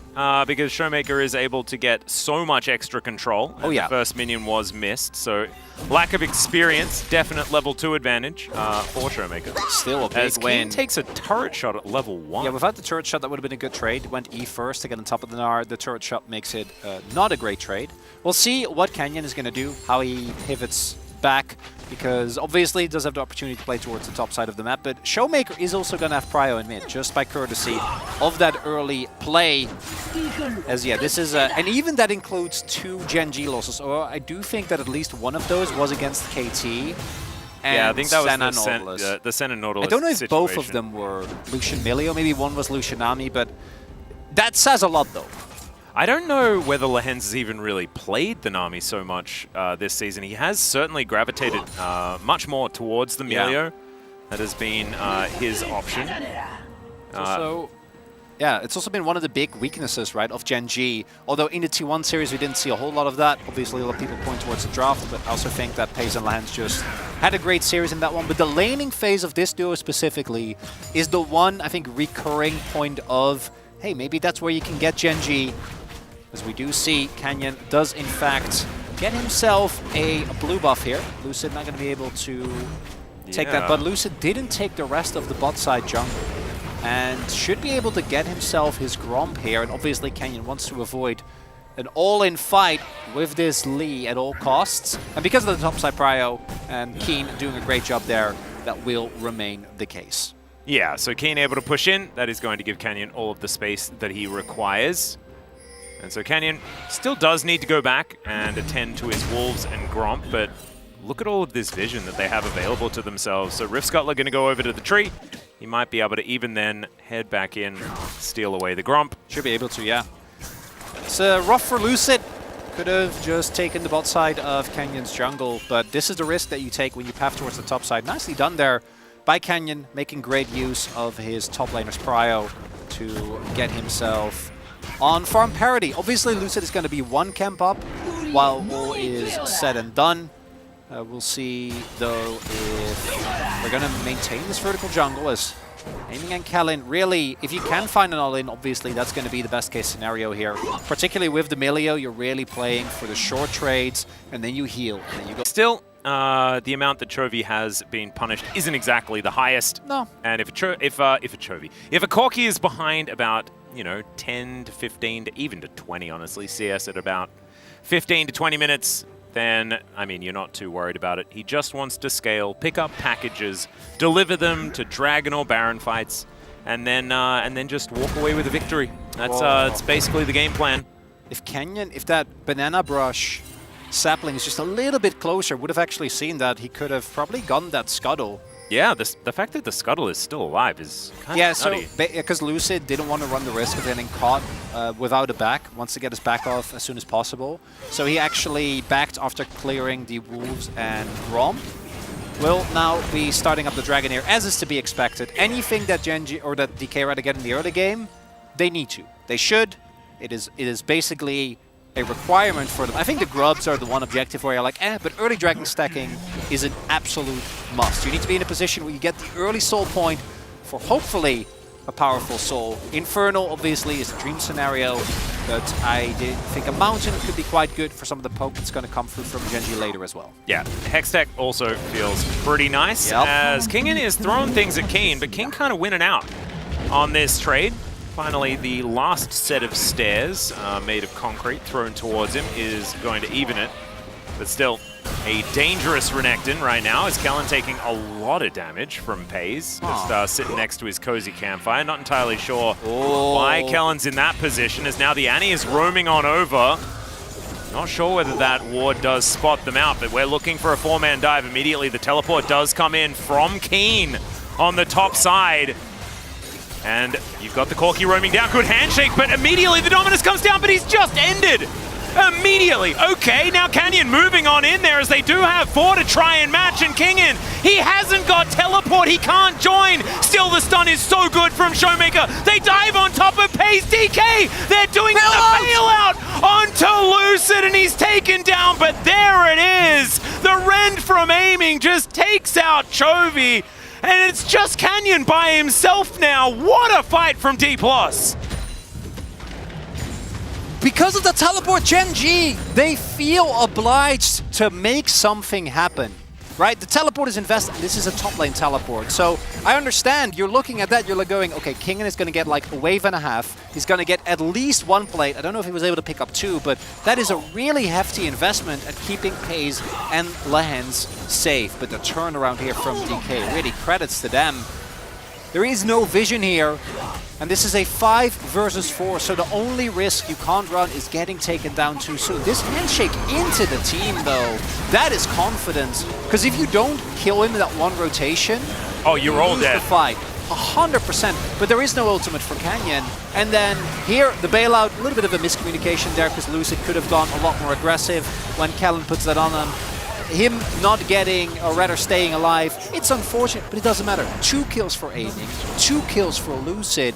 because Showmaker is able to get so much extra control. Oh yeah. The first minion was missed, so lack of experience, definite level 2 advantage for Showmaker. Still a big as win. Keen takes a turret shot at level 1. Yeah, without the turret shot, that would have been a good trade. Went E first to get on top of the Nard. The turret shot makes it not a great trade. We'll see what Canyon is going to do, how he pivots back, because obviously he does have the opportunity to play towards the top side of the map, but Showmaker is also going to have prio in mid, just by courtesy of that early play. As yeah, this is and even that includes 2 Gen G losses, or I do think that at least one of those was against KT. And yeah, I think that Senna was the Senna Nautilus I don't know if situation. both of them were Lucian Milio, maybe one was Lucian Ami, but that says a lot though. I don't know whether Lehens has even really played the Nami so much this season. He has certainly gravitated much more towards the Milio. That has been his option. It's also been one of the big weaknesses, right, of Gen G. Although in the T1 series we didn't see a whole lot of that. Obviously a lot of people point towards the draft, but I also think that Pace and Lehens just had a great series in that one. But the laning phase of this duo specifically is the one, I think, recurring point of, hey, maybe that's where you can get Gen G. As we do see, Canyon does in fact get himself a blue buff here. Lucid not going to be able to take that, but Lucid didn't take the rest of the bot side jungle and should be able to get himself his Gromp here. And obviously Canyon wants to avoid an all-in fight with this Lee at all costs. And because of the topside prio and Keen doing a great job there, that will remain the case. Yeah, so Keen able to push in. That is going to give Canyon all of the space that he requires. And so Canyon still does need to go back and attend to his Wolves and Gromp, but look at all of this vision that they have available to themselves. So Rift Scuttler going to go over to the tree. He might be able to even then head back in, steal away the Gromp. Should be able to, yeah. It's rough for Lucid. Could have just taken the bot side of Canyon's jungle, but this is the risk that you take when you path towards the top side. Nicely done there by Canyon, making great use of his top laner's prio to get himself on farm parity. Obviously, Lucid is going to be one camp up while all is said and done. We'll see, though, if we're going to maintain this vertical jungle as aiming and Kellen. Really, if you can find an all-in, obviously that's going to be the best case scenario here. Particularly with the Milio, you're really playing for the short trades, and then you heal. And then you go. Still, the amount that Chovy has been punished isn't exactly the highest. No. And if a Corki is behind about, you know, 10 to 15 to even to 20, honestly, CS at about 15 to 20 minutes, then, I mean, you're not too worried about it. He just wants to scale, pick up packages, deliver them to Dragon or Baron fights, and then just walk away with a victory. That's basically the game plan. If Canyon, if that Banana Brush sapling is just a little bit closer, would have actually seen that, he could have probably gotten that Scuttle. Yeah, the fact that the Scuttle is still alive is kind of nutty. So because Lucid didn't want to run the risk of getting caught without a back, wants to get his back off as soon as possible. So he actually backed after clearing the Wolves and Gromp. Will now be starting up the Dragon here, as is to be expected. Anything that Genji or that DK rather get in the early game, they need to. They should. It is basically a requirement for them. I think the grubs are the one objective where you're like, but early dragon stacking is an absolute must. You need to be in a position where you get the early soul point for hopefully a powerful soul. Infernal obviously is a dream scenario, but I did think a mountain could be quite good for some of the poke that's going to come through from Genji later as well. Yeah, Hextech also feels pretty nice, as Kingen is throwing things at Keen, but King kind of winning out on this trade. Finally, the last set of stairs made of concrete thrown towards him is going to even it. But still, a dangerous Renekton right now, as Kellen taking a lot of damage from Paze. Just sitting next to his cozy campfire. Not entirely sure why Kellen's in that position, as now the Annie is roaming on over. Not sure whether that ward does spot them out, but we're looking for a four-man dive. Immediately, the teleport does come in from Keen on the top side. And you've got the Corki roaming down. Good handshake, but immediately the Dominus comes down, but he's just ended immediately. Okay, now Canyon moving on in there as they do have 4 to try and match, and Kingin, he hasn't got teleport, he can't join. Still, the stun is so good from Showmaker. They dive on top of Pace DK. They're doing the bailout onto Lucid, and he's taken down, but there it is. The Rend from aiming just takes out Chovy, and it's just Canyon by himself now. What a fight from D+. Because of the teleport Gen G, they feel obliged to make something happen, right? The teleport is invested, and this is a top lane teleport. So I understand, you're looking at that, you're like going, okay, Kingin is going to get like a wave and a half. He's going to get at least 1 plate. I don't know if he was able to pick up 2, but that is a really hefty investment at keeping Pace and Lehens safe. But the turnaround here from DK, really credits to them. There is no vision here. And this is a 5 versus 4, so the only risk you can't run is getting taken down too soon. This handshake into the team, though, that is confidence. Because if you don't kill him in that 1 rotation, you're all dead. The fight, 100%. But there is no ultimate for Canyon. And then here, the bailout, a little bit of a miscommunication there, because Lucid could have gone a lot more aggressive when Kellen puts that on him. Him not getting, or rather staying alive, it's unfortunate, but it doesn't matter. 2 kills for aiming, 2 kills for Lucid.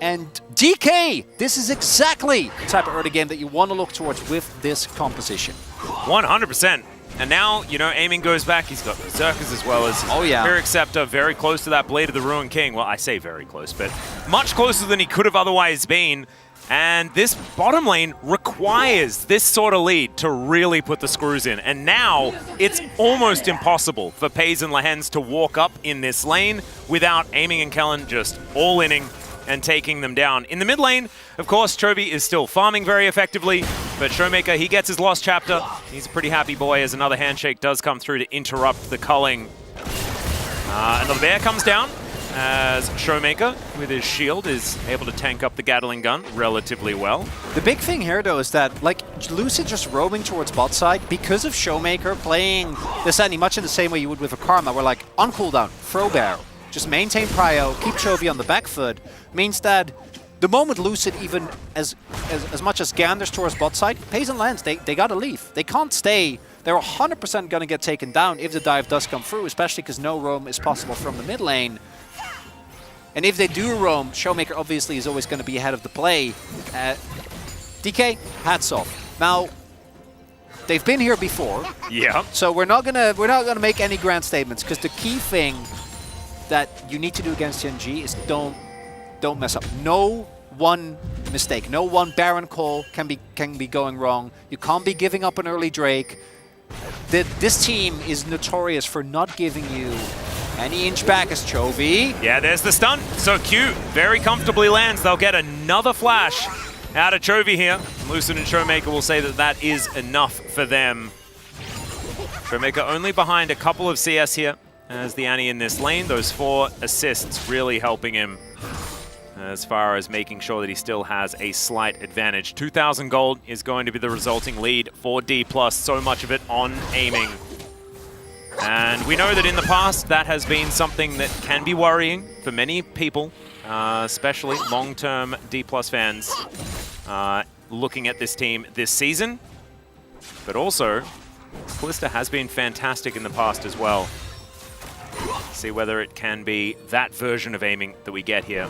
And DK, this is exactly the type of early game that you want to look towards with this composition. 100%. And now, you know, aiming goes back. He's got Berserkers as well as Pyrrhic Scepter, very close to that Blade of the Ruined King. Well, I say very close, but much closer than he could have otherwise been. And this bottom lane requires this sort of lead to really put the screws in. And now it's almost impossible for Paze and Lehens to walk up in this lane without aiming and Kellen just all-inning and taking them down. In the mid lane, of course, Chovy is still farming very effectively, but Showmaker, he gets his lost chapter. He's a pretty happy boy as another handshake does come through to interrupt the culling. Another bear comes down, as Showmaker, with his shield, is able to tank up the Gatling gun relatively well. The big thing here, though, is that, like, Lucid just roaming towards bot side, because of Showmaker playing this Annie much in the same way you would with a Karma, where, like, on cooldown, throw bear, just maintain prio, keep Chovy on the back foot, means that the moment Lucid even as much as ganders towards bot side, Pace and Lens, they gotta leave. They can't stay. They're 100% gonna get taken down if the dive does come through, especially because no roam is possible from the mid lane. And if they do roam, Showmaker obviously is always going to be ahead of the play. DK, hats off. Now, they've been here before. Yeah. So we're not gonna make any grand statements, because the key thing that you need to do against Gen G is don't mess up. No one mistake, no one Baron call can be going wrong. You can't be giving up an early Drake. This team is notorious for not giving you any inch back as Chovy. Yeah, there's the stun. So cute. Very comfortably lands. They'll get another flash out of Chovy here. Lucid and Showmaker will say that that is enough for them. Showmaker only behind a couple of CS here as the Annie in this lane. Those 4 assists really helping him as far as making sure that he still has a slight advantage. 2,000 gold is going to be the resulting lead for D+, so much of it on aiming. And we know that in the past, that has been something that can be worrying for many people, especially long-term D+ fans looking at this team this season. But also, Kalista has been fantastic in the past as well. See whether it can be that version of aiming that we get here.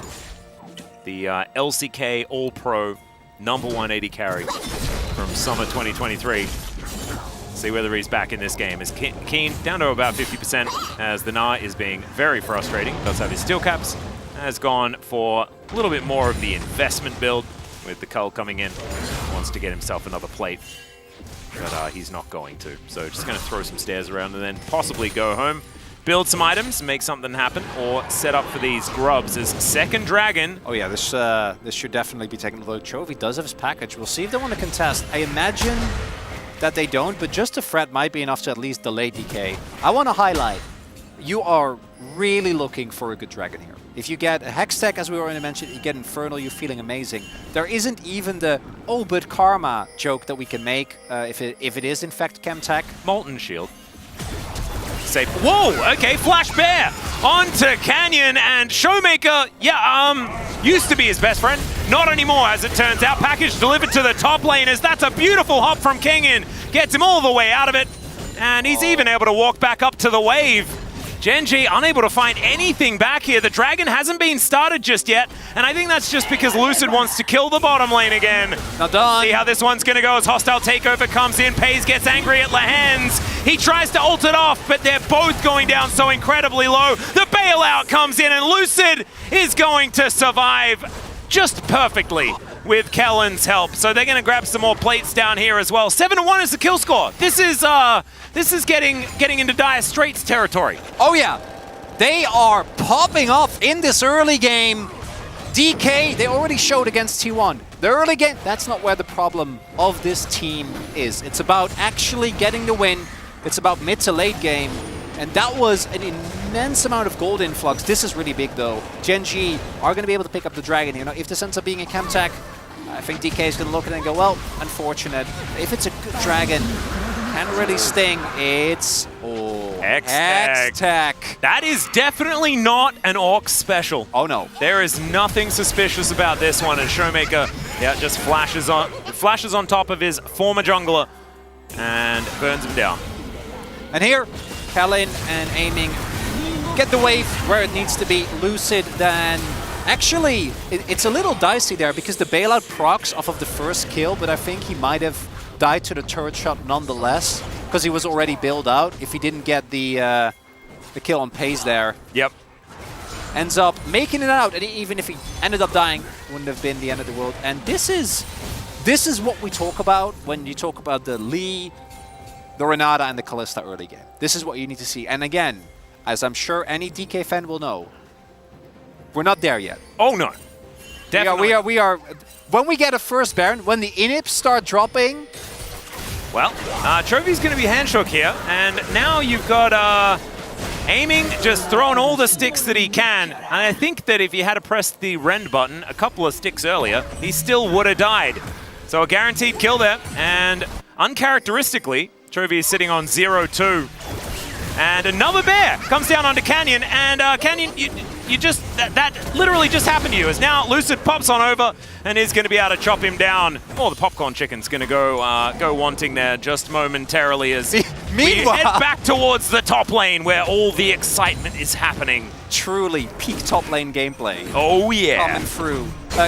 The LCK All-Pro #1 AD carry from summer 2023. See whether he's back in this game. Is Keen down to about 50% as the Na is being very frustrating. Does have his steel caps. Has gone for a little bit more of the investment build with the Cull coming in. Wants to get himself another plate, but he's not going to. So just going to throw some stairs around and then possibly go home, build some items, make something happen, or set up for these grubs as second dragon. Oh yeah, this should definitely be taken. Although Chovy does have his package. We'll see if they want to contest. I imagine that they don't, but just a threat might be enough to at least delay DK. I want to highlight, you are really looking for a good dragon here. If you get a Hex Tech, as we already mentioned, you get Infernal, you're feeling amazing. There isn't even the, oh, but Karma joke that we can make if it is in fact Chem Tech. Molten Shield. Safe. Whoa, okay, Flash Bear onto Canyon, and Showmaker, yeah, used to be his best friend, Not anymore, as it turns out. Package delivered to the top laners. That's a beautiful hop from Kingin. Gets him all the way out of it. And he's even able to walk back up to the wave. Genji unable to find anything back here. The dragon hasn't been started just yet, and I think that's just because Lucid wants to kill the bottom lane again. Not done. See how this one's gonna go as hostile takeover comes in. Pays gets angry at Lahens. He tries to ult it off, but they're both going down so incredibly low. The bailout comes in, and Lucid is going to survive just perfectly with Kellen's help. So they're gonna grab some more plates down here as well. 7-1 is the kill score. This is getting into Dire Straits territory. Oh yeah, they are popping off in this early game. DK, they already showed against T1. The early game, that's not where the problem of this team is. It's about actually getting the win. It's about mid to late game. And that was an immense amount of gold influx. This is really big though. Genji are going to be able to pick up the dragon here. Now, if this ends up being a chem tech, I think DK is going to look at it and go, well, unfortunate. If it's a good dragon, can't really sting. It's X-Tech. That is definitely not an Orc special. Oh no. There is nothing suspicious about this one, and Showmaker, yeah, just flashes on top of his former jungler and burns him down. And here, Kellen and Aiming get the wave where it needs to be. Lucid then... Actually, it's a little dicey there because the bailout procs off of the first kill, but I think he might have died to the turret shot nonetheless because he was already bailed out if he didn't get the kill on Pace there. Yep. Ends up making it out, and even if he ended up dying, it wouldn't have been the end of the world. And this is what we talk about when you talk about the Lee, the Renata, and the Kalista early game. This is what you need to see. And again, as I'm sure any DK fan will know, we're not there yet. Oh no. Definitely. We are. When we get a first Baron, when the inhibits start dropping. Well, Chovy's going to be handshook here, and now you've got Aiming just throwing all the sticks that he can. And I think that if he had pressed the rend button a couple of sticks earlier, he still would have died. So a guaranteed kill there, and uncharacteristically, Chovy is sitting on 0-2. And another bear comes down onto Canyon, and Canyon, you just, that literally just happened to you, as now Lucid pops on over and is going to be able to chop him down. Oh, the popcorn chicken's going to go wanting there just momentarily as we head back towards the top lane where all the excitement is happening. Truly peak top lane gameplay. Oh yeah. Coming through.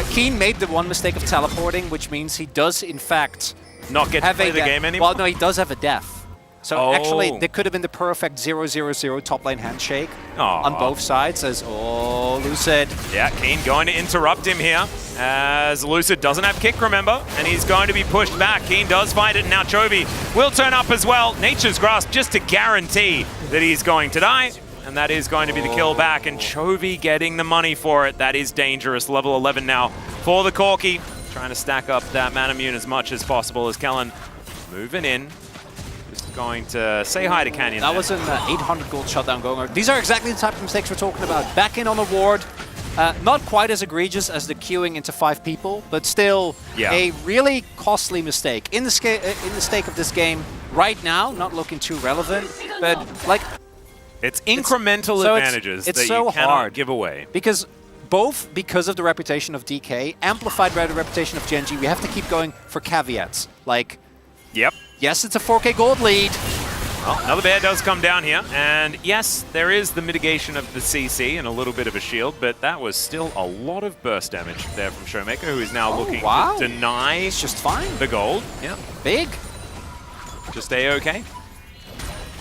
Keen made the one mistake of teleporting, which means he does in fact not get to play the game anymore. Well, no, he does have a death. So actually, there could have been the perfect 0-0-0 top lane handshake on both sides as, Lucid. Yeah, Keen going to interrupt him here as Lucid doesn't have kick, remember, and he's going to be pushed back. Keen does find it, and now Chovy will turn up as well. Nature's Grasp just to guarantee that he's going to die, and that is going to be the kill back, and Chovy getting the money for it. That is dangerous. Level 11 now for the Corki. Trying to stack up that mana immune as much as possible as Kellen moving in. Going to say hi to Canyon. That was an 800 gold shutdown going on. These are exactly the type of mistakes we're talking about. Back in on a ward, not quite as egregious as the queuing into 5 people, but still a really costly mistake. In the stake of this game right now, not looking too relevant, but like... It's incremental advantages that so you cannot hard give away. Because because of the reputation of DK, amplified by the reputation of Genji, we have to keep going for caveats. Like, yep. Yes, it's a 4K gold lead. Well, another bear does come down here, and yes, there is the mitigation of the CC and a little bit of a shield, but that was still a lot of burst damage there from Showmaker, who is now looking to deny it's just fine. The gold. Yeah. Big. Just A-okay.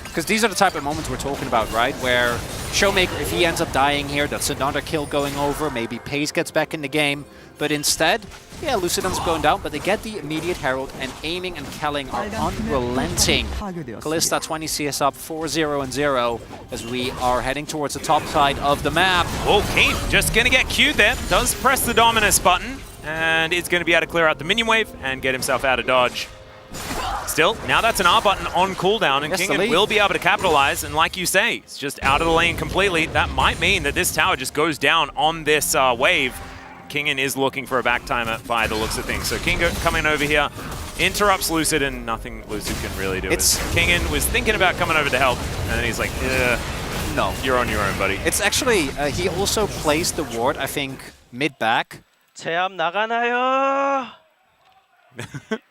Because these are the type of moments we're talking about, right? Where Showmaker, if he ends up dying here, that's another kill going over. Maybe Pace gets back in the game. But instead, yeah, Lucid ends up going down, but they get the immediate Herald, and Aiming and Kelling are unrelenting. Kalista 20 CS up 4-0-0 as we are heading towards the top side of the map. Oh, Keen just going to get queued there. Does press the Dominus button, and is going to be able to clear out the minion wave and get himself out of dodge. Still, now that's an R button on cooldown, and Kingen will be able to capitalize, and like you say, it's just out of the lane completely. That might mean that this tower just goes down on this wave. Kingen is looking for a back timer by the looks of things. So Kingo coming over here, interrupts Lucid, and nothing Lucid can really do. Kingen was thinking about coming over to help, and then he's like, no, you're on your own, buddy. It's actually, he also placed the ward, I think, mid-back, 제압 나가나요?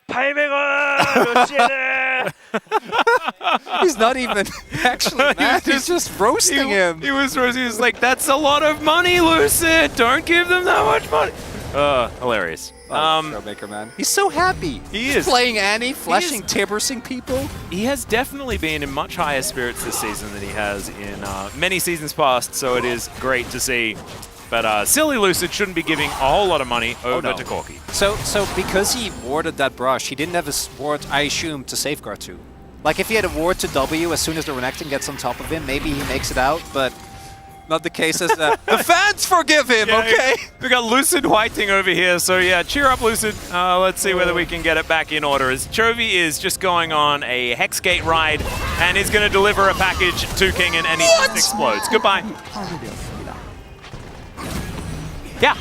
800원 루시에는. He's not even actually mad. He's just roasting him. He was roasting. He was like, "That's a lot of money, Lucid. Don't give them that much money." Hilarious. Showmaker, man. He's so happy. He He's is playing Annie, flashing, Tibbersing people. He has definitely been in much higher spirits this season than he has in many seasons past, so it is great to see. But silly Lucid shouldn't be giving a whole lot of money over to Corki. So because he warded that brush, he didn't have a ward, I assume, to safeguard to. Like, if he had a ward to W as soon as the Renekton gets on top of him, maybe he makes it out, but not the case as the fans forgive him, okay? We got Lucid Whiting over here, so yeah, cheer up, Lucid. Let's see whether we can get it back in order, as Chovy is just going on a Hexgate ride and is going to deliver a package to Kingen, and he just explodes. Goodbye. Yeah.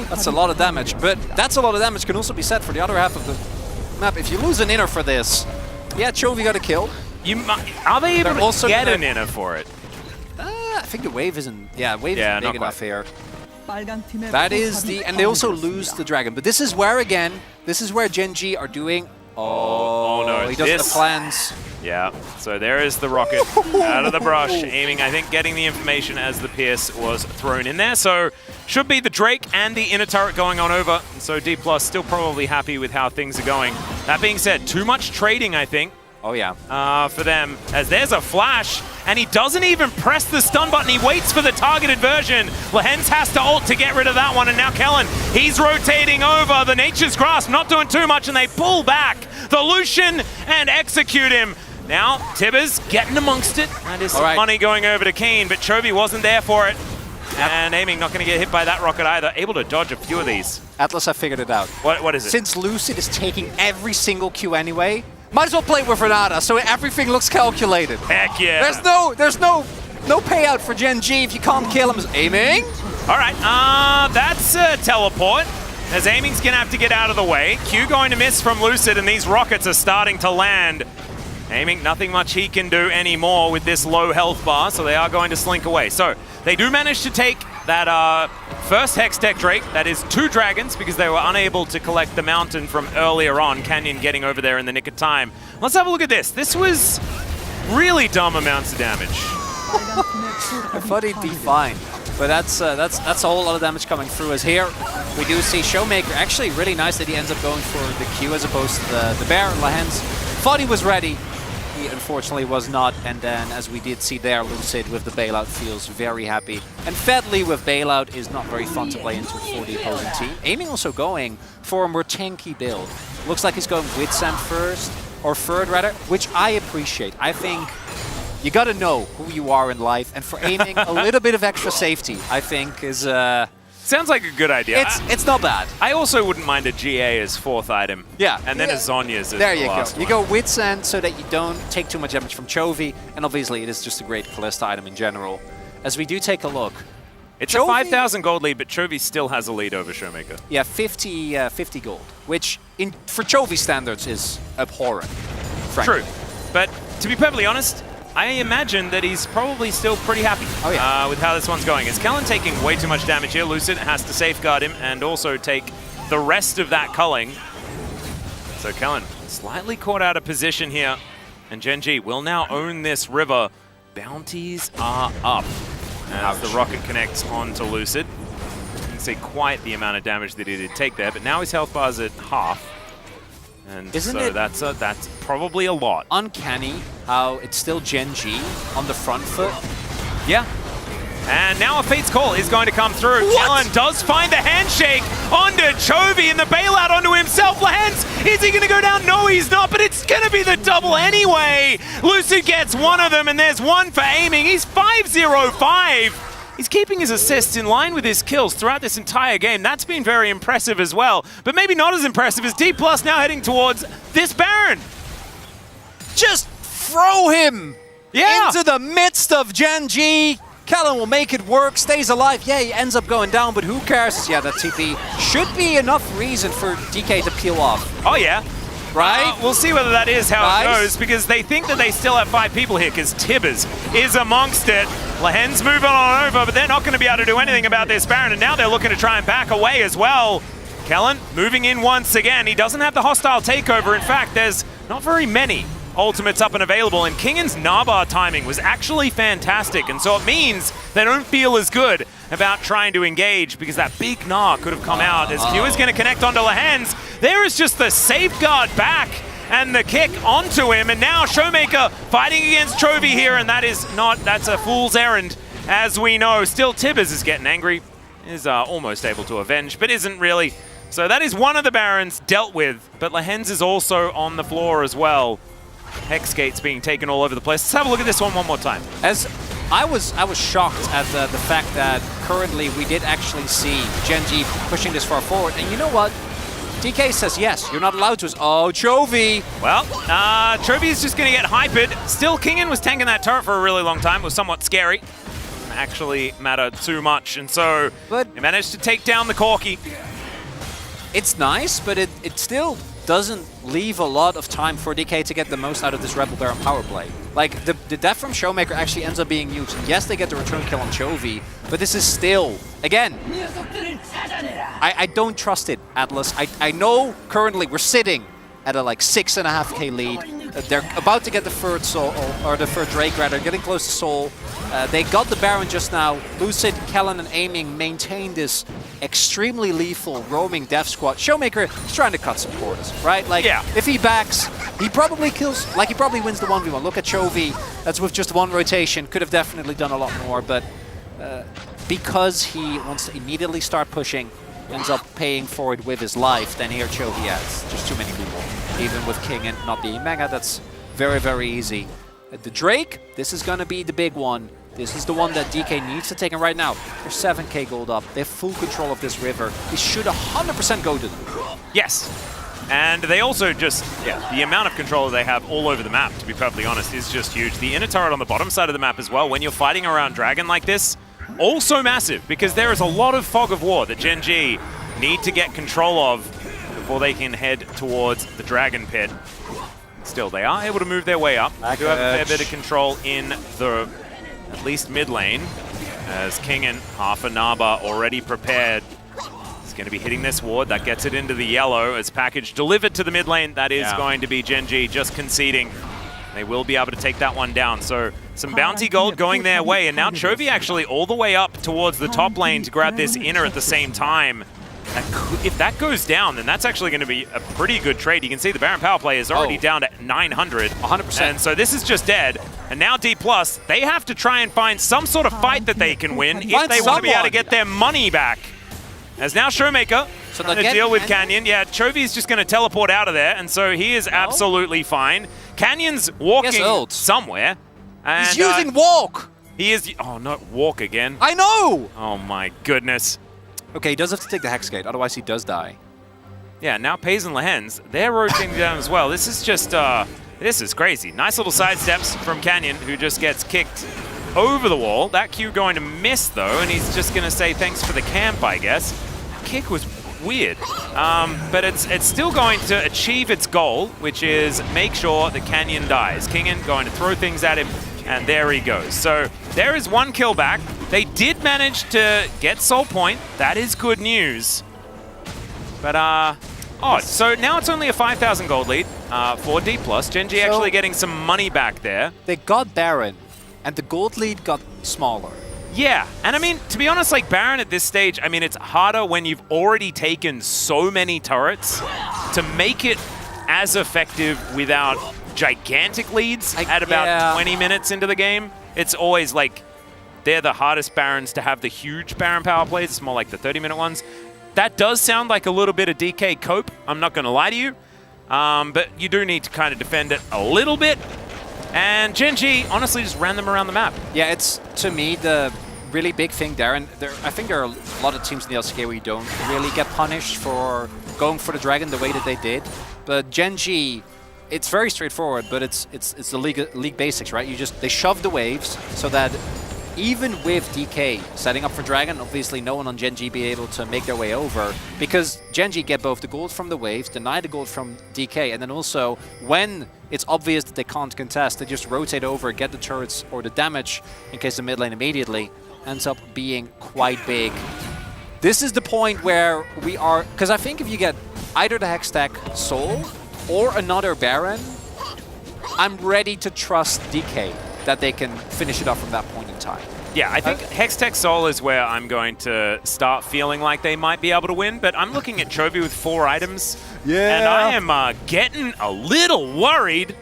That's a lot of damage, but that's a lot of damage can also be said for the other half of the map. If you lose an inner for this, yeah, Chovy got a kill. Are they able to also get an inner for it? I think the wave isn't. Yeah, wave isn't not big enough quite. here. That is the, and they also lose the dragon. But this is where again, this is where Gen G are doing. Oh no, he doesn't have plans. Yeah, so there is the rocket out of the brush, aiming, I think, getting the information as the Pierce was thrown in there. So should be the Drake and the inner turret going on over. So D+ still probably happy with how things are going. That being said, too much trading, I think. Oh yeah. For them, as there's a flash, and he doesn't even press the stun button. He waits for the targeted version. Lehens has to ult to get rid of that one, and now Kellen, he's rotating over. The Nature's Grasp not doing too much, and they pull back the Lucian and execute him. Now, Tibbers getting amongst it. That is some money going over to Kane, but Chovy wasn't there for it. And aiming, not going to get hit by that rocket either. Able to dodge a few of these. Atlas, I figured it out. What is it? Since Lucid is taking every single Q anyway, might as well play with Renata, so everything looks calculated. Heck yeah. There's no payout for Gen G if you can't kill him. Aiming? All right, that's a teleport. As Aiming's going to have to get out of the way. Q going to miss from Lucid, and these rockets are starting to land. Aiming, nothing much he can do anymore with this low health bar, so they are going to slink away. So they do manage to take that first Hextech Drake. That is 2 dragons, because they were unable to collect the mountain from earlier on. Canyon getting over there in the nick of time. Let's have a look at this. This was really dumb amounts of damage. I thought he'd be fine, but that's a whole lot of damage coming through. As here we do see Showmaker. Actually, really nice that he ends up going for the Q as opposed to the Bear. Lehens thought he was ready. He unfortunately was not, and then as we did see there, Lucid with the bailout feels very happy. And Fedley with bailout is not very fun to play into for the opposing team. Aiming also going for a more tanky build. Looks like he's going with Sand first, or third rather, which I appreciate. I think you gotta know who you are in life, and for Aiming, a little bit of extra safety, I think, is sounds like a good idea. It's not bad. I also wouldn't mind a GA as 4th item. Yeah. And then a Zhonya's as there the you last go. You one. go with Sand so that you don't take too much damage from Chovy, and obviously it is just a great Kalista item in general. As we do take a look. It's a 5,000 gold lead, but Chovy still has a lead over Showmaker. Yeah, 50 gold, which for Chovy standards is abhorrent, frankly. True. But to be perfectly honest, I imagine that he's probably still pretty happy with how this one's going. As Kellen taking way too much damage here, Lucid has to safeguard him and also take the rest of that culling. So Kellen slightly caught out of position here, and Gen G will now own this river. Bounties are up as the rocket connects onto Lucid. You can see quite the amount of damage that he did take there, but now his health bar's at half. And so that's probably a lot. Uncanny how it's still Gen G on the front foot. Yeah. And now a Fate's Call is going to come through. Kellen does find the handshake onto Chovy and the bailout onto himself. Lehens, is he going to go down? No, he's not, but it's going to be the double anyway. Lucid gets one of them, and there's one for Aiming. He's 5-0-5. He's keeping his assists in line with his kills throughout this entire game. That's been very impressive as well, but maybe not as impressive as D+ now heading towards this Baron. Just throw him into the midst of Gen G. Kellen will make it work, stays alive. Yeah, he ends up going down, but who cares? Yeah, that TP should be enough reason for DK to peel off. Oh yeah. right? We'll see whether that is how it goes, because they think that they still have 5 people here, because Tibbers is amongst it. Lahen's moving on over, but they're not going to be able to do anything about this Baron, and now they're looking to try and back away as well. Kellen moving in once again. He doesn't have the hostile takeover. In fact, there's not very many ultimates up and available, and Kingan's Nabar timing was actually fantastic, and so it means they don't feel as good about trying to engage, because that big Gnar could have come out as Q is going to connect onto Lahen's. There is just the safeguard back and the kick onto him, and now Showmaker fighting against Chovy here, and that's a fool's errand, as we know. Still, Tibbers is getting angry, is almost able to avenge, but isn't really. So that is one of the Barons dealt with, but Lahen's is also on the floor as well. Hex gates being taken all over the place. Let's have a look at this one more time. As I was shocked at the fact that currently we did actually see Gen.G pushing this far forward, and you know what? DK says yes, you're not allowed to. Oh, Chovy! Well, Chovy is just going to get hypered. Still, Kingan was tanking that turret for a really long time. It was somewhat scary. Didn't actually matter too much, and so he managed to take down the Corki. It's nice, but it still doesn't leave a lot of time for DK to get the most out of this Rebel Baron power play. Like, the death from Showmaker actually ends up being huge. And yes, they get the return kill on Chovy, but this is still, again, I don't trust it, Atlas. I know currently we're sitting at a like 6.5k lead. They're about to get the third Soul, or the third Drake rather, getting close to Soul. They got the Baron just now. Lucid, Kellen, and Aiming maintain this extremely lethal roaming death squad. Showmaker is trying to cut some corners, right? Like, if he backs, he probably kills, like he probably wins the 1v1. Look at Chovy, that's with just one rotation. Could have definitely done a lot more, but because he wants to immediately start pushing, ends up paying for it with his life, then here Chovy adds just too many people. Even with King and not being Mega, that's very, very easy. The Drake, this is going to be the big one. This is the one that DK needs to take, and right now, they're 7k gold up. They have full control of this river. This should 100% go to them. Yes. And they also just, the amount of control they have all over the map, to be perfectly honest, is just huge. The inner turret on the bottom side of the map as well, when you're fighting around Dragon like this, also massive, because there is a lot of fog of war that Gen.G need to get control of before they can head towards the Dragon Pit. Still, they are able to move their way up. They do have a fair bit of control in the, at least mid lane, as Kingan, half a Naba already prepared. He's going to be hitting this ward. That gets it into the yellow as package delivered to the mid lane. That is going to be Gen.G just conceding. They will be able to take that one down. So some bounty gold going their way. And now Chovy actually all the way up towards the top lane to grab this inner at the same time. If that goes down, then that's actually going to be a pretty good trade. You can see the Baron power play is already down to 900. 100%. And so this is just dead. And now D+, they have to try and find some sort of fight that they can win if they want to be able to get their money back. As now Showmaker trying to deal with Canyon. Yeah, Chovy's just going to teleport out of there, and so he is absolutely fine. Canyon's walking somewhere. And, he's using walk! He is... Oh, no, walk again. I know! Oh, my goodness. Okay, he does have to take the Hex Gate, otherwise he does die. Yeah, now Pays and Lahen's, they're rotating down as well. This is just, this is crazy. Nice little side steps from Canyon, who just gets kicked over the wall. That Q going to miss, though, and he's just going to say thanks for the camp, I guess. Kick was weird, but it's still going to achieve its goal, which is make sure that Canyon dies. Kingan going to throw things at him, and there he goes. So there is one kill back. They did manage to get Soul Point. That is good news. But, so now it's only a 5,000 gold lead for D+. Gen.G actually getting some money back there. They got Baron, and the gold lead got smaller. Yeah, and I mean, to be honest, like Baron at this stage, I mean, it's harder when you've already taken so many turrets to make it as effective without gigantic leads at about 20 minutes into the game. It's always like, they're the hardest Barons to have the huge Baron power plays. It's more like the 30-minute ones. That does sound like a little bit of DK cope, I'm not going to lie to you. But you do need to kind of defend it a little bit. And Gen.G honestly just ran them around the map. Yeah, it's, to me, the really big thing there. And I think there are a lot of teams in the LCK where you don't really get punished for going for the Dragon the way that they did. But Gen.G, it's very straightforward, but it's the league basics, right? They shove the waves so that even with DK setting up for Dragon, obviously no one on Gen G be able to make their way over, because Gen G get both the gold from the waves, deny the gold from DK, and then also when it's obvious that they can't contest, they just rotate over, get the turrets or the damage in case the mid lane immediately ends up being quite big. This is the point where we are, because I think if you get either the Hextech Soul or another Baron, I'm ready to trust DK that they can finish it off from that point in time. Yeah, I think Hextech Soul is where I'm going to start feeling like they might be able to win, but I'm looking at Chovy with 4 items, and I am getting a little worried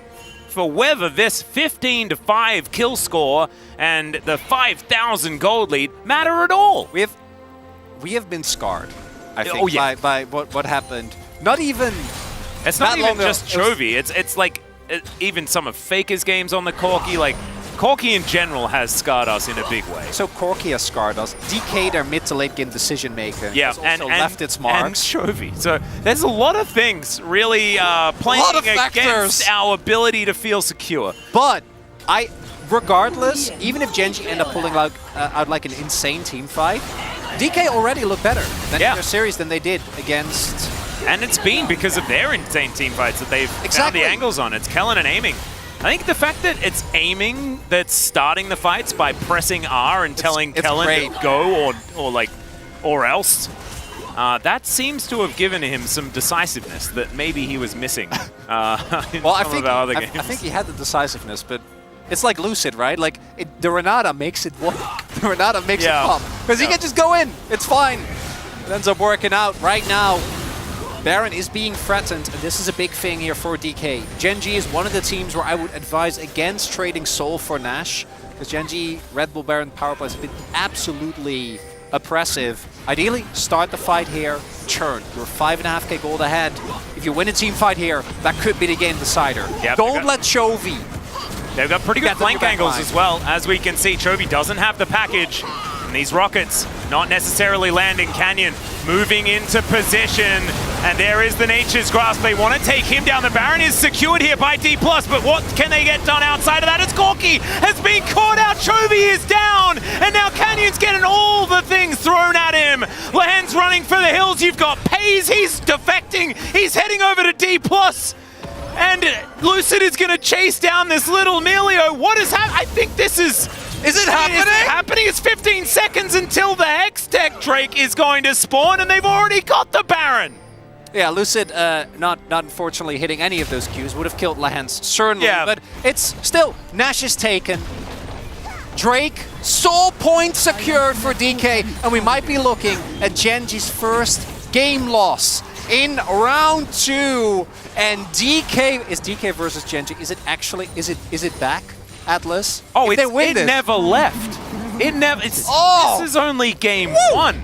for whether this 15-5 kill score and the 5,000 gold lead matter at all. We have been scarred, I think, by what happened. Not even It's not even just Chovy. It's like even some of Faker's games on the Corki. Like, Corki in general has scarred us in a big way. So Corki has scarred us. DK, their mid to late game decision maker, has also left its marks. And Chovy. So there's a lot of things really playing against our ability to feel secure. But regardless, even if Gen G end up pulling out like an insane team fight, DK already look better in their series than they did against... And it's been because of their insane team fights that they've found the angles on. It's Kellen and aiming. I think the fact that it's aiming that's starting the fights by pressing R and telling Kellen to go or else, that seems to have given him some decisiveness that maybe he was missing in some of our other games. I think he had the decisiveness, but it's like Lucid, right? Like, the Renata makes it work. The Renata makes it pop. Because he can just go in. It's fine. It ends up working out right now. Baron is being threatened, and this is a big thing here for DK. Gen G is one of the teams where I would advise against trading Soul for Nash, because Gen G, Red Bull Baron power plays have been absolutely oppressive. Ideally, start the fight here, churn. You're 5.5k gold ahead. If you win a team fight here, that could be the game decider. Yep, don't let Chovy. They've got pretty good flank angles as well. As we can see, Chovy doesn't have the package. And these rockets not necessarily landing. Canyon moving into position. And there is the Nature's Grasp. They want to take him down. The Baron is secured here by D+, but what can they get done outside of that? It's Corki has been caught out. Chovy is down. And now Canyon's getting all the things thrown at him. Lahan's running for the hills. You've got Pays. He's defecting. He's heading over to D+. And Lucid is going to chase down this little Melio. What is happening? I think this is... Is it happening? Is it happening? It's 15 seconds until the Hextech Drake is going to spawn, and they've already got the Baron. Yeah, Lucid not unfortunately hitting any of those Qs. Would have killed Lahans, certainly. Yeah. But it's still, Nash is taken. Drake, soul point secured for DK, and we might be looking at Gen G's first game loss in round 2. And DK, is DK versus Gen G, is it actually, is it back? Atlas? Oh, it never left. It never. This is only game 1,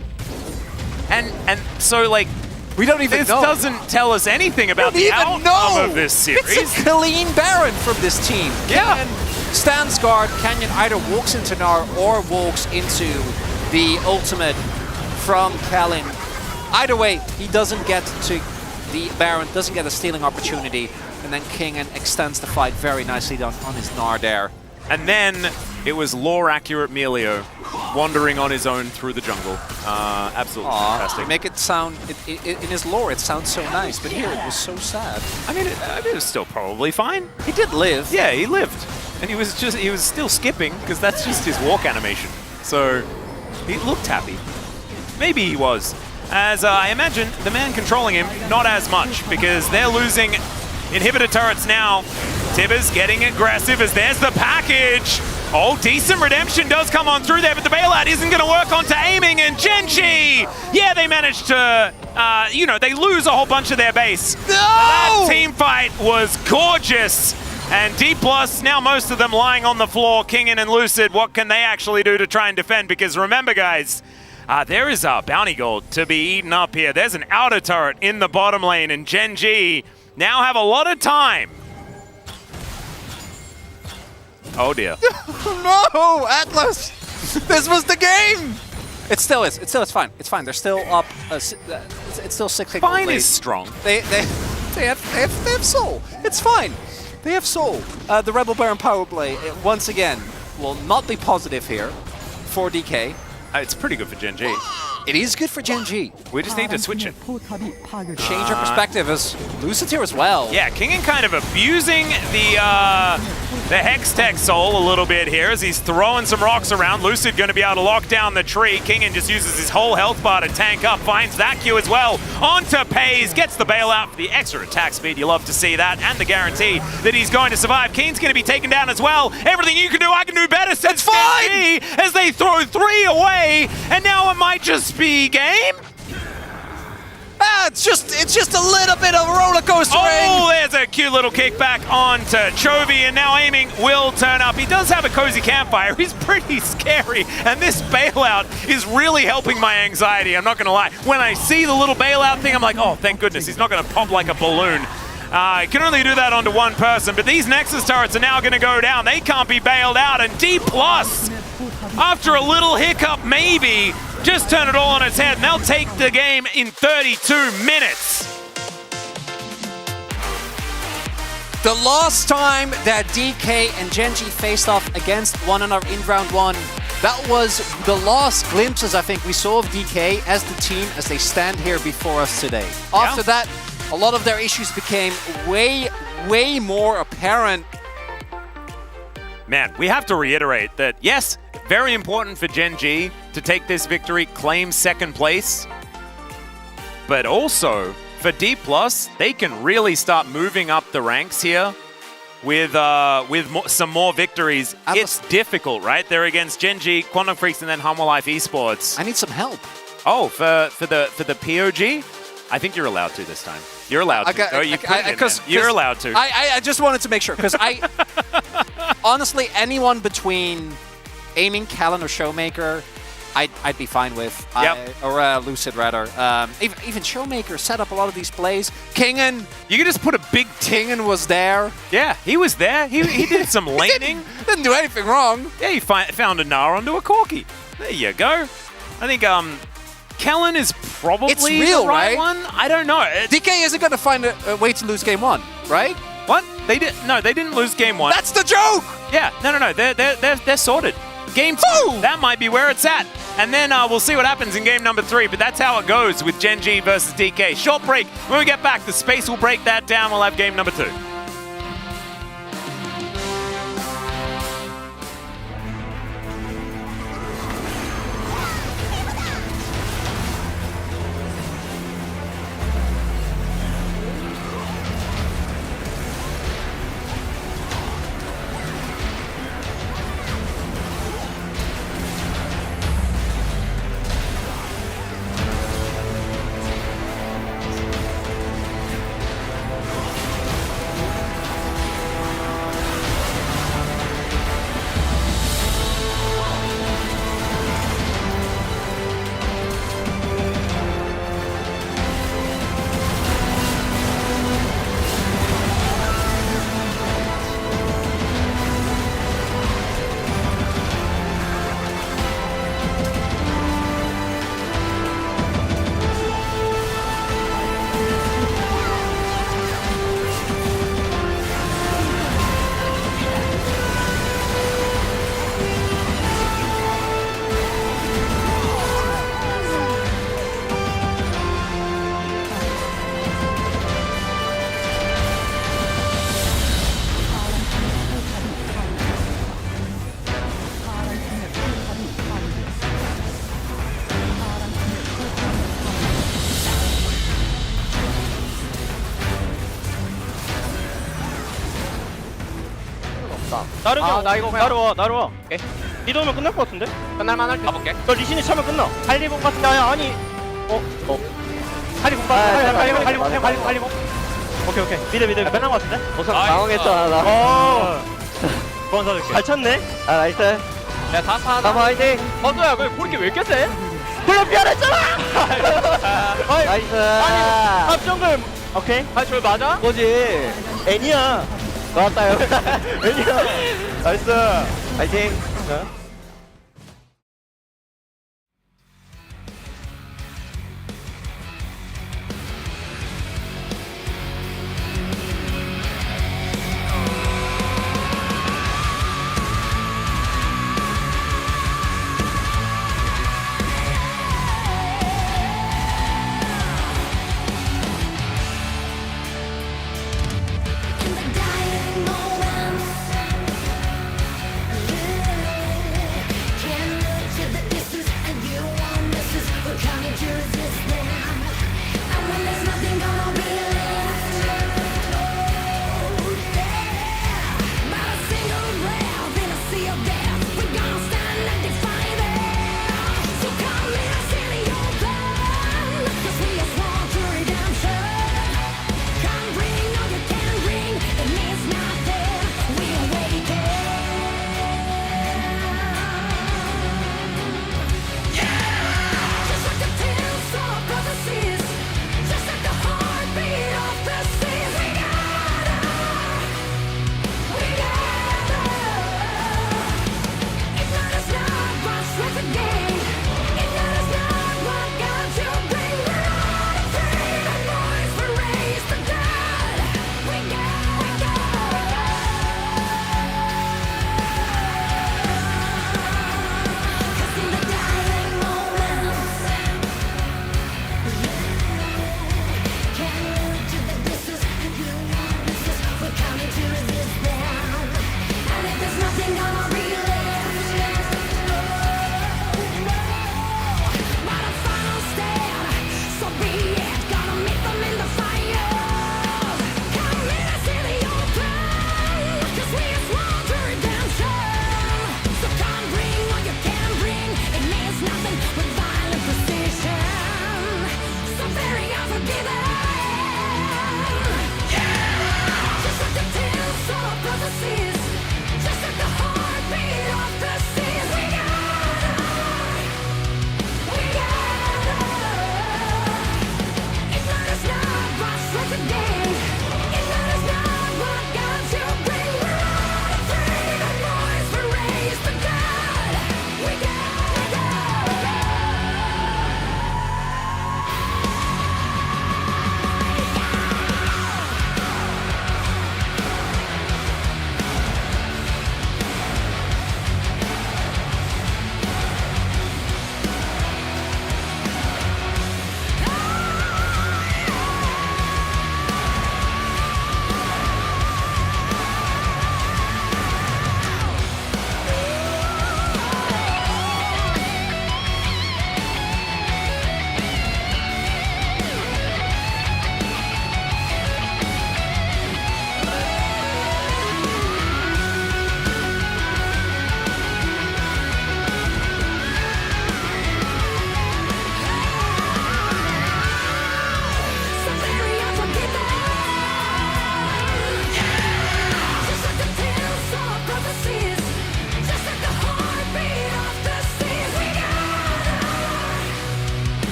and so like we don't even know. This doesn't tell us anything about the outcome of this series. It's a clean Baron from this team. Yeah. Canyon stands guard. Canyon either walks into Gnar or walks into the ultimate from Kellen. Either way, he doesn't get to the Baron, doesn't get a stealing opportunity. And then Kingen extends the fight very nicely on his Gnar there. And then it was lore-accurate Melio wandering on his own through the jungle. Absolutely fantastic. Make it sound, in his lore it sounds so nice, but here it was so sad. I mean, it was still probably fine. He did live. Yeah, he lived. And he was still skipping, because that's just his walk animation. So he looked happy. Maybe he was. As I imagine, the man controlling him, not as much, because they're losing inhibitor turrets now. Tibbers getting aggressive as there's the package. Oh, decent redemption does come on through there, but the bailout isn't going to work onto aiming, and Gen G, yeah, they managed to, they lose a whole bunch of their base. No! That team fight was gorgeous. And D+, now most of them lying on the floor. Kingen and Lucid, what can they actually do to try and defend? Because remember, guys, there is a bounty gold to be eaten up here. There's an outer turret in the bottom lane, and Gen G now have a lot of time. Oh dear. No, Atlas! This was the game! It still is. It's fine. It's fine. They're still up. It's still 6k. Fine is strong. They have soul. It's fine. They have soul. The Rebel Baron power play once again will not be positive here. for DK. It's pretty good for Gen G. It is good for Gen G. We just need to switch it. Change our perspective as Lucid here as well. Yeah, Kingen kind of abusing the Hex-Tech Soul a little bit here as he's throwing some rocks around. Lucid going to be able to lock down the tree. Kingen just uses his whole health bar to tank up, finds that Q as well. Onto Pays, gets the bailout for the extra attack speed. You love to see that, and the guarantee that he's going to survive. Keen's going to be taken down as well. Everything you can do, I can do better. It's fine! As they throw 3 away, and now it might just be game. It's just a little bit of a roller coaster. Oh, there's a cute little kickback onto Chovy, and now aiming will turn up. He does have a cozy campfire. He's pretty scary, and this bailout is really helping my anxiety. I'm not going to lie. When I see the little bailout thing, I'm like, oh, thank goodness. He's not going to pop like a balloon. He can only do that onto one person, but these Nexus turrets are now going to go down. They can't be bailed out, and D+, after a little hiccup maybe, just turn it all on its head, and they'll take the game in 32 minutes. The last time that DK and Gen G faced off against one another in round 1, that was the last glimpses I think we saw of DK as the team as they stand here before us today. After that, a lot of their issues became way more apparent. Man, we have to reiterate that, yes, very important for Gen G to take this victory, claim second place, but also for D+, they can really start moving up the ranks here with some more victories. It's difficult, right? They're against Gen G, Quantum Freaks, and then Humble Life Esports. I need some help. Oh, for the POG? I think you're allowed to this time. You're allowed to. You're allowed to. I just wanted to make sure, because honestly, anyone between aiming, Callan, or Showmaker, I'd be fine with. Or Lucid, rather. Even Showmaker set up a lot of these plays. Kingen, you could just put a big Kingen was there. Yeah, he was there. He did some laning. didn't do anything wrong. Yeah, he found a Gnar onto a Corki. There you go. I think Kellen is probably the right one. I don't know. DK isn't going to find a way to lose game 1, right? What? They didn't lose game 1. That's the joke. Yeah, no. They're sorted. Game 2, that might be where it's at. And then we'll see what happens in game number 3. But that's how it goes with Gen G versus DK. Short break. When we get back, the space will break that down. We'll have game number 2. 나로. 오케이. 리드 오면 끝날 것 같은데? 끝날만 할 때. 가볼게. 너 리신이 차면 끝나. 할리봉 같은데 아니. 할리봉 같은데. 할리봉. 오케이. 미드. 끝난 것 같은데? 당황했잖아 나. 그건 사줄게. 잘 쳤네. 아 나이스. 야 다파 화이팅. 선수야 왜 그렇게 왜 이렇게 세? 그래 미안했잖아. 나이스. 아니 합정글. 오케이. 아 저 맞아? 뭐지? 애니야. 나왔다요. 애니야. 나이스. 화이팅.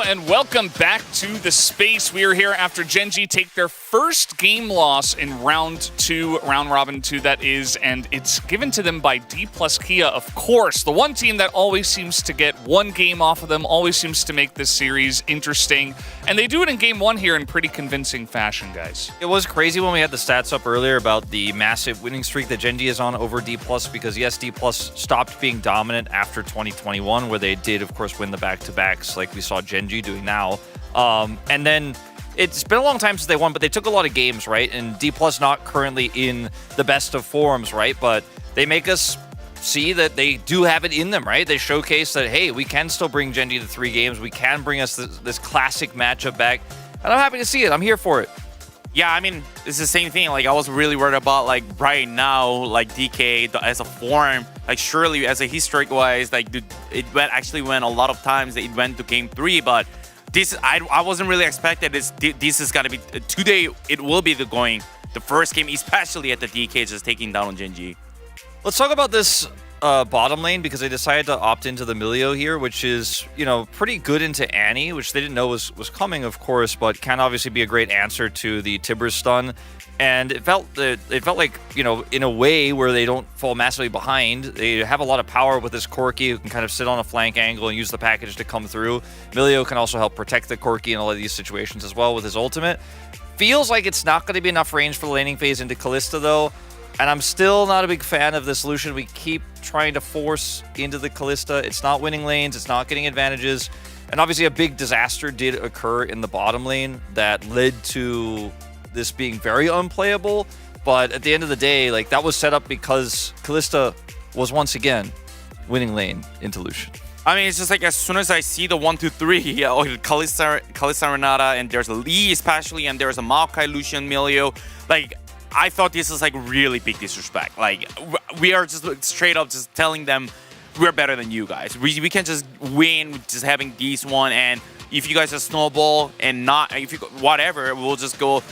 and welcome back to the space. We are here after Gen G take their first game loss in round 2, round robin 2 that is, and it's given to them by D plus Kia, of course. The one team that always seems to get one game off of them, always seems to make this series interesting, and they do it in game 1 here in pretty convincing fashion, guys. It was crazy when we had the stats up earlier about the massive winning streak that Gen G is on over D+, because yes, D+ stopped being dominant after 2021, where they did, of course, win the back-to-backs like we saw Gen G doing now. And then it's been a long time since they won, but they took a lot of games, right? And D+ not currently in the best of forms, right? But they make us see that they do have it in them, right? They showcase that, hey, we can still bring Gen G to 3 games. We can bring us this classic matchup back. And I'm happy to see it. I'm here for it. Yeah, I mean, it's the same thing. Like, I was really worried about, like, right now, like, DK as a form. Like, surely, as a historic-wise, like, it actually went a lot of times. It went to game 3, but this, I wasn't really expecting this. This is gonna be today. It will be the first game, especially at the DK, just taking down on Gen G. Let's talk about this bottom lane, because they decided to opt into the Milio here, which is, you know, pretty good into Annie, which they didn't know was coming, of course, but can obviously be a great answer to the Tibbers stun. And it felt like, you know, in a way where they don't fall massively behind. They have a lot of power with this Corki, who can kind of sit on a flank angle and use the package to come through. Milio can also help protect the Corki in all of these situations as well with his ultimate. Feels like it's not going to be enough range for the laning phase into Kalista, though. And I'm still not a big fan of the solution we keep trying to force into the Kalista. It's not winning lanes, it's not getting advantages. And obviously a big disaster did occur in the bottom lane that led to this being very unplayable. But at the end of the day, like, that was set up because Kalista was once again winning lane into Lucian. I mean, it's just like as soon as I see the 1-2-3, yeah, Kalista Renata, and there's a Lee especially, and there's a Maokai, Lucian, Milio, like, I thought this was like really big disrespect. Like, we are just straight up just telling them we're better than you guys. We can just win with just having these one, and if you guys are snowball and not, if you whatever, we'll just go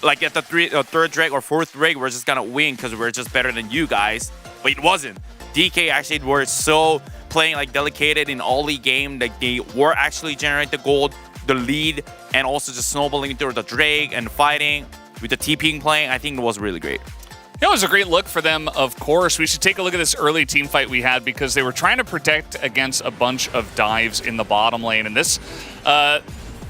like at the third drag or fourth drag, we're just gonna win because we're just better than you guys. But it wasn't. DK actually were so playing like delicated in all league game that they were actually generate the gold, the lead, and also just snowballing through the drag and fighting. With the TPing playing, I think it was really great. It was a great look for them, of course. We should take a look at this early team fight we had, because they were trying to protect against a bunch of dives in the bottom lane. And this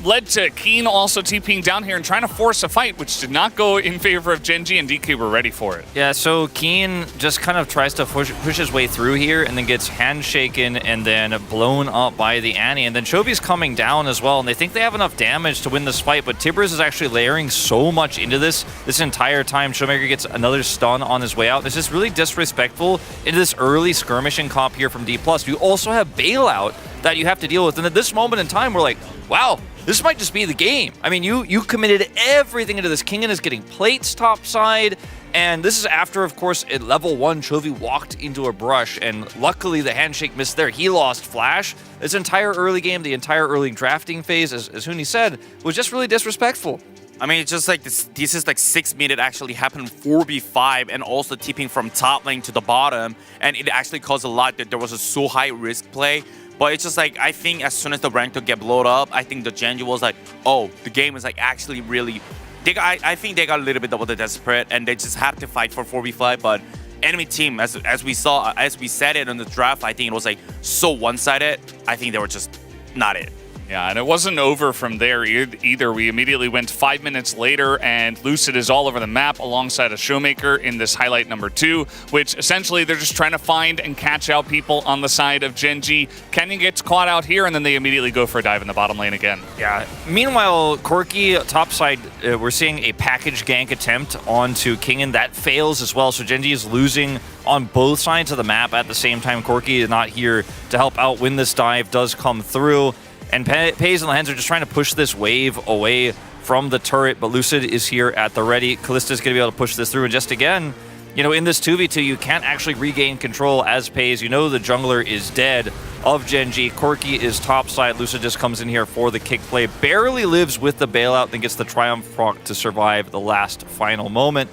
led to Keen also TPing down here and trying to force a fight, which did not go in favor of Gen G, and DK were ready for it. Yeah, so Keen just kind of tries to push his way through here and then gets handshaken and then blown up by the Annie. And then Chobi's coming down as well, and they think they have enough damage to win this fight, but Tibbers is actually layering so much into this entire time. Showmaker gets another stun on his way out. This is really disrespectful into this early skirmishing comp here from D+. You also have Bailout that you have to deal with, and at this moment in time, we're like, wow, this might just be the game. I mean, you committed everything into this. Kingen is getting plates topside, and this is after, of course, at level 1, Chovy walked into a brush, and luckily the handshake missed there. He lost Flash. This entire early game, the entire early drafting phase, as Huni said, was just really disrespectful. I mean, it's just like this is like 6 minutes actually happened 4v5, and also tipping from top lane to the bottom, and it actually caused a lot that there was a so high risk play. But it's just like, I think as soon as the rank to get blown up, I think the Gen G was like, oh, the game is like actually really... I think they got a little bit of the desperate, and they just have to fight for 4v5, but enemy team, as we said it in the draft, I think it was like so one-sided. I think they were just not it. Yeah, and it wasn't over from there either. We immediately went 5 minutes later, and Lucid is all over the map alongside a Showmaker in this highlight number 2, which essentially they're just trying to find and catch out people on the side of Gen G. Kenyon gets caught out here, and then they immediately go for a dive in the bottom lane again. Yeah. Meanwhile, Corki topside, we're seeing a package gank attempt onto Kingen. That fails as well, so Gen G is losing on both sides of the map at the same time. Corki is not here to help out when this dive does come through. And Pays and Lehens are just trying to push this wave away from the turret, but Lucid is here at the ready. Kallista's going to be able to push this through, and just again, you know, in this 2v2, you can't actually regain control as Pays. You know the jungler is dead of Gen G. Corki is topside. Lucid just comes in here for the kick play, barely lives with the bailout, then gets the Triumph proc to survive the last final moment.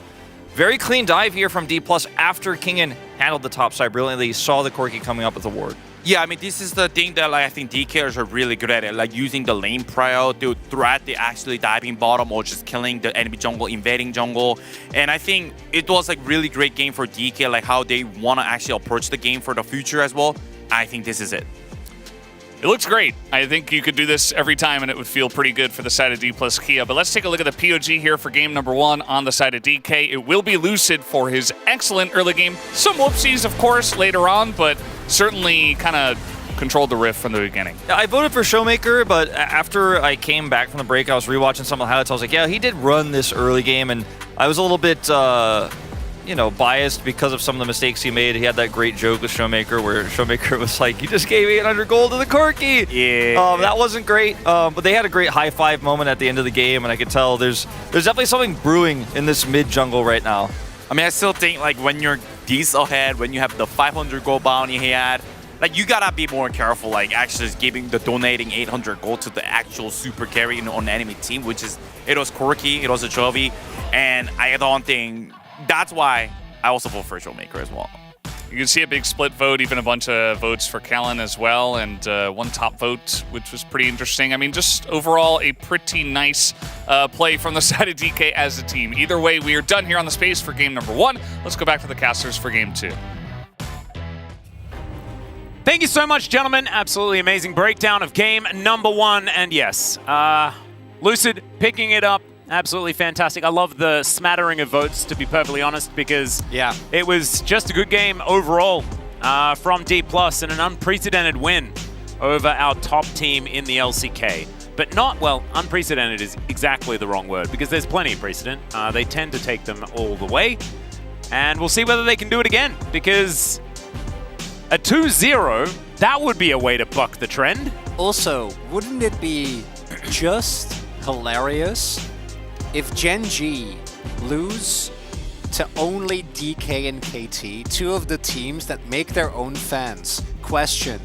Very clean dive here from D+, after Kingen handled the topside brilliantly. He saw the Corki coming up with a ward. Yeah, I mean, this is the thing that like I think DKers are really good at it, like using the lane prio to threat the actually diving bottom or just killing the enemy jungle, invading jungle. And I think it was like really great game for DK, like how they want to actually approach the game for the future as well. I think this is it. It looks great. I think you could do this every time and it would feel pretty good for the side of D plus Kia. But let's take a look at the POG here for game number 1 on the side of DK. It will be Lucid for his excellent early game. Some whoopsies, of course, later on, but certainly kind of controlled the riff from the beginning. I voted for Showmaker, but after I came back from the break, I was rewatching some of the highlights. I was like, yeah, he did run this early game, and I was a little bit, biased because of some of the mistakes he made. He had that great joke with Showmaker where Showmaker was like, you just gave 800 gold to the Corki. Yeah. That wasn't great, but they had a great high five moment at the end of the game, and I could tell there's definitely something brewing in this mid jungle right now. I mean, I still think like when you're this ahead, when you have the 500 gold bounty he had, like you gotta be more careful, like actually just giving the donating 800 gold to the actual super carry on the enemy team, which is, it was Corki, it was a Chovy, and I don't think, that's why I also vote for Showmaker as well. You can see a big split vote, even a bunch of votes for Kellen as well, and one top vote, which was pretty interesting. I mean, just overall a pretty nice play from the side of DK as a team. Either way, we are done here on the space for game number 1. Let's go back to the casters for game 2. Thank you so much, gentlemen. Absolutely amazing breakdown of game number 1. And yes, Lucid picking it up. Absolutely fantastic. I love the smattering of votes, to be perfectly honest, because it was just a good game overall from D+, and an unprecedented win over our top team in the LCK. But not, well, unprecedented is exactly the wrong word, because there's plenty of precedent. They tend to take them all the way, and we'll see whether they can do it again, because a 2-0, that would be a way to buck the trend. Also, wouldn't it be just hilarious if Gen G lose to only DK and KT, two of the teams that make their own fans question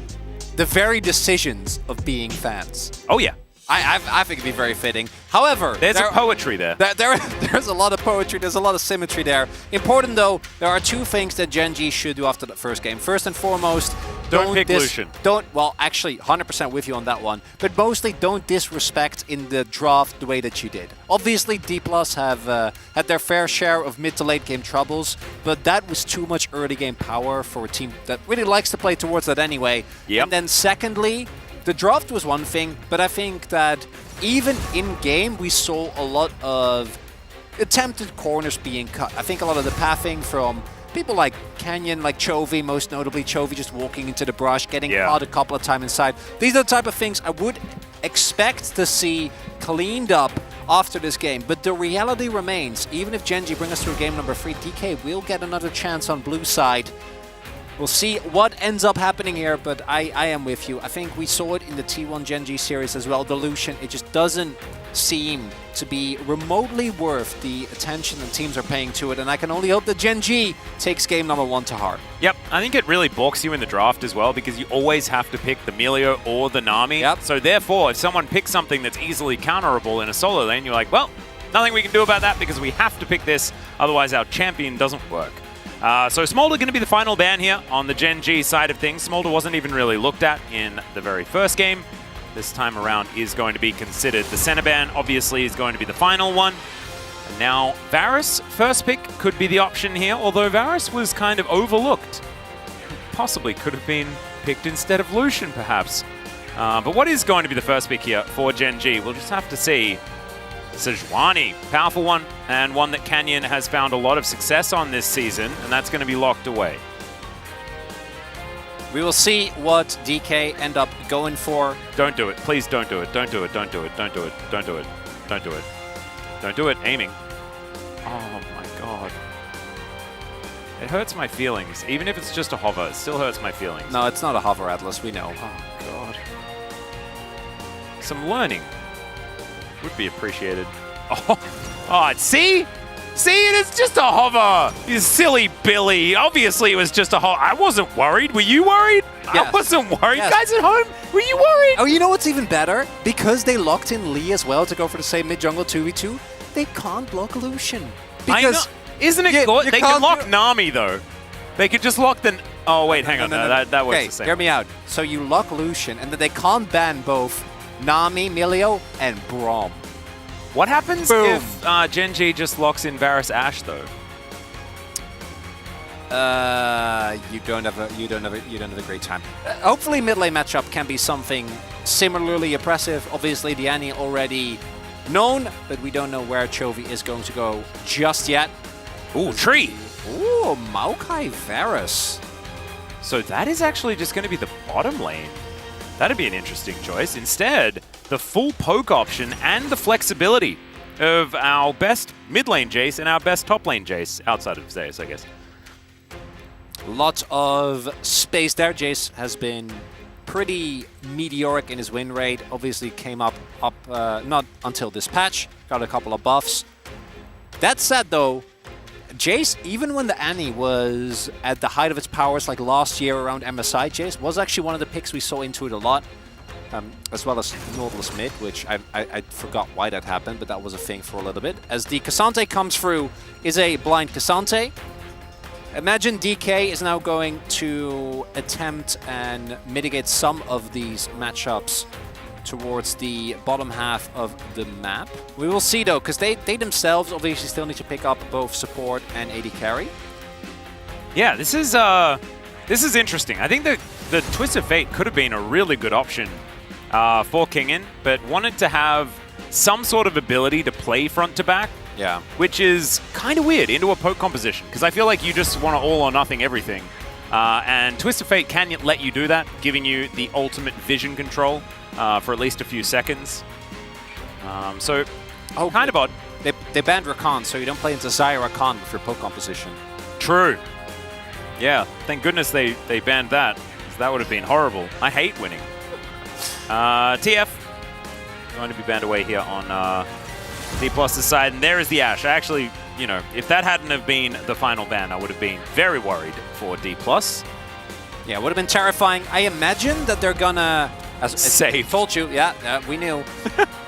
the very decisions of being fans? Oh yeah. I think it'd be very fitting. However, there's a poetry there. There's a lot of poetry. There's a lot of symmetry there. Important though, there are two things that Gen G should do after the first game. First and foremost, don't pick Lucian. Well, actually, 100% with you on that one. But mostly, don't disrespect in the draft the way that you did. Obviously, D+ have had their fair share of mid to late game troubles, but that was too much early game power for a team that really likes to play towards that anyway. Yep. And then secondly, the draft was one thing, but I think that even in-game, we saw a lot of attempted corners being cut. I think a lot of the pathing from people like Canyon, like Chovy, most notably Chovy just walking into the brush, getting caught a couple of times inside. These are the type of things I would expect to see cleaned up after this game. But the reality remains, even if Gen G bring us through game number 3, DK will get another chance on blue side. We'll see what ends up happening here, but I am with you. I think we saw it in the T1 Gen G series as well. The Lucian, it just doesn't seem to be remotely worth the attention that teams are paying to it, and I can only hope that Gen G takes game number 1 to heart. Yep, I think it really balks you in the draft as well, because you always have to pick the Melio or the Nami. Yep. So therefore, if someone picks something that's easily counterable in a solo lane, you're like, well, nothing we can do about that because we have to pick this, otherwise our champion doesn't work. So Smolder going to be the final ban here on the Gen G side of things. Smolder wasn't even really looked at in the very first game. This time around is going to be considered. The center ban obviously is going to be the final one. And now Varus, first pick, could be the option here, although Varus was kind of overlooked. Possibly could have been picked instead of Lucian, perhaps. But what is going to be the first pick here for Gen G? We'll just have to see. Sejuani, powerful one, and one that Canyon has found a lot of success on this season, and that's going to be locked away. We will see what DK end up going for. Don't do it. Please don't do it. Don't do it. Don't do it. Don't do it. Don't do it. Don't do it. Don't do it. Aiming. Oh my god. It hurts my feelings. Even if it's just a hover, it still hurts my feelings. No, it's not a hover, Atlas. We know. Oh god. Some learning would be appreciated. Oh, see? See, it is just a hover! You silly Billy. Obviously, it was just a hover. I wasn't worried. Were you worried? Yes. I wasn't worried. Yes. Guys at home, were you worried? Oh, you know what's even better? Because they locked in Lee as well to go for the same mid-jungle 2v2, they can't block Lucian. Because Isn't it good? They can lock Nami, though. They could just lock the Oh, wait, hang on. No. That works okay, the same. hear me out. So you lock Lucian, and then they can't ban both Nami, Milio, and Braum. What happens Boom. if Genji just locks in Varus Ashe though? You don't have a great time. Hopefully, mid lane matchup can be something similarly oppressive. Obviously, the Annie already known, but we don't know where Chovy is going to go just yet. Ooh, tree. Ooh, Maokai Varus. So that is actually just going to be the bottom lane. That'd be an interesting choice. Instead, the full poke option and the flexibility of our best mid lane Jace and our best top lane Jace, outside of Zeus, I guess. Lots of space there. Jace has been pretty meteoric in his win rate. Obviously came up not until this patch. Got a couple of buffs. That said, though, Jace, even when the Annie was at the height of its powers, like last year around MSI, Jace was actually one of the picks we saw into it a lot, as well as Nautilus mid, which I forgot why that happened, but that was a thing for a little bit. As the Cassante comes through, is a blind Cassante. Imagine DK is now going to attempt and mitigate some of these matchups towards the bottom half of the map. We will see though, because they themselves obviously still need to pick up both support and AD carry. Yeah, this is interesting. I think the Twist of Fate could have been a really good option for Kingin, but wanted to have some sort of ability to play front to back. Yeah. Which is kind of weird into a poke composition, because I feel like you just want to all or nothing everything. And Twist of Fate can let you do that, giving you the ultimate vision control for at least a few seconds. So, kind of odd. They banned Rakan, so you don't play into Zyra Rakan with your poke composition. True. Yeah, thank goodness they banned that, because that would have been horrible. I hate winning. TF going to be banned away here on D+'s side, and there is the Ashe. I actually, you know, if that hadn't have been the final ban, I would have been very worried for D+. Yeah, it would have been terrifying. I imagine that they're gonna... Save. Told you, yeah, we knew.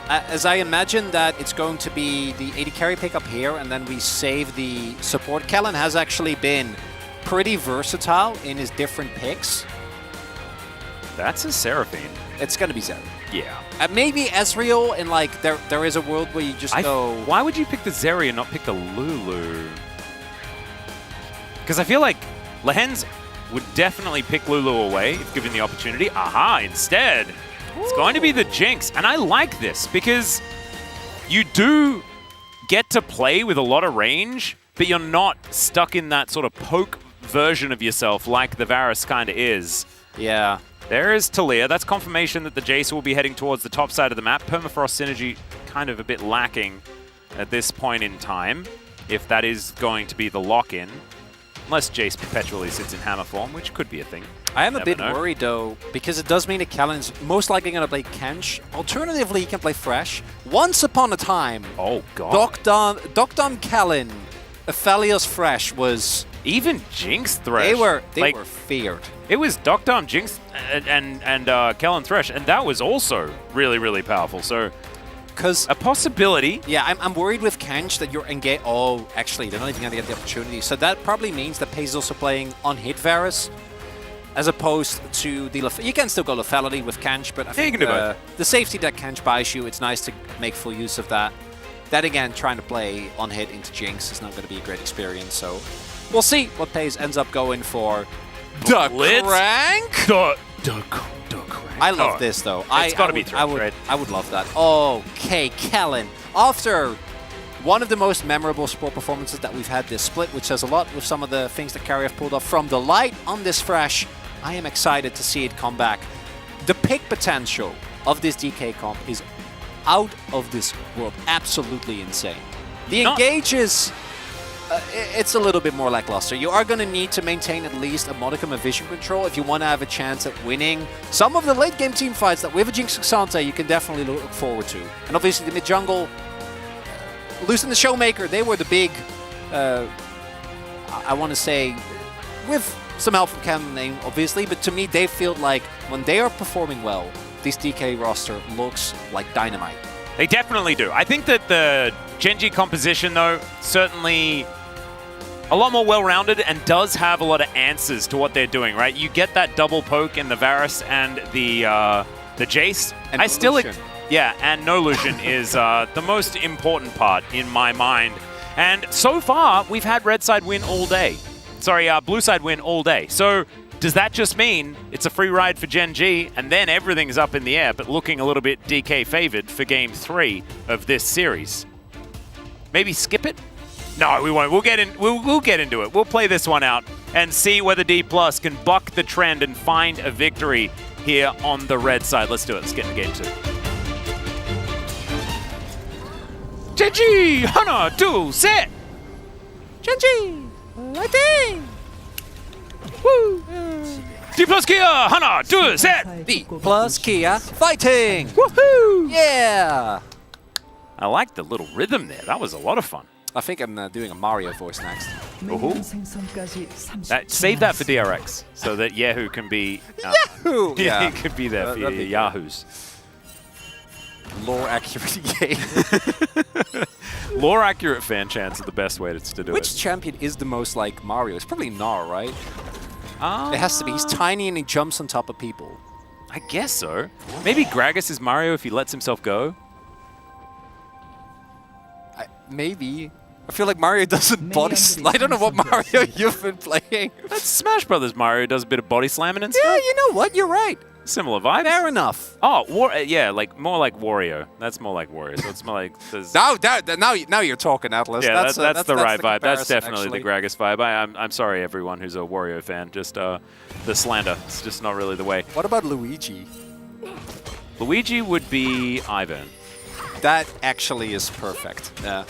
As I imagine that it's going to be the AD carry pickup here, and then we save the support. Kellen has actually been pretty versatile in his different picks. That's a Seraphine. It's gonna be Zeri. Yeah. Maybe Ezreal, and like there is a world where you just go... Why would you pick the Zeri and not pick the Lulu? Because I feel like Lehens would definitely pick Lulu away if given the opportunity. Aha, instead, it's going to be the Jinx. And I like this because you do get to play with a lot of range, but you're not stuck in that sort of poke version of yourself like the Varus kind of is. Yeah. There is Talia. That's confirmation that the Jace will be heading towards the top side of the map. Permafrost synergy kind of a bit lacking at this point in time, if that is going to be the lock-in. Unless Jace perpetually sits in hammer form, which could be a thing. I am a bit worried, though, because it does mean that Kellen's most likely going to play Kench. Alternatively, he can play Fresh. Once upon a time, oh god, Docdom Kellen, Aphelios Fresh was... Even Jinx Thresh. They were feared. It was Docdom, Jinx, and Kellen Thresh, and that was also really, really powerful. So, because a possibility. Yeah, I'm worried with Kench that you're engaged. Oh, actually, they're not even going to get the opportunity. So that probably means that Pace is also playing on hit Varus, as opposed to the... You can still go lethality with Kench, but I think the safety that Kench buys you, it's nice to make full use of that. That again, trying to play on hit into Jinx is not going to be a great experience. So we'll see what Pace ends up going for. The Crank? The Crank. I love this, though. It's got to be Thresh, right? I would love that. Okay, Kellen. After one of the most memorable support performances that we've had this split, which says a lot with some of the things that Carry have pulled off from the light on this Thresh, I am excited to see it come back. The pick potential of this DK comp is out of this world. Absolutely insane. The engage is... it's a little bit more lackluster. You are going to need to maintain at least a modicum of vision control if you want to have a chance at winning some of the late game team fights that with a Jinx Xante you can definitely look forward to. And obviously the mid jungle, Lucian the Showmaker, they were the big, I want to say, with some help from Canon name obviously, but to me they feel like when they are performing well, this DK roster looks like dynamite. They definitely do. I think that the Genji composition though certainly a lot more well-rounded and does have a lot of answers to what they're doing, right? You get that double poke in the Varus and the Jace. And I still, Lucian. yeah, and no Lucian is the most important part in my mind. And so far, we've had red side win all day. Sorry, blue side win all day. So does that just mean it's a free ride for Gen G and then everything's up in the air, but looking a little bit DK favored for game 3 of this series? Maybe skip it? No, we won't. We'll get in. We'll get into it. We'll play this one out and see whether D+ can buck the trend and find a victory here on the red side. Let's do it. Let's get into game 2. Genji, Hana, 2, set. Genji, lighting. Woo. D+ Kia, Hana, 2, set. D+ Kia, fighting. Woohoo! Yeah. I like the little rhythm there. That was a lot of fun. I think I'm doing a Mario voice next. Save that for DRX so that Yahoo can be... Yahoo! Yeah, he could be there for your Yahoos. Lore accurate game. Lore accurate fan chants are the best way to do it. Which champion is the most like Mario? It's probably Gnar, right? It has to be. He's tiny and he jumps on top of people. I guess so. Maybe Gragas is Mario if he lets himself go. Maybe. I feel like Mario doesn't body slam. I don't know what Mario you've been playing. That's Smash Brothers Mario does a bit of body slamming and stuff. Yeah, you know what? You're right. Similar vibes. Fair enough. Oh, yeah, like more like Wario. That's more like Wario. So it's more like now you're talking, Atlas. Yeah, that's the right vibe. That's comparison, definitely actually. the Gragas vibe. I'm sorry, everyone who's a Wario fan. Just the slander. It's just not really the way. What about Luigi? Luigi would be Ivan. That actually is perfect. Yeah. I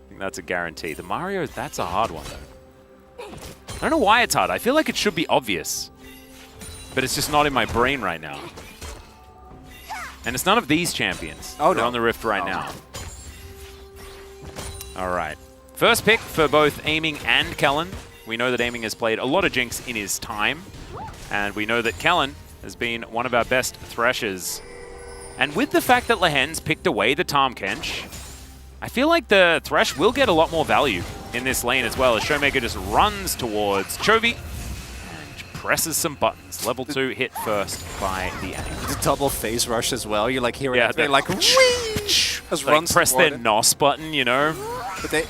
think that's a guarantee. The Mario, that's a hard one, though. I don't know why it's hard. I feel like it should be obvious. But it's just not in my brain right now. And it's none of these champions. Oh, They're on the Rift right now. All right. First pick for both Aiming and Kellen. We know that Aiming has played a lot of Jinx in his time. And we know that Kellen has been one of our best Threshers. And with the fact that Lehen's picked away the Tahm Kench, I feel like the Thresh will get a lot more value in this lane as well, as Showmaker just runs towards Chovy and presses some buttons. Level 2 hit first by the enemy. The double phase rush as well. You're like hearing it like as like runs press their toward NOS button, you know? But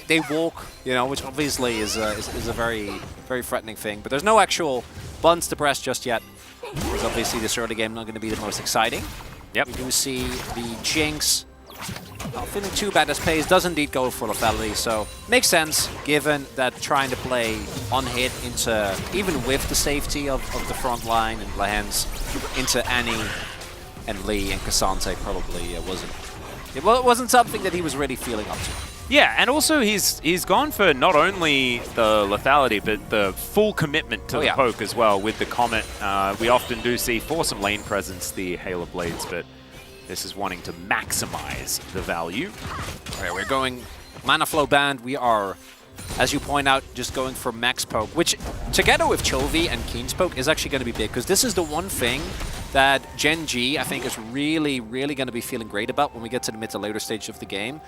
they walk, you know, which obviously is a very, very threatening thing. But there's no actual buttons to press just yet. Because obviously this early game not going to be the most exciting. Yep. We do see the Jinx not feeling too bad as Pace does indeed go for lethality, so makes sense given that trying to play on hit into, even with the safety of the front line and Lehen's, into Annie and Lee and Cassante probably wasn't something that he was really feeling up to. Yeah, and also he's gone for not only the lethality, but the full commitment to the poke as well with the Comet. We often do see for some lane presence the Hail of Blades, but this is wanting to maximize the value. All right, we're going Mana Flow Band. We are, as you point out, just going for max poke, which together with Chovy and Keen's poke is actually going to be big, because this is the one thing that Gen G, I think, is really, really going to be feeling great about when we get to the mid to later stage of the game.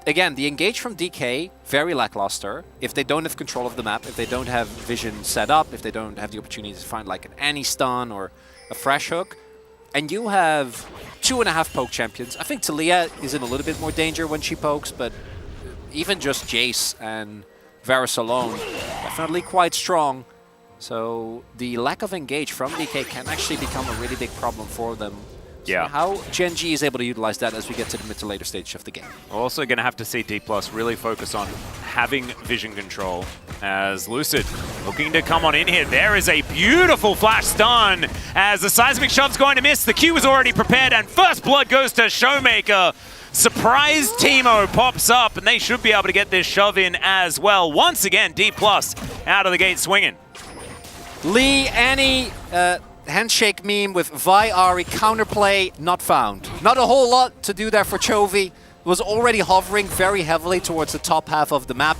Again, the engage from DK, very lackluster. If they don't have control of the map, if they don't have vision set up, if they don't have the opportunity to find like an Annie stun or a fresh hook, and you have 2.5 poke champions. I think Talia is in a little bit more danger when she pokes, but even just Jace and Varus alone, definitely quite strong. So the lack of engage from DK can actually become a really big problem for them. So yeah. How Gen G is able to utilize that as we get to the mid to later stage of the game. We're also going to have to see D+ really focus on having vision control, as Lucid looking to come on in here. There is a beautiful flash stun as the seismic shove's going to miss. The Q is already prepared and first blood goes to Showmaker. Surprise Teemo pops up and they should be able to get this shove in as well. Once again, D+ out of the gate swinging. Lee, Annie, handshake meme with Vi Ari, counterplay not found. Not a whole lot to do there for Chovy. Was already hovering very heavily towards the top half of the map.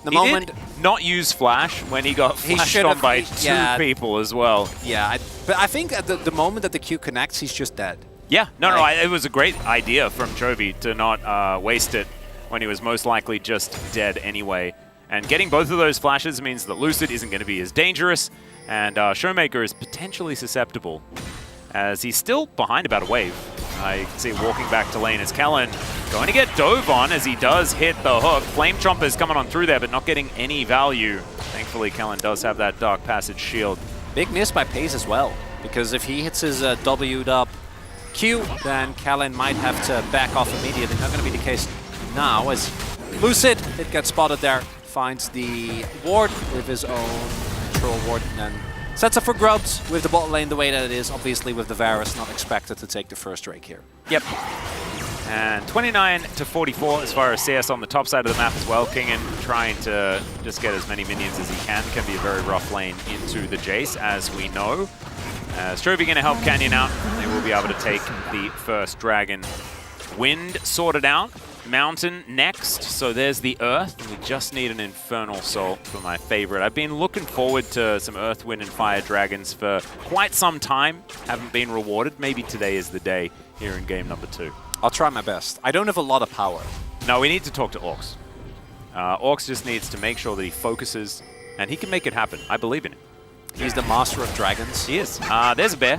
The moment did not use flash when he got flashed on by two people as well. Yeah, but I think at the moment that the Q connects, he's just dead. Yeah, no, it was a great idea from Chovy to not waste it when he was most likely just dead anyway. And getting both of those flashes means that Lucid isn't going to be as dangerous, and Showmaker is potentially susceptible, as he's still behind about a wave. I can see walking back to lane as Kellen going to get dove on as he does hit the hook. Flame Chomper's coming on through there, but not getting any value. Thankfully, Kellen does have that Dark Passage shield. Big miss by Pace as well, because if he hits his W'd up Q, then Kellen might have to back off immediately. Not going to be the case now, as Lucid did get spotted there, finds the ward with his own control ward, and then sets up for grubs with the bot lane the way that it is. Obviously with the Varus not expected to take the first Drake here. Yep. And 29 to 44 as far as CS on the top side of the map as well. Kingen trying to just get as many minions as he can be a very rough lane into the Jace, as we know. Stroby going to help Canyon out. They will be able to take the first dragon. Wind sorted out. Mountain next. So there's the Earth. We just need an Infernal Soul for my favorite. I've been looking forward to some Earth, Wind, and Fire dragons for quite some time. Haven't been rewarded. Maybe today is the day here in game number 2. I'll try my best. I don't have a lot of power. No, we need to talk to Orcs. Orcs just needs to make sure that he focuses, and he can make it happen. I believe in him. He's the master of dragons. He is. There's a bear.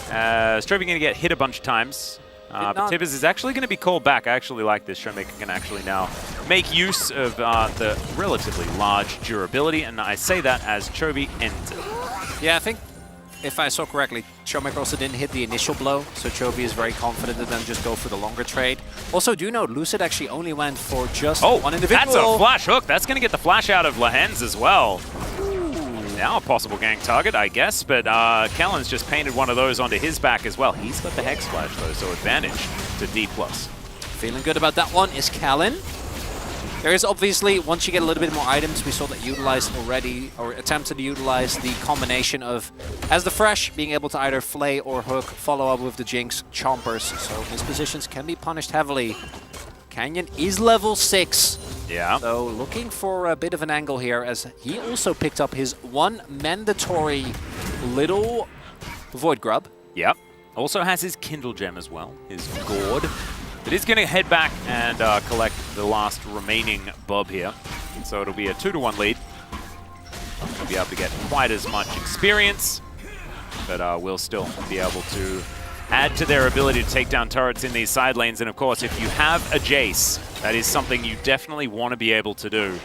Stroby going to get hit a bunch of times. But Tibbers is actually going to be called back. I actually like this. Showmaker can actually now make use of the relatively large durability, and I say that as Chovy enters. Yeah, I think if I saw correctly, Showmaker also didn't hit the initial blow, so Chovy is very confident to then just go for the longer trade. Also, do note, Lucid actually only went for just one individual. That's a flash hook. That's going to get the flash out of Lahens as well. Now a possible gank target, I guess, but Kellen's just painted one of those onto his back as well. He's got the Hex Flash, though, so advantage to D+. Feeling good about that one is Kellen. There is obviously, once you get a little bit more items, we saw that utilized already, or attempted to utilize the combination of, as the Fresh, being able to either flay or hook, follow up with the Jinx Chompers, so his positions can be punished heavily. Canyon is level 6. Yeah. So looking for a bit of an angle here, as he also picked up his one mandatory little Void Grub. Yep. Also has his Kindle Gem as well, his Gourd. But he's going to head back and collect the last remaining Bub here. So it'll be a 2-to-1 lead. We'll be able to get quite as much experience, but we'll still be able to add to their ability to take down turrets in these side lanes. And of course, if you have a Jace, that is something you definitely want to be able to do.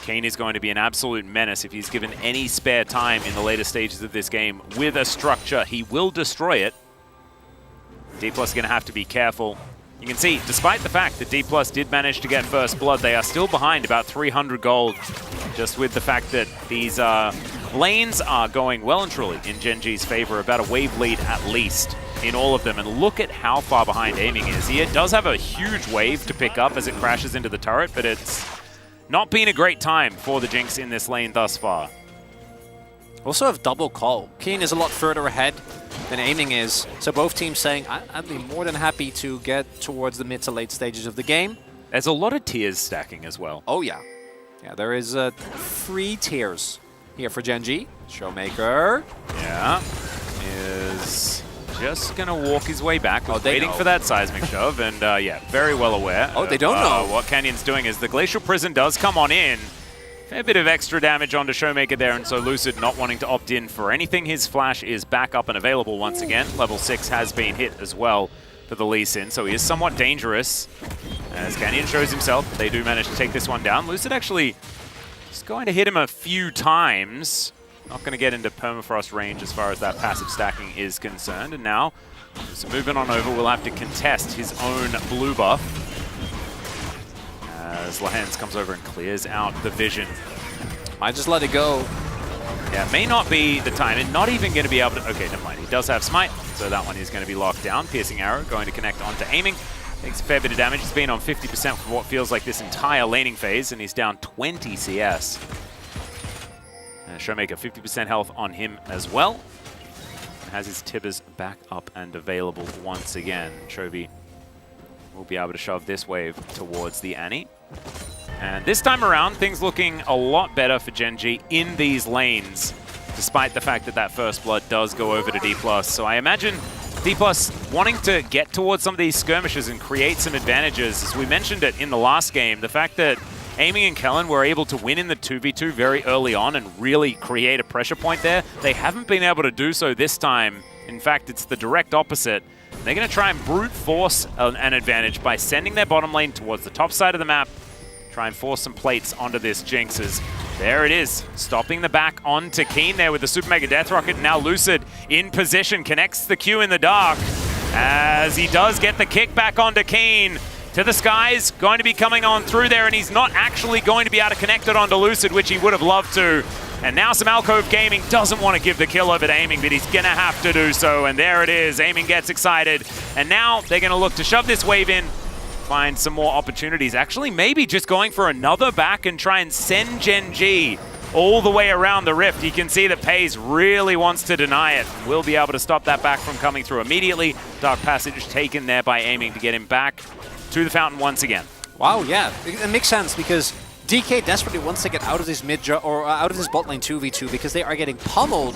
Kane is going to be an absolute menace if he's given any spare time in the later stages of this game. With a structure, he will destroy it. D+ is going to have to be careful. You can see, despite the fact that D+ did manage to get first blood, they are still behind about 300 gold, just with the fact that these lanes are going well and truly in Gen G's favor, about a wave lead at least in all of them. And look at how far behind Aiming is. He does have a huge wave to pick up as it crashes into the turret, but it's not been a great time for the Jinx in this lane thus far. Also have double call. Keen is a lot further ahead than Aiming is, so both teams saying, I'd be more than happy to get towards the mid to late stages of the game. There's a lot of tiers stacking as well. Oh yeah. Yeah, there is 3 tiers here for Gen G. Showmaker. Yeah. Is just going to walk his way back. Waiting for that seismic shove, and yeah, very well aware. Oh, they don't know. What Canyon's doing is the Glacial Prison does come on in. Fair bit of extra damage onto Showmaker there, and so Lucid not wanting to opt in for anything. His flash is back up and available once again. Level 6 has been hit as well for the Lee Sin, so he is somewhat dangerous. As Canyon shows himself, they do manage to take this one down. Lucid actually just going to hit him a few times. Not going to get into permafrost range as far as that passive stacking is concerned. And now, just moving on over, we'll have to contest his own blue buff. As Lahens comes over and clears out the vision. Might just let it go. Yeah, may not be the time, and not even going to be able to... Okay, never mind. He does have Smite, so that one is going to be locked down. Piercing Arrow going to connect onto Aiming. Takes a fair bit of damage. He's been on 50% for what feels like this entire laning phase, and he's down 20 CS. And Showmaker 50% health on him as well. Has his Tibbers back up and available once again. Chovy will be able to shove this wave towards the Annie. And this time around, things looking a lot better for Gen G in these lanes, despite the fact that that first blood does go over to D+. So I imagine D+ wanting to get towards some of these skirmishes and create some advantages. As we mentioned it in the last game, the fact that Aiming and Kellen were able to win in the 2v2 very early on and really create a pressure point there. They haven't been able to do so this time. In fact, it's the direct opposite. They're going to try and brute force an advantage by sending their bottom lane towards the top side of the map. Try and force some plates onto this Jinx's. There it is, stopping the back onto Keen there with the Super Mega Death Rocket. Now Lucid in position, connects the Q in the dark as he does get the kick back onto Keen. To the skies, going to be coming on through there, and he's not actually going to be able to connect it onto Lucid, which he would have loved to. And now some Alcove Gaming doesn't want to give the kill over to Aiming, but he's going to have to do so. And there it is, Aiming gets excited. And now they're going to look to shove this wave in, find some more opportunities. Actually, maybe just going for another back and try and send Gen G all the way around the rift. You can see that Pays really wants to deny it. We'll be able to stop that back from coming through immediately. Dark Passage taken there by Aiming to get him back to the fountain once again. Wow, yeah, it makes sense because DK desperately wants to get out of this out of this bot lane 2v2 because they are getting pummeled.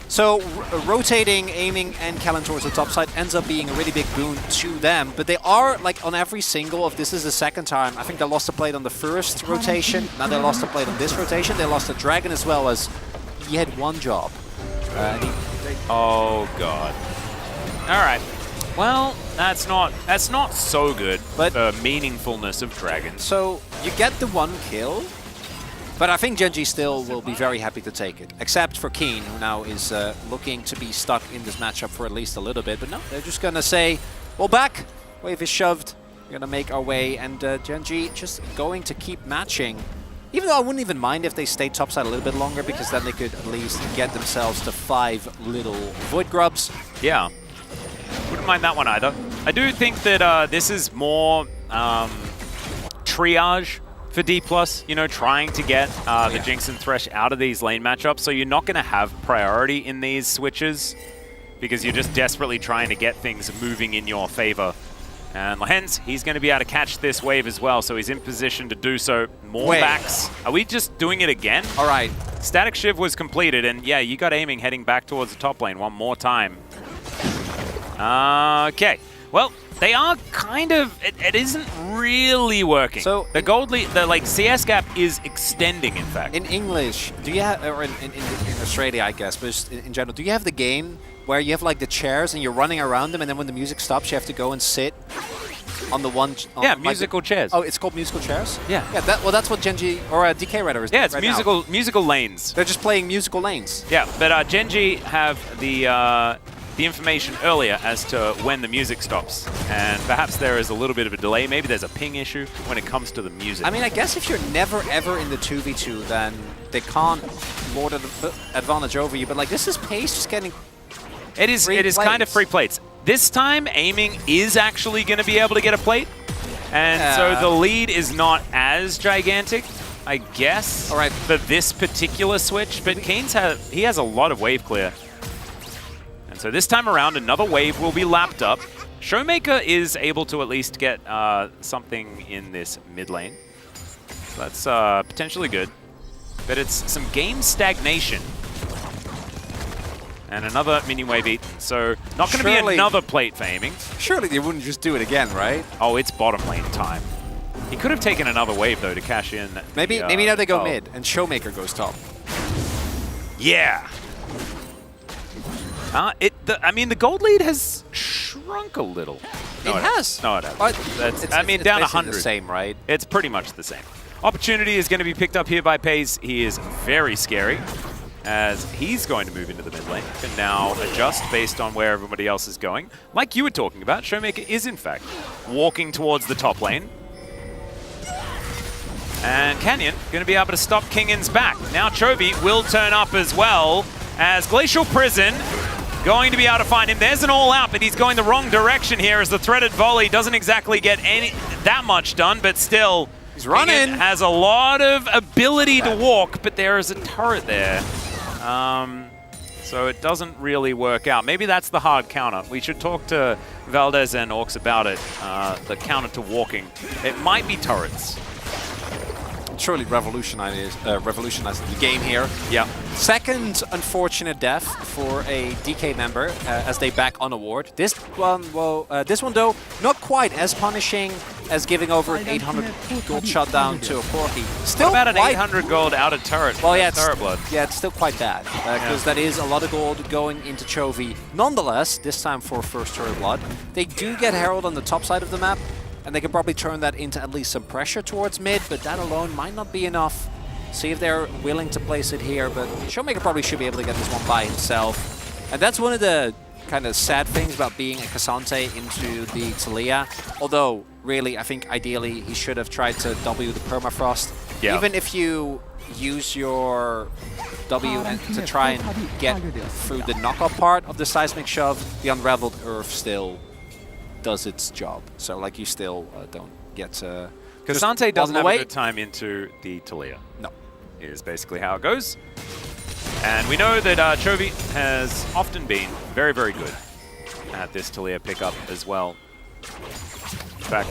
So rotating, Aiming, and Kellen towards the top side ends up being a really big boon to them. But they are, like, on every single of this is the second time. I think they lost a plate on the first rotation. Now they lost a plate on this rotation. They lost a Dragon as well, as he had one job. Oh god. All right. Well, that's not so good, but meaningfulness of Dragon. So you get the one kill, but I think Gen G still will be very happy to take it, except for Keen, who now is looking to be stuck in this matchup for at least a little bit. But no, they're just gonna say, well, back, wave is shoved, we're gonna make our way, and Gen G just going to keep matching. Even though I wouldn't even mind if they stayed topside a little bit longer, because then they could at least get themselves to 5 little Void Grubs. Yeah. Wouldn't mind that one either. I do think that this is more triage for D+, you know, trying to get the Jinx and Thresh out of these lane matchups. So you're not going to have priority in these switches because you're just desperately trying to get things moving in your favor. And hence, he's going to be able to catch this wave as well, so he's in position to do so. More backs. Are we just doing it again? All right. Static Shiv was completed, and yeah, you got Aiming heading back towards the top lane one more time. Okay, well, they are kind of, it isn't really working. So the gold lead, the like CS gap is extending, in fact. In English, do you have, or in Australia, I guess, but just in general, do you have the game where you have like the chairs and you're running around them, and then when the music stops, you have to go and sit on the one? Yeah, musical chairs. Oh, it's called musical chairs? Yeah. Yeah, well, that's what Gen G, or DK rather, is yeah, it's right musical lanes. They're just playing musical lanes. Yeah, but Gen G have the information earlier as to when the music stops, and perhaps there is a little bit of a delay. Maybe there's a ping issue when it comes to the music. I mean, I guess if you're never ever in the 2v2, then they can't lord the advantage over you. But like, this is Pace just getting. It is kind of free plates. This time, Aiming is actually going to be able to get a plate, and so the lead is not as gigantic, I guess. All right, for this particular switch. But Keen's he has a lot of wave clear. And so this time around, another wave will be lapped up. Showmaker is able to at least get something in this mid lane. So that's potentially good. But it's some game stagnation. And another mini wave eaten. So not going to be another plate for Aiming. Surely they wouldn't just do it again, right? Oh, it's bottom lane time. He could have taken another wave, though, to cash in. Maybe now they go mid and Showmaker goes top. Yeah. I mean, the gold lead has shrunk a little. No, it has. No, it hasn't. I mean, down 100. The same, right? It's pretty much the same. Opportunity is going to be picked up here by Pays. He is very scary, as he's going to move into the mid lane and now adjust based on where everybody else is going. Like you were talking about, Showmaker is, in fact, walking towards the top lane. And Canyon going to be able to stop Kingin's back. Now Chovy will turn up as well, as Glacial Prison going to be able to find him. There's an all-out, but he's going the wrong direction here as the threaded volley doesn't exactly get that much done, but still, he's running. Kingin has a lot of ability to walk, but there is a turret there. So it doesn't really work out. Maybe that's the hard counter. We should talk to Valdez and Orcs about it, the counter to walking. It might be turrets. Surely revolutionizing the game here. Yeah. Second unfortunate death for a DK member as they back on a ward. This one, though, not quite as punishing as giving over an 800 gold shutdown to a Corki. Still what about an quite, 800 gold out of turret? well, yeah, turret blood. Yeah, it's still quite bad because that is a lot of gold going into Chovy. Nonetheless, this time for first turret blood, they do get Herald on the top side of the map, and they can probably turn that into at least some pressure towards mid, but that alone might not be enough. See if they're willing to place it here, but Showmaker probably should be able to get this one by himself. And that's one of the kind of sad things about being a Cassante into the Taliyah. Although, really, I think ideally he should have tried to W the Permafrost. Yeah. Even if you use your W to try and get through the knockup part of the Seismic Shove, the Unraveled Earth still does its job. So, like, you still don't get to... Cassante doesn't have a good time into the Taliyah. No. Is basically how it goes. And we know that Chovy has often been very, very good at this Taliyah pickup as well. In fact,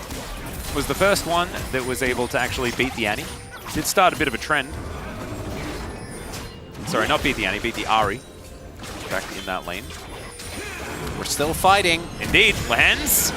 was the first one that was able to actually beat the Annie. Did start a bit of a trend. Sorry, not beat the Annie, beat the Ahri. Back in that lane. We're still fighting. Indeed, Lehens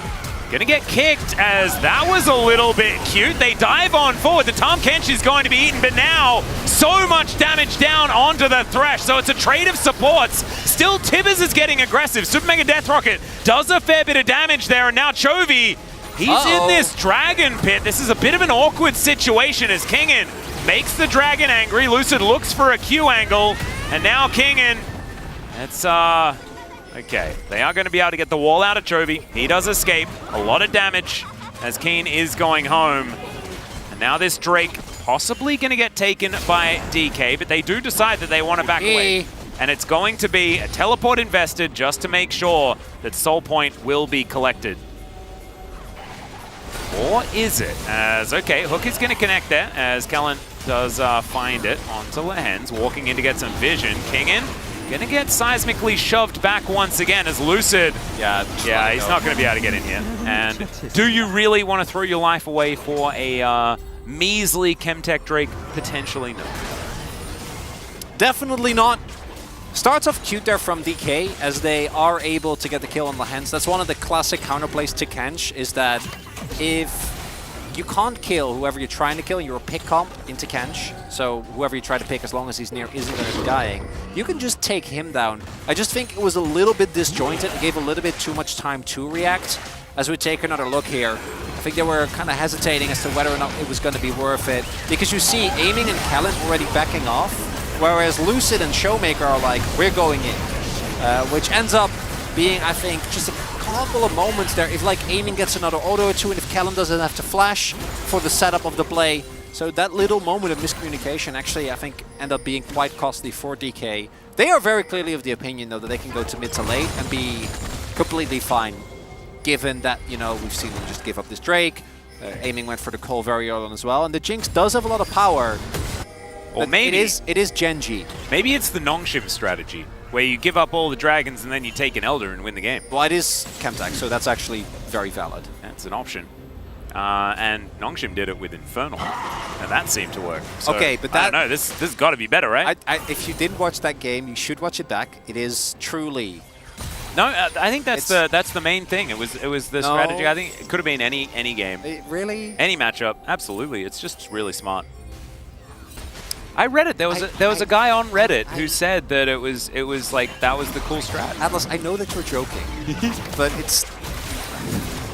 gonna get kicked as that was a little bit cute. They dive on forward. The Tahm Kench is going to be eaten, but now so much damage down onto the Thresh. So it's a trade of supports. Still, Tibbers is getting aggressive. Super Mega Death Rocket does a fair bit of damage there, and now Chovy, he's in this Dragon Pit. This is a bit of an awkward situation as Kingen makes the Dragon angry. Lucid looks for a Q angle, and now Kingen, it's okay, they are going to be able to get the wall out of Chovy. He does escape. A lot of damage as Keen is going home. And now this Drake possibly going to get taken by DK, but they do decide that they want to back away. And it's going to be a teleport invested just to make sure that Soul Point will be collected. Or is it? As, okay, Hook is going to connect there as Kellen does find it onto Lehens, walking in to get some vision. Kingen gonna get seismically shoved back once again as Lucid. Yeah, he's not gonna be able to get in here. And do you really want to throw your life away for a measly Chemtech Drake? Potentially no. Definitely not. Starts off cute there from DK as they are able to get the kill on Lehens. That's one of the classic counterplays to Kench, is that if you can't kill whoever you're trying to kill, you're a pick comp into Kench, so whoever you try to pick, as long as he's near, isn't going to be dying, you can just take him down. I just think it was a little bit disjointed. It gave a little bit too much time to react. As we take another look here, I think they were kind of hesitating as to whether or not it was going to be worth it, because you see Aiming and Kellen already backing off, whereas Lucid and Showmaker are like, we're going in, which ends up being, I think, just a couple of moments there. If like Aiming gets another auto or two, and if Kellen doesn't have to flash for the setup of the play. So that little moment of miscommunication actually, I think, end up being quite costly for DK. They are very clearly of the opinion, though, that they can go to mid to late and be completely fine, given that, you know, we've seen them just give up this Drake. Aiming went for the call very early on as well, and the Jinx does have a lot of power. Or maybe it is Genji. Maybe it's the Nongshim strategy, where you give up all the dragons and then you take an Elder and win the game. Well, it is Chemtech, so that's actually very valid. That's an option. And Nongshim did it with Infernal, and that seemed to work. So, okay, but that... I don't know, this has got to be better, right? If you didn't watch that game, you should watch it back. It is truly... No, I think that's the main thing. It was the strategy. I think it could have been any game. Really? Any matchup, absolutely. It's just really smart. I read it. There was a guy on Reddit who said that it was like that was the cool strat. Atlas, I know that you're joking, but it's...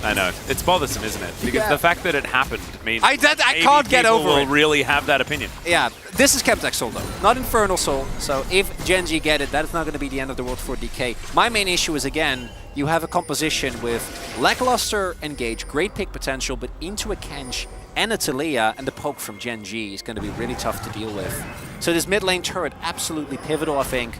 I know. It's bothersome, isn't it? Because the fact that it happened means I can't get over will it. really have that opinion. Yeah, this is Chemtech Soul, though, not Infernal Soul. So if Genji get it, that is not going to be the end of the world for DK. My main issue is, again, you have a composition with lackluster engage, great pick potential, but into a Kench and a Taliyah, and the poke from Genji is going to be really tough to deal with. So this mid lane turret, absolutely pivotal, I think.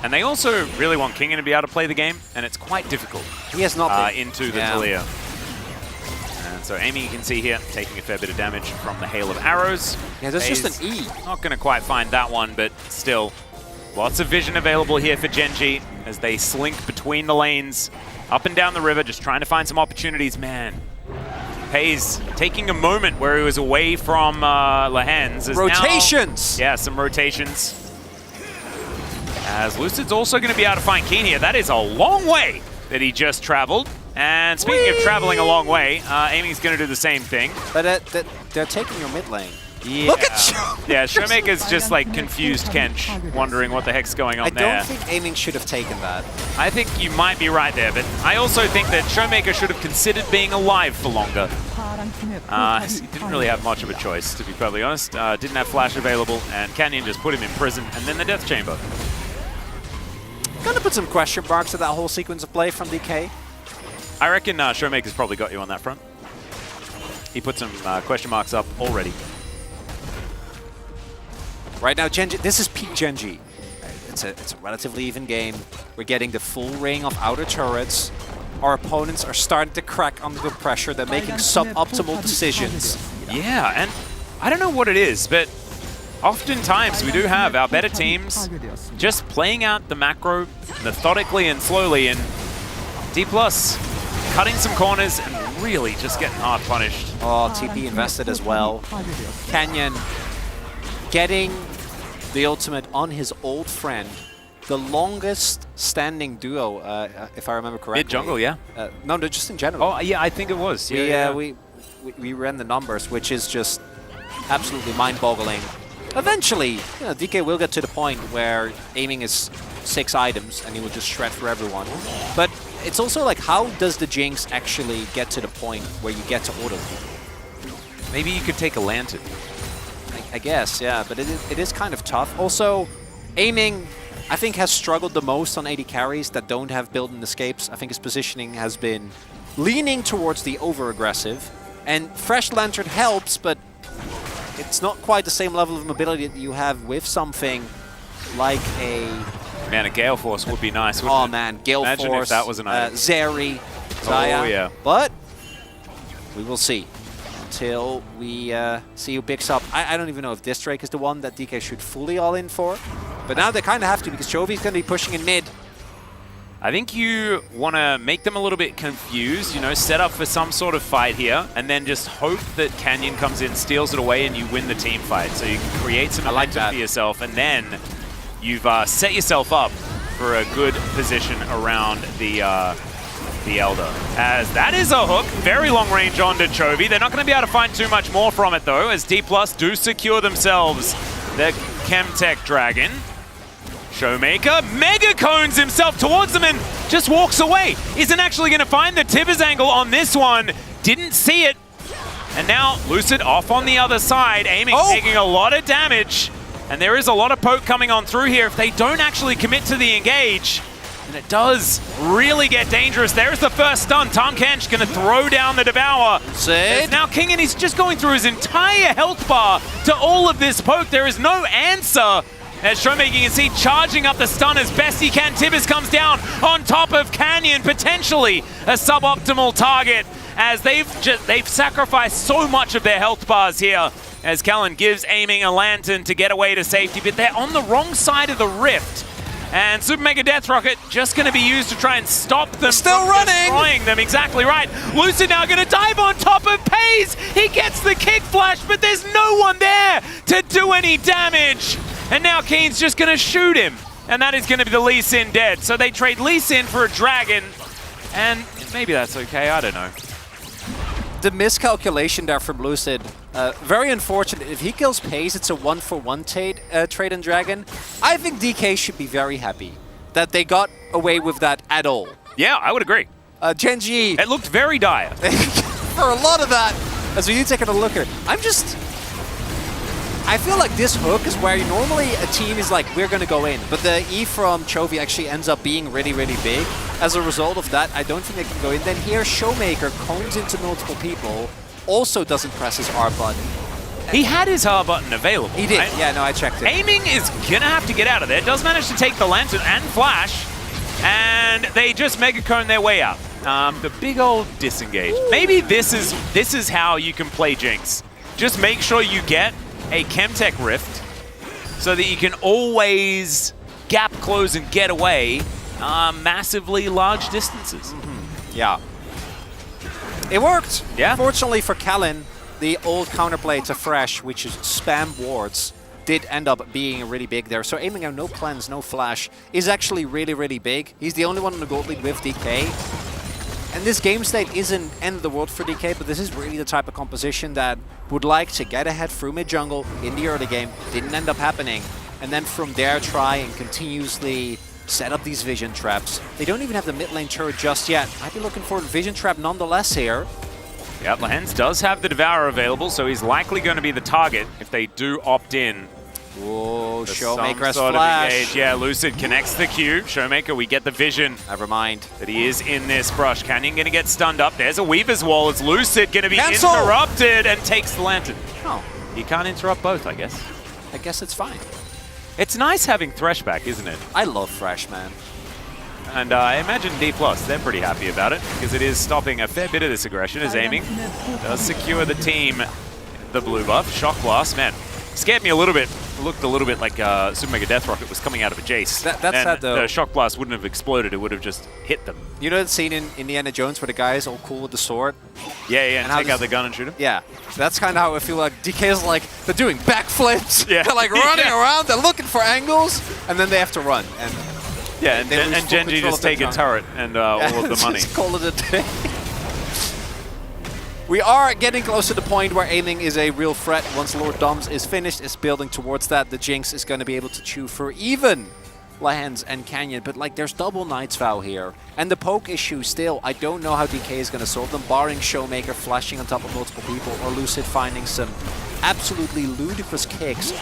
And they also really want Kingen to be able to play the game, and it's quite difficult. He has not into the Taliyah. And so Amy, you can see here, taking a fair bit of damage from the hail of arrows. Yeah, there's just an E. Not going to quite find that one, but still, lots of vision available here for Genji as they slink between the lanes, up and down the river, just trying to find some opportunities. Man, Pays taking a moment where he was away from Lehens. Rotations! Now, yeah, some rotations. As Lucid's also going to be able to find Keen here. That is a long way that he just traveled. And speaking of traveling a long way, Aiming's going to do the same thing. But they're taking your mid lane. Yeah. Look at Showmaker! Yeah, Showmaker's just like confused Kench, wondering what the heck's going on there. I don't think Aiming should have taken that. I think you might be right there, but I also think that Showmaker should have considered being alive for longer. He didn't really have much of a choice, to be perfectly honest. Didn't have Flash available, and Canyon just put him in prison, and then the Death Chamber. Gonna put some question marks to that whole sequence of play from DK. I reckon Showmaker's probably got you on that front. He put some question marks up already. Right now, Genji, this is peak Genji. It's a relatively even game. We're getting the full ring of outer turrets. Our opponents are starting to crack under the pressure. They're making suboptimal decisions. Yeah, and I don't know what it is, but oftentimes we do have our better teams just playing out the macro methodically and slowly, and D+ cutting some corners and really just getting hard punished. Oh, TP invested as well. Canyon getting the ultimate on his old friend. The longest standing duo, if I remember correctly. Mid-jungle, yeah. No, just in general. Oh, yeah, I think it was. We ran the numbers, which is just absolutely mind-boggling. Eventually, DK will get to the point where Aiming is 6 items and he will just shred for everyone. But it's also like, how does the Jinx actually get to the point where you get to auto people? Maybe you could take a Lantern. I guess, yeah, but it is kind of tough. Also, Aiming, I think, has struggled the most on AD carries that don't have built-in escapes. I think his positioning has been leaning towards the over-aggressive. And Fresh Lantern helps, but it's not quite the same level of mobility that you have with something like a... Man, a Gale Force would be nice, wouldn't Oh it? man, Gale Imagine Force, if that was an item. Zeri, Zaya. Oh, yeah. But we will see until we see who picks up. I don't even know if this Drake is the one that DK should fully all in for. But now they kind of have to, because Chovy's going to be pushing in mid. I think you want to make them a little bit confused, set up for some sort of fight here, and then just hope that Canyon comes in, steals it away, and you win the team fight. So you can create some momentum for yourself, and then you've set yourself up for a good position around the Elder. As that is a hook, very long range onto Chovy. They're not going to be able to find too much more from it, though, as D+ do secure themselves the Chemtech Dragon. Showmaker mega cones himself towards them and just walks away. Isn't actually going to find the Tibbers angle on this one. Didn't see it. And now Lucid off on the other side, Aiming, taking a lot of damage. And there is a lot of poke coming on through here if they don't actually commit to the engage. And it does really get dangerous. There's the first stun. Tom Kench going to throw down the Devour. Sid. Now King, and he's just going through his entire health bar to all of this poke. There is no answer. As Showmaker, you can see, charging up the stun as best he can. Tibbers comes down on top of Canyon, potentially a suboptimal target, as they've sacrificed so much of their health bars here. As Kellen gives Aiming a Lantern to get away to safety, but they're on the wrong side of the rift. And Super Mega Death Rocket just going to be used to try and stop them from destroying them. Exactly right. Lucid now going to dive on top of Pays. He gets the kick flash, but there's no one there to do any damage. And now Keen's just going to shoot him. And that is going to be the Lee Sin dead. So they trade Lee Sin for a Dragon. And maybe that's okay. I don't know. The miscalculation there from Lucid. Very unfortunate. If he kills Pays, it's a 1-for-1 trade in Dragon. I think DK should be very happy that they got away with that at all. Yeah, I would agree. Genji. It looked very dire. For a lot of that, as we taking a look here, I feel like this hook is where normally a team is like, we're going to go in. But the E from Chovy actually ends up being really, really big. As a result of that, I don't think they can go in. Then here, Showmaker cones into multiple people, also doesn't press his R button. He had his R button available. He did, right? yeah, no, I checked it. Aiming is going to have to get out of there. Does manage to take the Lantern and Flash, and they just Mega Cone their way out. The big old disengage. Maybe this is how you can play Jinx. Just make sure you get a Chemtech Rift so that you can always gap close and get away massively large distances. Yeah. It worked. Yeah. Fortunately for Kellen, the old counterplay to Fresh, which is spam wards, did end up being really big there. So Aiming out, no cleanse, no flash, is actually really, really big. He's the only one in the gold lead with DK. And this game state isn't end of the world for DK, but this is really the type of composition that would like to get ahead through mid-jungle in the early game. Didn't end up happening. And then from there try and continuously set up these vision traps. They don't even have the mid lane turret just yet. I'd be looking for a vision trap nonetheless here. Yep, Lehens does have the Devourer available, so he's likely going to be the target if they do opt in. Whoa, Showmaker has sort flash. Of engage. Yeah, Lucid connects the Q. Showmaker, we get the vision. Never mind. That he is in this brush. Canyon going to get stunned up. There's a Weaver's Wall. It's Lucid going to be Cancel! interrupted and takes the Lantern. Oh. You can't interrupt both, I guess. I guess it's fine. It's nice having Thresh back, isn't it? I love Thresh, man. And I imagine D+, they're pretty happy about it, because it is stopping a fair bit of this aggression as aiming does secure the team the blue buff. Shock Blast, man, scared me a little bit. It looked a little bit like Super Mega Death Rocket was coming out of a Jace. That's and sad, though. The Shock Blast wouldn't have exploded, it would have just hit them. You know the scene in Indiana Jones where the guy is all cool with the sword? Yeah, and take how out the gun and shoot him? Yeah, that's kind of how I feel like DK is like, they're doing backflips, Yeah. they're like running around, they're looking for angles, and then they have to run. And yeah, they lose and full Genji control just of their take a gun. turret and all of the money. Just call it a day. We are getting close to the point where aiming is a real threat. Once Lord Doms is finished, is building towards that. The Jinx is going to be able to chew for even Lehens and Canyon, but like there's double Knight's Vow here. And the poke issue still, I don't know how DK is going to solve them, barring Showmaker flashing on top of multiple people or Lucid finding some absolutely ludicrous kicks.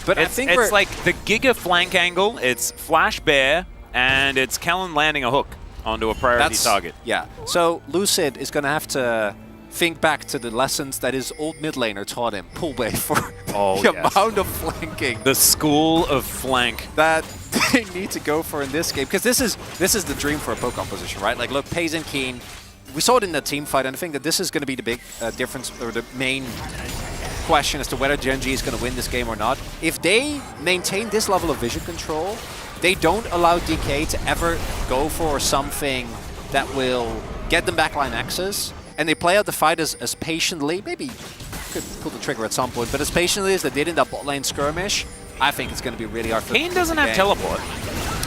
But I think it's like the Giga flank angle, it's Flash Bear, and it's Kellen landing a hook onto a priority target. Yeah, so Lucid is going to have to think back to the lessons that his old mid laner taught him, pull bay, for the amount of flanking. The school of flank. That they need to go for in this game, because this is the dream for a poke composition, right? Like, look, Pays and Keen, we saw it in the team fight, and I think that this is going to be the big difference, or the main question as to whether Genji is going to win this game or not. If they maintain this level of vision control, they don't allow DK to ever go for something that will get them backline access, and they play out the fight as patiently, maybe could pull the trigger at some point, but as patiently as they did in that bot lane skirmish, I think it's going to be really hard for Kane doesn't have teleport.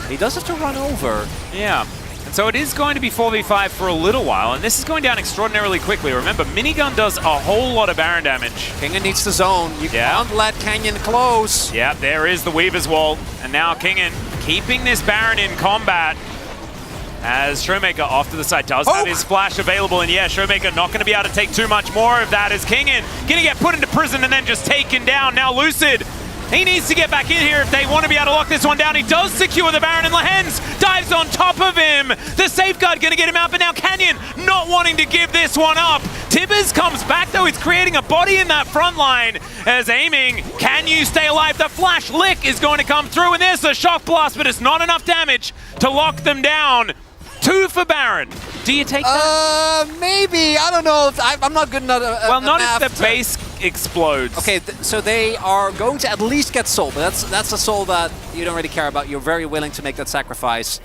He does have to run over. Yeah. And so it is going to be 4v5 for a little while, and this is going down extraordinarily quickly. Remember, Minigun does a whole lot of Baron damage. Kingen needs the zone. You can't let Canyon close. Yeah, there is the Weaver's Wall, and now Kingen keeping this Baron in combat. As Showmaker off to the side does have his flash available, and yeah, Showmaker not going to be able to take too much more of that as Kingen going to get put into prison and then just taken down. Now Lucid, he needs to get back in here if they want to be able to lock this one down. He does secure the Baron, and Lehens dives on top of him. The safeguard going to get him out, but now Canyon not wanting to give this one up. Tibbers comes back though, he's creating a body in that front line as aiming. Can you stay alive? The flash lick is going to come through, and there's the shock blast, but it's not enough damage to lock them down. 2 for Baron. Do you take that? Maybe. I don't know. I'm not good enough. Well, not if the base explodes. Okay, so they are going to at least get soul, but that's a soul that you don't really care about. You're very willing to make that sacrifice.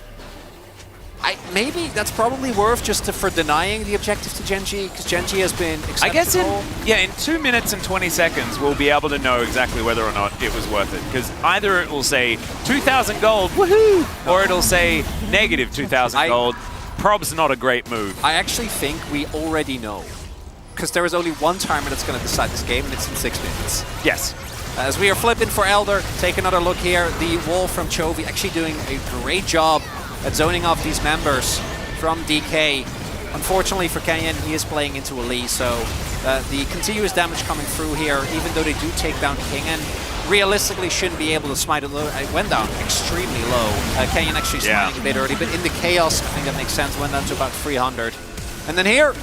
Maybe that's probably worth just for denying the objective to Genji, because Genji has been exceptional. I guess in 2 minutes and 20 seconds, we'll be able to know exactly whether or not it was worth it. Because either it will say 2,000 gold, woohoo, or it'll say negative 2,000 gold. Prob's not a great move. I actually think we already know, because there is only one timer that's going to decide this game, and it's in 6 minutes. Yes. As we are flipping for Elder, take another look here. The wall from Chovy actually doing a great job at zoning off these members from DK. Unfortunately for Canyon, he is playing into a Lee, so the continuous damage coming through here, even though they do take down Kingen, realistically shouldn't be able to smite it low. It went down extremely low. Canyon actually smiting a bit early, but in the chaos, I think that makes sense, went down to about 300. And then here,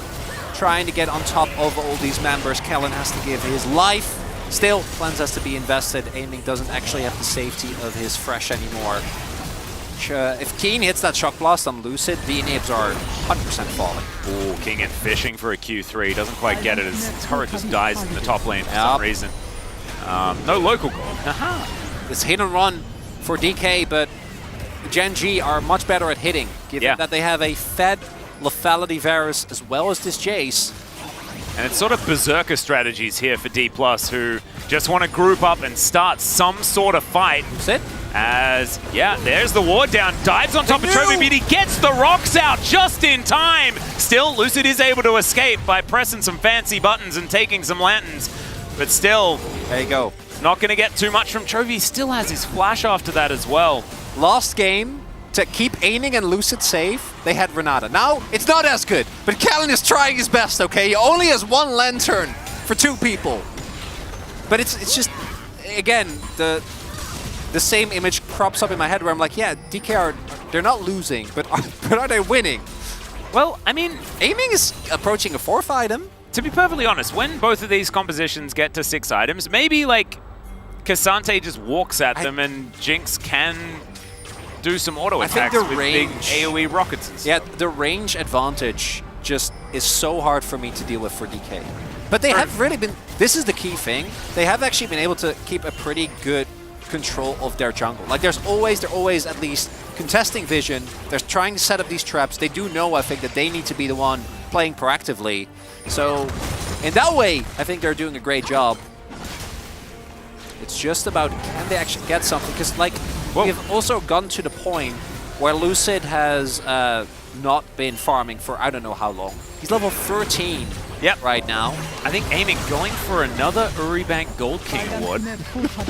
trying to get on top of all these members, Kellen has to give his life. Still, Cleanse has to be invested. Aiming doesn't actually have the safety of his Fresh anymore. If Keen hits that Shock Blast on Lucid, the inhibs are 100% falling. Ooh, Kingen fishing for a Q3. Doesn't quite get it as his turret just dies in the top lane for some reason. No local gold. This hit and run for DK, but Genji are much better at hitting, given that they have a fed lethality Varus as well as this Jace. And it's sort of berserker strategies here for D+, who just want to group up and start some sort of fight. Sit. As, yeah, there's the ward down, dives on top of Trophy, but he gets the rocks out just in time. Still, Lucid is able to escape by pressing some fancy buttons and taking some lanterns. But still, there you go. Not going to get too much from Trophy. Still has his flash after that as well. Last game, to keep aiming and Lucid safe, they had Renata. Now, it's not as good, but Callan is trying his best, okay? He only has one lantern for 2 people. But it's just, again, the same image crops up in my head where I'm like, yeah, DK they're not losing, but are they winning? Well, I mean, aiming is approaching a 4th item. To be perfectly honest, when both of these compositions get to 6 items, maybe like Cassante just walks at them and Jinx can do some auto attacks with big AoE rockets and stuff. Yeah, the range advantage just is so hard for me to deal with for DK. But they have really been, this is the key thing, they have actually been able to keep a pretty good control of their jungle. Like they're always at least contesting vision, they're trying to set up these traps, they do know, I think, that they need to be the one playing proactively. So in that way, I think they're doing a great job. It's just about, can they actually get something? Because like, we've also gotten to the point where Lucid has not been farming for I don't know how long. He's level 13 right now. I think aiming, going for another Uribank Gold King award,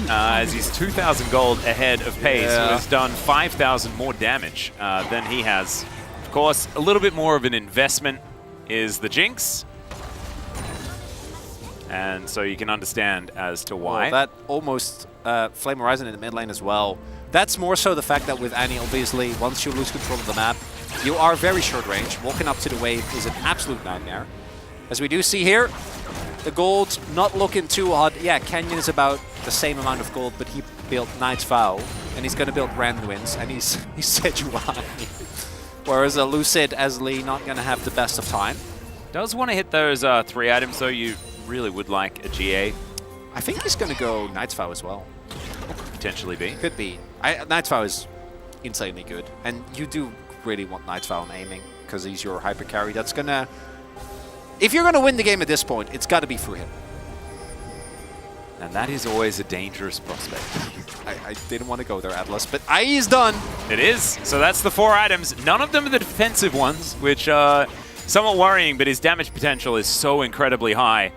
as he's 2,000 gold ahead of Pace, who has done 5,000 more damage than he has. Of course, a little bit more of an investment is the Jinx. And so you can understand as to why. Well, that almost Flame Horizon in the mid lane as well. That's more so the fact that with Annie, obviously, once you lose control of the map, you are very short range. Walking up to the wave is an absolute nightmare. As we do see here, the gold not looking too hot. Yeah, Canyon is about the same amount of gold, but he built Knight's Vow, and he's going to build Randwinds, and he's Sejuani. Whereas a Lucid as Lee not going to have the best of time. Does want to hit those 3 items, though. You really would like a GA. I think he's going to go Knight's Vow as well. Potentially be. Could be. Knight's Vow is insanely good. And you do really want Knight's Vow on aiming, because he's your hyper carry. That's going to... If you're going to win the game at this point, it's got to be through him. And that is always a dangerous prospect. I didn't want to go there, Atlas, but he's done. It is. So that's the 4 items. None of them are the defensive ones, which are somewhat worrying, but his damage potential is so incredibly high.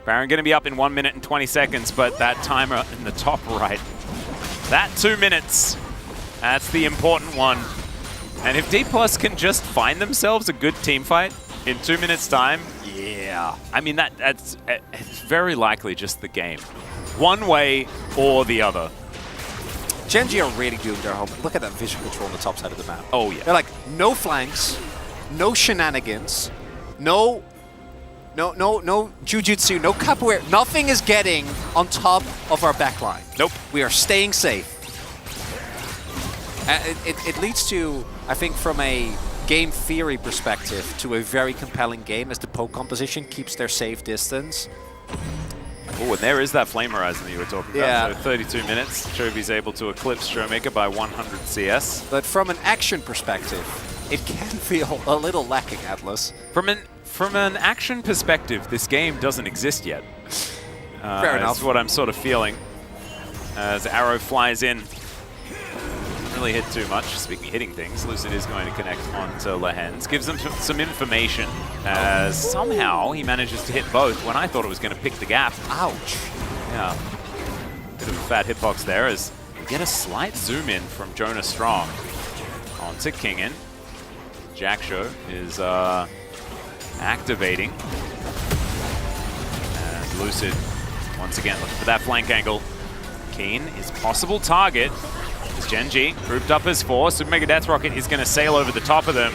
Baron going to be up in 1 minute and 20 seconds, but that timer in the top right, that 2 minutes, that's the important one. And if D+ can just find themselves a good team fight in 2 minutes time, yeah. I mean, that's it's very likely just the game. One way or the other. Gen.G are really doing their homework. Look at that vision control on the top side of the map. Oh, yeah. They're like, no flanks, no shenanigans, no jujutsu, no capoeira. Nothing is getting on top of our backline. Nope. We are staying safe. It leads to, I think, from a game theory perspective, to a very compelling game as the poke composition keeps their safe distance. Oh, and there is that Flame Horizon that you were talking about. So 32 minutes, Chovy's able to eclipse Showmaker by 100 CS. But from an action perspective, it can feel a little lacking, Atlas. From an action perspective, this game doesn't exist yet. Fair enough. That's what I'm sort of feeling. As Arrow flies in. Really hit too much. Speaking of hitting things, Lucid is going to connect onto Lehens. Gives them some information, as somehow he manages to hit both when I thought it was going to pick the gap. Ouch. Yeah. Bit of a fat hitbox there, as we get a slight zoom in from Jonah Strong onto Kingen. Jackshow is activating. And Lucid, once again, looking for that flank angle. Keen is possible target. Gen.G grouped up as 4. Super Mega Death Rocket is going to sail over the top of them.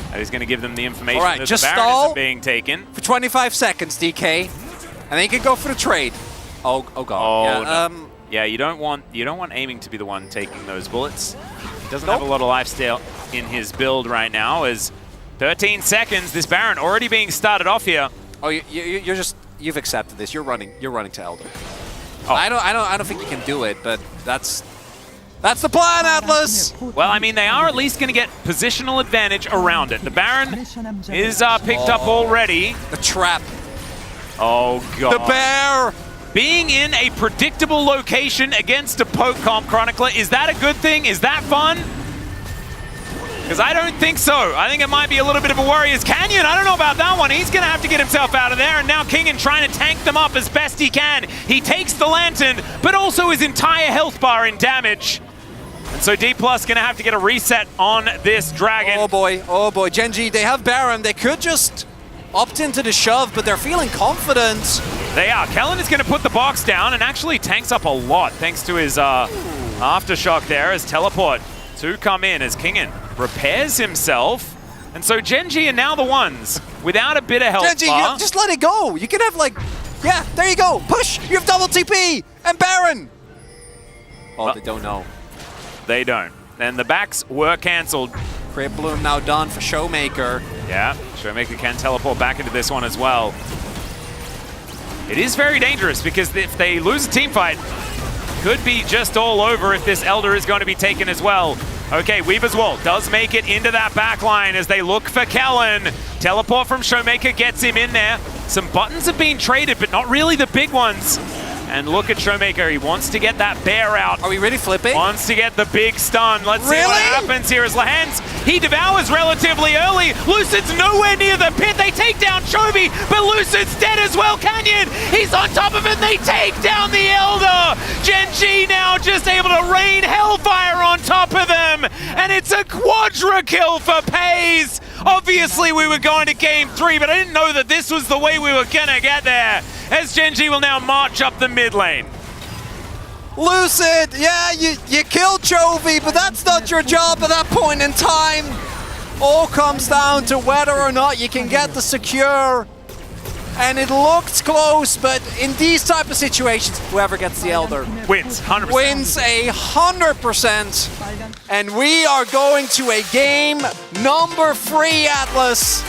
And he's going to give them the information that just the Baron isn't being taken. For 25 seconds, DK. And then you can go for the trade. Oh god. Oh, yeah, no. Yeah, you don't want aiming to be the one taking those bullets. He doesn't have a lot of lifesteal in his build right now, as 13 seconds, this Baron already being started off here. Oh, you've accepted this. You're running to Elder. Oh. I don't think you can do it, but that's the plan, Atlas! Well, I mean, they are at least going to get positional advantage around it. The Baron is picked up already. The trap. Oh, God. The bear! Being in a predictable location against a poke comp Chronicler, is that a good thing? Is that fun? Because I don't think so. I think it might be a little bit of a worry. As Canyon, I don't know about that one. He's going to have to get himself out of there. And now Kingen trying to tank them up as best he can. He takes the Lantern, but also his entire health bar in damage. And so D+ going to have to get a reset on this Dragon. Oh boy, Genji, they have Baron. They could just opt into the shove, but they're feeling confident. They are. Kellen is going to put the box down and actually tanks up a lot thanks to his aftershock there as teleport to come in as Kingen repairs himself. And so Genji are now the ones without a bit of health Genji, bar. just let it go. You can have like, yeah, there you go. Push, you have double TP and Baron. Oh, they don't know. They don't. And the backs were cancelled. Crypt Bloom now done for Showmaker. Yeah, Showmaker can teleport back into this one as well. It is very dangerous because if they lose a team fight, could be just all over if this Elder is going to be taken as well. Okay, Weaver's Wall does make it into that back line as they look for Kellen. Teleport from Showmaker gets him in there. Some buttons have been traded, but not really the big ones. And look at Showmaker, he wants to get that bear out. Are we really flipping? Wants to get the big stun. Let's see what happens here as Lahans, he devours relatively early. Lucid's nowhere near the pit. They take down Chobi, but Lucid's dead as well. Canyon, he's on top of it. They take down the Elder. Genji now just able to rain Hellfire on top of them. And it's a quadra kill for Pays. Obviously, we were going to game 3, but I didn't know that this was the way we were going to get there. As Genji will now march up the mid lane. Lucid, yeah, you killed Chovy, but that's not your job at that point in time. All comes down to whether or not you can get the secure. And it looks close, but in these type of situations, whoever gets the Elder wins, 100%. Wins 100%. And we are going to a game number 3, Atlas.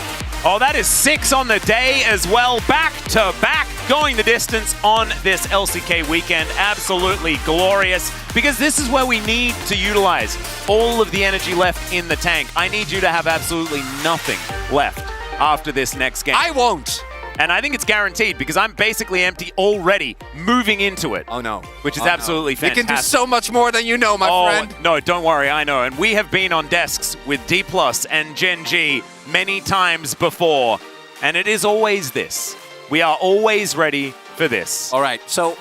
Oh, that is 6 on the day as well. Back to back, going the distance on this LCK weekend. Absolutely glorious, because this is where we need to utilize all of the energy left in the tank. I need you to have absolutely nothing left after this next game. I won't. And I think it's guaranteed because I'm basically empty already moving into it. Oh no. Which is absolutely fantastic. You can do so much more than you know, my friend. No, don't worry, I know. And we have been on desks with D+ and Genji many times before. And it is always this. We are always ready for this. All right, so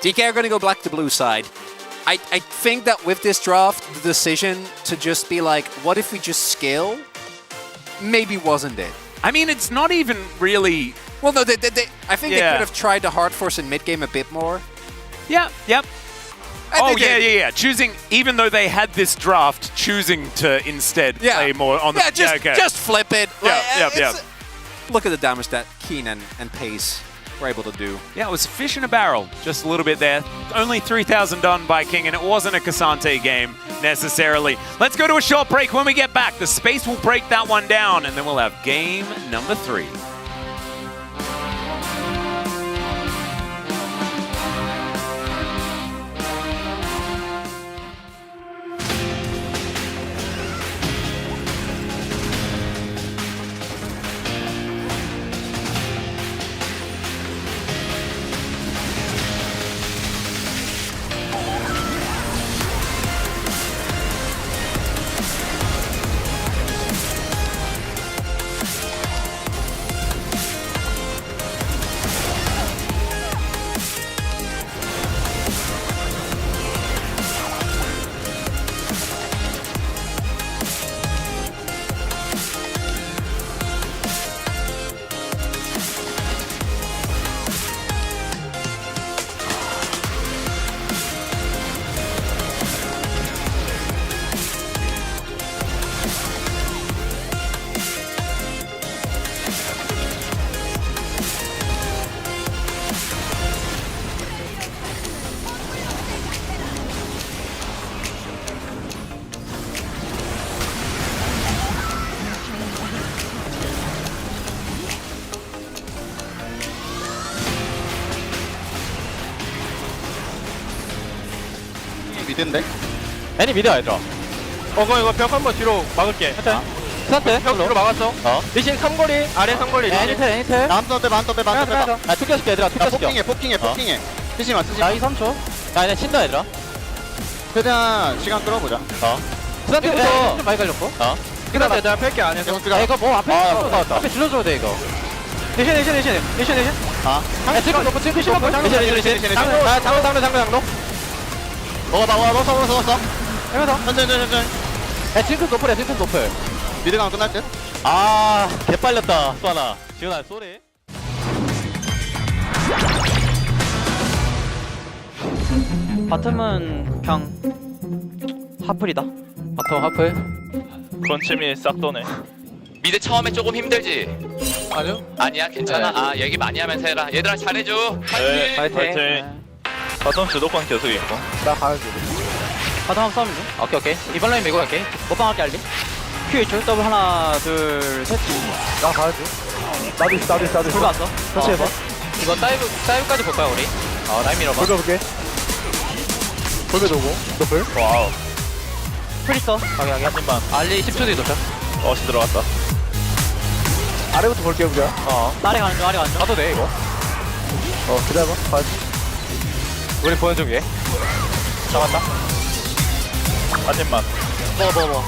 DK are going to go black to blue side. I think that with this draft, the decision to just be like, what if we just scale? Maybe wasn't it. I mean, it's not even really... Well, no, I think they could have tried to hard force in mid-game a bit more. Yeah, yep. Yeah. Choosing, even though they had this draft, choosing to instead play more on the... Yeah, just flip it. Yeah. Look at the damage that Keen and Pace were able to do. Yeah, it was fish in a barrel, just a little bit there. Only 3,000 done by King, and it wasn't a Cassante game necessarily. Let's go to a short break. When we get back, the space will break that one down, and then we'll have game number 3. 미드인데? 애니 미드야 얘들아. 그럼 이거 벽 한번 뒤로 막을게. 괜찮아? 스타트. 형 뒤로 막았어. 리신 삼거리. 아래 삼거리. 애니텔. 나한테 빼. 아, 투켜시켜 얘들아. 투켜시켜. 포킹해. 쓰지 마. 나이 3초. 나 이제 친다 얘들아. 최대한 시간 끌어보자. 스타트부터 좀 많이 갈렸고. 그다음 얘들아 뺄게 안 해서. 이거 뭐 앞에 앞에 질러줘야 돼 이거. 리신. 지금 놓고 지금 시간 리신. 장로. 먹었어. 해면서. 천천히. 징크 노플. 미드 가면 끝날 듯? 개빨렸다. 또 하나. 지훈아, 쏘리. 바텀은 그냥 하플이다. 바텀 하플. 권체미 싹 도네. 미드 처음에 조금 힘들지? 아니요. 아니야 괜찮아. 얘기 많이 하면서 해라. 얘들아 잘해줘. 네, 파이팅. 바텀 주도권 계속 있고. 나 가야지. 바텀 한번 싸움이네. 오케이. 이번 라인 밀고 갈게. 못방 할게 알리. Q 1초 더블 하나 둘 셋. 나 가야지. 나도 있어. 불 봤어. 같이 해봐. 이거 다이브까지 볼 거야 우리. 라인 밀어봐. 볼게. 볼게 도고. 노플. 와우. 풀 있어. 한 입만. 알리 10초 뒤에 도착. 어시 들어갔다. 아래부터 볼게 우리야. 아래 가는 중. 가도 돼 이거. 기다려봐. 가야지. 우리 보는 중이에. 잡았다. 한 입만. 먹어.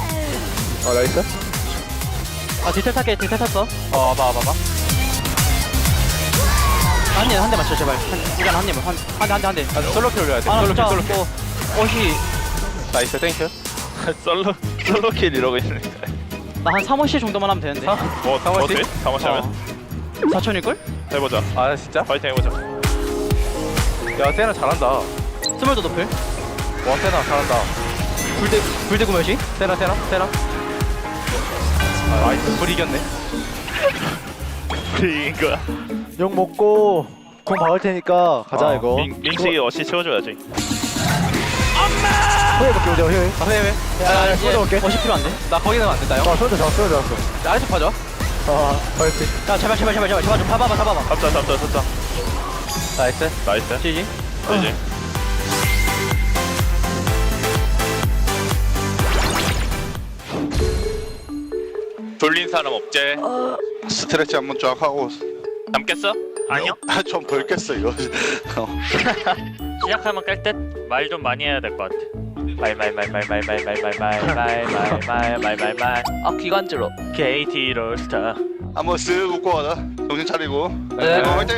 나이스. 디텔 탔어. 봐봐. 한 대 맞춰 제발. 이건 한 입만. 한 대. 솔로킬 올려야 돼. 솔로킬. 옷이 나이스, 땡큐. 솔로킬 이러고 있네. 나 한 3호시 정도만 하면 되는데. 뭐 돼? 3호시 하면? 4천일걸? 해보자. 진짜? 파이팅 해보자. 야, 세나 잘한다. 스몰도 높을. 와, 세나 잘한다. 불대 구매시? 세나. 나이스. 불 이겼네. 이긴 거야. 욕 먹고 공 박을 테니까 가자 이거. 민식이 어시 채워줘야지. 호해볼게 우리 호해. 야, 쏘져볼게. 어시 필요한데? 나 거기 나면 안 된다 형. 쏘져 잡았어. 아래 좀 봐줘. 파이팅. 야 제발 좀 봐봐. 잡자. 나이스. 지지. 돌린 사람 없제? 스트레치 한번 쫙 하고. 남겠어? 아니요. 좀 덜 깼어 이거. 시작하면 깔 듯? 말 좀 많이 해야 될 것 같아. 말. 기관지로. KT 롤스타. 한번 쓱 웃고 가자. 정신 차리고. 네. 화이팅.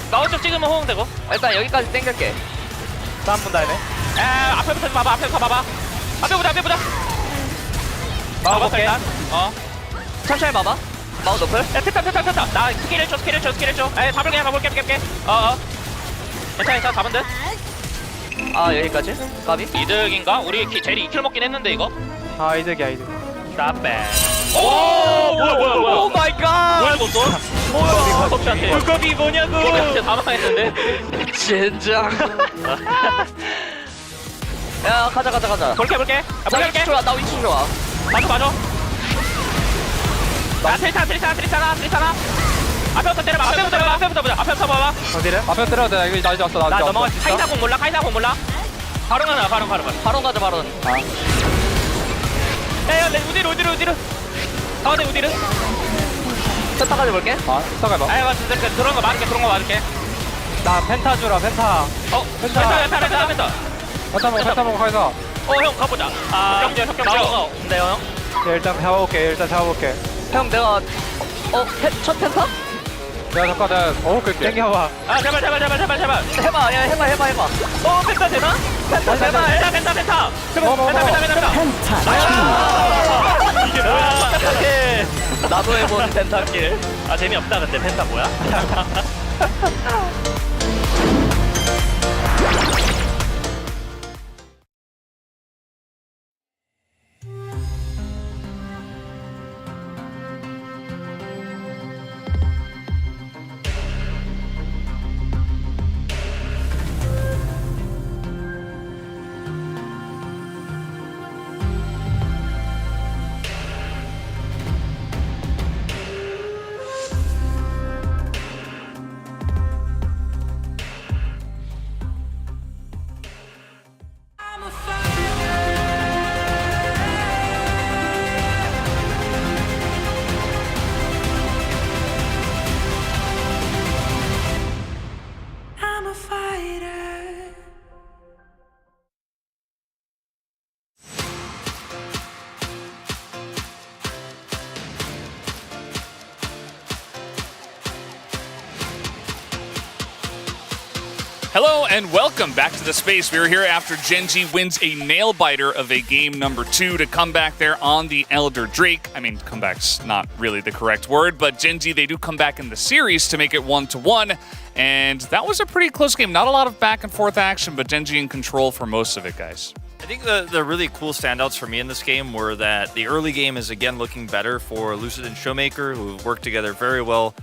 나오쪽 찍으면 호응되고. 일단 여기까지 땡길게. 땀 분다 해네. 앞에부터 봐봐. 앞에 보자. 막아볼게. 일단. 천천히 봐봐. 마우 높을. 야, 됐다. 나 스킬을 줘. 가볼게. 괜찮아. 잡은 듯. 여기까지. 까비. 이득인가? 우리 제리 2킬 먹긴 했는데 이거. 이득이야. 나빼. 뭐야. 오 마이 갓. 뭐야 이거? 섭씨한테. 물고기 뭐냐고. 섭씨한테 다 망했는데. 젠장. 야 가자. 볼게. 나 위치 좋아. 맞아. 야, 트리스타나. 앞에부터 때려봐. 앞에부터 봐봐. 어디래? 앞에 때려도 돼. 이거 나 이제 왔어. 나 넘어가. 카이사 공 몰라. 바로 가자. 바로 가자. 야, 우디로. 가운데 우디로. 세타까지 볼게. 스타가 봐. 아이고, 들어온 거 맞을게. 나 펜타 주라. 펜타. 펜타. 펜타 먹고 가자. 형 가보자. 협경. 근데 형. 일단 잡아볼게. 형 내가 첫 펜타? 야 잠깐 내가 땡겨봐. 제발. 해봐. 펜타 되나? 펜타. 이게 뭐야? 나도 해본 펜타킬. 재미없다 근데 펜타 뭐야? and welcome back to the space. We are here after Genji wins a nail-biter of a game number 2 to come back there on the Elder Drake. I mean, comeback's not really the correct word, but Genji, they do come back in the series to make it 1-1, and that was a pretty close game. Not a lot of back-and-forth action, but Genji in control for most of it, guys. I think the really cool standouts for me in this game were that the early game is again looking better for Lucid and Showmaker, who work together very well.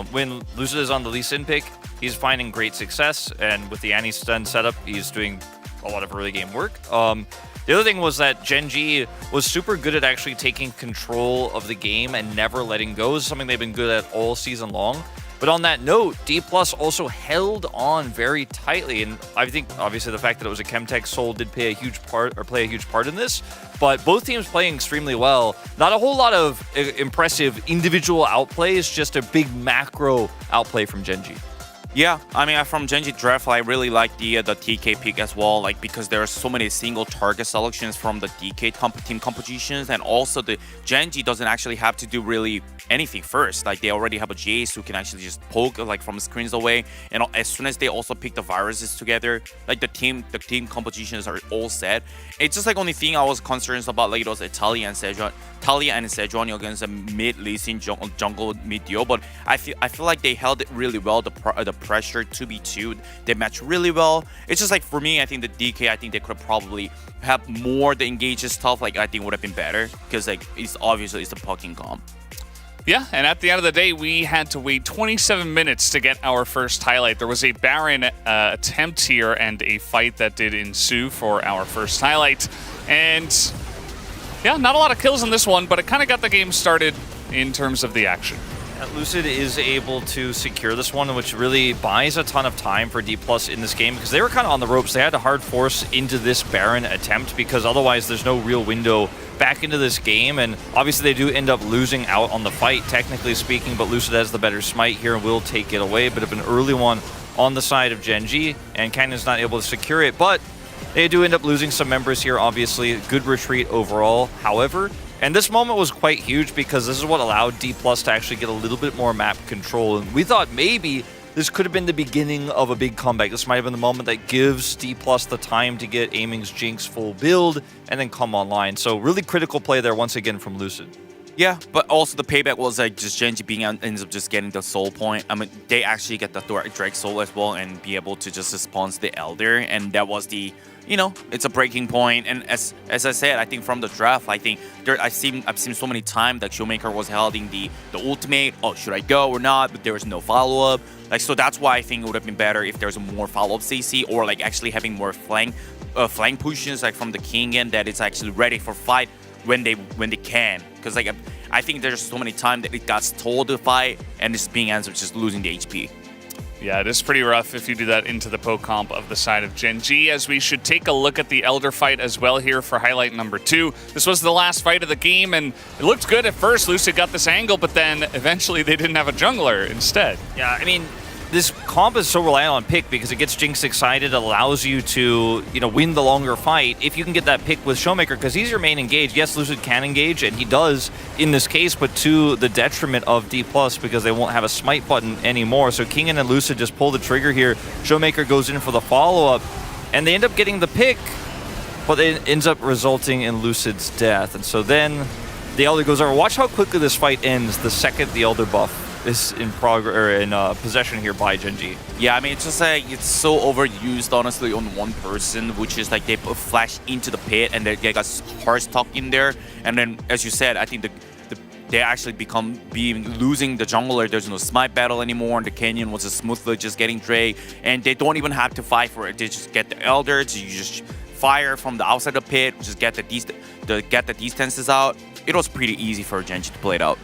When Lucid is on the Lee Sin pick, he's finding great success, and with the anti-stun setup, he's doing a lot of early game work. The other thing was that Genji was super good at actually taking control of the game and never letting go. This is something they've been good at all season long. But on that note, D+ also held on very tightly, and I think obviously the fact that it was a Chemtech Soul did play a huge part in this. But both teams playing extremely well. Not a whole lot of impressive individual outplays, just a big macro outplay from Genji. Yeah, I mean, from Genji draft, I really like the TK pick as well, like because there are so many single target selections from the DK team compositions, and also the Genji doesn't actually have to do really anything first. Like they already have a Jace who can actually just poke like from screens away, and as soon as they also pick the viruses together, like the team compositions are all set. It's just like only thing I was concerned about, like it was Talia and Sejuani against a mid Lee Sin jungle mid duo, but I feel like they held it really well. The pressure 2v2, they match really well. It's just like for me, I think the DK, I think they could probably have more the engage stuff. Like I think would have been better because like it's obviously it's the pucking comp. Yeah, and at the end of the day, we had to wait 27 minutes to get our first highlight. There was a Baron attempt here and a fight that did ensue for our first highlight. And yeah, not a lot of kills in this one, but it kind of got the game started in terms of the action. Lucid is able to secure this one, which really buys a ton of time for D+ in this game because they were kind of on the ropes. They had to hard force into this Baron attempt because otherwise there's no real window back into this game, and obviously they do end up losing out on the fight, technically speaking, but Lucid has the better smite here and will take it away. Bit of an early one on the side of Genji, and Canyon's not able to secure it, but they do end up losing some members here, obviously. Good retreat overall, however. And this moment was quite huge because this is what allowed D+ to actually get a little bit more map control. And we thought maybe this could have been the beginning of a big comeback. This might have been the moment that gives D+ the time to get Aiming's Jinx full build and then come online. So really critical play there once again from Lucid. Yeah, but also the payback was like just Genji ends up just getting the soul point. I mean, they actually get the Drake soul as well and be able to just response the Elder, and that was the, you know, it's a breaking point. And as I said, I think from the draft, I think I've seen so many times that Showmaker was holding the ultimate. Oh, should I go or not? But there was no follow up. Like, so that's why I think it would have been better if there's more follow up CC or like actually having more flank pushes like from the King, and that it's actually ready for fight when they can. Because like I think there's so many times that it got told to fight and it's being answered just losing the HP. Yeah, it is pretty rough if you do that into the poke comp of the side of Genji, as we should take a look at the Elder fight as well here for highlight number 2. This was the last fight of the game, and it looked good at first. Lucid got this angle, but then eventually they didn't have a jungler instead. Yeah, I mean, this comp is so reliant on pick because it gets Jinx excited, allows you to, you know, win the longer fight if you can get that pick with Showmaker, because he's your main engage. Yes, Lucid can engage, and he does in this case, but to the detriment of D+, because they won't have a smite button anymore. So Kingen and Lucid just pull the trigger here. Showmaker goes in for the follow-up, and they end up getting the pick, but it ends up resulting in Lucid's death. And so then the Elder goes over. Watch how quickly this fight ends the second the Elder buff is in progress or in possession here by Genji. Yeah, I mean, it's just like it's so overused, honestly, on one person, which is like they put flash into the pit and they got hard stuck in there, and then as you said, I think they actually losing the jungler. There's no smite battle anymore, and the Canyon was just smoothly just getting Drake, and they don't even have to fight for it. They just get the Elder, so you just fire from the outside of the pit, just get the distances out. It was pretty easy for Genji to play it out.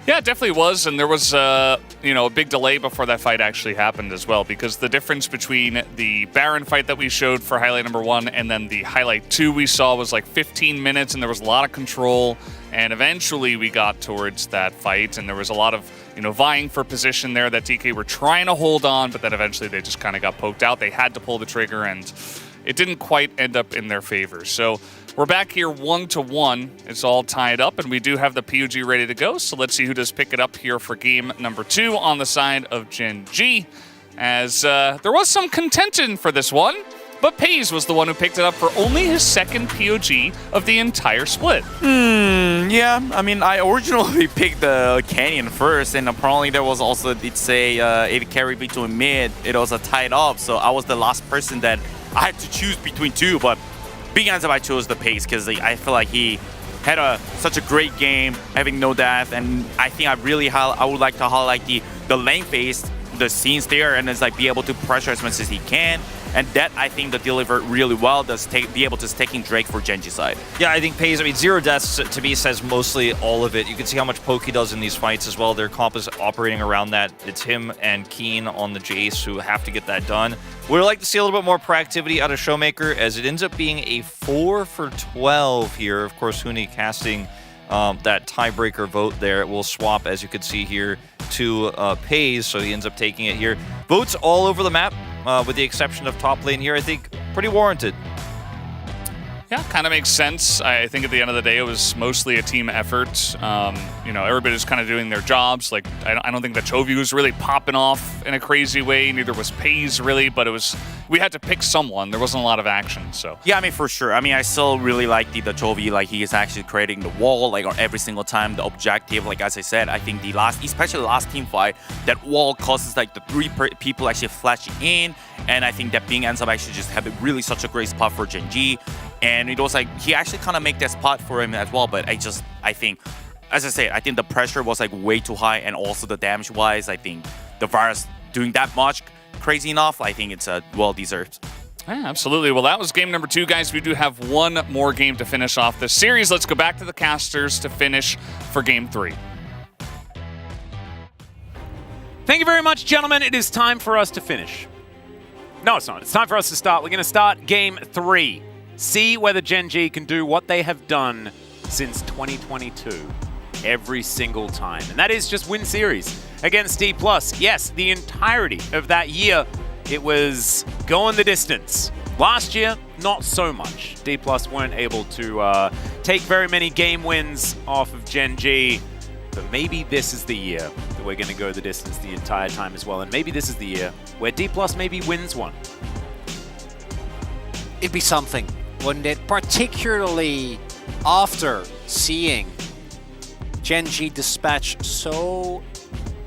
Yeah, it definitely was, and there was a big delay before that fight actually happened as well, because the difference between the Baron fight that we showed for highlight number 1 and then the highlight 2 we saw was like 15 minutes, and there was a lot of control, and eventually we got towards that fight, and there was a lot of vying for position there that DK were trying to hold on, but then eventually they just kind of got poked out. They had to pull the trigger, and it didn't quite end up in their favor. So we're back here 1-1. It's all tied up, and we do have the PUG ready to go. So let's see who does pick it up here for game number 2 on the side of Genji. as there was some contention for this one, but FaZe was the one who picked it up for only his second POG of the entire split. Yeah, I mean, I originally picked the Canyon first, and apparently there was also, it's a AD carry between mid. It was a tied up, so I was the last person that I had to choose between two, but big answer I chose the FaZe because I feel like he had such a great game, having no death, and I think I would like to highlight the lane phase, the scenes there, and it's like be able to pressure as much as he can. And that, I think, that delivered really well, be able to taking Drake for Genji side. Yeah, I think FaZe, I mean, 0 deaths to me says mostly all of it. You can see how much poke he does in these fights as well. Their comp is operating around that. It's him and Keen on the Jace who have to get that done. We'd like to see a little bit more proactivity out of Showmaker as it ends up being a 4 for 12 here. Of course, Huni casting that tiebreaker vote there. It will swap, as you can see here, to FaZe, so he ends up taking it here. Votes all over the map. With the exception of top lane here, I think pretty warranted. Yeah, kind of makes sense. I think at the end of the day, it was mostly a team effort. You know, everybody's kind of doing their jobs. Like, I don't think that Chovy was really popping off in a crazy way. Neither was FaZe really, but we had to pick someone. There wasn't a lot of action, so. Yeah, I mean, for sure. I mean, I still really like the Chovy. Like, he is actually creating the wall, like, on every single time. The objective, like, as I said, I think especially the last team fight, that wall causes, like, the 3 people actually flashing in. And I think that Bing ends up actually just having really such a great spot for Genji. And it was like, he actually kind of make that spot for him as well. But I think, as I said, I think the pressure was like way too high. And also the damage wise, I think the Virus doing that much crazy enough, I think it's well-deserved. Yeah, absolutely. Well, that was game number 2, guys. We do have one more game to finish off this series. Let's go back to the casters to finish for game 3. Thank you very much, gentlemen. It is time for us to finish. No, it's not. It's time for us to start. We're going to start game 3. See whether Genji can do what they have done since 2022 every single time. And that is just win series against D+. Yes, the entirety of that year, it was going the distance. Last year, not so much. D+ weren't able to take very many game wins off of Genji. But maybe this is the year that we're going to go the distance the entire time as well. And maybe this is the year where D+ maybe wins one. It'd be something, wouldn't it? Particularly after seeing Genji dispatch so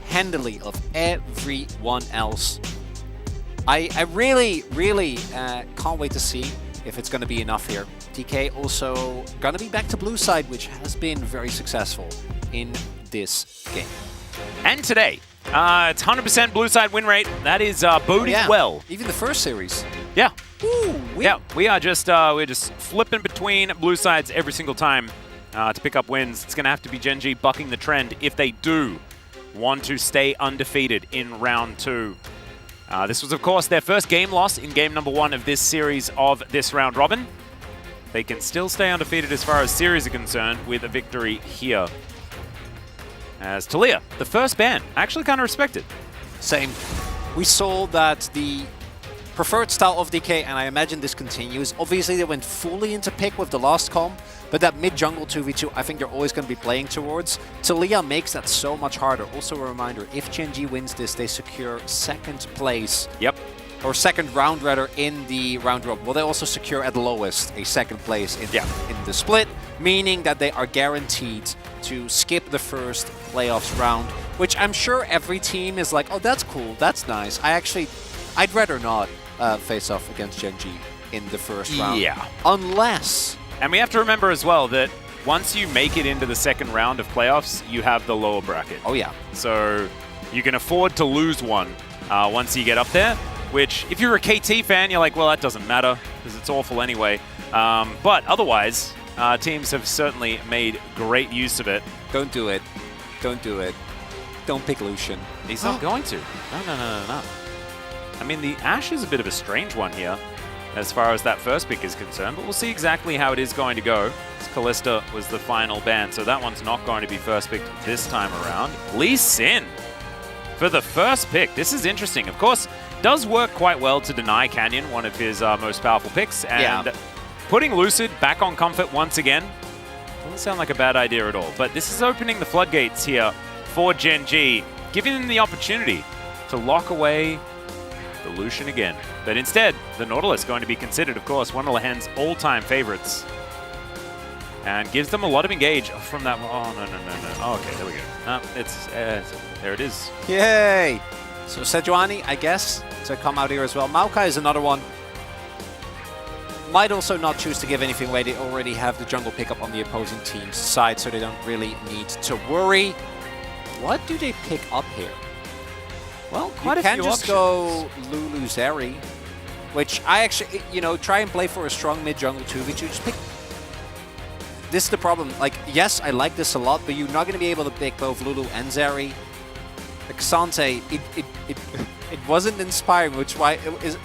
handily of everyone else. I really, really can't wait to see if it's going to be enough here. DK also going to be back to blue side, which has been very successful in this game. And today, it's 100% blue side win rate. That is boding well. Even the first series. Yeah. Yeah, we are just we're just flipping between blue sides every single time to pick up wins. It's going to have to be Genji bucking the trend if they do want to stay undefeated in round 2. This was, of course, their first game loss in game number 1 of this series of this round robin. They can still stay undefeated as far as series are concerned with a victory here. As Talia, the first ban, actually kind of respected. Same. We saw that the preferred style of DK, and I imagine this continues. Obviously, they went fully into pick with the last comp, but that mid-jungle 2v2, I think they're always going to be playing towards. Talia makes that so much harder. Also a reminder, if Genji wins this, they secure 2nd place. Yep. Or 2nd round, rather, in the round robin. Well, they also secure at lowest a 2nd place in the split, meaning that they are guaranteed to skip the first playoffs round, which I'm sure every team is like, oh, that's cool, that's nice. I'd rather not face off against Genji in the first round. Yeah. Unless... And we have to remember as well that once you make it into the 2nd round of playoffs, you have the lower bracket. Oh, yeah. So you can afford to lose one once you get up there, which if you're a KT fan, you're like, well, that doesn't matter because it's awful anyway. But otherwise, teams have certainly made great use of it. Don't do it. Don't do it. Don't pick Lucian. He's not going to. No. I mean, the Ashe is a bit of a strange one here as far as that first pick is concerned, but we'll see exactly how it is going to go. Kalista was the final ban, so that one's not going to be first picked this time around. Lee Sin for the first pick. This is interesting. Of course, does work quite well to deny Canyon, one of his most powerful picks, and putting Lucid back on Comfort once again doesn't sound like a bad idea at all. But this is opening the floodgates here for Genji, giving them the opportunity to lock away for Lucian again. But instead, the Nautilus going to be considered, of course, one of Lehen's all-time favorites. And gives them a lot of engage from that. Oh, no. Oh, okay, there we go. There it is. Yay! So Sejuani, I guess, to come out here as well. Maokai is another one. Might also not choose to give anything away. They already have the jungle pickup on the opposing team's side, so they don't really need to worry. What do they pick up here? Well, quite a few few just go Lulu Zeri, which I actually, try and play for a strong mid jungle 2v2. Just pick. This is the problem. Like, yes, I like this a lot, but you're not going to be able to pick both Lulu and Zeri. Like Xante, it wasn't inspiring, which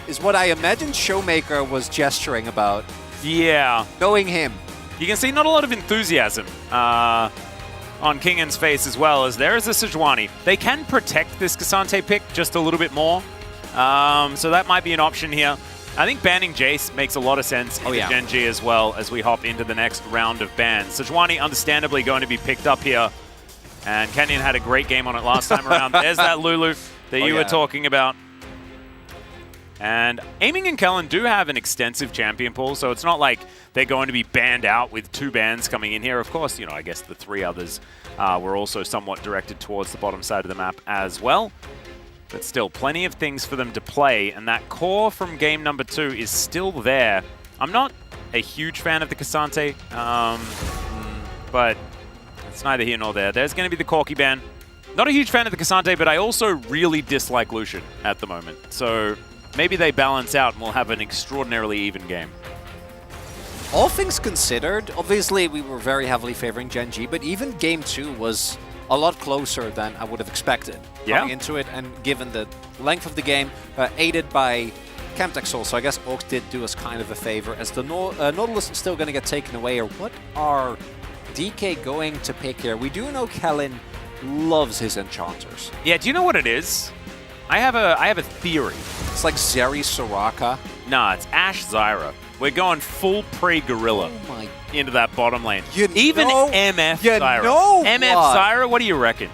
is what I imagine Showmaker was gesturing about. Yeah. Knowing him. You can see not a lot of enthusiasm on Kingan's face as well, as there is a Sejuani. They can protect this Xante pick just a little bit more, so that might be an option here. I think banning Jace makes a lot of sense in Gen G as well as we hop into the next round of bans. Sejuani understandably going to be picked up here, and Kenyon had a great game on it last time around. There's that Lulu that you were talking about. And Aiming and Kellen do have an extensive champion pool, so it's not like they're going to be banned out with 2 bans coming in here. Of course, I guess the 3 others were also somewhat directed towards the bottom side of the map as well. But still, plenty of things for them to play, and that core from game number 2 is still there. I'm not a huge fan of the Xante, but it's neither here nor there. There's going to be the Corki ban. Not a huge fan of the Xante, but I also really dislike Lucian at the moment. So maybe they balance out and we'll have an extraordinarily even game. All things considered, obviously we were very heavily favoring Gen G, but even game 2 was a lot closer than I would have expected coming into it, and given the length of the game, aided by Chemtech Soul, so I guess Ox did do us kind of a favor, as the Nautilus is still going to get taken away. Or what are DK going to pick here? We do know Kellen loves his enchanters. Yeah, do you know what it is? I have a theory. It's like Zeri Soraka. Nah, it's Ashe Zyra. We're going full pre-gorilla into that bottom lane. Even MF Zyra. MF Zyra, what do you reckon?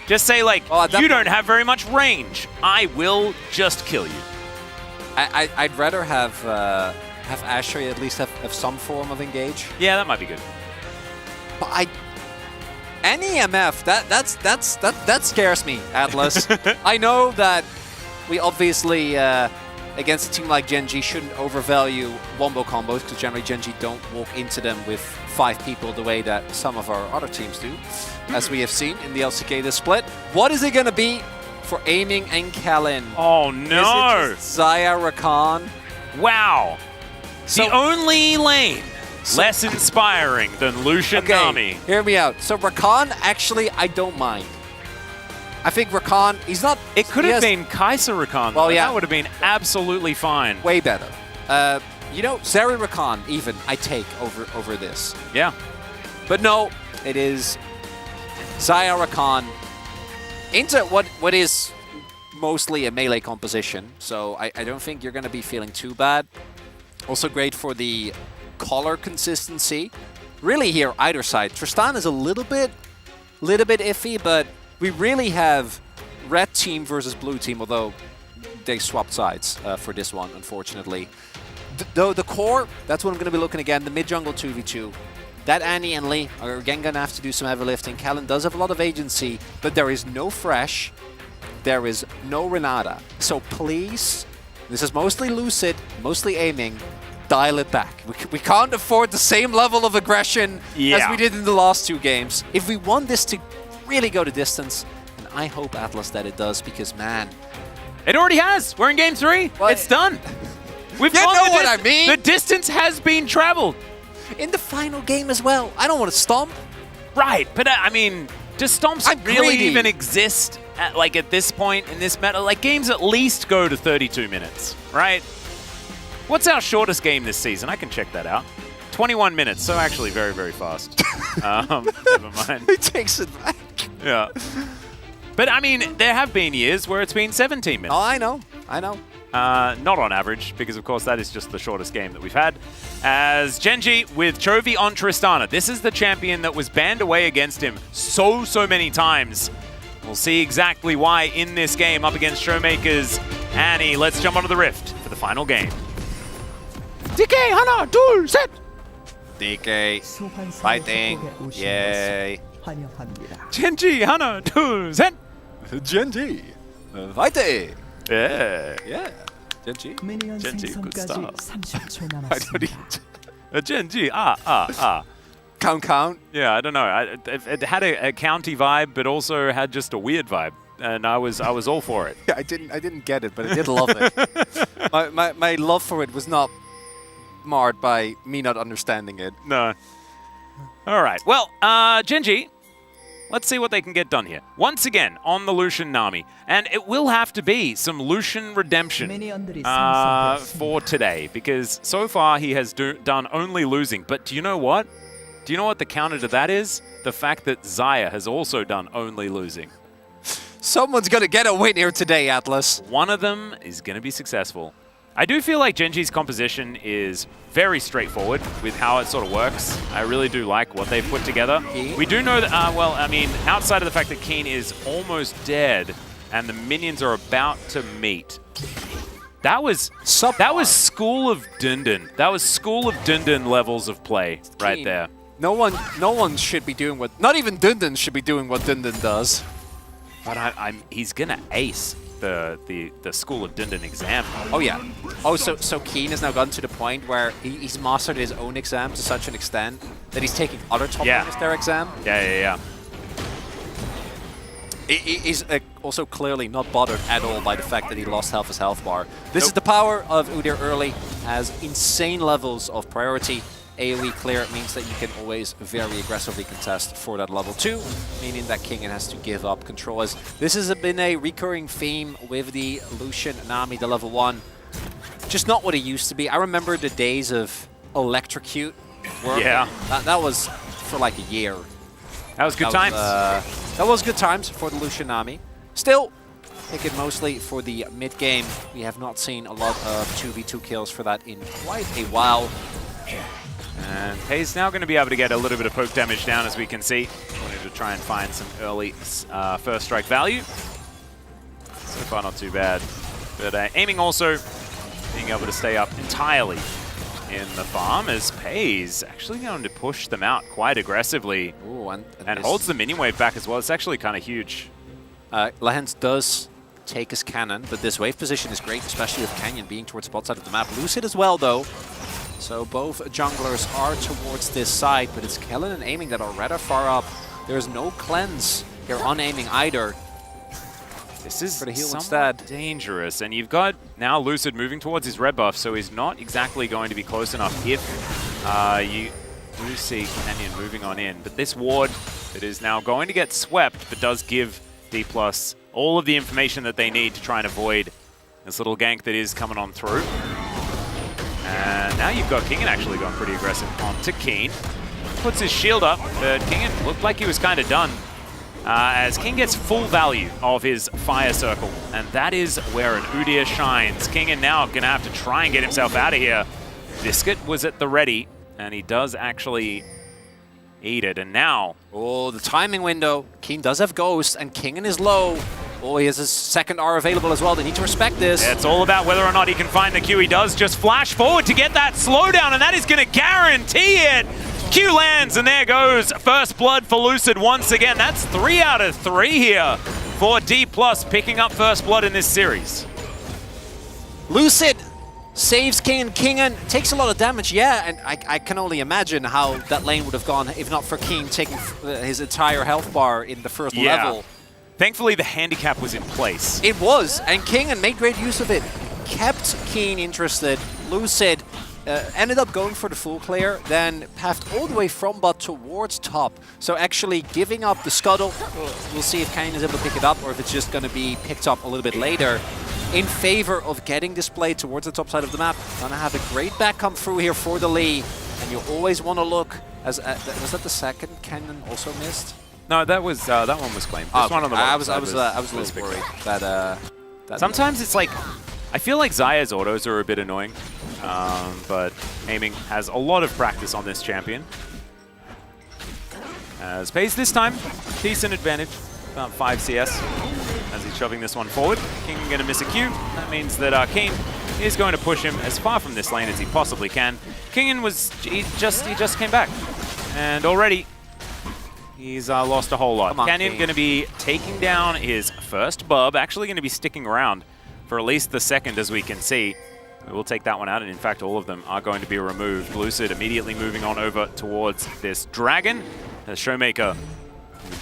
Just say, like, you don't have very much range. I will just kill you. I'd rather have Ashe at least have some form of engage. Yeah, that might be good. But any MF, that scares me, Atlas. I know that we obviously against a team like Gen G shouldn't overvalue wombo combos, because generally Gen G don't walk into them with 5 people the way that some of our other teams do, as we have seen in the LCK this split. What is it going to be for Aiming and Kellen? Oh no! Is it just Xayah Rakan? Wow! The only lane less inspiring than Lucian Nami. Hear me out. So Rakan, actually, I don't mind. I think Rakan, he's not... It could have been Kai'Sa Rakan. Well, yeah. That would have been absolutely fine. Way better. Zeri Rakan, even, I take over this. Yeah. But no, it is Xayah Rakan into what is mostly a melee composition. So I don't think you're going to be feeling too bad. Also great for the color consistency. Really here, either side. Tristan is a little bit iffy, but we really have red team versus blue team, although they swapped sides for this one, unfortunately. Though the core, that's what I'm going to be looking again, the mid-jungle 2v2. That Annie and Lee are again going to have to do some heavy lifting. Kellen does have a lot of agency, but there is no Fresh, there is no Renata. So please, this is mostly Lucid, mostly Aiming, dial it back. We can't afford the same level of aggression as we did in the last 2 games. If we want this to really go the distance, and I hope, Atlas, that it does, because, man... It already has! We're in game 3! It's done! We've gone know what I mean! The distance has been traveled! In the final game as well. I don't want to stomp. Right, but I mean, do stomps really even exist at this point in this meta? Like, games at least go to 32 minutes, right? What's our shortest game this season? I can check that out. 21 minutes, so actually very, very fast. Never mind. He takes it back. Yeah. But, I mean, there have been years where it's been 17 minutes. Oh, I know. Not on average, because, of course, that is just the shortest game that we've had. As Genji with Chovy on Tristana. This is the champion that was banned away against him so many times. We'll see exactly why in this game up against Showmaker's Annie, let's jump onto the Rift for the final game. DK, 하나, 둘, 셋! DK, fighting, yay. Genji, 하나, 둘, 셋! Genji, fighting! Yeah. Yeah, Genji. Genji, good stuff. 30초 I thought he... Genji, Count. Yeah, I don't know. It had a county vibe, but also had just a weird vibe. And I was all for it. Yeah, I didn't get it, but I did love it. my love for it was not marred by me not understanding it. No. All right. Well, Genji, let's see what they can get done here. Once again, on the Lucian Nami. And it will have to be some Lucian redemption for today. Because so far he has done only losing. But do you know what? Do you know what the counter to that is? The fact that Xayah has also done only losing. Someone's going to get a win here today, Atlas. One of them is going to be successful. I do feel like Genji's composition is very straightforward with how it sort of works. I really do like what they've put together. We do know that, well, I mean, outside of the fact that Keen is almost dead and the minions are about to meet. That was School of Dundun. That was School of Dundun levels of play right there. No one should be doing what, not even Dundun should be doing what Dundun does. But he's gonna ace the School of Dundun exam. Oh yeah. Oh, so Keen has now gotten to the point where he's mastered his own exam to such an extent that he's taking other top laners their exam. Yeah. He's also clearly not bothered at all by the fact that he lost half his health bar. This is the power of Udyr early, has insane levels of priority. AoE clear means that you can always very aggressively contest for that level 2, meaning that Kingen has to give up control. As this has been a recurring theme with the Lucian Nami, the level 1. Just not what it used to be. I remember the days of Electrocute. Yeah. That was for like a year. That was good times. That was good times for the Lucian Nami. Still, thinking mostly for the mid game. We have not seen a lot of 2v2 kills for that in quite a while. And Pei's now going to be able to get a little bit of poke damage down, as we can see. Wanted to try and find some early first strike value. So far, not too bad. But aiming also being able to stay up entirely in the farm, as Pei's actually going to push them out quite aggressively. Ooh, and holds the minion wave back as well. It's actually kind of huge. Lehens does take his cannon, but this wave position is great, especially with Canyon being towards the bot side of the map. Lucid as well, though. So both junglers are towards this side, but it's Kellen and aiming that are rather far up. There's no cleanse here on aiming either. This is for the heal somewhat instead. Dangerous, and you've got now Lucid moving towards his red buff, so he's not exactly going to be close enough if you do see Canyon moving on in. But this ward, it is now going to get swept, but does give D+ all of the information that they need to try and avoid this little gank that is coming on through. And now you've got Kingen actually gone pretty aggressive onto Keen. Puts his shield up, but Kingen looked like he was kind of done. As King gets full value of his fire circle, and that is where an Udyr shines. Kingen now going to have to try and get himself out of here. Biscuit was at the ready, and he does actually eat it, and now... Oh, the timing window. Keen does have Ghost, and Kingen is low. Oh, he has his second R available as well. They need to respect this. Yeah, it's all about whether or not he can find the Q. He does just flash forward to get that slowdown, and that is going to guarantee it. Q lands, and there goes first blood for Lucid once again. That's 3 out of 3 here for D+, picking up first blood in this series. Lucid saves Kingen, takes a lot of damage, yeah, and I can only imagine how that lane would have gone if not for King taking his entire health bar in the first level. Thankfully, the handicap was in place. It was, and Kingen made great use of it. Kept Keen interested. Lucid ended up going for the full clear, then pathed all the way from bot towards top. So actually giving up the scuttle. We'll see if Canyon is able to pick it up or if it's just going to be picked up a little bit later. In favor of getting displayed towards the top side of the map. Gonna have a great back come through here for the Lee. And you always want to look, as was that the second Canyon also missed? No, that was that one was claimed. This one on the I was a little worried that sometimes it's like, I feel like Xayah's autos are a bit annoying, but aiming has a lot of practice on this champion. As Pei's this time, decent advantage, about 5 CS. as he's shoving this one forward. King going to miss a Q. That means that Keen is going to push him as far from this lane as he possibly can. Kingen he just came back, and already he's lost a whole lot. Canyon going to be taking down his first bub, actually going to be sticking around for at least the second, as we can see. We'll take that one out, and in fact all of them are going to be removed. Lucid immediately moving on over towards this dragon. The Showmaker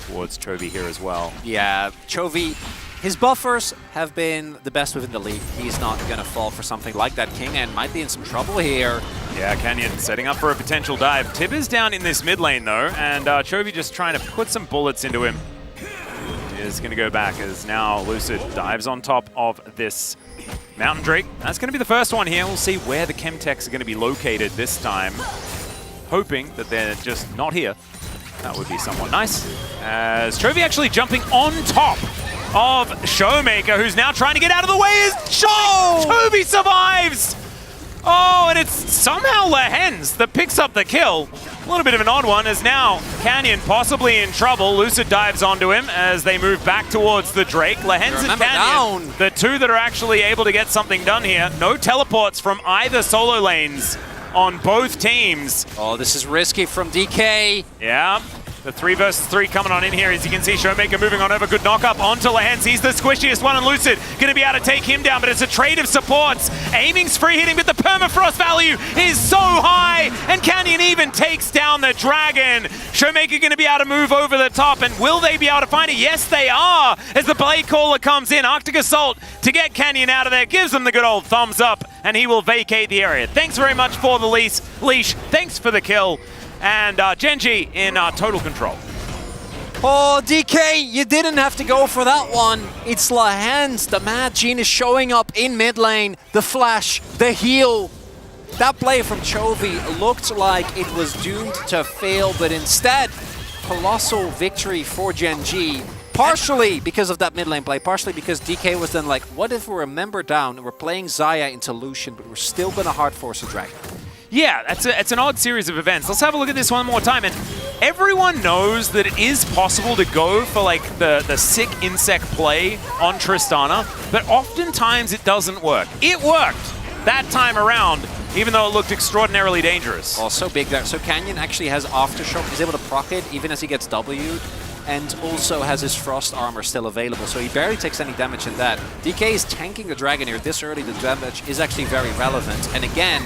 towards Chovy here as well. Yeah, Chovy, his buffers have been the best within the league. He's not going to fall for something like that. King and might be in some trouble here. Yeah, Canyon setting up for a potential dive. Tib is down in this mid lane though, and Chovy just trying to put some bullets into him. Is going to go back as now Lucid dives on top of this Mountain Drake. That's going to be the first one here. We'll see where the Chemtechs are going to be located this time. Hoping that they're just not here. That would be somewhat nice. As Chovy actually jumping on top of Showmaker, who's now trying to get out of the way as Chovy survives! Oh, and it's somehow Lehens that picks up the kill. A little bit of an odd one, as now Canyon possibly in trouble. Lucid dives onto him as they move back towards the Drake. Lehens and Canyon, the two that are actually able to get something done here. No teleports from either solo lanes on both teams. Oh, this is risky from DK. Yeah. The 3 versus 3 coming on in here. As you can see, Showmaker moving on over. Good knock up onto Lehens. He's the squishiest one, and Lucid going to be able to take him down, but it's a trade of supports. Aiming's free hitting, but the permafrost value is so high, and Canyon even takes down the dragon. Showmaker going to be able to move over the top, and will they be able to find it? Yes, they are, as the Blade Caller comes in. Arctic Assault to get Canyon out of there, gives them the good old thumbs up, and he will vacate the area. Thanks very much for the leash. Thanks for the kill. And Genji in total control. Oh, DK, you didn't have to go for that one. It's Lehens, the Mad Genius showing up in mid lane. The flash, the heal. That play from Chovy looked like it was doomed to fail, but instead, colossal victory for Genji. Partially because of that mid lane play, partially because DK was then like, what if we're a member down and we're playing Xayah into Lucian, but we're still going to hard force a dragon? Yeah, it's an odd series of events. Let's have a look at this one more time. And everyone knows that it is possible to go for like the sick insect play on Tristana, but oftentimes it doesn't work. It worked that time around, even though it looked extraordinarily dangerous. Oh, so big there. So Canyon actually has Aftershock. He's able to proc it even as he gets W'd, and also has his Frost armor still available, so he barely takes any damage in that. DK is tanking the dragon here. This early, the damage is actually very relevant. And again,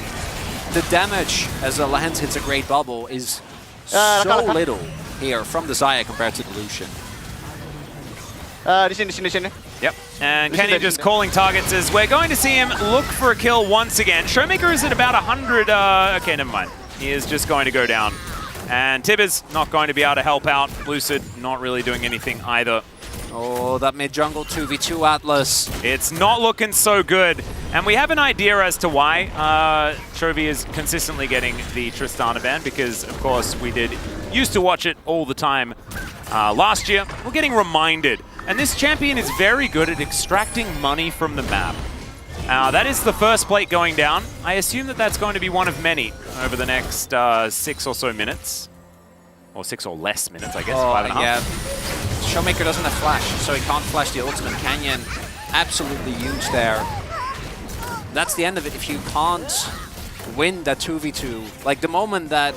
the damage as Lehens hits a great bubble is so little here from the Xayah compared to the Lucian. Listen. Yep, and Canyon just calling targets as we're going to see him look for a kill once again. Showmaker is at about 100, okay, never mind. He is just going to go down. And Tib is not going to be able to help out. Lucid not really doing anything either. Oh, that mid-jungle 2v2 Atlas. It's not looking so good. And we have an idea as to why Chovy is consistently getting the Tristana ban, because, of course, we used to watch it all the time last year. We're getting reminded. And this champion is very good at extracting money from the map. That is the first plate going down. I assume that that's going to be one of many over the next 6 or so minutes. Or 6 or less minutes, I guess. 5.5. Yeah. Showmaker doesn't have flash, so he can't flash the ultimate. Canyon, absolutely huge there. That's the end of it. If you can't win that 2v2, like the moment that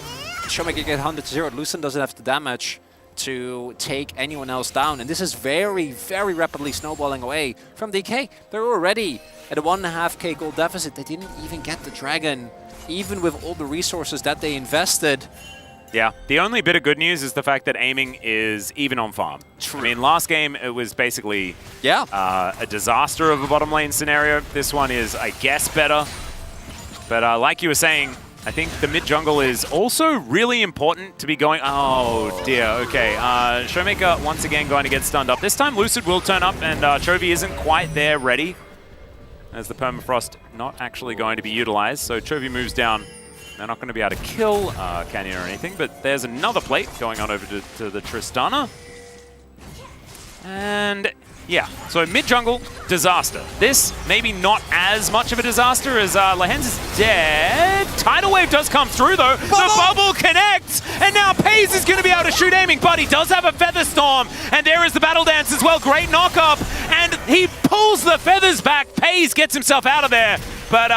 Showmaker gets 100-0, Lucid doesn't have the damage to take anyone else down. And this is very, very rapidly snowballing away from DK. They're already at a 1.5k gold deficit. They didn't even get the dragon, even with all the resources that they invested. Yeah, the only bit of good news is the fact that aiming is even on farm. True. I mean, last game it was basically a disaster of a bottom lane scenario. This one is, I guess, better. But like you were saying, I think the mid jungle is also really important to be going. Oh dear, okay. Showmaker once again going to get stunned up. This time Lucid will turn up, and Chovy isn't quite there ready, as the permafrost not actually going to be utilized. So Chovy moves down. They're not going to be able to kill Canyon or anything, but there's another plate going on over to the Tristana. And yeah, so mid-jungle, disaster. This, maybe not as much of a disaster as Lehens is dead. Tidal Wave does come through, though. The bubble connects, and now Pays is going to be able to shoot aiming, but he does have a Feather Storm, and there is the Battle Dance as well. Great knock-up, And he pulls the feathers back. Pays gets himself out of there. But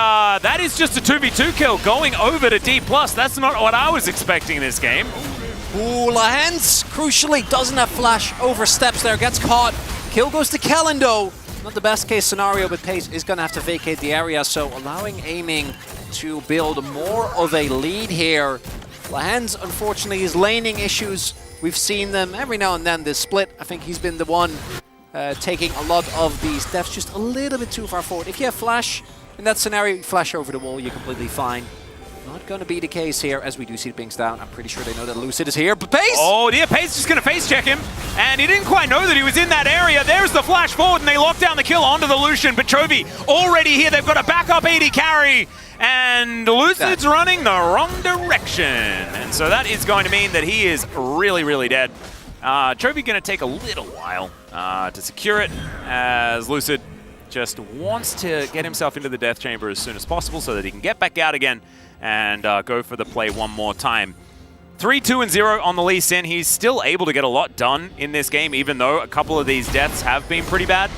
that is just a 2v2 kill going over to D+. That's not what I was expecting in this game. Ooh, Lahens, crucially, doesn't have flash, oversteps there, gets caught. Kill goes to Kellen, though. Not the best case scenario, but Pace is going to have to vacate the area, so allowing Aiming to build more of a lead here. Lahens, unfortunately, his laning issues, we've seen them every now and then this split. I think he's been the one taking a lot of these deaths just a little bit too far forward. If you have flash in that scenario, you flash over the wall, you're completely fine. Not going to be the case here, as we do see the pings down. I'm pretty sure they know that Lucid is here, but Pace! Oh, yeah, Pace is just going to face check him. And he didn't quite know that he was in that area. There's the flash forward, and they lock down the kill onto the Lucian. But Chovy already here. They've got a backup AD carry. And Lucid's running the wrong direction. And so that is going to mean that he is really, really dead. Chovy going to take a little while to secure it, as Lucid just wants to get himself into the death chamber as soon as possible so that he can get back out again and go for the play one more time. 3-2-0 on the Lee Sin. He's still able to get a lot done in this game, even though a couple of these deaths have been pretty bad.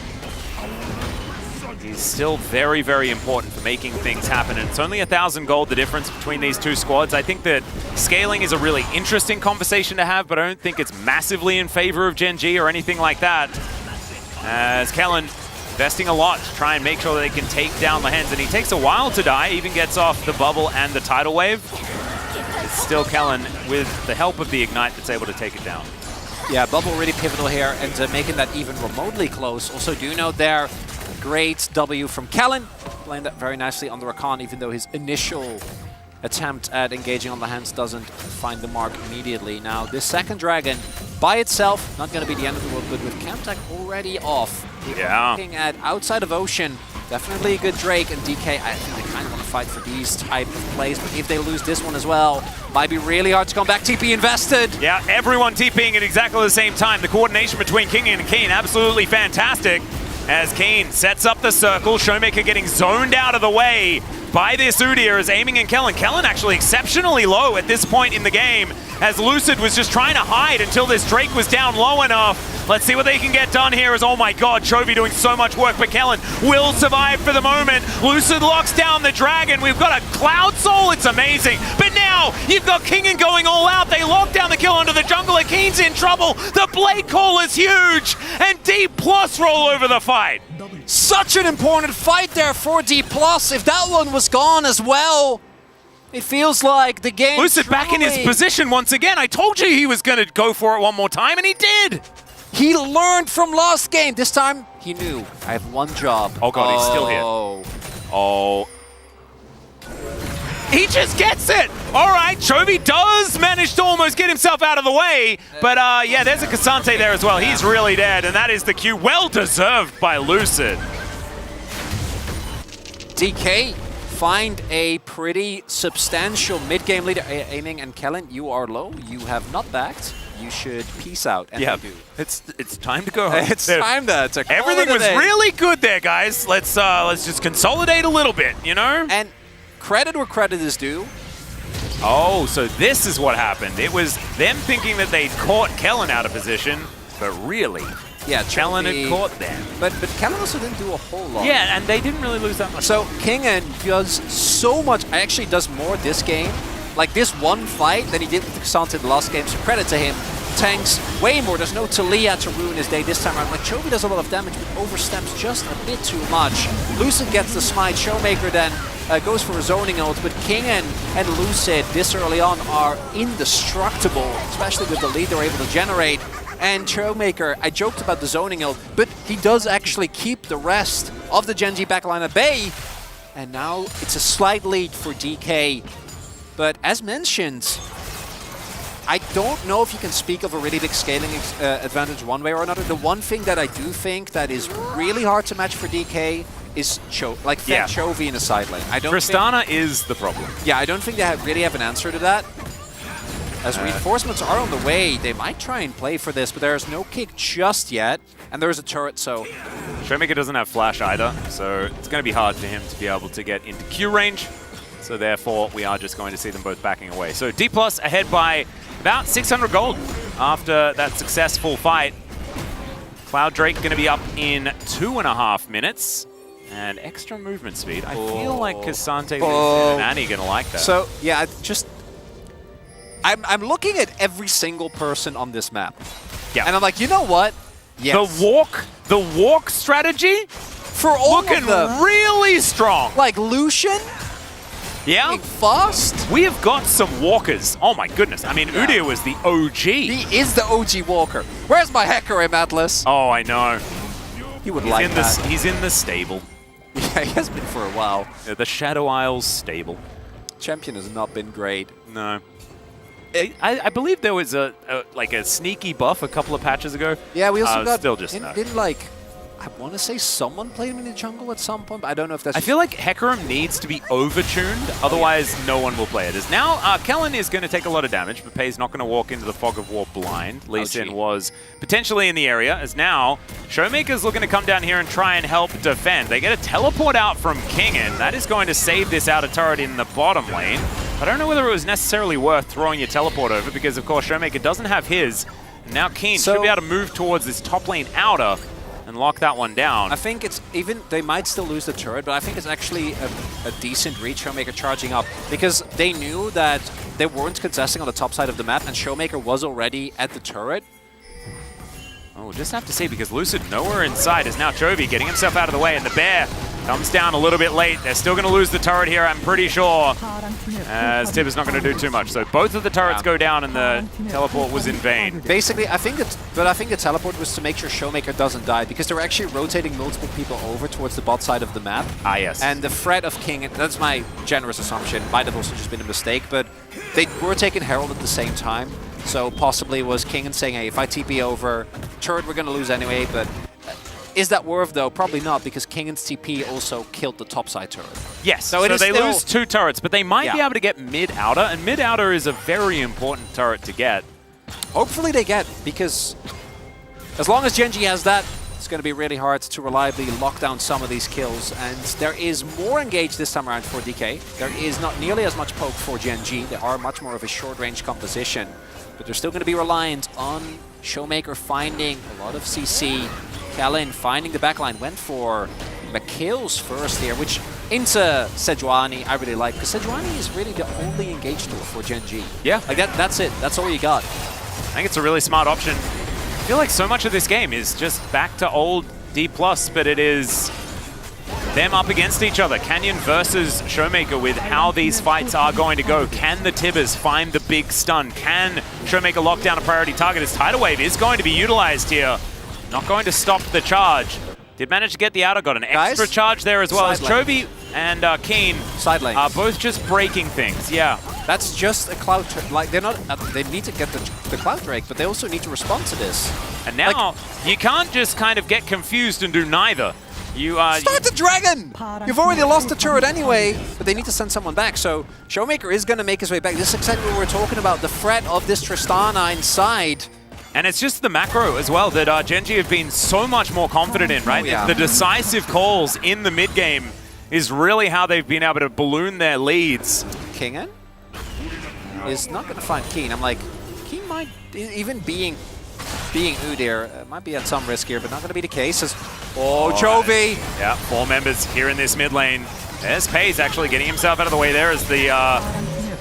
He's still very, very important for making things happen, and it's only 1,000 gold the difference between these two squads. I think that scaling is a really interesting conversation to have, but I don't think it's massively in favor of Gen G or anything like that. As Kellen investing a lot to try and make sure that they can take down Lahens, and he takes a while to die, even gets off the bubble and the tidal wave. It's still Kellen, with the help of the Ignite, that's able to take it down. Yeah, bubble really pivotal here, and making that even remotely close. Also, do note there, great W from Kellen, playing that very nicely on the Rakan, even though his initial attempt at engaging on Lahens doesn't find the mark immediately. Now, this second dragon, by itself, not going to be the end of the world, but with Camtech already off, looking at outside of Ocean, definitely a good Drake, and DK, I think they kind of want to fight for these type of plays, but if they lose this one as well, might be really hard to come back. TP invested. Yeah, everyone TPing at exactly the same time. The coordination between King and Kane, absolutely fantastic. As Kane sets up the circle, Showmaker getting zoned out of the way by this Udyr as Aiming and Kellen. Kellen actually exceptionally low at this point in the game, as Lucid was just trying to hide until this Drake was down low enough. Let's see what they can get done here as, oh my god, Chovy doing so much work, but Kellen will survive for the moment. Lucid locks down the dragon. We've got a Cloud Soul, it's amazing. But now, you've got Kingen going all out. They lock down the kill onto the jungler. Keen's in trouble. The Blade Call is huge. And D+ roll over the fight. Such an important fight there for D+. If that one was gone as well, it feels like the game Lucid back in his position once again. I told you he was going to go for it one more time, and he did. He learned from last game. This time, he knew, I have one job. Oh god, he's still here. Oh. He just gets it! Alright, Chovy does manage to almost get himself out of the way, but yeah, there's a Cassante there as well. He's really dead, and that is the Q. Well deserved by Lucid. DK find a pretty substantial mid-game leader. Aiming and Kellen, you are low. You have not backed. You should peace out. And yeah, do. It's time to go home. It's time to call everything it a was day. really good there, guys. Let's just consolidate a little bit, you know? And credit where credit is due. Oh, so this is what happened. It was them thinking that they'd caught Kellen out of position, but really, yeah, Kellen had caught them. But Kellen also didn't do a whole lot. Yeah, and they didn't really lose that much. So Kingen does so much, actually does more this game, like this one fight, than he did with Cassante the last game, so credit to him. Tanks way more. There's no Talia to ruin his day this time around. Like, Chovy does a lot of damage, but oversteps just a bit too much. Lucid gets the smite. Showmaker then goes for a zoning ult, but Kingen and Lucid this early on are indestructible, especially with the lead they're able to generate. And Showmaker, I joked about the zoning ult, but he does actually keep the rest of the Gen G backline at bay. And now it's a slight lead for DK. But as mentioned, I don't know if you can speak of a really big scaling advantage one way or another. The one thing that I do think that is really hard to match for DK is Chovy in a side lane. Tristana is the problem. Yeah, I don't think they really have an answer to that. As reinforcements are on the way, they might try and play for this, but there's no kick just yet, and there's a turret, so... Showmaker doesn't have flash either, so it's going to be hard for him to be able to get into Q range. So therefore, we are just going to see them both backing away. So D+ ahead by about 600 gold after that successful fight. Cloud Drake going to be up in 2.5 minutes. And extra movement speed. I feel like Cassante, and Annie gonna like that. So, yeah, I'm looking at every single person on this map. Yeah. And I'm like, you know what? Yes. The walk strategy for all looking of them. really strong. Like Lucian? Yeah. Fast? We have got some walkers. Oh my goodness. I mean, Udyr was the OG. He is the OG walker. Where's my Hecarim, Atlas? Oh, I know. He would like that. He's in the stable. Yeah, he has been for a while. The Shadow Isles stable. Champion has not been great. No. I believe there was a sneaky buff a couple of patches ago. Yeah, we also got... Still just didn't like... I want to say someone played him in the jungle at some point, but I don't know if that's... I feel like Hecarim needs to be overtuned, otherwise no one will play it. As now, Kellen is going to take a lot of damage, but Pei's not going to walk into the Fog of War blind. Lee Sin was potentially in the area, as now Showmaker's looking to come down here and try and help defend. They get a teleport out from Kingen. That is going to save this outer turret in the bottom lane. I don't know whether it was necessarily worth throwing your teleport over, because of course Showmaker doesn't have his. Now Keen should be able to move towards this top lane outer and lock that one down. I think it's even, they might still lose the turret, but I think it's actually a decent read, Showmaker charging up, because they knew that they weren't contesting on the top side of the map, and Showmaker was already at the turret. Oh, we'll just have to see, because Lucid nowhere inside is now Chovy getting himself out of the way, and the bear comes down a little bit late. They're still going to lose the turret here, I'm pretty sure, as Tib is not going to do too much. So both of the turrets go down, and the teleport was in vain. Basically, I think the teleport was to make sure Showmaker doesn't die, because they're actually rotating multiple people over towards the bot side of the map. Ah, yes. And the threat of King, that's my generous assumption, might have also just been a mistake, but they were taking Herald at the same time. So possibly was King and saying, hey, if I TP over, turret we're going to lose anyway, but is that worth though? Probably not, because Kingen's TP also killed the topside turret. Yes, so they lose 2 turrets, but they might be able to get mid-outer, and mid-outer is a very important turret to get. Hopefully they get, because as long as Genji has that, it's going to be really hard to reliably lock down some of these kills, and there is more engaged this time around for DK. There is not nearly as much poke for Genji. They are much more of a short-range composition, but they're still going to be reliant on Showmaker finding a lot of CC. Kellen finding the backline, went for McKill's first here, which into Sejuani I really like, because Sejuani is really the only engaged tool for Genji. Yeah. Like that's it. That's all you got. I think it's a really smart option. I feel like so much of this game is just back to old D+, but it is them up against each other. Canyon versus Showmaker with how these fights are going to go. Can the Tibbers find the big stun? Can Showmaker lock down a priority target? As Tidal Wave is going to be utilized here. Not going to stop the charge. Did manage to get the outer, got an extra charge there as well, as Chovy and Keen are both just breaking things. Yeah. That's just a Cloud Drake. Like, they're not, they need to get the Cloud Drake, but they also need to respond to this. And now, you can't just kind of get confused and do neither. Start the dragon! You've already lost the turret anyway, but they need to send someone back. So Showmaker is going to make his way back. This is exactly what we're talking about. The threat of this Tristana inside. And it's just the macro as well that Genji have been so much more confident in, right? The decisive calls in the mid game is really how they've been able to balloon their leads. Kingen is not going to find Keen. I'm like, Keen might, even being Udyr, might be at some risk here, but not going to be the case. Chovy! Yeah, 4 members here in this mid lane. There's Pei's actually getting himself out of the way there as the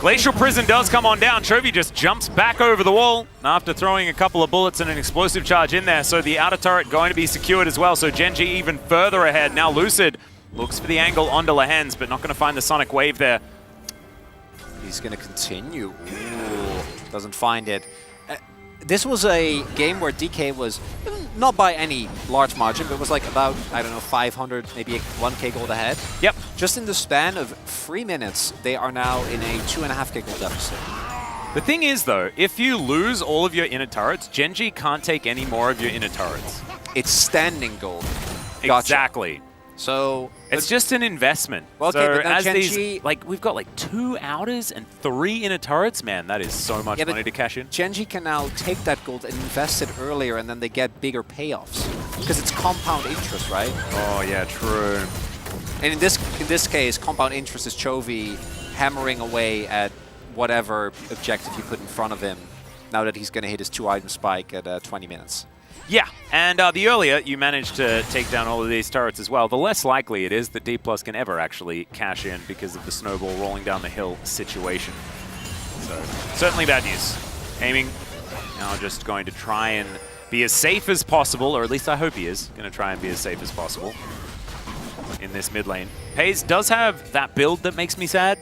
Glacial Prison does come on down. Chovy just jumps back over the wall after throwing a couple of bullets and an explosive charge in there. So the outer turret going to be secured as well. So Genji even further ahead. Now Lucid looks for the angle onto Lehens, but not going to find the Sonic Wave there. He's going to continue. Ooh, doesn't find it. This was a game where DK was, not by any large margin, but was like about, I don't know, 500, maybe 1k gold ahead. Yep. Just in the span of 3 minutes, they are now in a 2.5k gold deficit. The thing is, though, if you lose all of your inner turrets, Genji can't take any more of your inner turrets. It's standing gold. Gotcha. Exactly. So it's just an investment. Well, okay, so but now as Genji, these, like, we've got like 2 outers and 3 inner turrets. Man, that is so much money to cash in. Genji can now take that gold and invest it earlier, and then they get bigger payoffs because it's compound interest, right? Oh yeah, true. And in this case, compound interest is Chovy hammering away at whatever objective you put in front of him. Now that he's going to hit his 2-item spike at 20 minutes. Yeah, and the earlier you manage to take down all of these turrets as well, the less likely it is that D+ can ever actually cash in because of the snowball rolling down the hill situation. So, certainly bad news. Aiming now just going to try and be as safe as possible, or at least I hope he is going to try and be as safe as possible in this mid lane. Paze does have that build that makes me sad.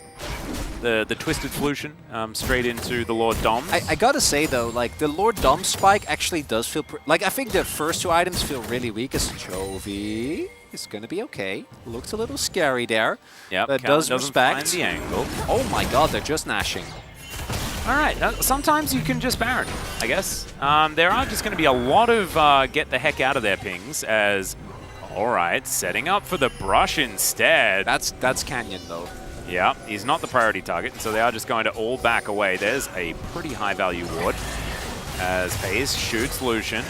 The Twisted Solution straight into the Lord Dom. I gotta say though, like the Lord Dom spike actually does feel like I think the first two items feel really weak. As Chovy is gonna be okay. Looks a little scary there. Yeah, but does respect find the angle. Oh my God, they're just gnashing. All right, sometimes you can just Baron, I guess. There are just going to be a lot of get the heck out of there pings as, all right, setting up for the brush instead. That's Canyon though. Yeah, he's not the priority target, so they are just going to all back away. There's a pretty high value ward as Paze shoots Lucid.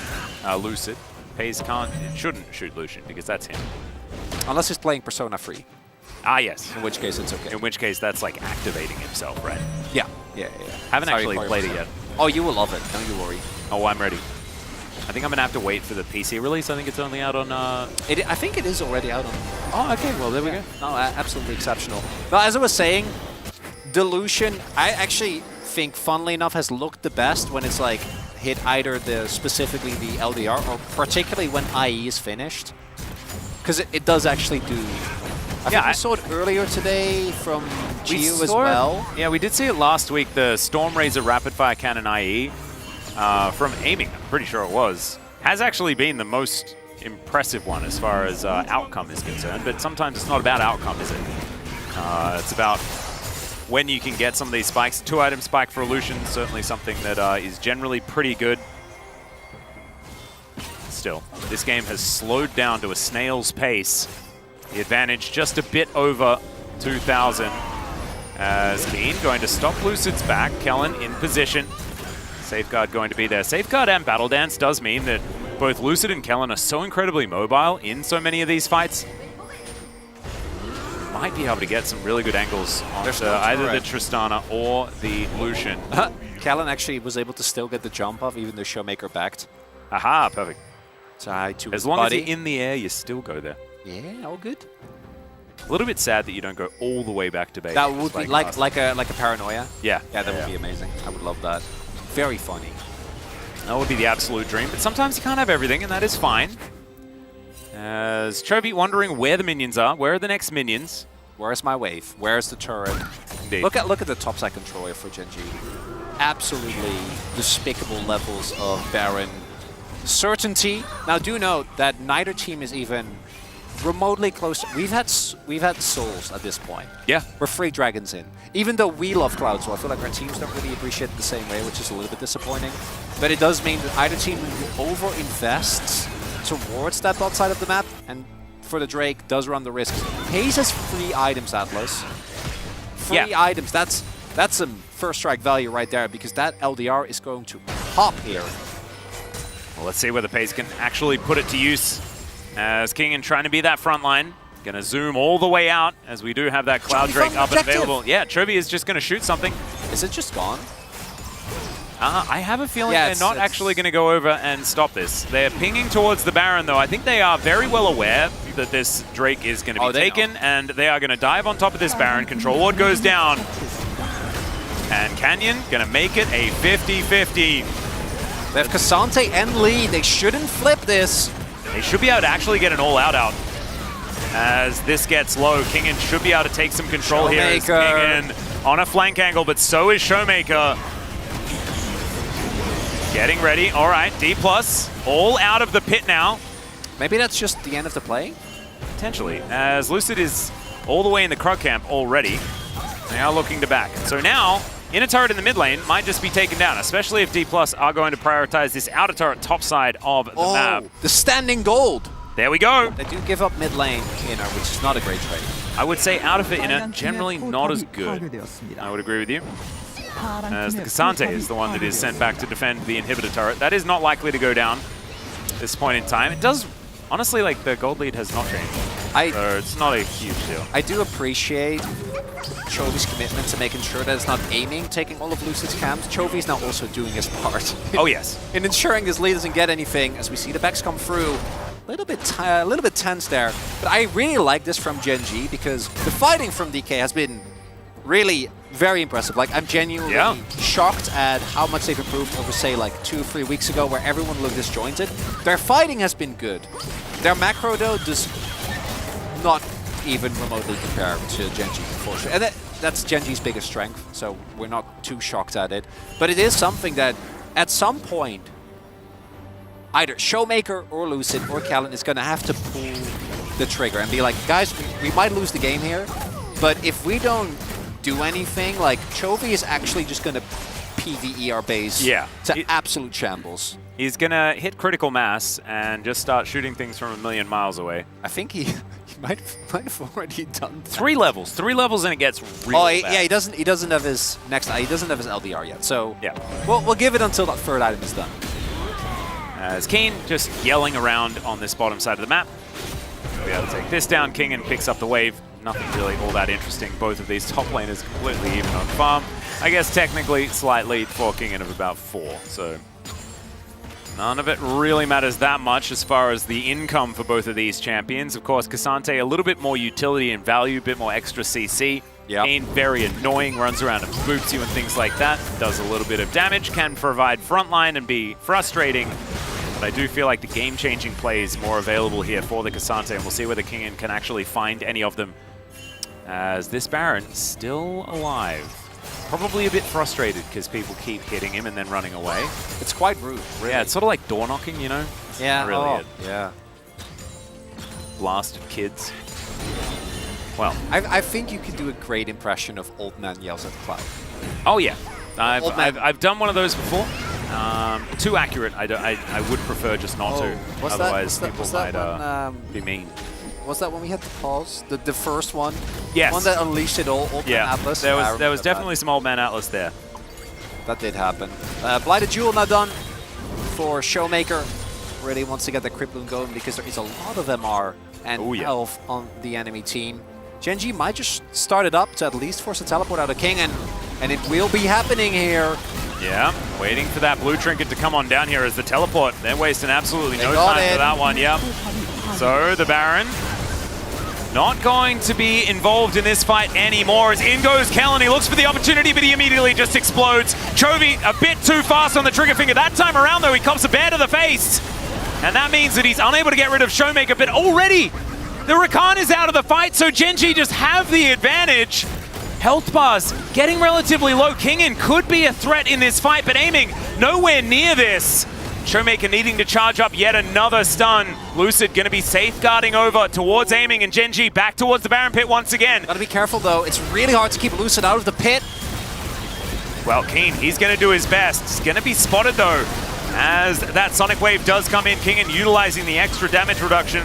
Paze shouldn't shoot Lucian because that's him. Unless he's playing Persona 3. Ah, yes. In which case it's okay. In which case that's like activating himself, right? Yeah. Haven't actually played it yet. Oh, you will love it. Don't you worry. Oh, I'm ready. I think I'm going to have to wait for the PC release. I think it's only out on... I think it is already out on... Oh, okay. Well, there we go. No, absolutely exceptional. Well, as I was saying, Delusion, I actually think, funnily enough, has looked the best when it's like hit either specifically the LDR or particularly when IE is finished. Because it does actually do... I think we saw it earlier today from Geo as well. Yeah, we did see it last week, the Storm Razor Rapid Fire Cannon IE from aiming, I'm pretty sure it was, has actually been the most impressive one as far as outcome is concerned, but sometimes it's not about outcome, is it? It's about when you can get some of these spikes. 2-item spike for Illusion, certainly something that is generally pretty good. Still, this game has slowed down to a snail's pace. The advantage just a bit over 2,000 as Keen going to stop Lucid's back. Kellen in position. Safeguard going to be there. Safeguard and Battle Dance does mean that both Lucid and Kellen are so incredibly mobile in so many of these fights. Might be able to get some really good angles on either the Tristana or the Lucian. Kellen actually was able to still get the jump off even though Showmaker backed. Aha, perfect. As long as you're in the air, you still go there. Yeah, all good. A little bit sad that you don't go all the way back to base. That would be like a paranoia. Yeah. Yeah, that would be amazing. I would love that. Very funny. That would be the absolute dream, but sometimes you can't have everything, and that is fine. As Chovy wondering where the minions are. Where are the next minions? Where's my wave? Where's the turret? Indeed. Look at the topside controller for Gen G. Absolutely despicable levels of Baron certainty. Now do note that neither team is even remotely close. We've had souls at this point. Yeah. We're 3 dragons in. Even though we love Cloud, so I feel like our teams don't really appreciate it the same way, which is a little bit disappointing. But it does mean that either team over-invests towards that bot side of the map, and for the Drake does run the risk. Paze has 3 items, Atlas. 3 items. That's some first strike value right there, because that LDR is going to pop here. Well, let's see whether Paze can actually put it to use. As Kingen trying to be that front line. Going to zoom all the way out as we do have that Cloud Drake up and available. Yeah, Chovy is just going to shoot something. Is it just gone? I have a feeling they're not actually going to go over and stop this. They're pinging towards the Baron, though. I think they are very well aware that this Drake is going to be taken, and they are going to dive on top of this Baron. Control Ward goes down. And Canyon going to make it a 50-50. They have Cassante and Lee. They shouldn't flip this. They should be able to actually get an all-out out. As this gets low, Kingen should be able to take some control here. As Kingen on a flank angle, but so is Showmaker. Getting ready. All right, D+, all out of the pit now. Maybe that's just the end of the play? Potentially, as Lucid is all the way in the Krug camp already. They are looking to back. So now, inner turret in the mid lane might just be taken down, especially if D+ are going to prioritize this outer turret top side of the map. The standing gold. There we go. They do give up mid lane inner, which is not a great trade. I would say out of the inner, generally not as good. I would agree with you. As the Cassante is the one that is sent back to defend the inhibitor turret. That is not likely to go down at this point in time. It does, honestly, like the gold lead has not changed. So it's not a huge deal. I do appreciate Chovy's commitment to making sure that it's not aiming, taking all of Lucid's camps. Chovy's now also doing his part. Oh yes. In ensuring his lead doesn't get anything, as we see the backs come through. A little bit tense there. But I really like this from Gen G because the fighting from DK has been really very impressive. Like, I'm genuinely shocked at how much they've improved over, say, like 2 or 3 weeks ago, where everyone looked disjointed. Their fighting has been good. Their macro, though, does not even remotely compare to Gen G, unfortunately. And that's Gen G's biggest strength, so we're not too shocked at it. But it is something that, at some point, either Showmaker or Lucid or Callan is going to have to pull the trigger and be like, guys, we might lose the game here, but if we don't do anything, like, Chovy is actually just going to PvE our base to absolute shambles. He's going to hit critical mass and just start shooting things from a million miles away. I think he might have already done that. 3 levels and it gets really bad. Yeah, he doesn't have his he doesn't have his LDR yet, so we'll give it until that third item is done. As Keen just yelling around on this bottom side of the map. We'll be able to take this down. Kingen picks up the wave. Nothing really all that interesting. Both of these top laners completely even on farm. I guess technically slight lead for Kingen of about 4, so none of it really matters that much as far as the income for both of these champions. Of course, Cassante a little bit more utility and value, a bit more extra CC. Kane very annoying, runs around and boops you and things like that. Does a little bit of damage, can provide frontline and be frustrating. But I do feel like the game-changing play is more available here for the Cassante, and we'll see whether Kingen can actually find any of them. As this Baron still alive. Probably a bit frustrated because people keep hitting him and then running away. It's quite rude, really. Yeah, it's sort of like door knocking, you know? Yeah, Really yeah. Blasted kids. Well, I think you can do a great impression of Old Man Yells at the Cloud. Oh yeah, I've done one of those before. Too accurate. I would prefer just not to. Otherwise, people might be mean. Was that when we had the pause? The first one? Yes. One that unleashed it all, Old Man Atlas? There was definitely some Old Man Atlas there. That did happen. Blighted Jewel now done for Showmaker. Really wants to get the Crippling going because there is a lot of MR and health on the enemy team. Gen G might just start it up to at least force a teleport out of King, and it will be happening here. Yeah, waiting for that blue trinket to come on down here as the teleport. They're wasting absolutely no time for that one, So the Baron not going to be involved in this fight anymore as in goes Callan. He looks for the opportunity, but he immediately just explodes. Chovy a bit too fast on the trigger finger. That time around, though, he comes a bear to the face. And that means that he's unable to get rid of Showmaker, but already the Rakan is out of the fight, so Gen G just have the advantage. Health bars getting relatively low. Kingen could be a threat in this fight, but aiming nowhere near this. Showmaker needing to charge up yet another stun. Lucid going to be safeguarding over towards aiming, and Gen G back towards the Baron pit once again. Gotta be careful though, it's really hard to keep Lucid out of the pit. Well, Keen, he's going to do his best. He's going to be spotted though, as that Sonic Wave does come in. Kingen utilizing the extra damage reduction,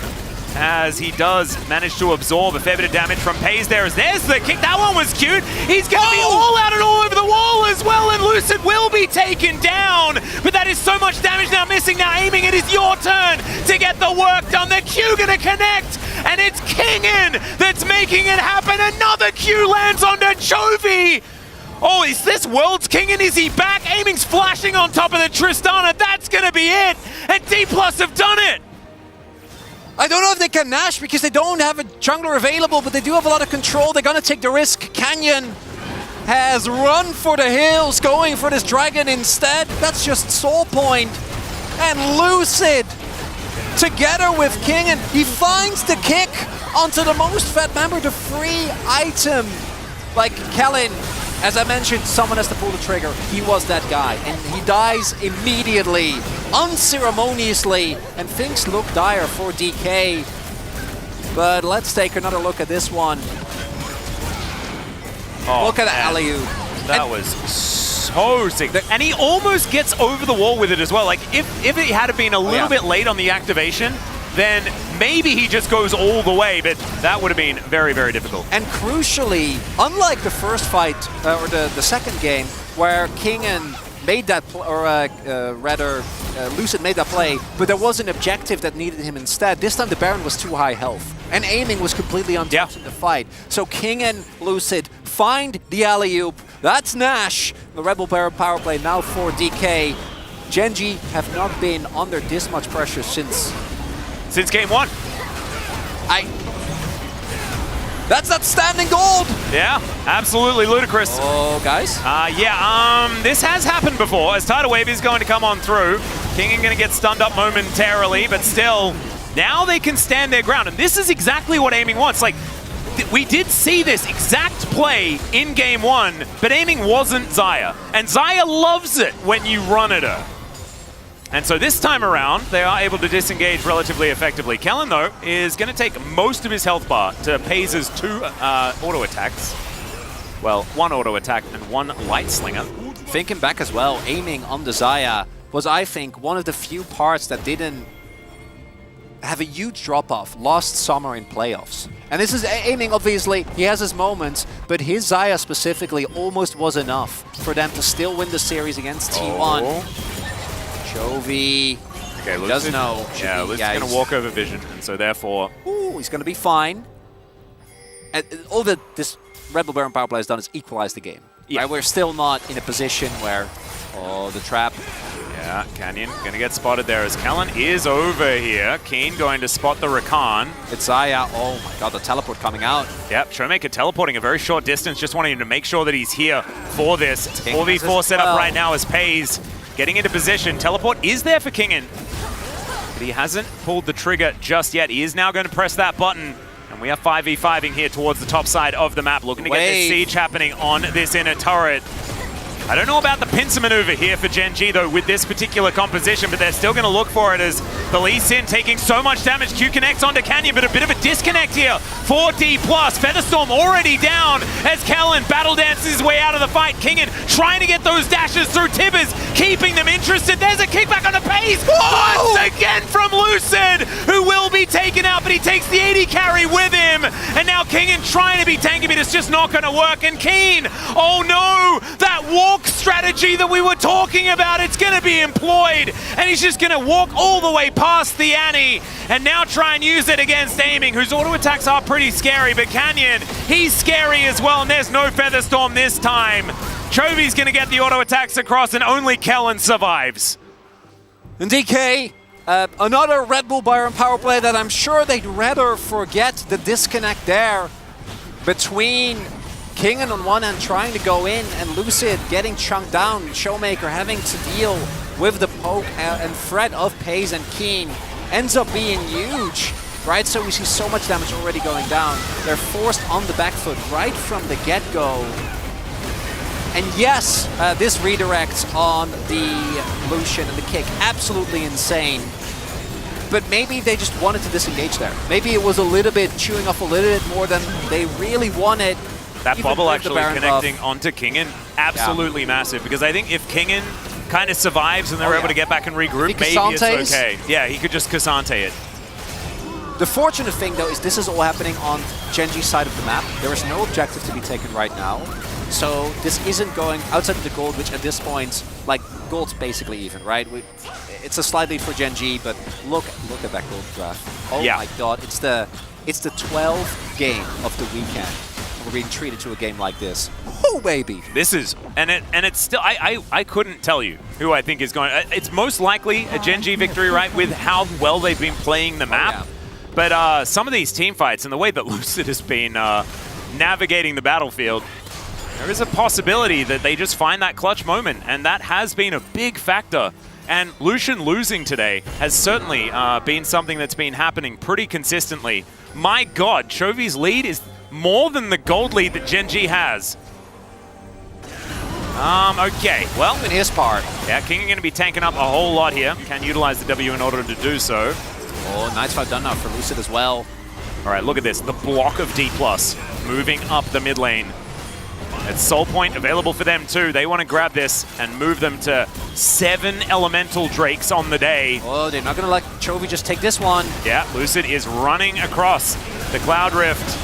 as he does manage to absorb a fair bit of damage from Pays there. As there's the kick. That one was cute. He's going to be all out and all over the wall as well, and Lucid will be taken down. But that is so much damage now missing. Now aiming, it is your turn to get the work done. The Q going to connect, and it's Kingen that's making it happen. Another Q lands onto Chovy. Oh, is this World's Kingen? Is he back? Aiming's flashing on top of the Tristana. That's going to be it. And D+ have done it. I don't know if they can Nash because they don't have a jungler available, but they do have a lot of control. They're gonna take the risk. Canyon has run for the hills, going for this dragon instead. That's just Soul Point. And Lucid, together with Kingen, he finds the kick onto the most fat member, the free item. Like Kellen, as I mentioned, someone has to pull the trigger. He was that guy, and he dies immediately, unceremoniously, and things look dire for DK. But let's take another look at this one. Look at the alley-oop. That was so sick. And he almost gets over the wall with it as well. Like, if it had been a little bit late on the activation, then maybe he just goes all the way, but that would have been very, very difficult. And crucially, unlike the first fight, or the second game, where Kingen made that, Lucid made that play, but there was an objective that needed him instead. This time the Baron was too high health, and aiming was completely untouched in the fight. So Kingen, Lucid find the alley-oop. That's Nash. The Rebel Baron power play now for DK. Gen.G have not been under this much pressure since game one. That's that standing gold! Yeah, absolutely ludicrous. Oh, guys? This has happened before, as Tidal Wave is going to come on through. King going to get stunned up momentarily, but still, now they can stand their ground. And this is exactly what Aiming wants. Like, we did see this exact play in game one, but Aiming wasn't Xayah. And Xayah loves it when you run at her. And so this time around, they are able to disengage relatively effectively. Kellen, though, is going to take most of his health bar to Paze's 2 auto attacks. Well, 1 auto attack and 1 light slinger. Thinking back as well, Aiming on the Xayah was, I think, one of the few parts that didn't have a huge drop-off lost summer in playoffs. And this is Aiming, obviously, he has his moments, but his Xayah specifically almost was enough for them to still win the series against T1. Chovy does know. Yeah, Lucid's going to walk over vision, and so therefore... Ooh, he's going to be fine. And all that this Rebel Baron power play has done is equalize the game. Yeah. Right? We're still not in a position where... Oh, the trap. Yeah, Canyon going to get spotted there as Kellen is over here. Keen going to spot the Rakan. It's Xayah. Oh my god, the teleport coming out. Yep, Showmaker teleporting a very short distance, just wanting to make sure that he's here for this. 4v4 setup right now as Paze getting into position. Teleport is there for Kingen, but he hasn't pulled the trigger just yet. He is now going to press that button. And we are 5v5ing here towards the top side of the map, looking to get this siege happening on this inner turret. I don't know about the pincer maneuver here for Gen.G though with this particular composition, but they're still going to look for it as the Lee Sin taking so much damage. Q connects onto Canyon, but a bit of a disconnect here for D+. Featherstorm already down as Kellen battle dances his way out of the fight. Kingen trying to get those dashes through Tibbers, keeping them interested. There's a kickback on the Pace once again from Lucid, who will be taken out, but he takes the 80 carry with him. And now Kingen trying to be tanky, but it's just not going to work. And Keen, oh no, that walk strategy that we were talking about, it's going to be employed, and he's just going to walk all the way past the Annie and now try and use it against Aiming, whose auto attacks are pretty scary, but Canyon, he's scary as well, and there's no Featherstorm this time. Chovy's going to get the auto attacks across, and only Kellen survives. And DK, another Red Bull Byron power play that I'm sure they'd rather forget the disconnect there between Kingen on one end trying to go in and Lucid getting chunked down, Showmaker having to deal with the poke and threat of Paze and Keen ends up being huge, right? So we see so much damage already going down. They're forced on the back foot right from the get-go. And yes, this redirects on the Lucian and the kick, absolutely insane. But maybe they just wanted to disengage there. Maybe it was a little bit chewing off a little bit more than they really wanted. That bubble actually connecting onto Kingen, absolutely massive, because I think if Kingen kind of survives and they're able to get back and regroup, maybe it's okay. Yeah, he could just Cassante it. The fortunate thing, though, is this is all happening on Gen.G's side of the map. There is no objective to be taken right now. So this isn't going outside of the gold, which at this point, like, gold's basically even, right? It's a slight lead for Gen.G, but look at that gold draft. Oh my god, it's the 12th game of the weekend. We're being treated to a game like this. Oh baby! This is, and it's still, I couldn't tell you who I think is going. It's most likely a Gen.G victory, right, with how well they've been playing the map. But some of these team fights and the way that Lucid has been navigating the battlefield, there is a possibility that they just find that clutch moment, and that has been a big factor. And Lucian losing today has certainly been something that's been happening pretty consistently. My god, Chovy's lead is more than the gold lead that Gen.G has. Okay, well, in his part. Yeah, King are going to be tanking up a whole lot here. Can utilize the W in order to do so. Oh, nice fight done now for Lucid as well. All right, look at this. The block of D+, moving up the mid lane. It's Soul Point available for them too. They want to grab this and move them to 7 Elemental Drakes on the day. Oh, they're not going to let Chovy just take this one. Yeah, Lucid is running across the Cloud Rift.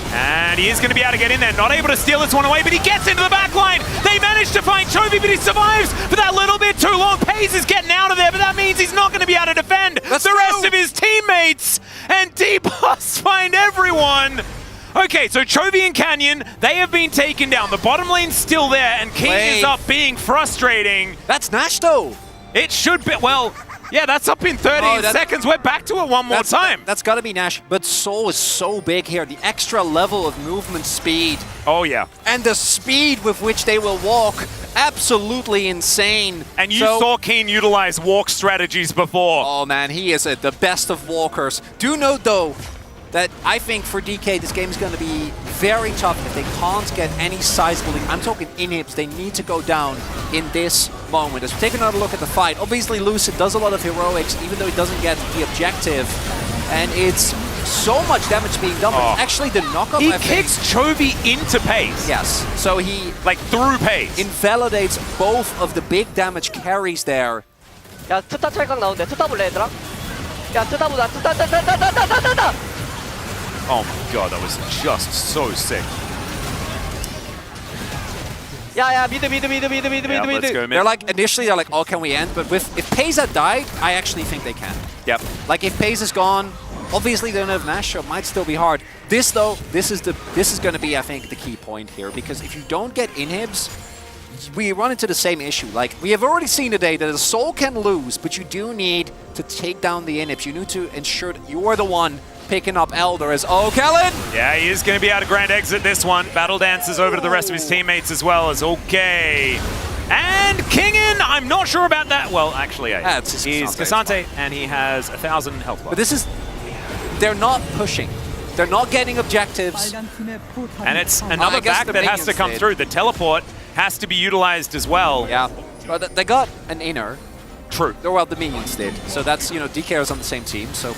And he is going to be able to get in there. Not able to steal this one away, but he gets into the back line. They manage to find Chovy, but he survives for that little bit too long. Paze is getting out of there, but that means he's not going to be able to defend the rest of his teammates. And D+ find everyone. Okay, so Chovy and Canyon, they have been taken down. The bottom lane's still there, and King is up being frustrating. That's Nash, though. It should be, well, yeah, that's up in 13 seconds. We're back to it one more time. That's got to be Nash. But Soul is so big here. The extra level of movement speed. Oh, yeah. And the speed with which they will walk. Absolutely insane. And you saw Keen utilize walk strategies before. Oh, man, he is the best of walkers. Do note, though, that I think for DK, this game is going to be very tough if they can't get any sizable... I'm talking inhibs. They need to go down in this moment. Let's take another look at the fight. Obviously, Lucid does a lot of heroics, even though he doesn't get the objective. And it's so much damage being done, but actually the knockup... He kicks Chovy into pace. Yes. So he... like, through pace. invalidates both of the big damage carries there. 야, 트타 찰각 나오는데 트타 볼래 얘들아? 야, 트타 보자. 트타. Oh my god, that was just so sick. 야, 미드. Let's go mid. They're like, initially they're like, oh, can we end? But if Peyza died, I actually think they can. Yep. Like if Peyza's gone, obviously they don't have Nash, so it might still be hard. This though, this is going to be, I think, the key point here, because if you don't get inhibs, we run into the same issue. Like, we have already seen today that a Soul can lose, but you do need to take down the inhibs. You need to ensure that you're the one picking up Elder as Kellen! Yeah, he is going to be able to grand exit this one. Battle dances over to the rest of his teammates as well as okay. And Kingen, I'm not sure about that. Well, actually, yeah. He's Cassante, and he has 1,000 health bar. But this is... they're not pushing. They're not getting objectives. And it's another back that has to come through. The teleport has to be utilized as well. Yeah. Well, they got an inner. True. Well, the minions did. So that's, you know, DK is on the same team. So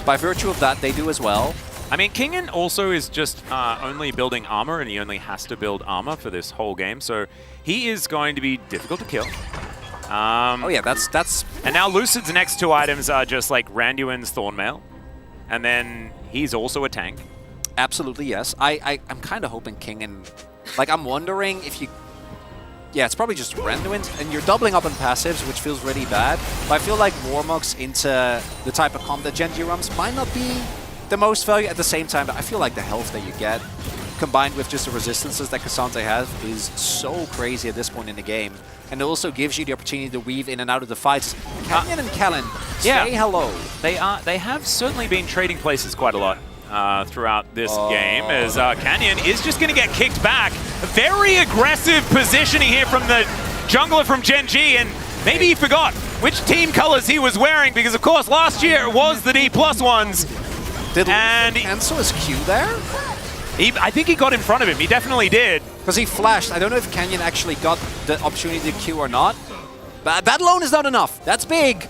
by virtue of that, they do as well. I mean, Kingen also is just only building armor, and he only has to build armor for this whole game. So he is going to be difficult to kill. Oh yeah, that's... And now Lucid's next two items are just like Randuin's Thornmail. And then he's also a tank. Absolutely, yes. I'm kind of hoping Kingen... like, I'm wondering if you... yeah, it's probably just Randuin, and you're doubling up on passives, which feels really bad. But I feel like Warmog's into the type of comp that Genji runs might not be the most value. At the same time, I feel like the health that you get, combined with just the resistances that Cassante has, is so crazy at this point in the game. And it also gives you the opportunity to weave in and out of the fights. Canyon and Kellen, say hello. They have certainly been trading places quite a lot throughout this game, as Canyon is just going to get kicked back. Very aggressive positioning here from the jungler from Genji, and maybe he forgot which team colors he was wearing, because of course last year it was the D+ ones. Did he cancel his Q there? I think he got in front of him. He definitely did. Because he flashed. I don't know if Canyon actually got the opportunity to Q or not. But that alone is not enough. That's big.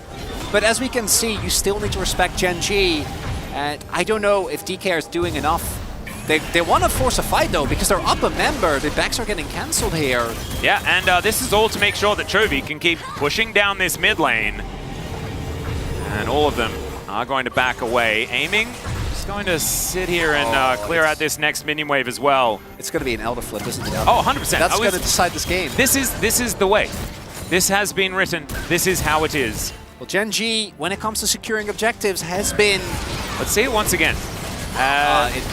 But as we can see, you still need to respect Genji. And I don't know if DK is doing enough. They want to force a fight, though, because they're up a member. The backs are getting cancelled here. Yeah, and this is all to make sure that Chovy can keep pushing down this mid lane. And all of them are going to back away. Aiming, just going to sit here and clear out this next minion wave as well. It's going to be an Elder flip, isn't it? Oh, 100%. That's going to decide this game. This is the way. This has been written. This is how it is. Well, Genji, when it comes to securing objectives, has been... let's see it once again.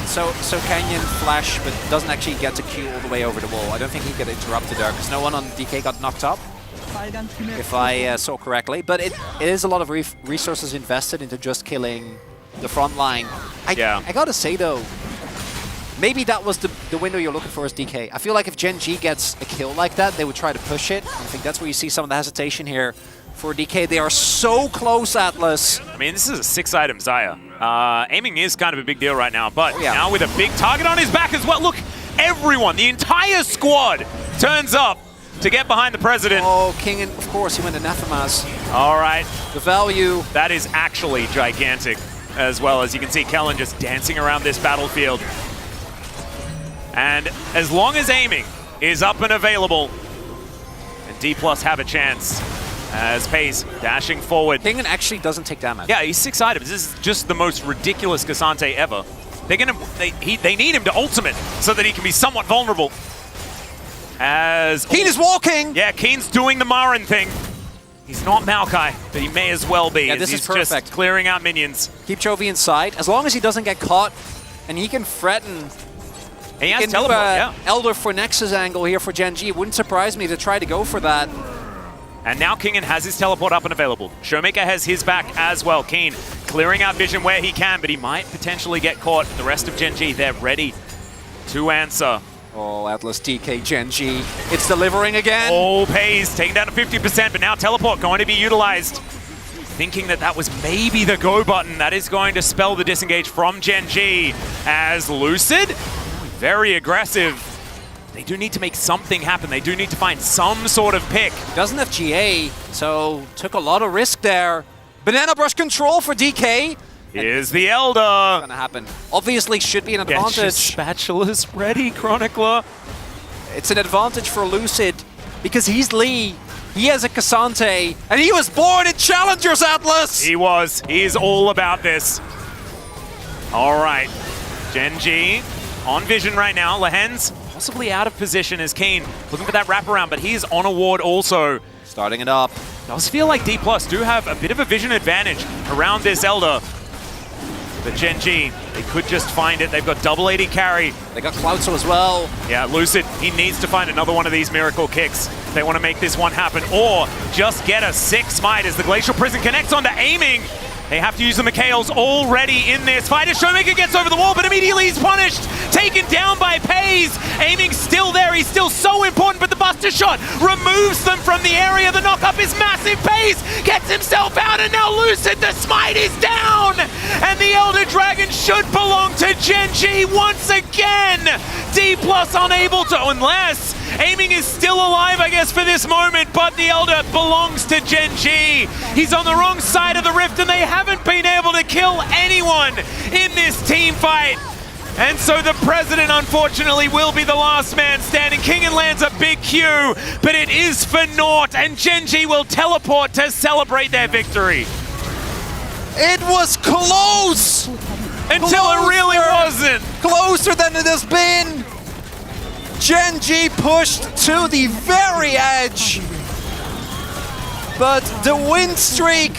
So Canyon flash, but doesn't actually get to Q all the way over the wall. I don't think he got interrupted there, because no one on DK got knocked up, if I saw correctly. But it is a lot of resources invested into just killing the front line. I gotta say, though, maybe that was the window you're looking for as DK. I feel like if Genji gets a kill like that, they would try to push it. I think that's where you see some of the hesitation here for DK. They are so close, Atlas. I mean, this is a 6-item Xayah. Aiming is kind of a big deal right now, but now with a big target on his back as well. Look, everyone, the entire squad turns up to get behind the president. Oh, King, and of course, he went anathemas. All right. The value. That is actually gigantic, as well as you can see Kellen just dancing around this battlefield. And as long as aiming is up and available, and D+ have a chance, as Pace dashing forward. Kingen actually doesn't take damage. Yeah, he's 6 items. This is just the most ridiculous Cassante ever. They need him to ultimate so that he can be somewhat vulnerable. As Keen is walking! Yeah, Keen's doing the Marin thing. He's not Maokai, but he may as well be. Yeah, this is perfect. Just clearing out minions. Keep Chovy inside. As long as he doesn't get caught, and he can threaten He has in teleport, yeah. Elder for Nexus angle here for Gen G. Wouldn't surprise me to try to go for that. And now Kingen has his teleport up and available. Showmaker has his back as well. Keen clearing out vision where he can, but he might potentially get caught. The rest of Gen G, they're ready to answer. Oh, Atlas, DK, Gen G. It's delivering again. All pays, taken down to 50%, but now teleport going to be utilized. Thinking that that was maybe the go button. That is going to spell the disengage from Gen G as Lucid. Very aggressive. They do need to make something happen. They do need to find some sort of pick. Doesn't have GA, so took a lot of risk there. Banana Brush control for DK. Here's the Elder. Gonna happen. Obviously should be an advantage. Get your spatulas ready, Chronicler. It's an advantage for Lucid because he's Lee. He has a Cassante, and he was born in Challengers, Atlas! He was. He is all about this. All right. Gen G on vision right now. Lehen's possibly out of position as Keen looking for that wraparound, but he's on a ward also. Starting it up. Does feel like D+ do have a bit of a vision advantage around this Elder. But Gen G, they could just find it. They've got double 80 carry. They got Cloudso as well. Yeah, Lucid, he needs to find another one of these miracle kicks. They want to make this one happen, or just get a 6 smite as the Glacial Prison connects onto aiming. They have to use the Mikhails already in this fight as Showmaker gets over the wall, but immediately he's punished. Taken down by Pays. Aiming still there. He's still so important, but the Buster Shot removes them from the area. The knock-up is massive. Pays gets himself out, and now Lucid, the smite is down. And the Elder Dragon should belong to Gen G once again. D+ unable to, unless aiming is still alive, I guess, for this moment, but the Elder belongs to Gen G. He's on the wrong side of the rift, and they haven't been able to kill anyone in this team fight. And so the President, unfortunately, will be the last man standing. Kingen lands a big Q, but it is for naught, and Gen G will teleport to celebrate their victory. It was close! Until it really wasn't. Closer than it has been. Gen G pushed to the very edge. But the win streak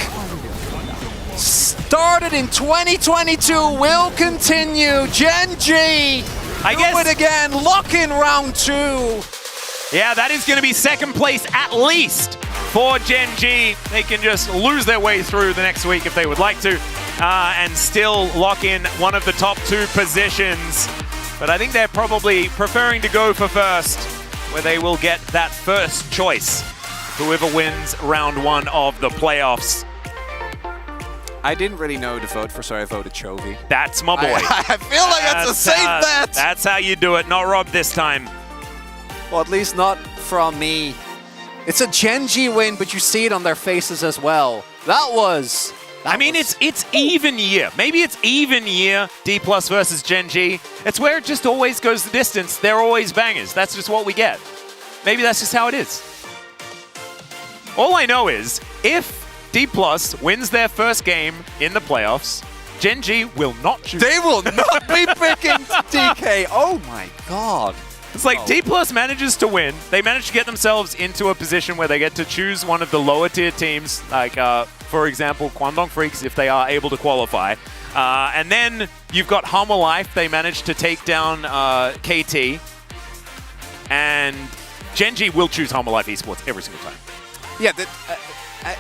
started in 2022 will continue. Gen G do it again, lock in round 2. Yeah, that is going to be second place at least for Gen G. They can just lose their way through the next week if they would like to, and still lock in one of the top 2 positions. But I think they're probably preferring to go for first, where they will get that first choice, whoever wins round 1 of the playoffs. I didn't really know to vote for, so I voted Chovy. That's my boy. I feel like that's a safe bet. That's how you do it, not Rob this time. Well, at least not from me. It's a Gen G win, but you see it on their faces as well. I mean, it's even year. Maybe it's even year, D+ versus Gen G. It's where it just always goes the distance. They're always bangers. That's just what we get. Maybe that's just how it is. All I know is, if D+ wins their first game in the playoffs, Gen G will not choose. They will not be picking DK. Oh my god. It's like D+ manages to win. They manage to get themselves into a position where they get to choose one of the lower tier teams, like, for example, Kwangdong Freaks, if they are able to qualify. And then you've got Hummer Life. They managed to take down KT. And Gen G will choose Hummer Life Esports every single time. Yeah,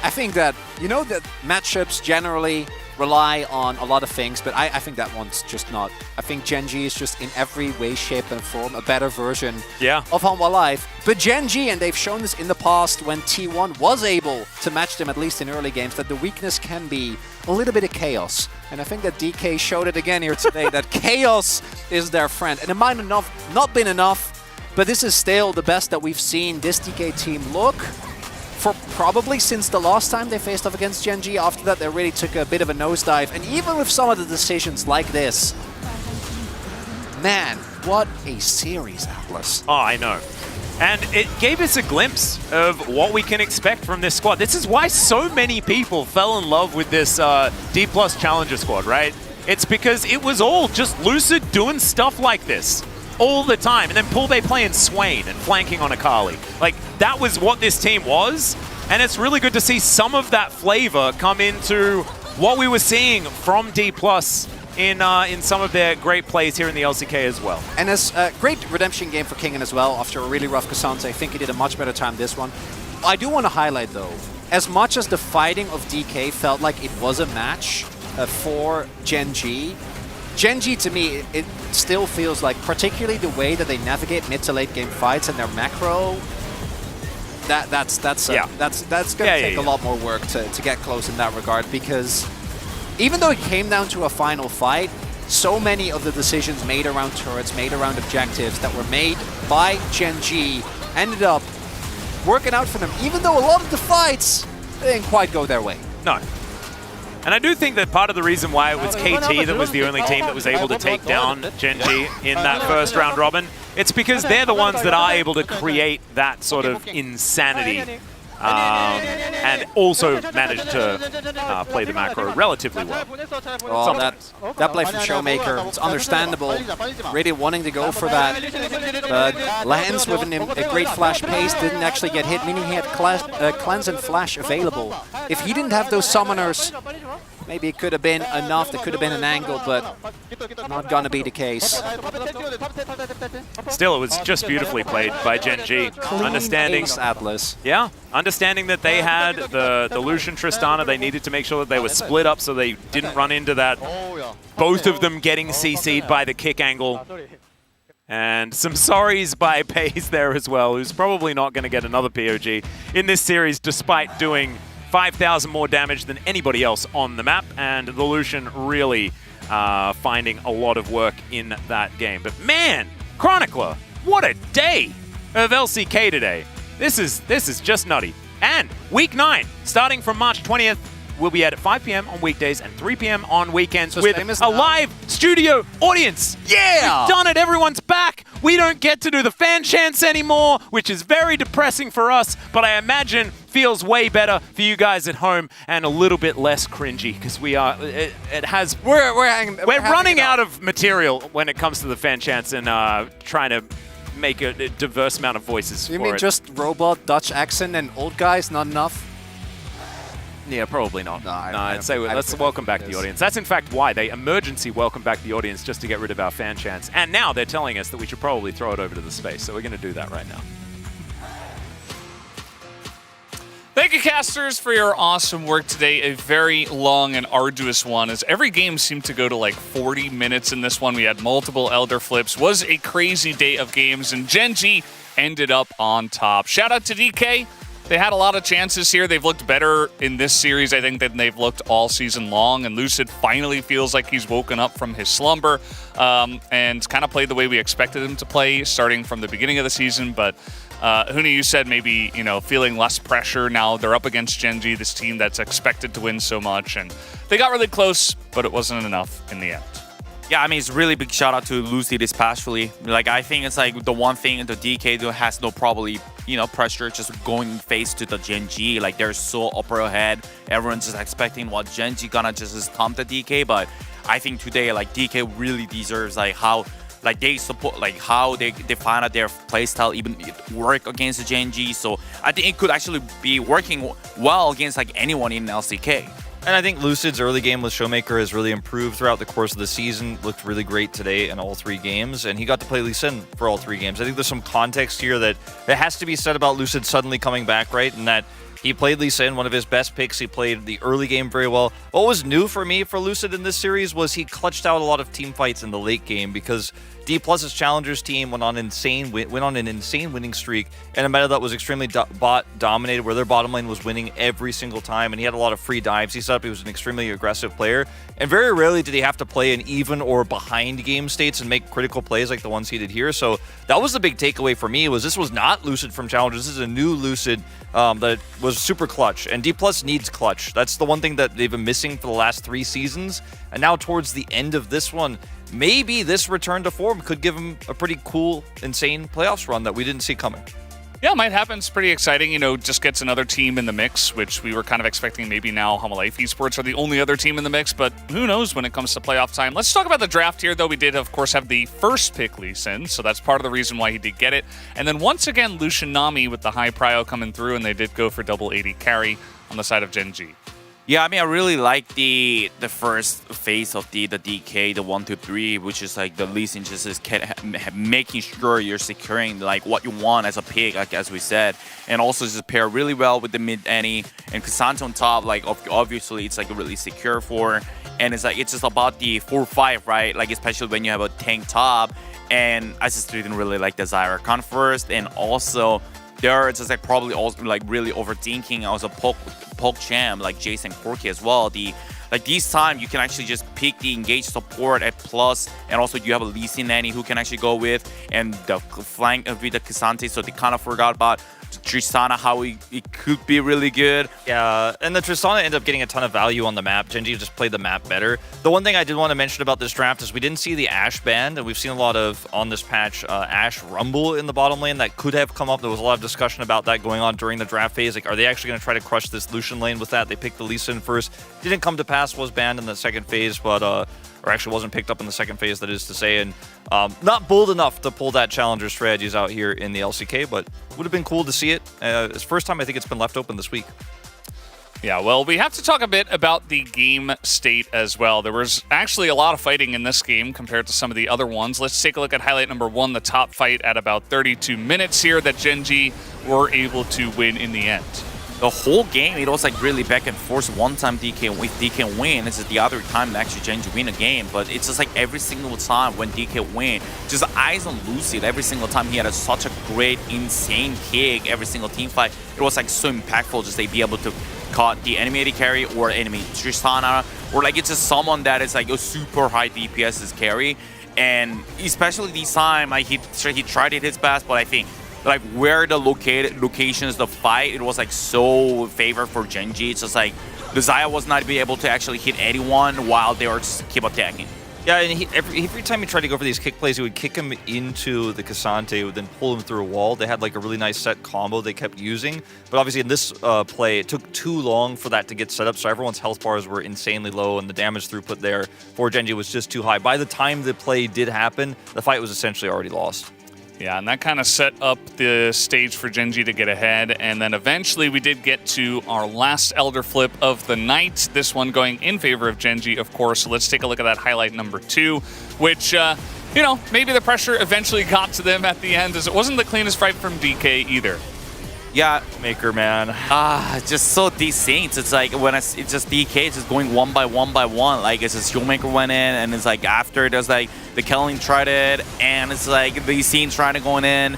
I think that, you know, that matchups generally rely on a lot of things, but I think that one's just not. I think Gen G is just in every way, shape, and form a better version of Hanwha Life. But Gen G, and they've shown this in the past when T1 was able to match them, at least in early games, that the weakness can be a little bit of chaos. And I think that DK showed it again here today, that chaos is their friend. And it might have not been enough, but this is still the best that we've seen this DK team look for probably since the last time they faced off against Gen G. After that, they really took a bit of a nosedive. And even with some of the decisions like this, man, what a series, Atlas. Oh, I know. And it gave us a glimpse of what we can expect from this squad. This is why so many people fell in love with this D+ Challenger squad, right? It's because it was all just Lucid doing stuff like this all the time, and then Poolbay playing Swain and flanking on Akali. Like, that was what this team was, and it's really good to see some of that flavor come into what we were seeing from D+ in some of their great plays here in the LCK as well. And as a great redemption game for Kingen as well, after a really rough Kazante. I think he did a much better time this one. I do want to highlight, though, as much as the fighting of DK felt like it was a match for Gen G to me, it still feels like, particularly the way that they navigate mid to late game fights and their macro, that's going to take a lot more work to get close in that regard, because even though it came down to a final fight, so many of the decisions made around turrets, made around objectives that were made by Gen G ended up working out for them, even though a lot of the fights didn't quite go their way. No. And I do think that part of the reason why it was KT that was the only team that was able to take down Gen G in that first round robin, it's because they're the ones that are able to create that sort of insanity and also manage to play the macro relatively well. Oh, that play from Showmaker, it's understandable, really wanting to go for that, but lands with a great flash pace, didn't actually get hit, meaning he had cleanse and flash available. If he didn't have those summoners, maybe it could have been enough, there could have been an angle, but not gonna be the case. Still, it was just beautifully played by Gen G. Understanding ace, Atlas. Yeah, understanding that they had the Lucian Tristana, they needed to make sure that they were split up so they didn't run into that, both of them getting CC'd by the kick angle. And some sorries by Pace there as well, who's probably not going to get another POG in this series, despite doing 5,000 more damage than anybody else on the map, and the Lucian really finding a lot of work in that game. But man, Chronicler, what a day of LCK today. This is just nutty. And week 9, starting from March 20th, we'll be at 5 p.m. on weekdays and 3 p.m. on weekends with a live studio audience. Yeah! We've done it. Everyone's back. We don't get to do the fan chants anymore, which is very depressing for us, but I imagine feels way better for you guys at home and a little bit less cringy, because we are. We're running out of material when it comes to the fan chants and trying to make a diverse amount of voices. You mean just robot, Dutch accent, and old guys? Not enough? Yeah, probably not. No, I'd say let's welcome back the audience. That's in fact why they emergency welcome back the audience, just to get rid of our fan chants. And now they're telling us that we should probably throw it over to the space, so we're going to do that right now. Thank you, casters, for your awesome work today. A very long and arduous one, as every game seemed to go to like 40 minutes in this one. We had multiple Elder flips. Was a crazy day of games, and Gen G ended up on top. Shout out to DK. They had a lot of chances here. They've looked better in this series, I think, than they've looked all season long. And Lucid finally feels like he's woken up from his slumber and kind of played the way we expected him to play, starting from the beginning of the season. But Huni, you said maybe, feeling less pressure now. They're up against Gen G, this team that's expected to win so much. And they got really close, but it wasn't enough in the end. Yeah, I mean, it's really big shout out to Lucid especially. Like, I think it's like the one thing the DK has no probably, pressure just going face to the Gen G. Like, they're so upper ahead. Everyone's just expecting what Gen G gonna just stomp the DK. But I think today, like, DK really deserves like how they support, like how they find out their playstyle even work against the Gen G. So I think it could actually be working well against like anyone in LCK. And I think Lucid's early game with Showmaker has really improved throughout the course of the season. Looked really great today in all 3 games, and he got to play Lee Sin for all 3 games. I think there's some context here that has to be said about Lucid suddenly coming back, right? And that he played Lee Sin, one of his best picks. He played the early game very well. What was new for me for Lucid in this series was he clutched out a lot of team fights in the late game, because D+'s Challengers team went on an insane winning streak in a meta that was extremely bot-dominated, where their bottom lane was winning every single time, and he had a lot of free dives. He set up, he was an extremely aggressive player, and very rarely did he have to play in even or behind game states and make critical plays like the ones he did here. So that was the big takeaway for me, was this was not Lucid from Challengers. This is a new Lucid that was super clutch, and D+ needs clutch. That's the one thing that they've been missing for the last 3 seasons, and now towards the end of this one, maybe this return to form could give him a pretty cool, insane playoffs run that we didn't see coming. Yeah, it might happen. It's pretty exciting. Just gets another team in the mix, which we were kind of expecting. Maybe now Homalife Esports are the only other team in the mix, but who knows when it comes to playoff time. Let's talk about the draft here, though. We did, of course, have the first pick, Lee Sin, so that's part of the reason why he did get it. And then once again, Lucian Nami with the high prio coming through, and they did go for double 80 carry on the side of Gen G. Yeah, I mean, I really like the first phase of the DK, the 1, 2, 3, which is like the Lee Sin just is making sure you're securing like what you want as a pick, like as we said, and also just pair really well with the mid Annie and Cassandra on top. Like obviously, it's like really secure for, and it's just about the 4-5, right? Like especially when you have a tank top, and I just didn't really like the Zyra Khan first, and also. They're just like probably also like really overthinking also poke champ like Jason Corky as well. This time you can actually just pick the engage support at plus, and also you have a Lee Sin Nanny who can actually go with, and the flank with the K'Sante, so they kind of forgot about Tristana, how it could be really good. Yeah, and the Tristana ended up getting a ton of value on the map. Genji just played the map better. The one thing I did want to mention about this draft is we didn't see the Ashe band, and we've seen a lot of, on this patch, Ashe Rumble in the bottom lane that could have come up. There was a lot of discussion about that going on during the draft phase. Like, are they actually going to try to crush this Lucian lane with that? They picked the Lee Sin first. Didn't come to pass, was banned in the second phase, but or actually wasn't picked up in the second phase, that is to say, and not bold enough to pull that challenger strategies out here in the LCK, but would have been cool to see it. It's the first time I think it's been left open this week. Yeah, well, we have to talk a bit about the game state as well. There was actually a lot of fighting in this game compared to some of the other ones. Let's take a look at highlight number 1, the top fight at about 32 minutes here that Genji were able to win in the end. The whole game, it was like really back and forth. One time DK win, this is the other time actually Genji win a game, but it's just like every single time when DK win, just eyes on Lucid every single time. He had such a great, insane kick every single team fight. It was like so impactful just to be able to caught the enemy AD carry or enemy Tristana, or like it's just someone that is like a super high DPS carry. And especially this time, like he tried it his best, but I think like where the locations, the fight, it was like so favored for Genji. It's just like the Xayah was not be able to actually hit anyone while they were just keep attacking. Yeah, and every time he tried to go for these kick plays, he would kick him into the K'Sante, would then pull him through a wall. They had like a really nice set combo they kept using. But obviously in this play, it took too long for that to get set up, so everyone's health bars were insanely low, and the damage throughput there for Genji was just too high. By the time the play did happen, the fight was essentially already lost. Yeah, and that kind of set up the stage for Genji to get ahead, and then eventually we did get to our last Elder Flip of the night, this one going in favor of Genji, of course. So let's take a look at that highlight number 2, which, you know, maybe the pressure eventually got to them at the end, as it wasn't the cleanest fight from DK either. Yeah, Maker, man. Just so decent. It's like when it's just DK, it's just going one by one. Like it's just Showmaker went in, and it's like after there's like the Kelling tried it, and it's like the scene trying to go in.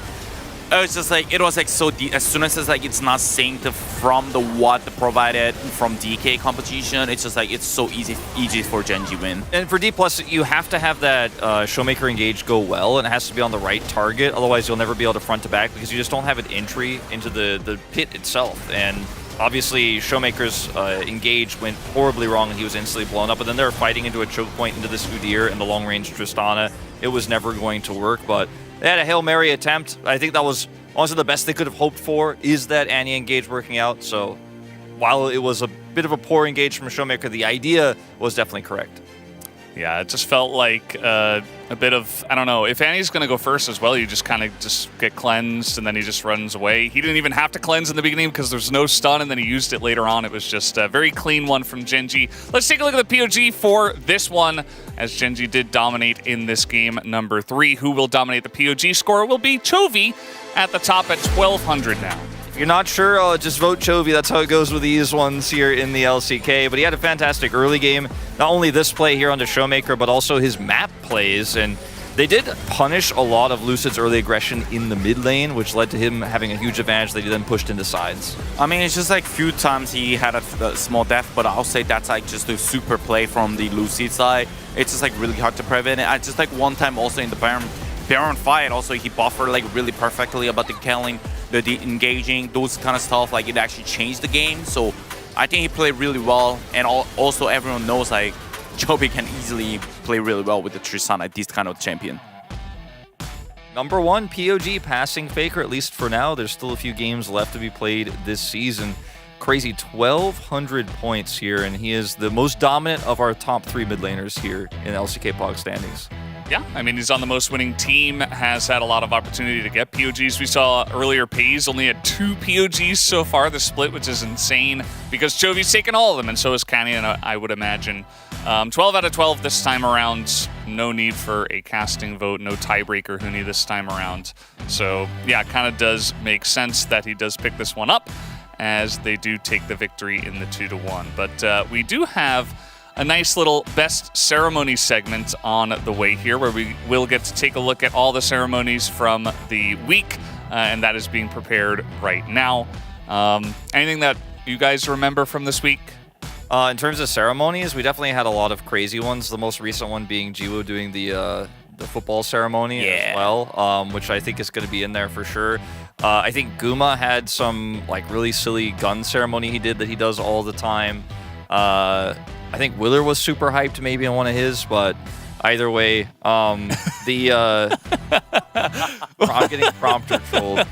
It's just like it was like so deep. As soon as it's like it's not synced from the what provided from DK competition, it's just like it's so easy for Genji win. And for D+, you have to have that Showmaker engage go well, and it has to be on the right target. Otherwise, you'll never be able to front to back because you just don't have an entry into the pit itself. And obviously, Showmaker's engage went horribly wrong, and he was instantly blown up. But then they were fighting into a choke point into this Udyr and the long range Tristana. It was never going to work, but they had a Hail Mary attempt. I think that was honestly the best they could have hoped for, is that Annie engage working out. So while it was a bit of a poor engage from Showmaker, the idea was definitely correct. Yeah, it just felt like a bit of, I don't know, if Annie's going to go first as well, you just kind of just get cleansed and then he just runs away. He didn't even have to cleanse in the beginning because there's no stun, and then he used it later on. It was just a very clean one from Genji. Let's take a look at the POG for this one, as Genji did dominate in this game number 3. Who will dominate the POG score will be Chovy at the top at 1,200 now. If you're not sure, just vote Chovy. That's how it goes with these ones here in the LCK. But he had a fantastic early game. Not only this play here on the Showmaker, but also his map plays. And they did punish a lot of Lucid's early aggression in the mid lane, which led to him having a huge advantage that he then pushed into sides. I mean, it's just like few times he had a small death, but I'll say that's like just a super play from the Lucid side. It's just like really hard to prevent it. I just like one time also in the Baron fight, also he buffered like really perfectly about the killing, the engaging, those kind of stuff. Like it actually changed the game. So I think he played really well, and also everyone knows like Chovy can easily play really well with the Tristana, this kind of champion. Number 1 POG passing Faker, at least for now. There's still a few games left to be played this season. Crazy 1,200 points here, and he is the most dominant of our top 3 mid laners here in LCK POG standings. Yeah, I mean, he's on the most winning team, has had a lot of opportunity to get POGs. We saw earlier Pays only had 2 POGs so far this split, which is insane because Chovy's taken all of them, and so is Canyon, I would imagine. 12 out of 12 this time around. No need for a casting vote, no tiebreaker Huni this time around. So, yeah, it kind of does make sense that he does pick this one up as they do take the victory in the 2-1. But we do have a nice little best ceremony segment on the way here where we will get to take a look at all the ceremonies from the week, and that is being prepared right now. Anything that you guys remember from this week? In terms of ceremonies, we definitely had a lot of crazy ones. The most recent one being Jiwoo doing the football ceremony as well, which I think is going to be in there for sure. I think Guma had some like really silly gun ceremony he did that he does all the time. I think Willer was super hyped maybe on one of his, but either way, I'm getting prompter trolled.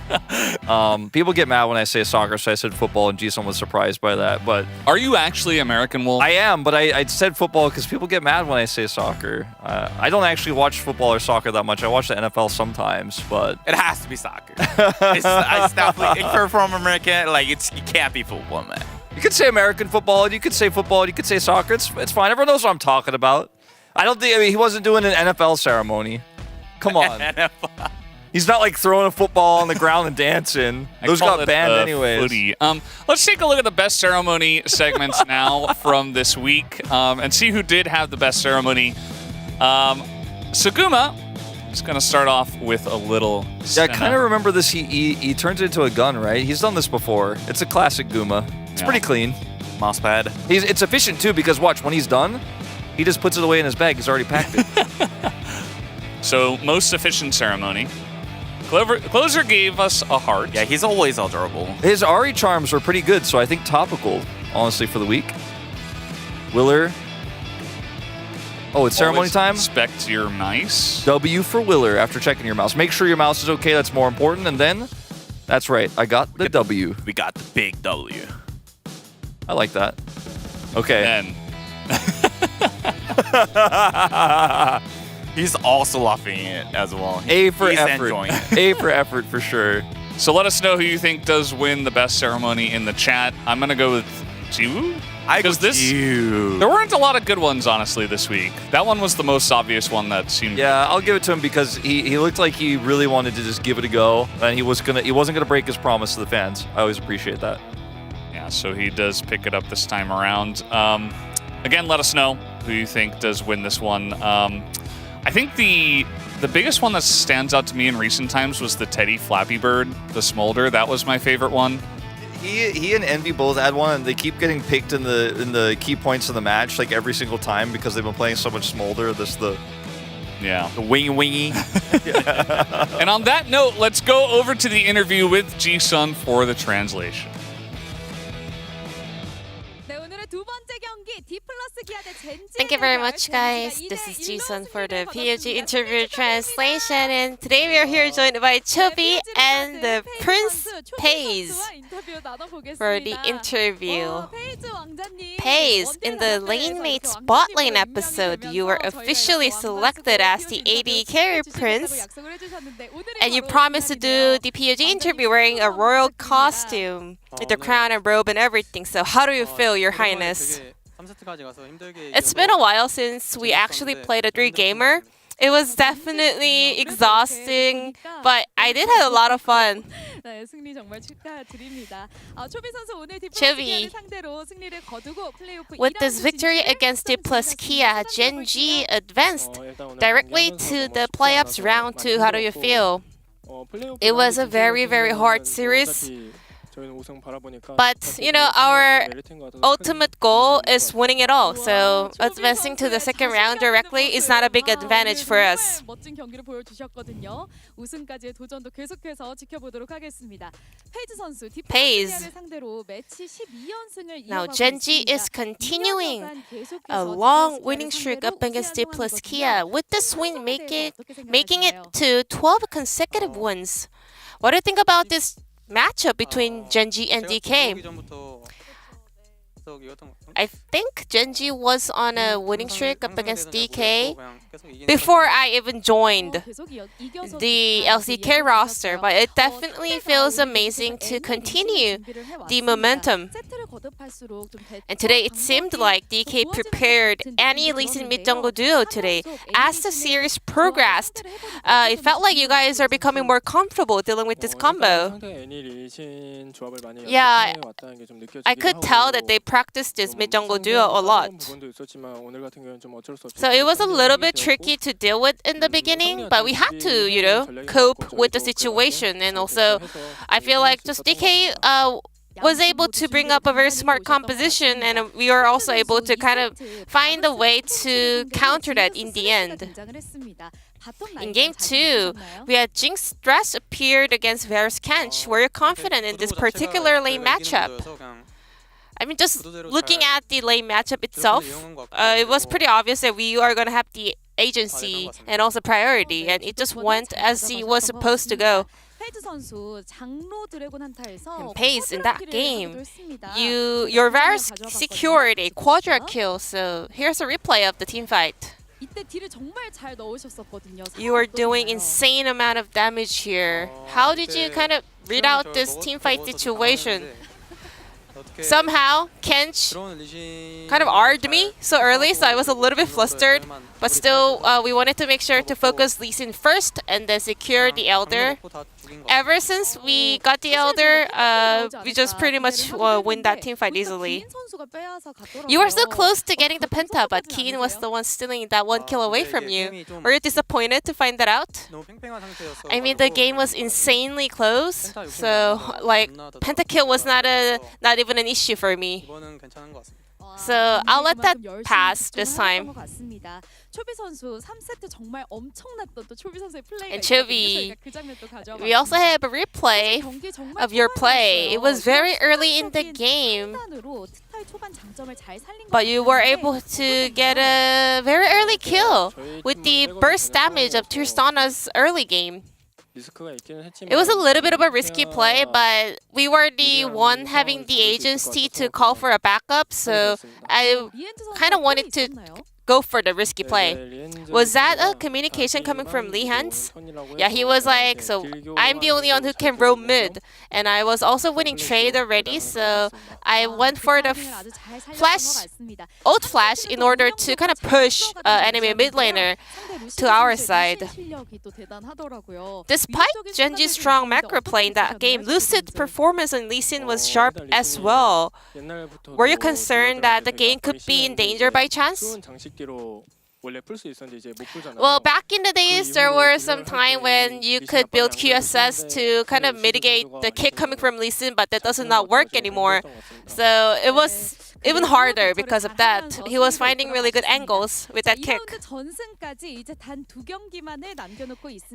People get mad when I say soccer, so I said football, and Jason was surprised by that. But are you actually American Wolf? I am, but I said football because people get mad when I say soccer. I don't actually watch football or soccer that much. I watch the NFL sometimes, but it has to be soccer. it's definitely, if you're from America, like it can't be football, man. You could say American football, and you could say football, and you could say soccer. It's fine. Everyone knows what I'm talking about. I mean, he wasn't doing an NFL ceremony. Come on. He's not like throwing a football on the ground and dancing. Those got banned anyways. Footy. Let's take a look at the best ceremony segments now from this week and see who did have the best ceremony. Saguma is going to start off with a little Yeah, I kind of remember this. He turns it into a gun, right? He's done this before. It's a classic Guma. It's pretty clean. Mouse pad. It's efficient too because watch, when he's done, he just puts it away in his bag. He's already packed it. So, most efficient ceremony. Closer gave us a heart. Yeah, he's always adorable. His Ari charms were pretty good, so I think topical, honestly, for the week. Willer. Oh, it's ceremony time? Inspect your mouse. W for Willer after checking your mouse. Make sure your mouse is okay. That's more important. And then, that's right. I got the W. We got the big W. I like that. Okay. Then. He's also laughing it as well. A for He's effort. enjoying it. A for effort for sure. So let us know who you think does win the best ceremony in the chat. I'm going to go with Jiwoo. Because there weren't a lot of good ones, honestly, this week. That one was the most obvious one that seemed. Yeah, I'll give it to him because he looked like he really wanted to just give it a go, and he wasn't gonna break his promise to the fans. I always appreciate that. Yeah, so he does pick it up this time around. Again, let us know who you think does win this one. I think the biggest one that stands out to me in recent times was the Teddy Flappy Bird, the Smolder. That was my favorite one. He and Envy both had one, and they keep getting picked in the key points of the match like every single time because they've been playing so much Smolder. The wingy. And on that note, let's go over to the interview with Ji-sun for the translation. Thank you very much, guys. This is Ji-sun for the POG interview translation, and today we are here joined by Chobi and the Prince Pays for the interview. Pays, in the Lane Mate Spot Lane episode, you were officially selected as the AD Carry Prince, and you promised to do the POG interview wearing a royal costume with the crown and robe and everything. So how do you feel, Your Highness? It's been a while since we actually played a 3-gamer. It was definitely exhausting, but I did have a lot of fun. Chobi, with this victory against the plus Kia, Gen G advanced directly to the playoffs round 2. How do you feel? It was a very, very hard series. But, you know, our ultimate goal is winning it all. So advancing to the second round directly is not a big advantage for us. Pays. Now Genji is continuing a long winning streak up against the plus Kia, with this win making it to 12 consecutive wins. What do you think about this matchup between Genji and DK? I think Genji was on a winning streak up against DK before I even joined the LCK roster, but it definitely feels amazing to continue the momentum. And today it seemed like DK prepared any Lee Sin mid jungle duo today. As the series progressed, it felt like you guys are becoming more comfortable dealing with this combo. Yeah, I could tell that they practiced this mid jungle duo a lot. So it was a little bit tricky to deal with in the beginning, but we had to, you know, cope with the situation. And also, I feel like just DK was able to bring up a very smart composition, and we were also able to kind of find a way to counter that in the end. In Game 2, we had Jinx Dress appeared against Varus Kench. Were you confident in this particular lane matchup? I mean, just looking at the lane matchup itself, it was pretty obvious that we are going to have the agency and also priority, and it just went as it was supposed to go. And Pace, in that game, your Varus secured a quadra kill, so here's a replay of the team fight. You are doing insane amount of damage here. How did you kind of read out this team fight situation? Somehow, Kench kind of R'd me so early, so I was a little bit flustered. But still, we wanted to make sure to focus Lee Sin first and then secure the Elder. Ever since we got the Elder, we just pretty much win that team fight easily. You were so close to getting the Penta, but Keen was the one stealing that 1 kill away from you. Were you disappointed to find that out? I mean, the game was insanely close, so like pentakill was not even an issue for me. So I'll let that pass this time. And Chobi, we also have a replay of your play. It was very early in the game, but you were able to get a very early kill with the burst damage of Tristana's early game. It was a little bit of a risky play, but we were the one having the agency to call for a backup, so I kind of wanted to go for the risky play. Was that a communication coming from Lee Hans? Yeah, he was like, so I'm the only one who can roam mid, and I was also winning trade already, so I went for the ult flash in order to kind of push enemy mid laner to our side. Despite Genji's strong macro play in that game, Lucid's performance on Lee Sin was sharp as well. Were you concerned that the game could be in danger by chance? Well, back in the days, there were some time when you could build QSS to kind of mitigate the kick coming from Lee Sin, but that does not work anymore. So it was even harder because of that. He was finding really good angles with that kick.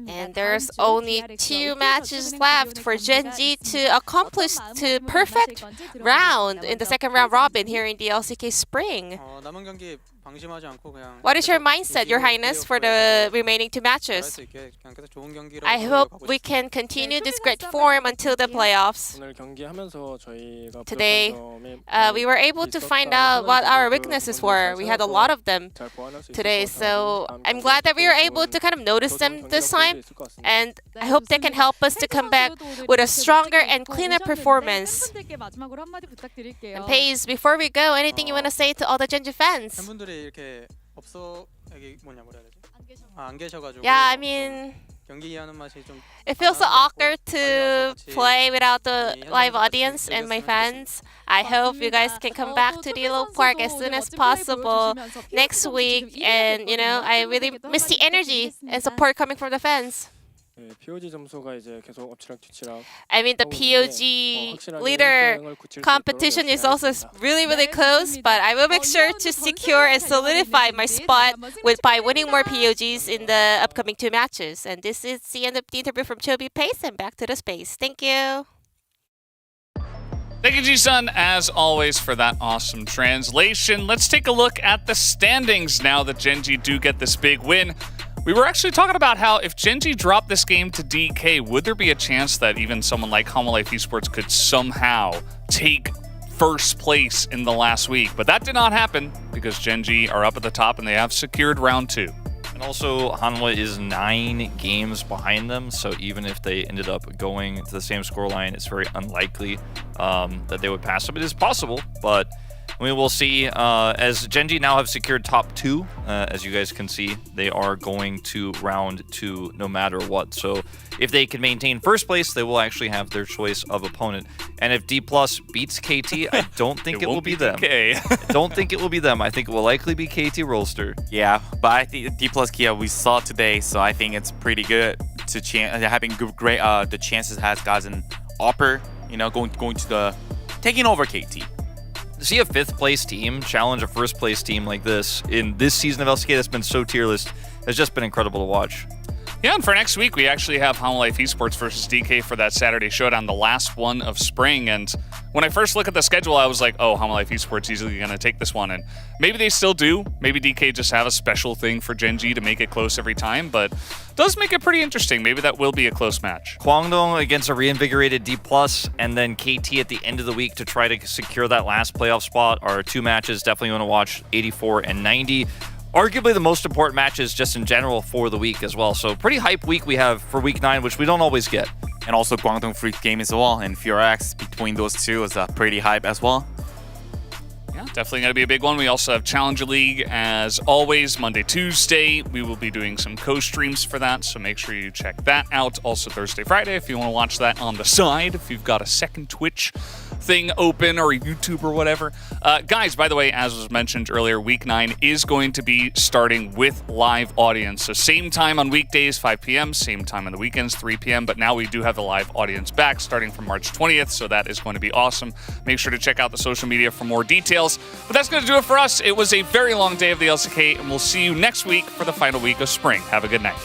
And there's only 2 matches left for Genji to accomplish the perfect round in the second round robin here in the LCK Spring. What is your mindset, Your Highness, for the remaining 2 matches? I hope we can continue this great form until the playoffs. Today, we were able to find out what our weaknesses were. We had a lot of them today, so I'm glad that we were able to kind of notice them this time, and I hope they can help us to come back with a stronger and cleaner performance. And Paige, before we go, anything you want to say to all the Genji fans? Yeah, I mean, it feels so awkward to play without the live audience and my fans. I hope you guys can come back to the Yellow Park as soon as possible next week. And, you know, I really miss the energy and support coming from the fans. I mean, the POG leader competition is also really, really close, but I will make sure to secure and solidify my spot by winning more POGs in the upcoming 2 matches. And this is the end of the interview from Chobi Pace, and back to the space. Thank you. Thank you, Ji-sun, as always, for that awesome translation. Let's take a look at the standings now that Genji do get this big win. We were actually talking about how if Genji dropped this game to DK, would there be a chance that even someone like Home Life Esports could somehow take first place in the last week. But that did not happen because Gen G are up at the top and they have secured round 2. And also, Hanwha is 9 games behind them, so even if they ended up going to the same scoreline, it's very unlikely that they would pass them. It is possible, but we will see. As Gen G now have secured top 2, as you guys can see, they are going to round 2 no matter what. So if they can maintain first place, they will actually have their choice of opponent. And if D+ beats KT, I don't think it will be them. I don't think it will be them. I think it will likely be KT Rolster. Yeah, but I think D+ Kia we saw today, so I think it's pretty good to having great. The chances has gotten upper, going to the taking over KT. To see a 5th place team challenge a 1st place team like this in this season of LCK that's been so tier list has just been incredible to watch. Yeah, and for next week, we actually have Hanwha Life Esports versus DK for that Saturday showdown, the last one of spring. And when I first look at the schedule, I was like, oh, Hanwha Life Esports easily going to take this one. And maybe they still do. Maybe DK just have a special thing for Gen G to make it close every time, but it does make it pretty interesting. Maybe that will be a close match. Kwangdong against a reinvigorated D+, and then KT at the end of the week to try to secure that last playoff spot are 2 matches. Definitely want to watch 84 and 90. Arguably the most important matches just in general for the week as well. So pretty hype week we have for week 9, which we don't always get. And also Guangdong Freak game as well, and FureX between those two is pretty hype as well. Yeah, definitely going to be a big one. We also have Challenger League as always, Monday, Tuesday. We will be doing some co-streams for that, so make sure you check that out. Also Thursday, Friday, if you want to watch that on the side, if you've got a second Twitch thing open or a YouTube or whatever. Guys, by the way, as was mentioned earlier, week 9 is going to be starting with live audience. So same time on weekdays, 5 p.m., same time on the weekends, 3 p.m., but now we do have the live audience back starting from March 20th, so that is going to be awesome. Make sure to check out the social media for more details. But that's going to do it for us. It was a very long day of the LCK, and we'll see you next week for the final week of spring. Have a good night.